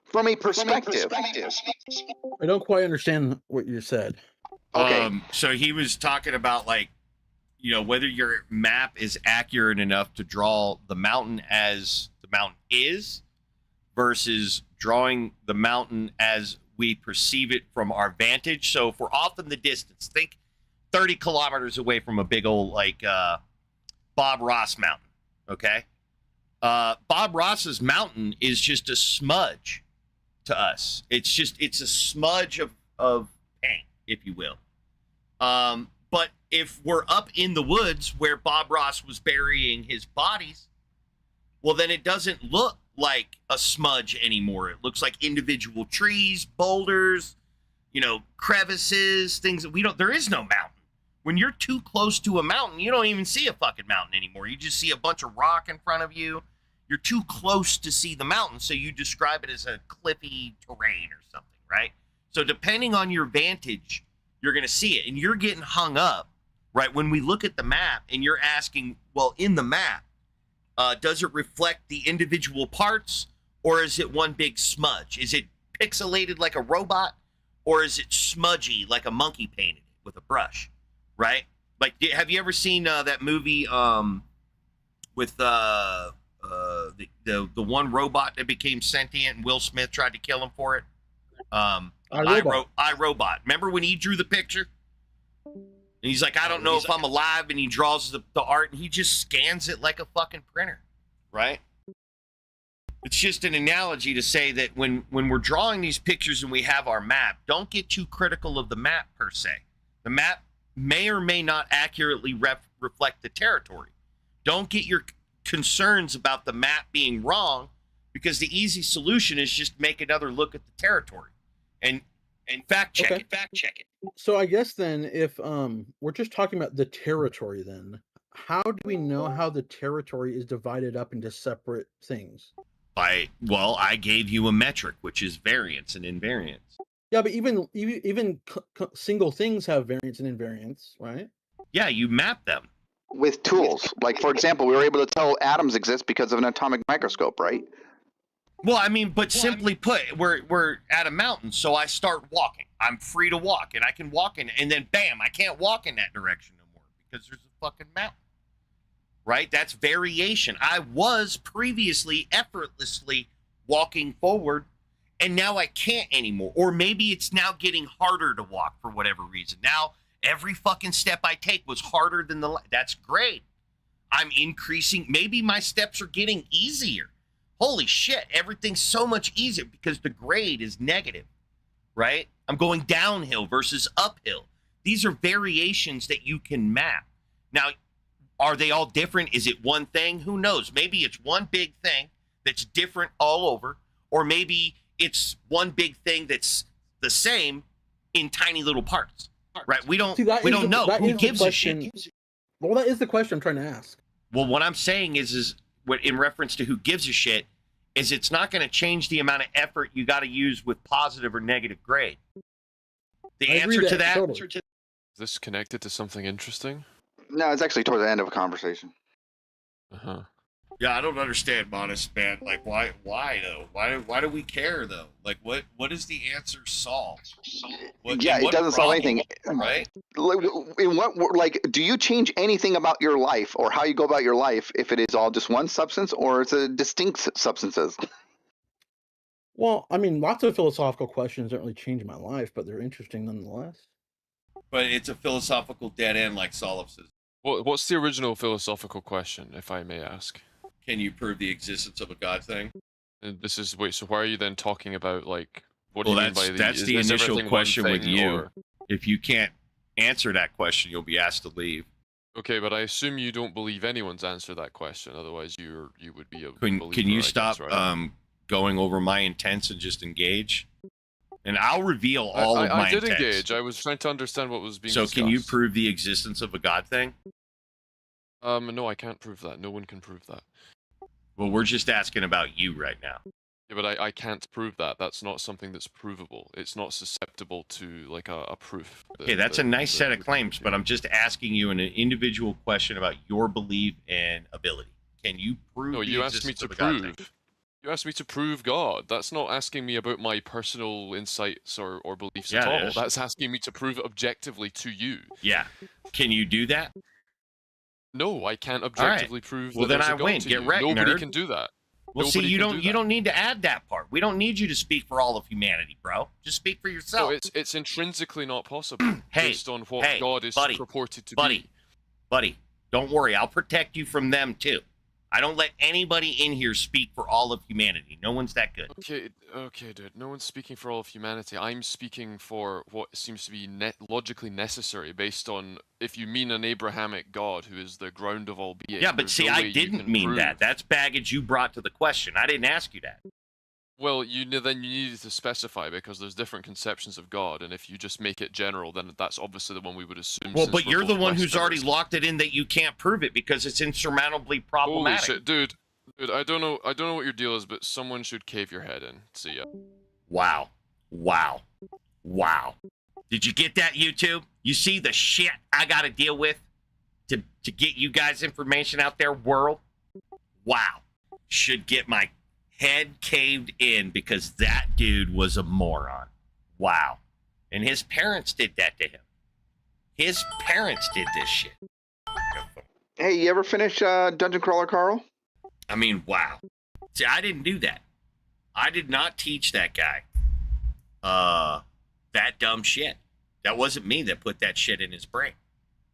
from a perspective. I don't quite understand what you said. Okay. So he was talking about, like, you know, whether your map is accurate enough to draw the mountain as the mountain is versus drawing the mountain as we perceive it from our vantage. So if we're off in the distance, think 30 kilometers away from a big old, like, Bob Ross mountain, okay? Bob Ross's mountain is just a smudge to us. It's a smudge of paint, if you will. But if we're up in the woods where Bob Ross was burying his bodies, well, then it doesn't look like a smudge anymore. It looks like individual trees, boulders, you know, crevices, things that there is no mountain. When you're too close to a mountain, you don't even see a fucking mountain anymore. You just see a bunch of rock in front of you. You're too close to see the mountain, so you describe it as a cliffy terrain or something, right? So depending on your vantage, you're going to see it. And you're getting hung up, right? When we look at the map and you're asking, well, in the map, does it reflect the individual parts, or is it one big smudge? Is it pixelated like a robot, or is it smudgy like a monkey painted it with a brush, right? Like, have you ever seen that movie with the one robot that became sentient and Will Smith tried to kill him for it? iRobot. Remember when he drew the picture? And he's like, I don't know if I'm alive, and he draws the art, and he just scans it like a fucking printer, right? It's just an analogy to say that when we're drawing these pictures and we have our map, don't get too critical of the map per se. The map may or may not accurately reflect the territory. Don't get your concerns about the map being wrong, because the easy solution is just make another look at the territory and fact check it. Fact check it. So I guess then, if we're just talking about the territory, then how do we know how the territory is divided up into separate things? Well, I gave you a metric, which is variance and invariance. Yeah, but even single things have variance and invariance, right? Yeah, you map them with tools. Like, for example, we were able to tell atoms exist because of an atomic microscope, right? Well, I mean, but simply put, we're at a mountain, so I start walking. I'm free to walk, and I can walk in, and then bam, I can't walk in that direction no more because there's a fucking mountain. Right? That's variation. I was previously effortlessly walking forward, and now I can't anymore. Or maybe it's now getting harder to walk for whatever reason. Now every fucking step I take was harder than that's great. I'm increasing. Maybe my steps are getting easier. Holy shit, everything's so much easier because the grade is negative, right? I'm going downhill versus uphill. These are variations that you can map. Now, are they all different? Is it one thing? Who knows? Maybe it's one big thing that's different all over, or maybe it's one big thing that's the same in tiny little parts, right? We don't know. Who gives a shit? Well, that is the question I'm trying to ask. Well, what I'm saying is what in reference to who gives a shit is it's not going to change the amount of effort you got to use with positive or negative grade. The answer to that. Totally. Is this connected to something interesting? No, it's actually towards the end of a conversation. Yeah, I don't understand, Modest Man. Like, why though? Why do we care though? Like, what does the answer solve? It doesn't solve anything, right? In what, like, do you change anything about your life or how you go about your life if it is all just one substance or it's a distinct substances? Well, I mean, lots of philosophical questions don't really change my life, but they're interesting nonetheless. But it's a philosophical dead end, like solipsism. What's the original philosophical question, if I may ask? Can you prove the existence of a God thing? And this is so why are you then talking about, like, what do you mean by that's the initial question with you. If you can't answer that question, you'll be asked to leave. Okay, but I assume you don't believe anyone's answered that question. Otherwise, you would be a Can believer, you I stop guess, right? going over my intents and just engage? And I'll reveal all of my I did intents. engage. I was trying to understand what was being So discussed. can you prove the existence of a God thing? No, I can't prove that. No one can prove that. Well, we're just asking about you right now. Yeah, but I can't prove that. That's not something that's provable. It's not susceptible to, like, a proof. Okay, that's a nice set of claims, but I'm just asking you an individual question about your belief and ability. Can you prove No, the you asked me existence to of a God thing? prove. You asked me to prove God. That's not asking me about my personal insights or beliefs at Yeah, it all. is. That's asking me to prove objectively to you. Yeah. Can you do that? No, I can't objectively prove Well, that then there's I a God win. to Get you. wrecked, Nobody nerd. can do that. Well, see, Nobody you can don't do you that. don't need to add that part. We don't need you to speak for all of humanity, bro. Just speak for yourself. No, it's intrinsically not possible Hey, based on what hey, God is buddy, purported to buddy, be. buddy, don't worry. I'll protect you from them too. I don't let anybody in here speak for all of humanity. No one's that good. Okay, dude. No one's speaking for all of humanity. I'm speaking for what seems to be logically necessary based on, if you mean an Abrahamic God who is the ground of all being. Yeah, but there's see, no I way you didn't can mean prove- that. That's baggage you brought to the question. I didn't ask you that. Well, then you needed to specify because there's different conceptions of God, and if you just make it general, then that's obviously the one we would assume. Well, since but we're you're the both one who's already Westerners. locked it in that you can't prove it because it's insurmountably Holy problematic. shit, dude! Dude, I don't know what your deal is, but someone should cave your head in. See ya. Wow. Wow. Wow. Did you get that, YouTube? You see the shit I got to deal with to get you guys information out there, world? Wow. Should get my head caved in because that dude was a moron. Wow. And his parents did that to him. His parents did this shit. Hey, you ever finish Dungeon Crawler, Carl? I mean, wow. See, I didn't do that. I did not teach that guy that dumb shit. That wasn't me that put that shit in his brain.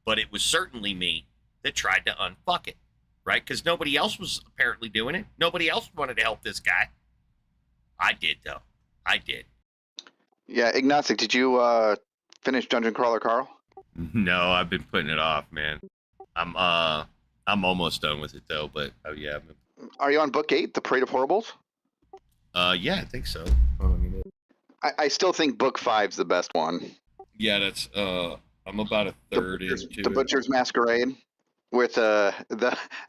But it was certainly me that tried to unfuck it, right? Because nobody else was apparently doing it. Nobody else wanted to help this guy. I did, though. I did. Yeah, Ignatic, did you finish Dungeon Crawler, Carl? No, I've been putting it off, man. I'm almost done with it, though. But, oh, yeah. Are you on book 8, The Parade of Horribles? Yeah, I think so. I still think book 5's the best one. Yeah, that's I'm about a third into The Butcher's Masquerade, with the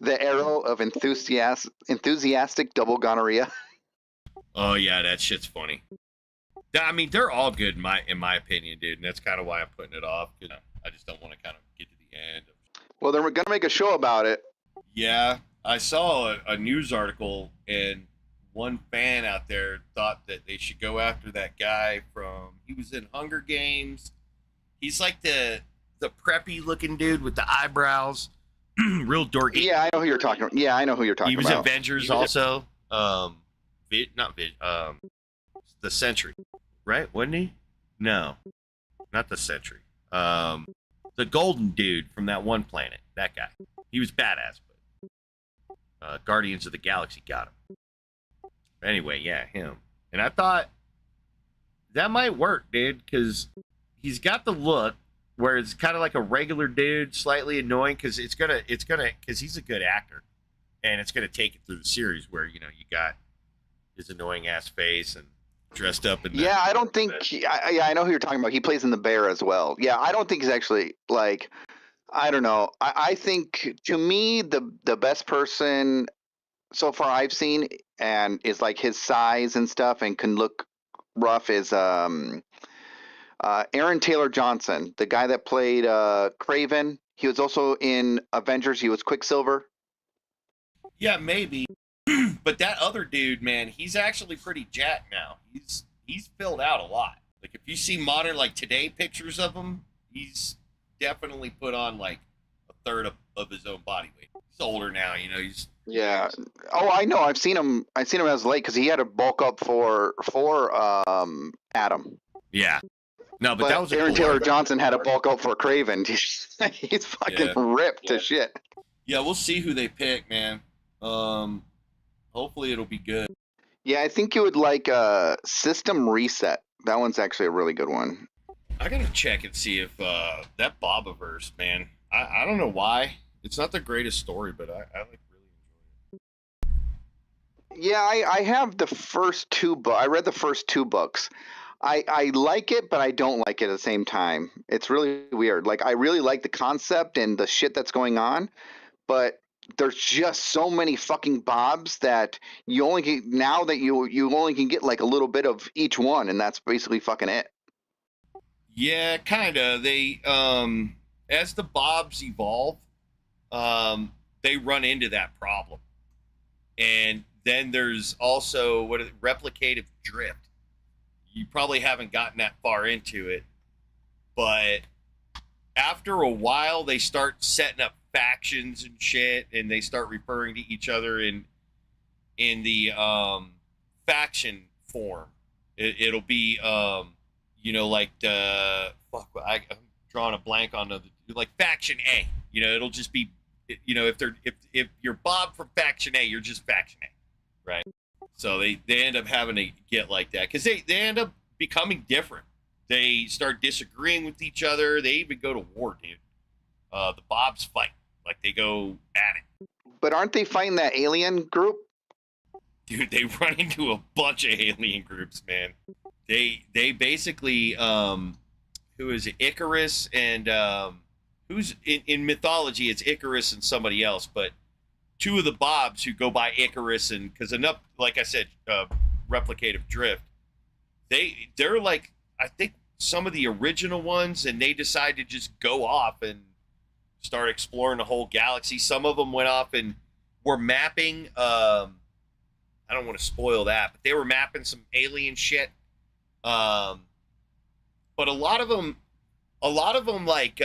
arrow of enthusiastic double gonorrhea. Oh yeah, that shit's funny. I mean, they're all good in my opinion, dude, and that's kind of why I'm putting it off. Cause I just don't want to kind of get to the end. Well, then we're gonna make a show about it. Yeah, I saw a news article, and one fan out there thought that they should go after that guy he was in Hunger Games. He's like the preppy looking dude with the eyebrows, real dorky. Yeah, I know who you're talking about. Yeah, I know who you're talking He was about. Avengers also. The Sentry, right? Wasn't he? No, not the Sentry. The golden dude from that one planet. That guy. He was badass, but Guardians of the Galaxy got him. Anyway, yeah, him. And I thought that might work, dude, because he's got the look where it's kind of like a regular dude, slightly annoying, because because he's a good actor, and it's gonna take it through the series where you got his annoying ass face and dressed up in. Yeah, I don't think. I know who you're talking about. He plays in The Bear as well. Yeah, I don't think he's actually like. I don't know. I think to me the best person so far I've seen and is like his size and stuff and can look rough is Aaron Taylor Johnson, the guy that played Kraven. He was also in Avengers. He was Quicksilver. Yeah, maybe. But that other dude, man, he's actually pretty jacked now. He's filled out a lot. Like if you see modern like today pictures of him, he's definitely put on like a third of his own body weight. He's older now, he's. Yeah. Oh, I know. I've seen him as late because he had to bulk up for Adam. Yeah. No, but that was Aaron Taylor Johnson had to bulk up for Kraven. He's fucking ripped to shit. Yeah, we'll see who they pick, man. Hopefully it'll be good. Yeah, I think you would like System Reset. That one's actually a really good one. I gotta check and see if that Bobaverse, man. I don't know why. It's not the greatest story, but I like really enjoy it. Yeah, I have the first two I read the first 2 books. I like it, but I don't like it at the same time. It's really weird. Like I really like the concept and the shit that's going on, but there's just so many fucking Bobs that you only can, now that you only can get like a little bit of each one, and that's basically fucking it. Yeah, kinda. They as the Bobs evolve, they run into that problem. And then there's also replicative drift. You probably haven't gotten that far into it, but after a while they start setting up factions and shit, and they start referring to each other in the faction form. It'll be like I'm drawing a blank on like faction A. It'll just be if you're Bob from faction A, you're just faction A, right? So they end up having to get like that because they end up becoming different. They start disagreeing with each other. They even go to war, dude. The Bobs fight. Like they go at it. But aren't they fighting that alien group? Dude, they run into a bunch of alien groups, man. They basically who is it? Icarus and who's in mythology it's Icarus and somebody else, but two of the Bobs who go by Icarus, and because enough, like I said, replicative drift, they're like, I think some of the original ones, and they decide to just go off and start exploring the whole galaxy. Some of them went off and were mapping I don't want to spoil that, but they were mapping some alien shit. But a lot of them like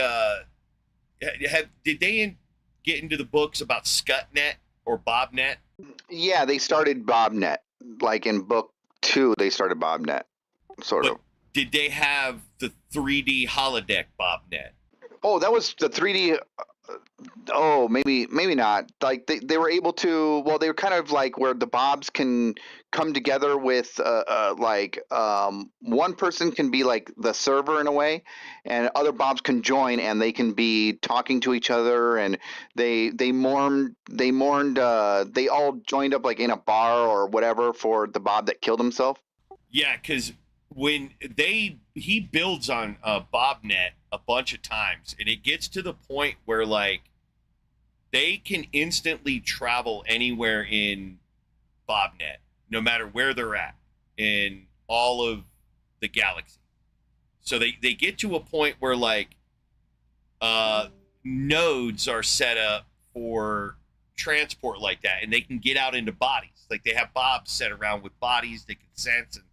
did they get into the books about Scutnet or Bobnet? Yeah, they started Bobnet. Like in book 2, they started Bobnet, sort of. Did they have the 3D holodeck Bobnet? Oh, that was the 3D. Oh, maybe not. Like they were able to. Well, they were kind of like where the Bobs can come together with one person can be like the server in a way, and other Bobs can join and they can be talking to each other, and they mourned they all joined up like in a bar or whatever for the Bob that killed himself. Yeah, because when he builds on Bobnet a bunch of times, and it gets to the point where like they can instantly travel anywhere in Bobnet, no matter where they're at in all of the galaxy. So they get to a point where like nodes are set up for transport like that, and they can get out into bodies. Like they have Bobs set around with bodies they can sense and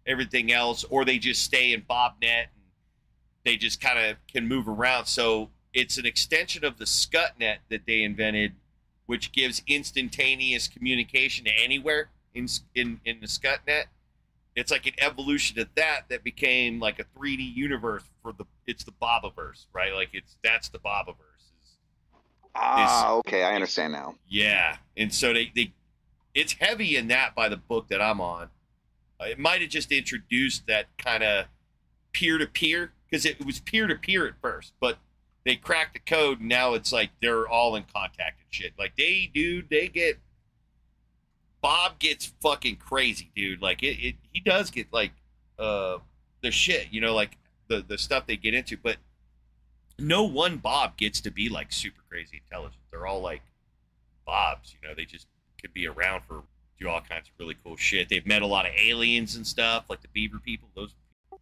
everything else, or they just stay in Bobnet and they just kind of can move around. So it's an extension of the Scutnet that they invented, which gives instantaneous communication to anywhere in the Scutnet. It's like an evolution of that became like a 3D universe for it's the Bobaverse, right? Like that's the Bobaverse. Okay, I understand now. Yeah, and so they it's heavy in that by the book that I'm on. It might have just introduced that kind of peer-to-peer, because it was peer-to-peer at first, but they cracked the code, and now it's like they're all in contact and shit. Like Bob gets fucking crazy, dude. Like he does get like the shit, like the stuff they get into, but no one Bob gets to be like super crazy intelligent. They're all like Bobs, they just could be around for do all kinds of really cool shit. They've met a lot of aliens and stuff, like the Beaver people.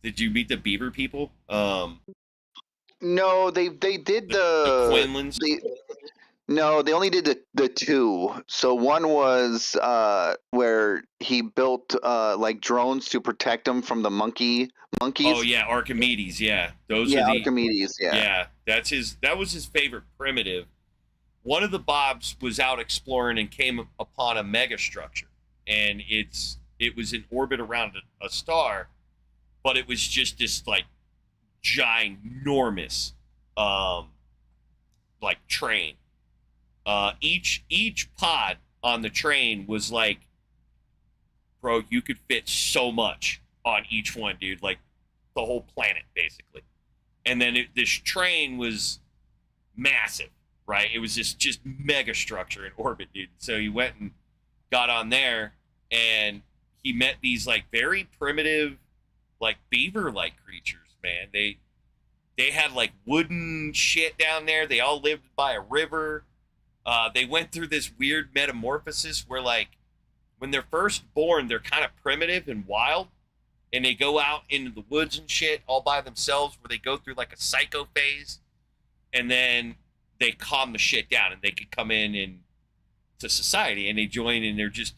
Did you meet the Beaver people? No, they did the Quinlans. No, they only did the 2. So one was where he built like drones to protect him from the monkeys. Oh yeah, Archimedes. Yeah, Archimedes. Yeah, that was his favorite primitive. One of the Bobs was out exploring and came upon a megastructure, and it was in orbit around a star, but it was just this like ginormous like train. Each pod on the train was like, bro, you could fit so much on each one, dude, like the whole planet basically. And then this train was massive, right? It was just mega structure in orbit, dude. So he went and got on there, and he met these like very primitive, like beaver-like creatures, man. They had like wooden shit down there. They all lived by a river. They went through this weird metamorphosis where like when they're first born, they're kind of primitive and wild, and they go out into the woods and shit all by themselves, where they go through like a psycho phase, and then they calm the shit down and they can come in to society, and they join, and they're just,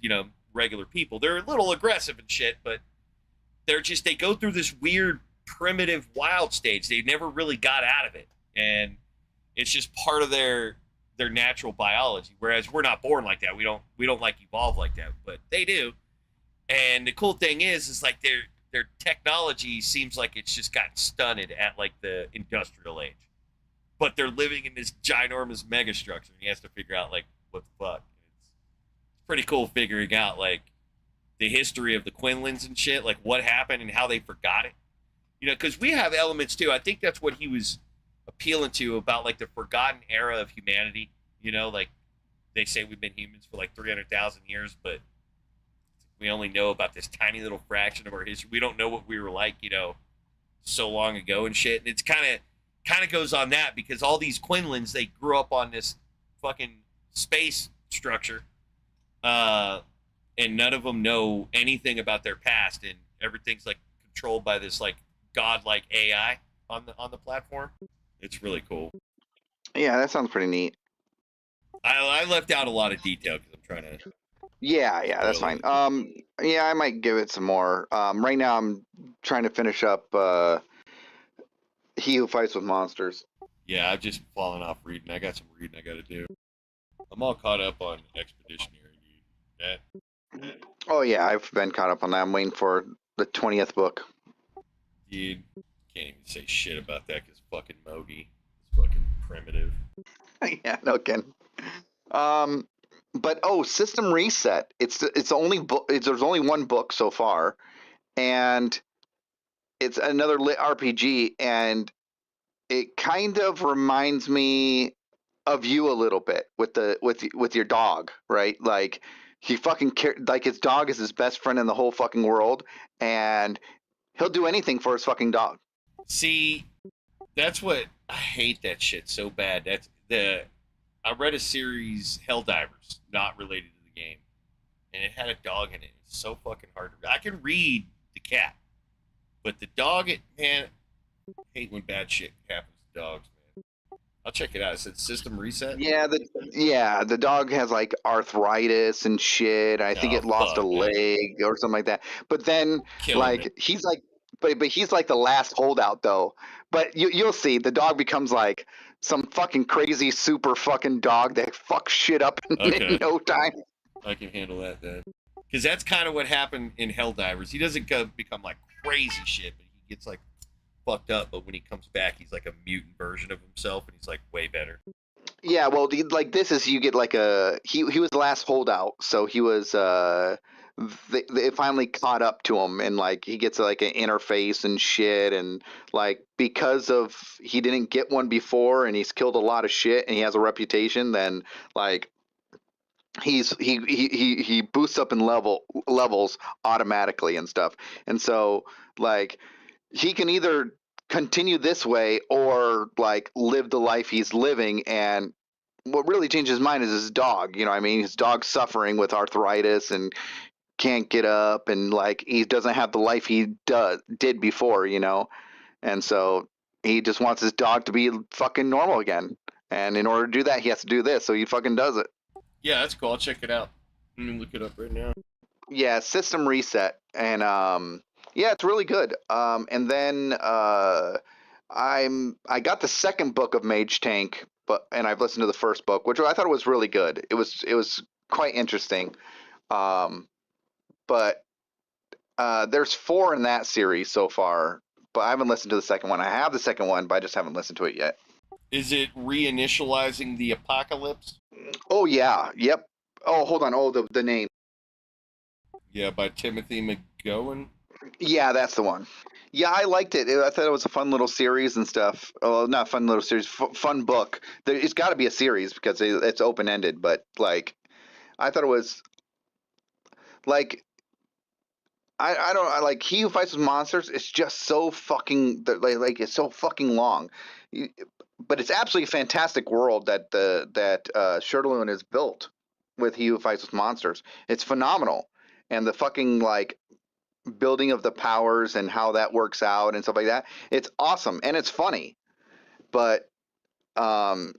regular people. They're a little aggressive and shit, but they go through this weird primitive wild stage. They never really got out of it, and it's just part of their natural biology. Whereas we're not born like that. We don't like evolve like that, but they do. And the cool thing is like their technology seems like it's just gotten stunted at like the industrial age. But they're living in this ginormous megastructure, and he has to figure out like what the fuck. It's pretty cool figuring out like the history of the Quinlans and shit, like what happened and how they forgot it. Because we have elements too. I think that's what he was appealing to about like the forgotten era of humanity. Like they say we've been humans for like 300,000 years, but We only know about this tiny little fraction of our history. We don't know what we were like, so long ago and shit. And it's kind of goes on that because all these Quinlans, they grew up on this fucking space structure, and none of them know anything about their past, and everything's like controlled by this like godlike AI on the platform. It's really cool. Yeah, that sounds pretty neat. I left out a lot of detail because I'm trying to. Yeah, that's fine. Yeah, I might give it some more. Right now I'm trying to finish up He Who Fights with Monsters. Yeah, I've just fallen off reading. I got some reading I got to do. I'm all caught up on Expeditionary, dude. Oh yeah, I've been caught up on that. I'm waiting for the 20th book. Dude, can't even say shit about that because fucking Mogi is fucking primitive. Yeah, no kidding. But System Reset. It's only book. There's only one book so far, and it's another lit RPG, and it kind of reminds me of you a little bit with your dog, right? Like he fucking like his dog is his best friend in the whole fucking world, and he'll do anything for his fucking dog. See, that's what I hate that shit so bad. I read a series, Helldivers, not related to the game, and it had a dog in it. It's so fucking hard to read. I can read the cat, but the dog, man, I hate when bad shit happens to dogs, man. I'll check it out. It said System Reset. Yeah, the dog has like arthritis and shit. I think it lost a leg or something like that. But then he's like, but he's like the last holdout though. But you'll see the dog becomes like some fucking crazy super fucking dog that fucks shit up in no time. I can handle that then. Because that's kind of what happened in Helldivers. He doesn't become like crazy shit, but he gets like fucked up. But when he comes back, he's like a mutant version of himself, and he's like way better. Yeah, well, like this is you get like he was the last holdout, so he was they finally caught up to him, and like he gets like an interface and shit, and like because of he didn't get one before, and he's killed a lot of shit, and he has a reputation, then like he boosts up in levels automatically and stuff, and so like he can either continue this way or like live the life he's living. And what really changed his mind is his dog. You know what I mean? His dog's suffering with arthritis and can't get up, and like he doesn't have the life he did before, and so he just wants his dog to be fucking normal again, and in order to do that he has to do this, so he fucking does it. Yeah, that's cool. I'll check it out. Let me look it up right now. Yeah, System Reset. And yeah, it's really good. And then I got the second book of Mage Tank, and I've listened to the first book, which I thought was really good. It was quite interesting. But there's 4 in that series so far, but I haven't listened to the second one. I have the second one, but I just haven't listened to it yet. Is it reinitializing the apocalypse? Oh yeah, yep. Oh, hold on. Oh, the name. Yeah, by Timothy McGowan. Yeah, that's the one. Yeah, I liked it. I thought it was a fun little series and stuff. Well, not fun little series, fun book. It's got to be a series because it's open ended. But like, I thought it was like, I don't like He Who Fights with Monsters. It's just so fucking like it's so fucking long, but it's absolutely a fantastic world that Shirtaloon has built with He Who Fights with Monsters. It's phenomenal, and the fucking like building of the powers and how that works out and stuff like that. It's awesome and it's funny, but there's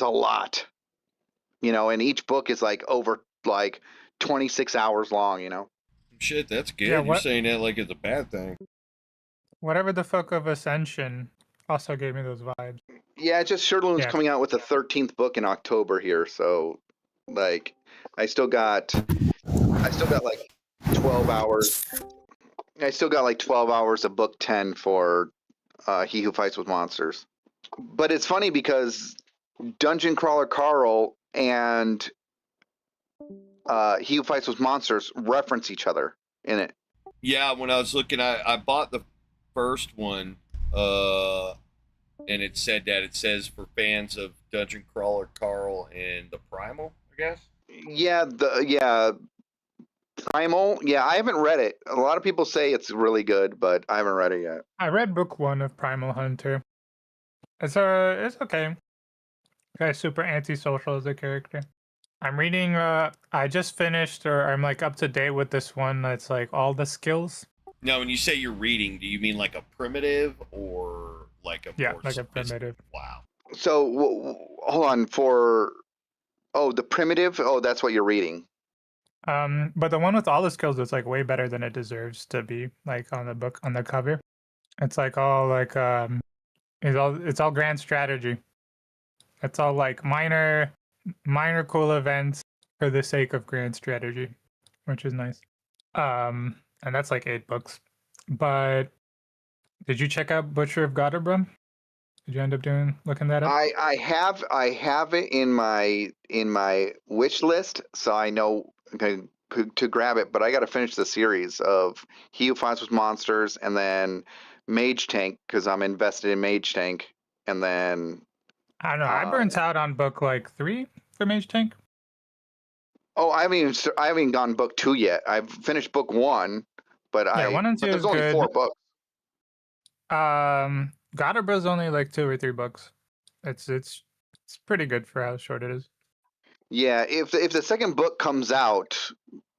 a lot, and each book is like over like 26 hours long. Shit, that's good. Yeah, You're saying that like it's a bad thing. Whatever the fuck of Ascension also gave me those vibes. Yeah, it's just Shirtaloon's coming out with the 13th book in October here, so like I still got like 12 hours. I still got like 12 hours of book 10 for He Who Fights with Monsters. But it's funny because Dungeon Crawler Carl and He Who Fights with Monsters reference each other in it. Yeah, when I was looking, I bought the first one, and it said that it says for fans of Dungeon Crawler Carl and the Primal, I guess. Yeah, Primal? Yeah, I haven't read it. A lot of people say it's really good, but I haven't read it yet. I read book 1 of Primal Hunter. It's okay. Guy's super antisocial as a character. I'm reading. I just finished, or I'm like up to date with this one. That's like all the skills. Now, when you say you're reading, do you mean like a primitive or like a more like a specific? primitive. Wow. So hold on the primitive. Oh, that's what you're reading. But the one with all the skills is like way better than it deserves to be. Like on the book, on the cover, it's like all like it's all grand strategy. It's all like minor cool events for the sake of grand strategy, which is nice. And that's like 8 books. But did you check out Butcher of Gotterdam? Did you end up looking that up? I have it in my wish list, so I know to grab it. But I got to finish the series of He Who Fights with Monsters, and then Mage Tank because I'm invested in Mage Tank, and then I don't know. I burnt out on book like 3 for Mage Tank. oh, I haven't gone book 2 yet. I've finished book 1, but Yeah, 1 and 2 there's is only good. 4 books. Goddard's only like 2 or 3 books. It's pretty good for how short it is. Yeah, if the second book comes out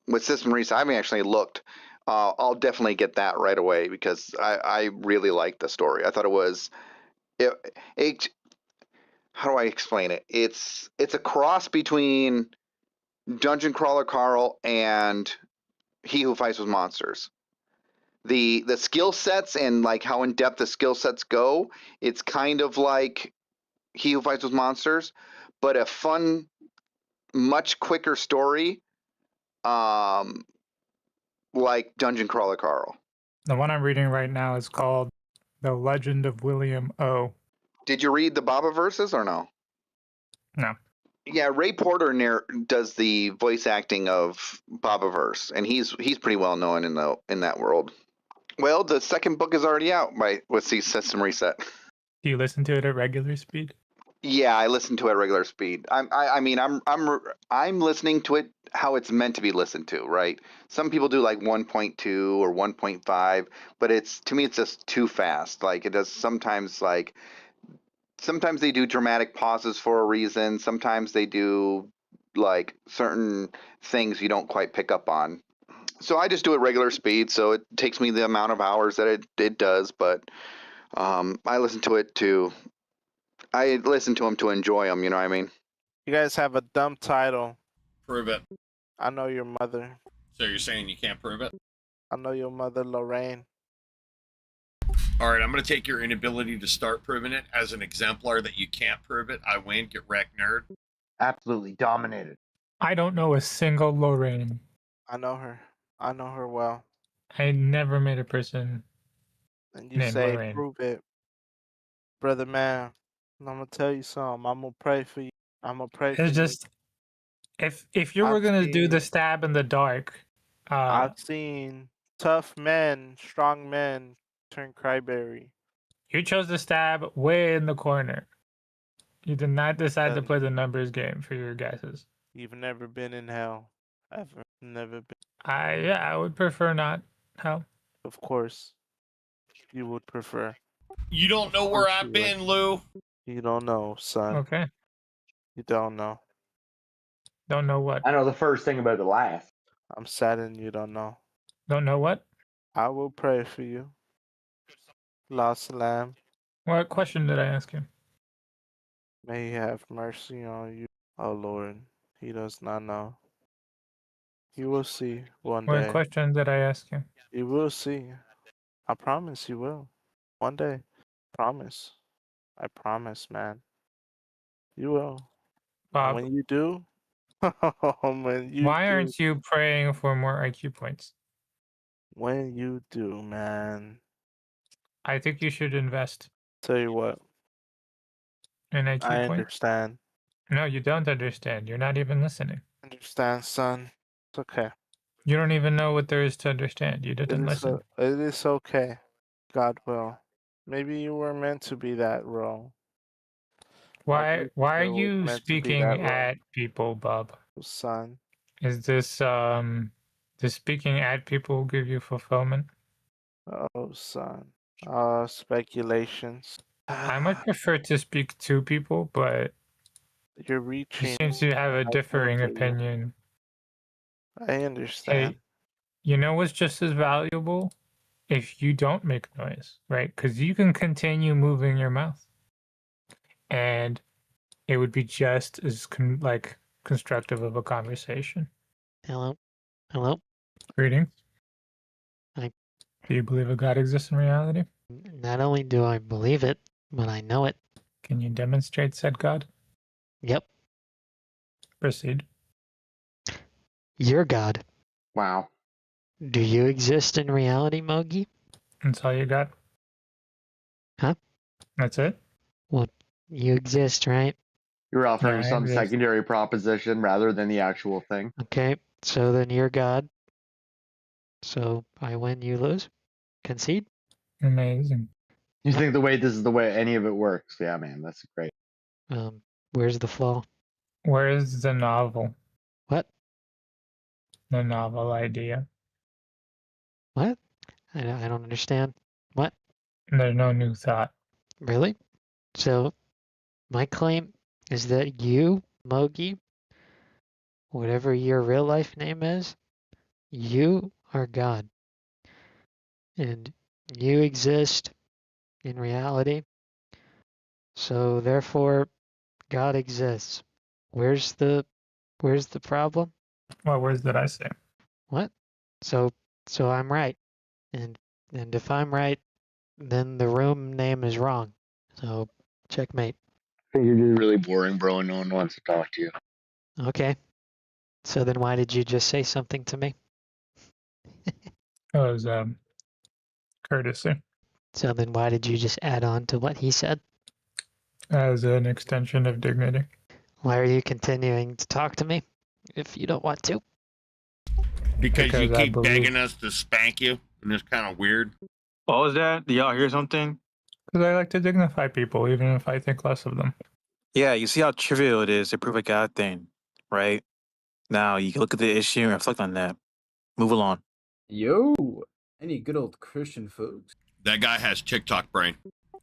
with System Reset, I haven't actually looked. I'll definitely get that right away because I really like the story. I thought it was it how do I explain it? It's a cross between Dungeon Crawler Carl and He Who Fights with Monsters. The skill sets and like how in depth the skill sets go, it's kind of like He Who Fights with Monsters, but a fun, much quicker story, like Dungeon Crawler Carl. The one I'm reading right now is called The Legend of William O. Did you read the Baba verses or no? No. Yeah, Ray Porter does the voice acting of Baba Verse, and he's pretty well known in that world. Well, the second book is already out with System Reset. Do you listen to it at regular speed? Yeah, I listen to it at regular speed. I'm listening to it how it's meant to be listened to, right? Some people do like 1.2 or 1.5, but to me it's just too fast. Like it does sometimes they do dramatic pauses for a reason. Sometimes they do like certain things you don't quite pick up on. So I just do it regular speed, so it takes me the amount of hours that it does, but I listen to them to enjoy them, you know what I mean? You guys have a dumb title. Prove it. I know your mother. So you're saying you can't prove it? I know your mother, Lorraine. All right, I'm going to take your inability to start proving it as an exemplar that you can't prove it. I win. Get wrecked, nerd. Absolutely dominated. I don't know a single Lorraine. I know her. I know her well. I never met a person And you named say, Lorraine. prove it. Brother man, I'm going to tell you something. I'm going to pray for you. I'm going to pray for you. It's just, if you were going to do the stab in the dark. I've seen tough men, strong men turn cryberry. You chose the stab way in the corner. You did not decide to play the numbers game for your guesses. You've never been in hell. Ever. Never been. I would prefer not hell. Of course. You would prefer. You don't know where I've been, Lou. You don't know, son. Okay. You don't know. Don't know what? I know the first thing about the last. I'm saddened you don't know. Don't know what? I will pray for you. La Salam. What question did I ask you? May he have mercy on you. Oh Lord, he does not know. You will see one What day. question did I ask you? You will see. I promise you will. One day. Promise. I promise, man. You will. Bob. When you do, Why aren't you praying for more IQ points? When you do, man. I think you should invest Tell you what. in IQ I points. understand. No, you don't understand. You're not even listening. Understand, son. It's okay. You don't even know what there is to understand. You didn't listen. It is okay. God will. Maybe you were meant to be that role. Why are you you meant to be speaking that role. at people, Bob? Son. Is this Does speaking at people give you fulfillment? Oh, son. Speculations. I might prefer to speak to people, but You're you reaching. seem to have a I differing get you. opinion. I understand. Hey, you know what's just as valuable? If you don't make noise, right? Because you can continue moving your mouth, and it would be just as constructive of a conversation. Hello? Hello? Greetings. I Do you believe a God exists in reality? not only do I believe it, but I know it. Can you demonstrate said God? Yep. Proceed. You're God. Wow. Do you exist in reality, Mogi? That's all you got? Huh? That's it? Well, you exist, right? You're offering Yeah, I some exist. secondary proposition rather than the actual thing. Okay, so then you're God. So I win, you lose. Concede? Amazing. You think the way this is the way any of it works? Yeah, man, that's great. Where's the flaw? Where's the novel? What? The novel idea. What? I don't understand. What? There's no new thought. Really? So my claim is that you, Mogi, whatever your real life name is, you are God. And you exist in reality. So therefore God exists. Where's the problem? What words did I say? What? So I'm right. And if I'm right, then the room name is wrong. So checkmate. I think you're just really boring, bro, and no one wants to talk to you. Okay. So then why did you just say something to me? It was courtesy. So then why did you just add on to what he said? As an extension of dignity. Why are you continuing to talk to me if you don't want to? Because you Because I keep believe- begging us to spank you, and it's kind of weird. What was that? Did y'all hear something? Because I like to dignify people, even if I think less of them. Yeah, you see how trivial it is to prove a God thing, right? Now you can look at the issue and reflect on that. Move along. Yo, any good old Christian folks? That guy has TikTok brain.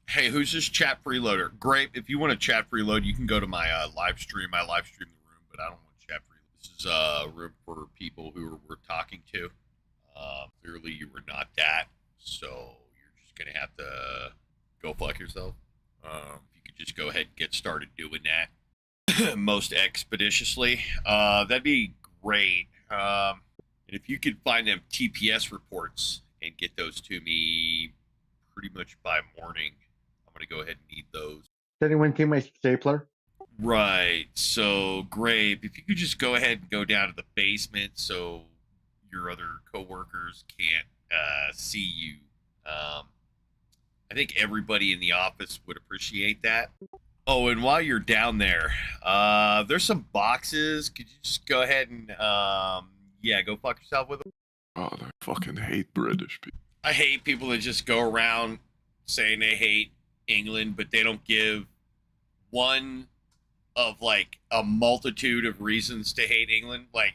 Hey, who's this chat freeloader? Grape, if you want to chat freeload, you can go to my live stream. I live stream the room, but I don't want to chat freeload. This is a room for people who we're talking to. Clearly, you were not that, so you're just gonna have to go fuck yourself. If you could just go ahead and get started doing that most expeditiously, that'd be great. And if you could find them TPS reports and get those to me pretty much by morning, I'm going to go ahead and need those. Did anyone take my stapler? Right. So, Grape, if you could just go ahead and go down to the basement so your other coworkers can't see you. I think everybody in the office would appreciate that. Oh, and while you're down there, there's some boxes. Could you just go ahead and, go fuck yourself with them? Oh, I fucking hate British people. I hate people that just go around saying they hate England, but they don't give one of like a multitude of reasons to hate England. Like,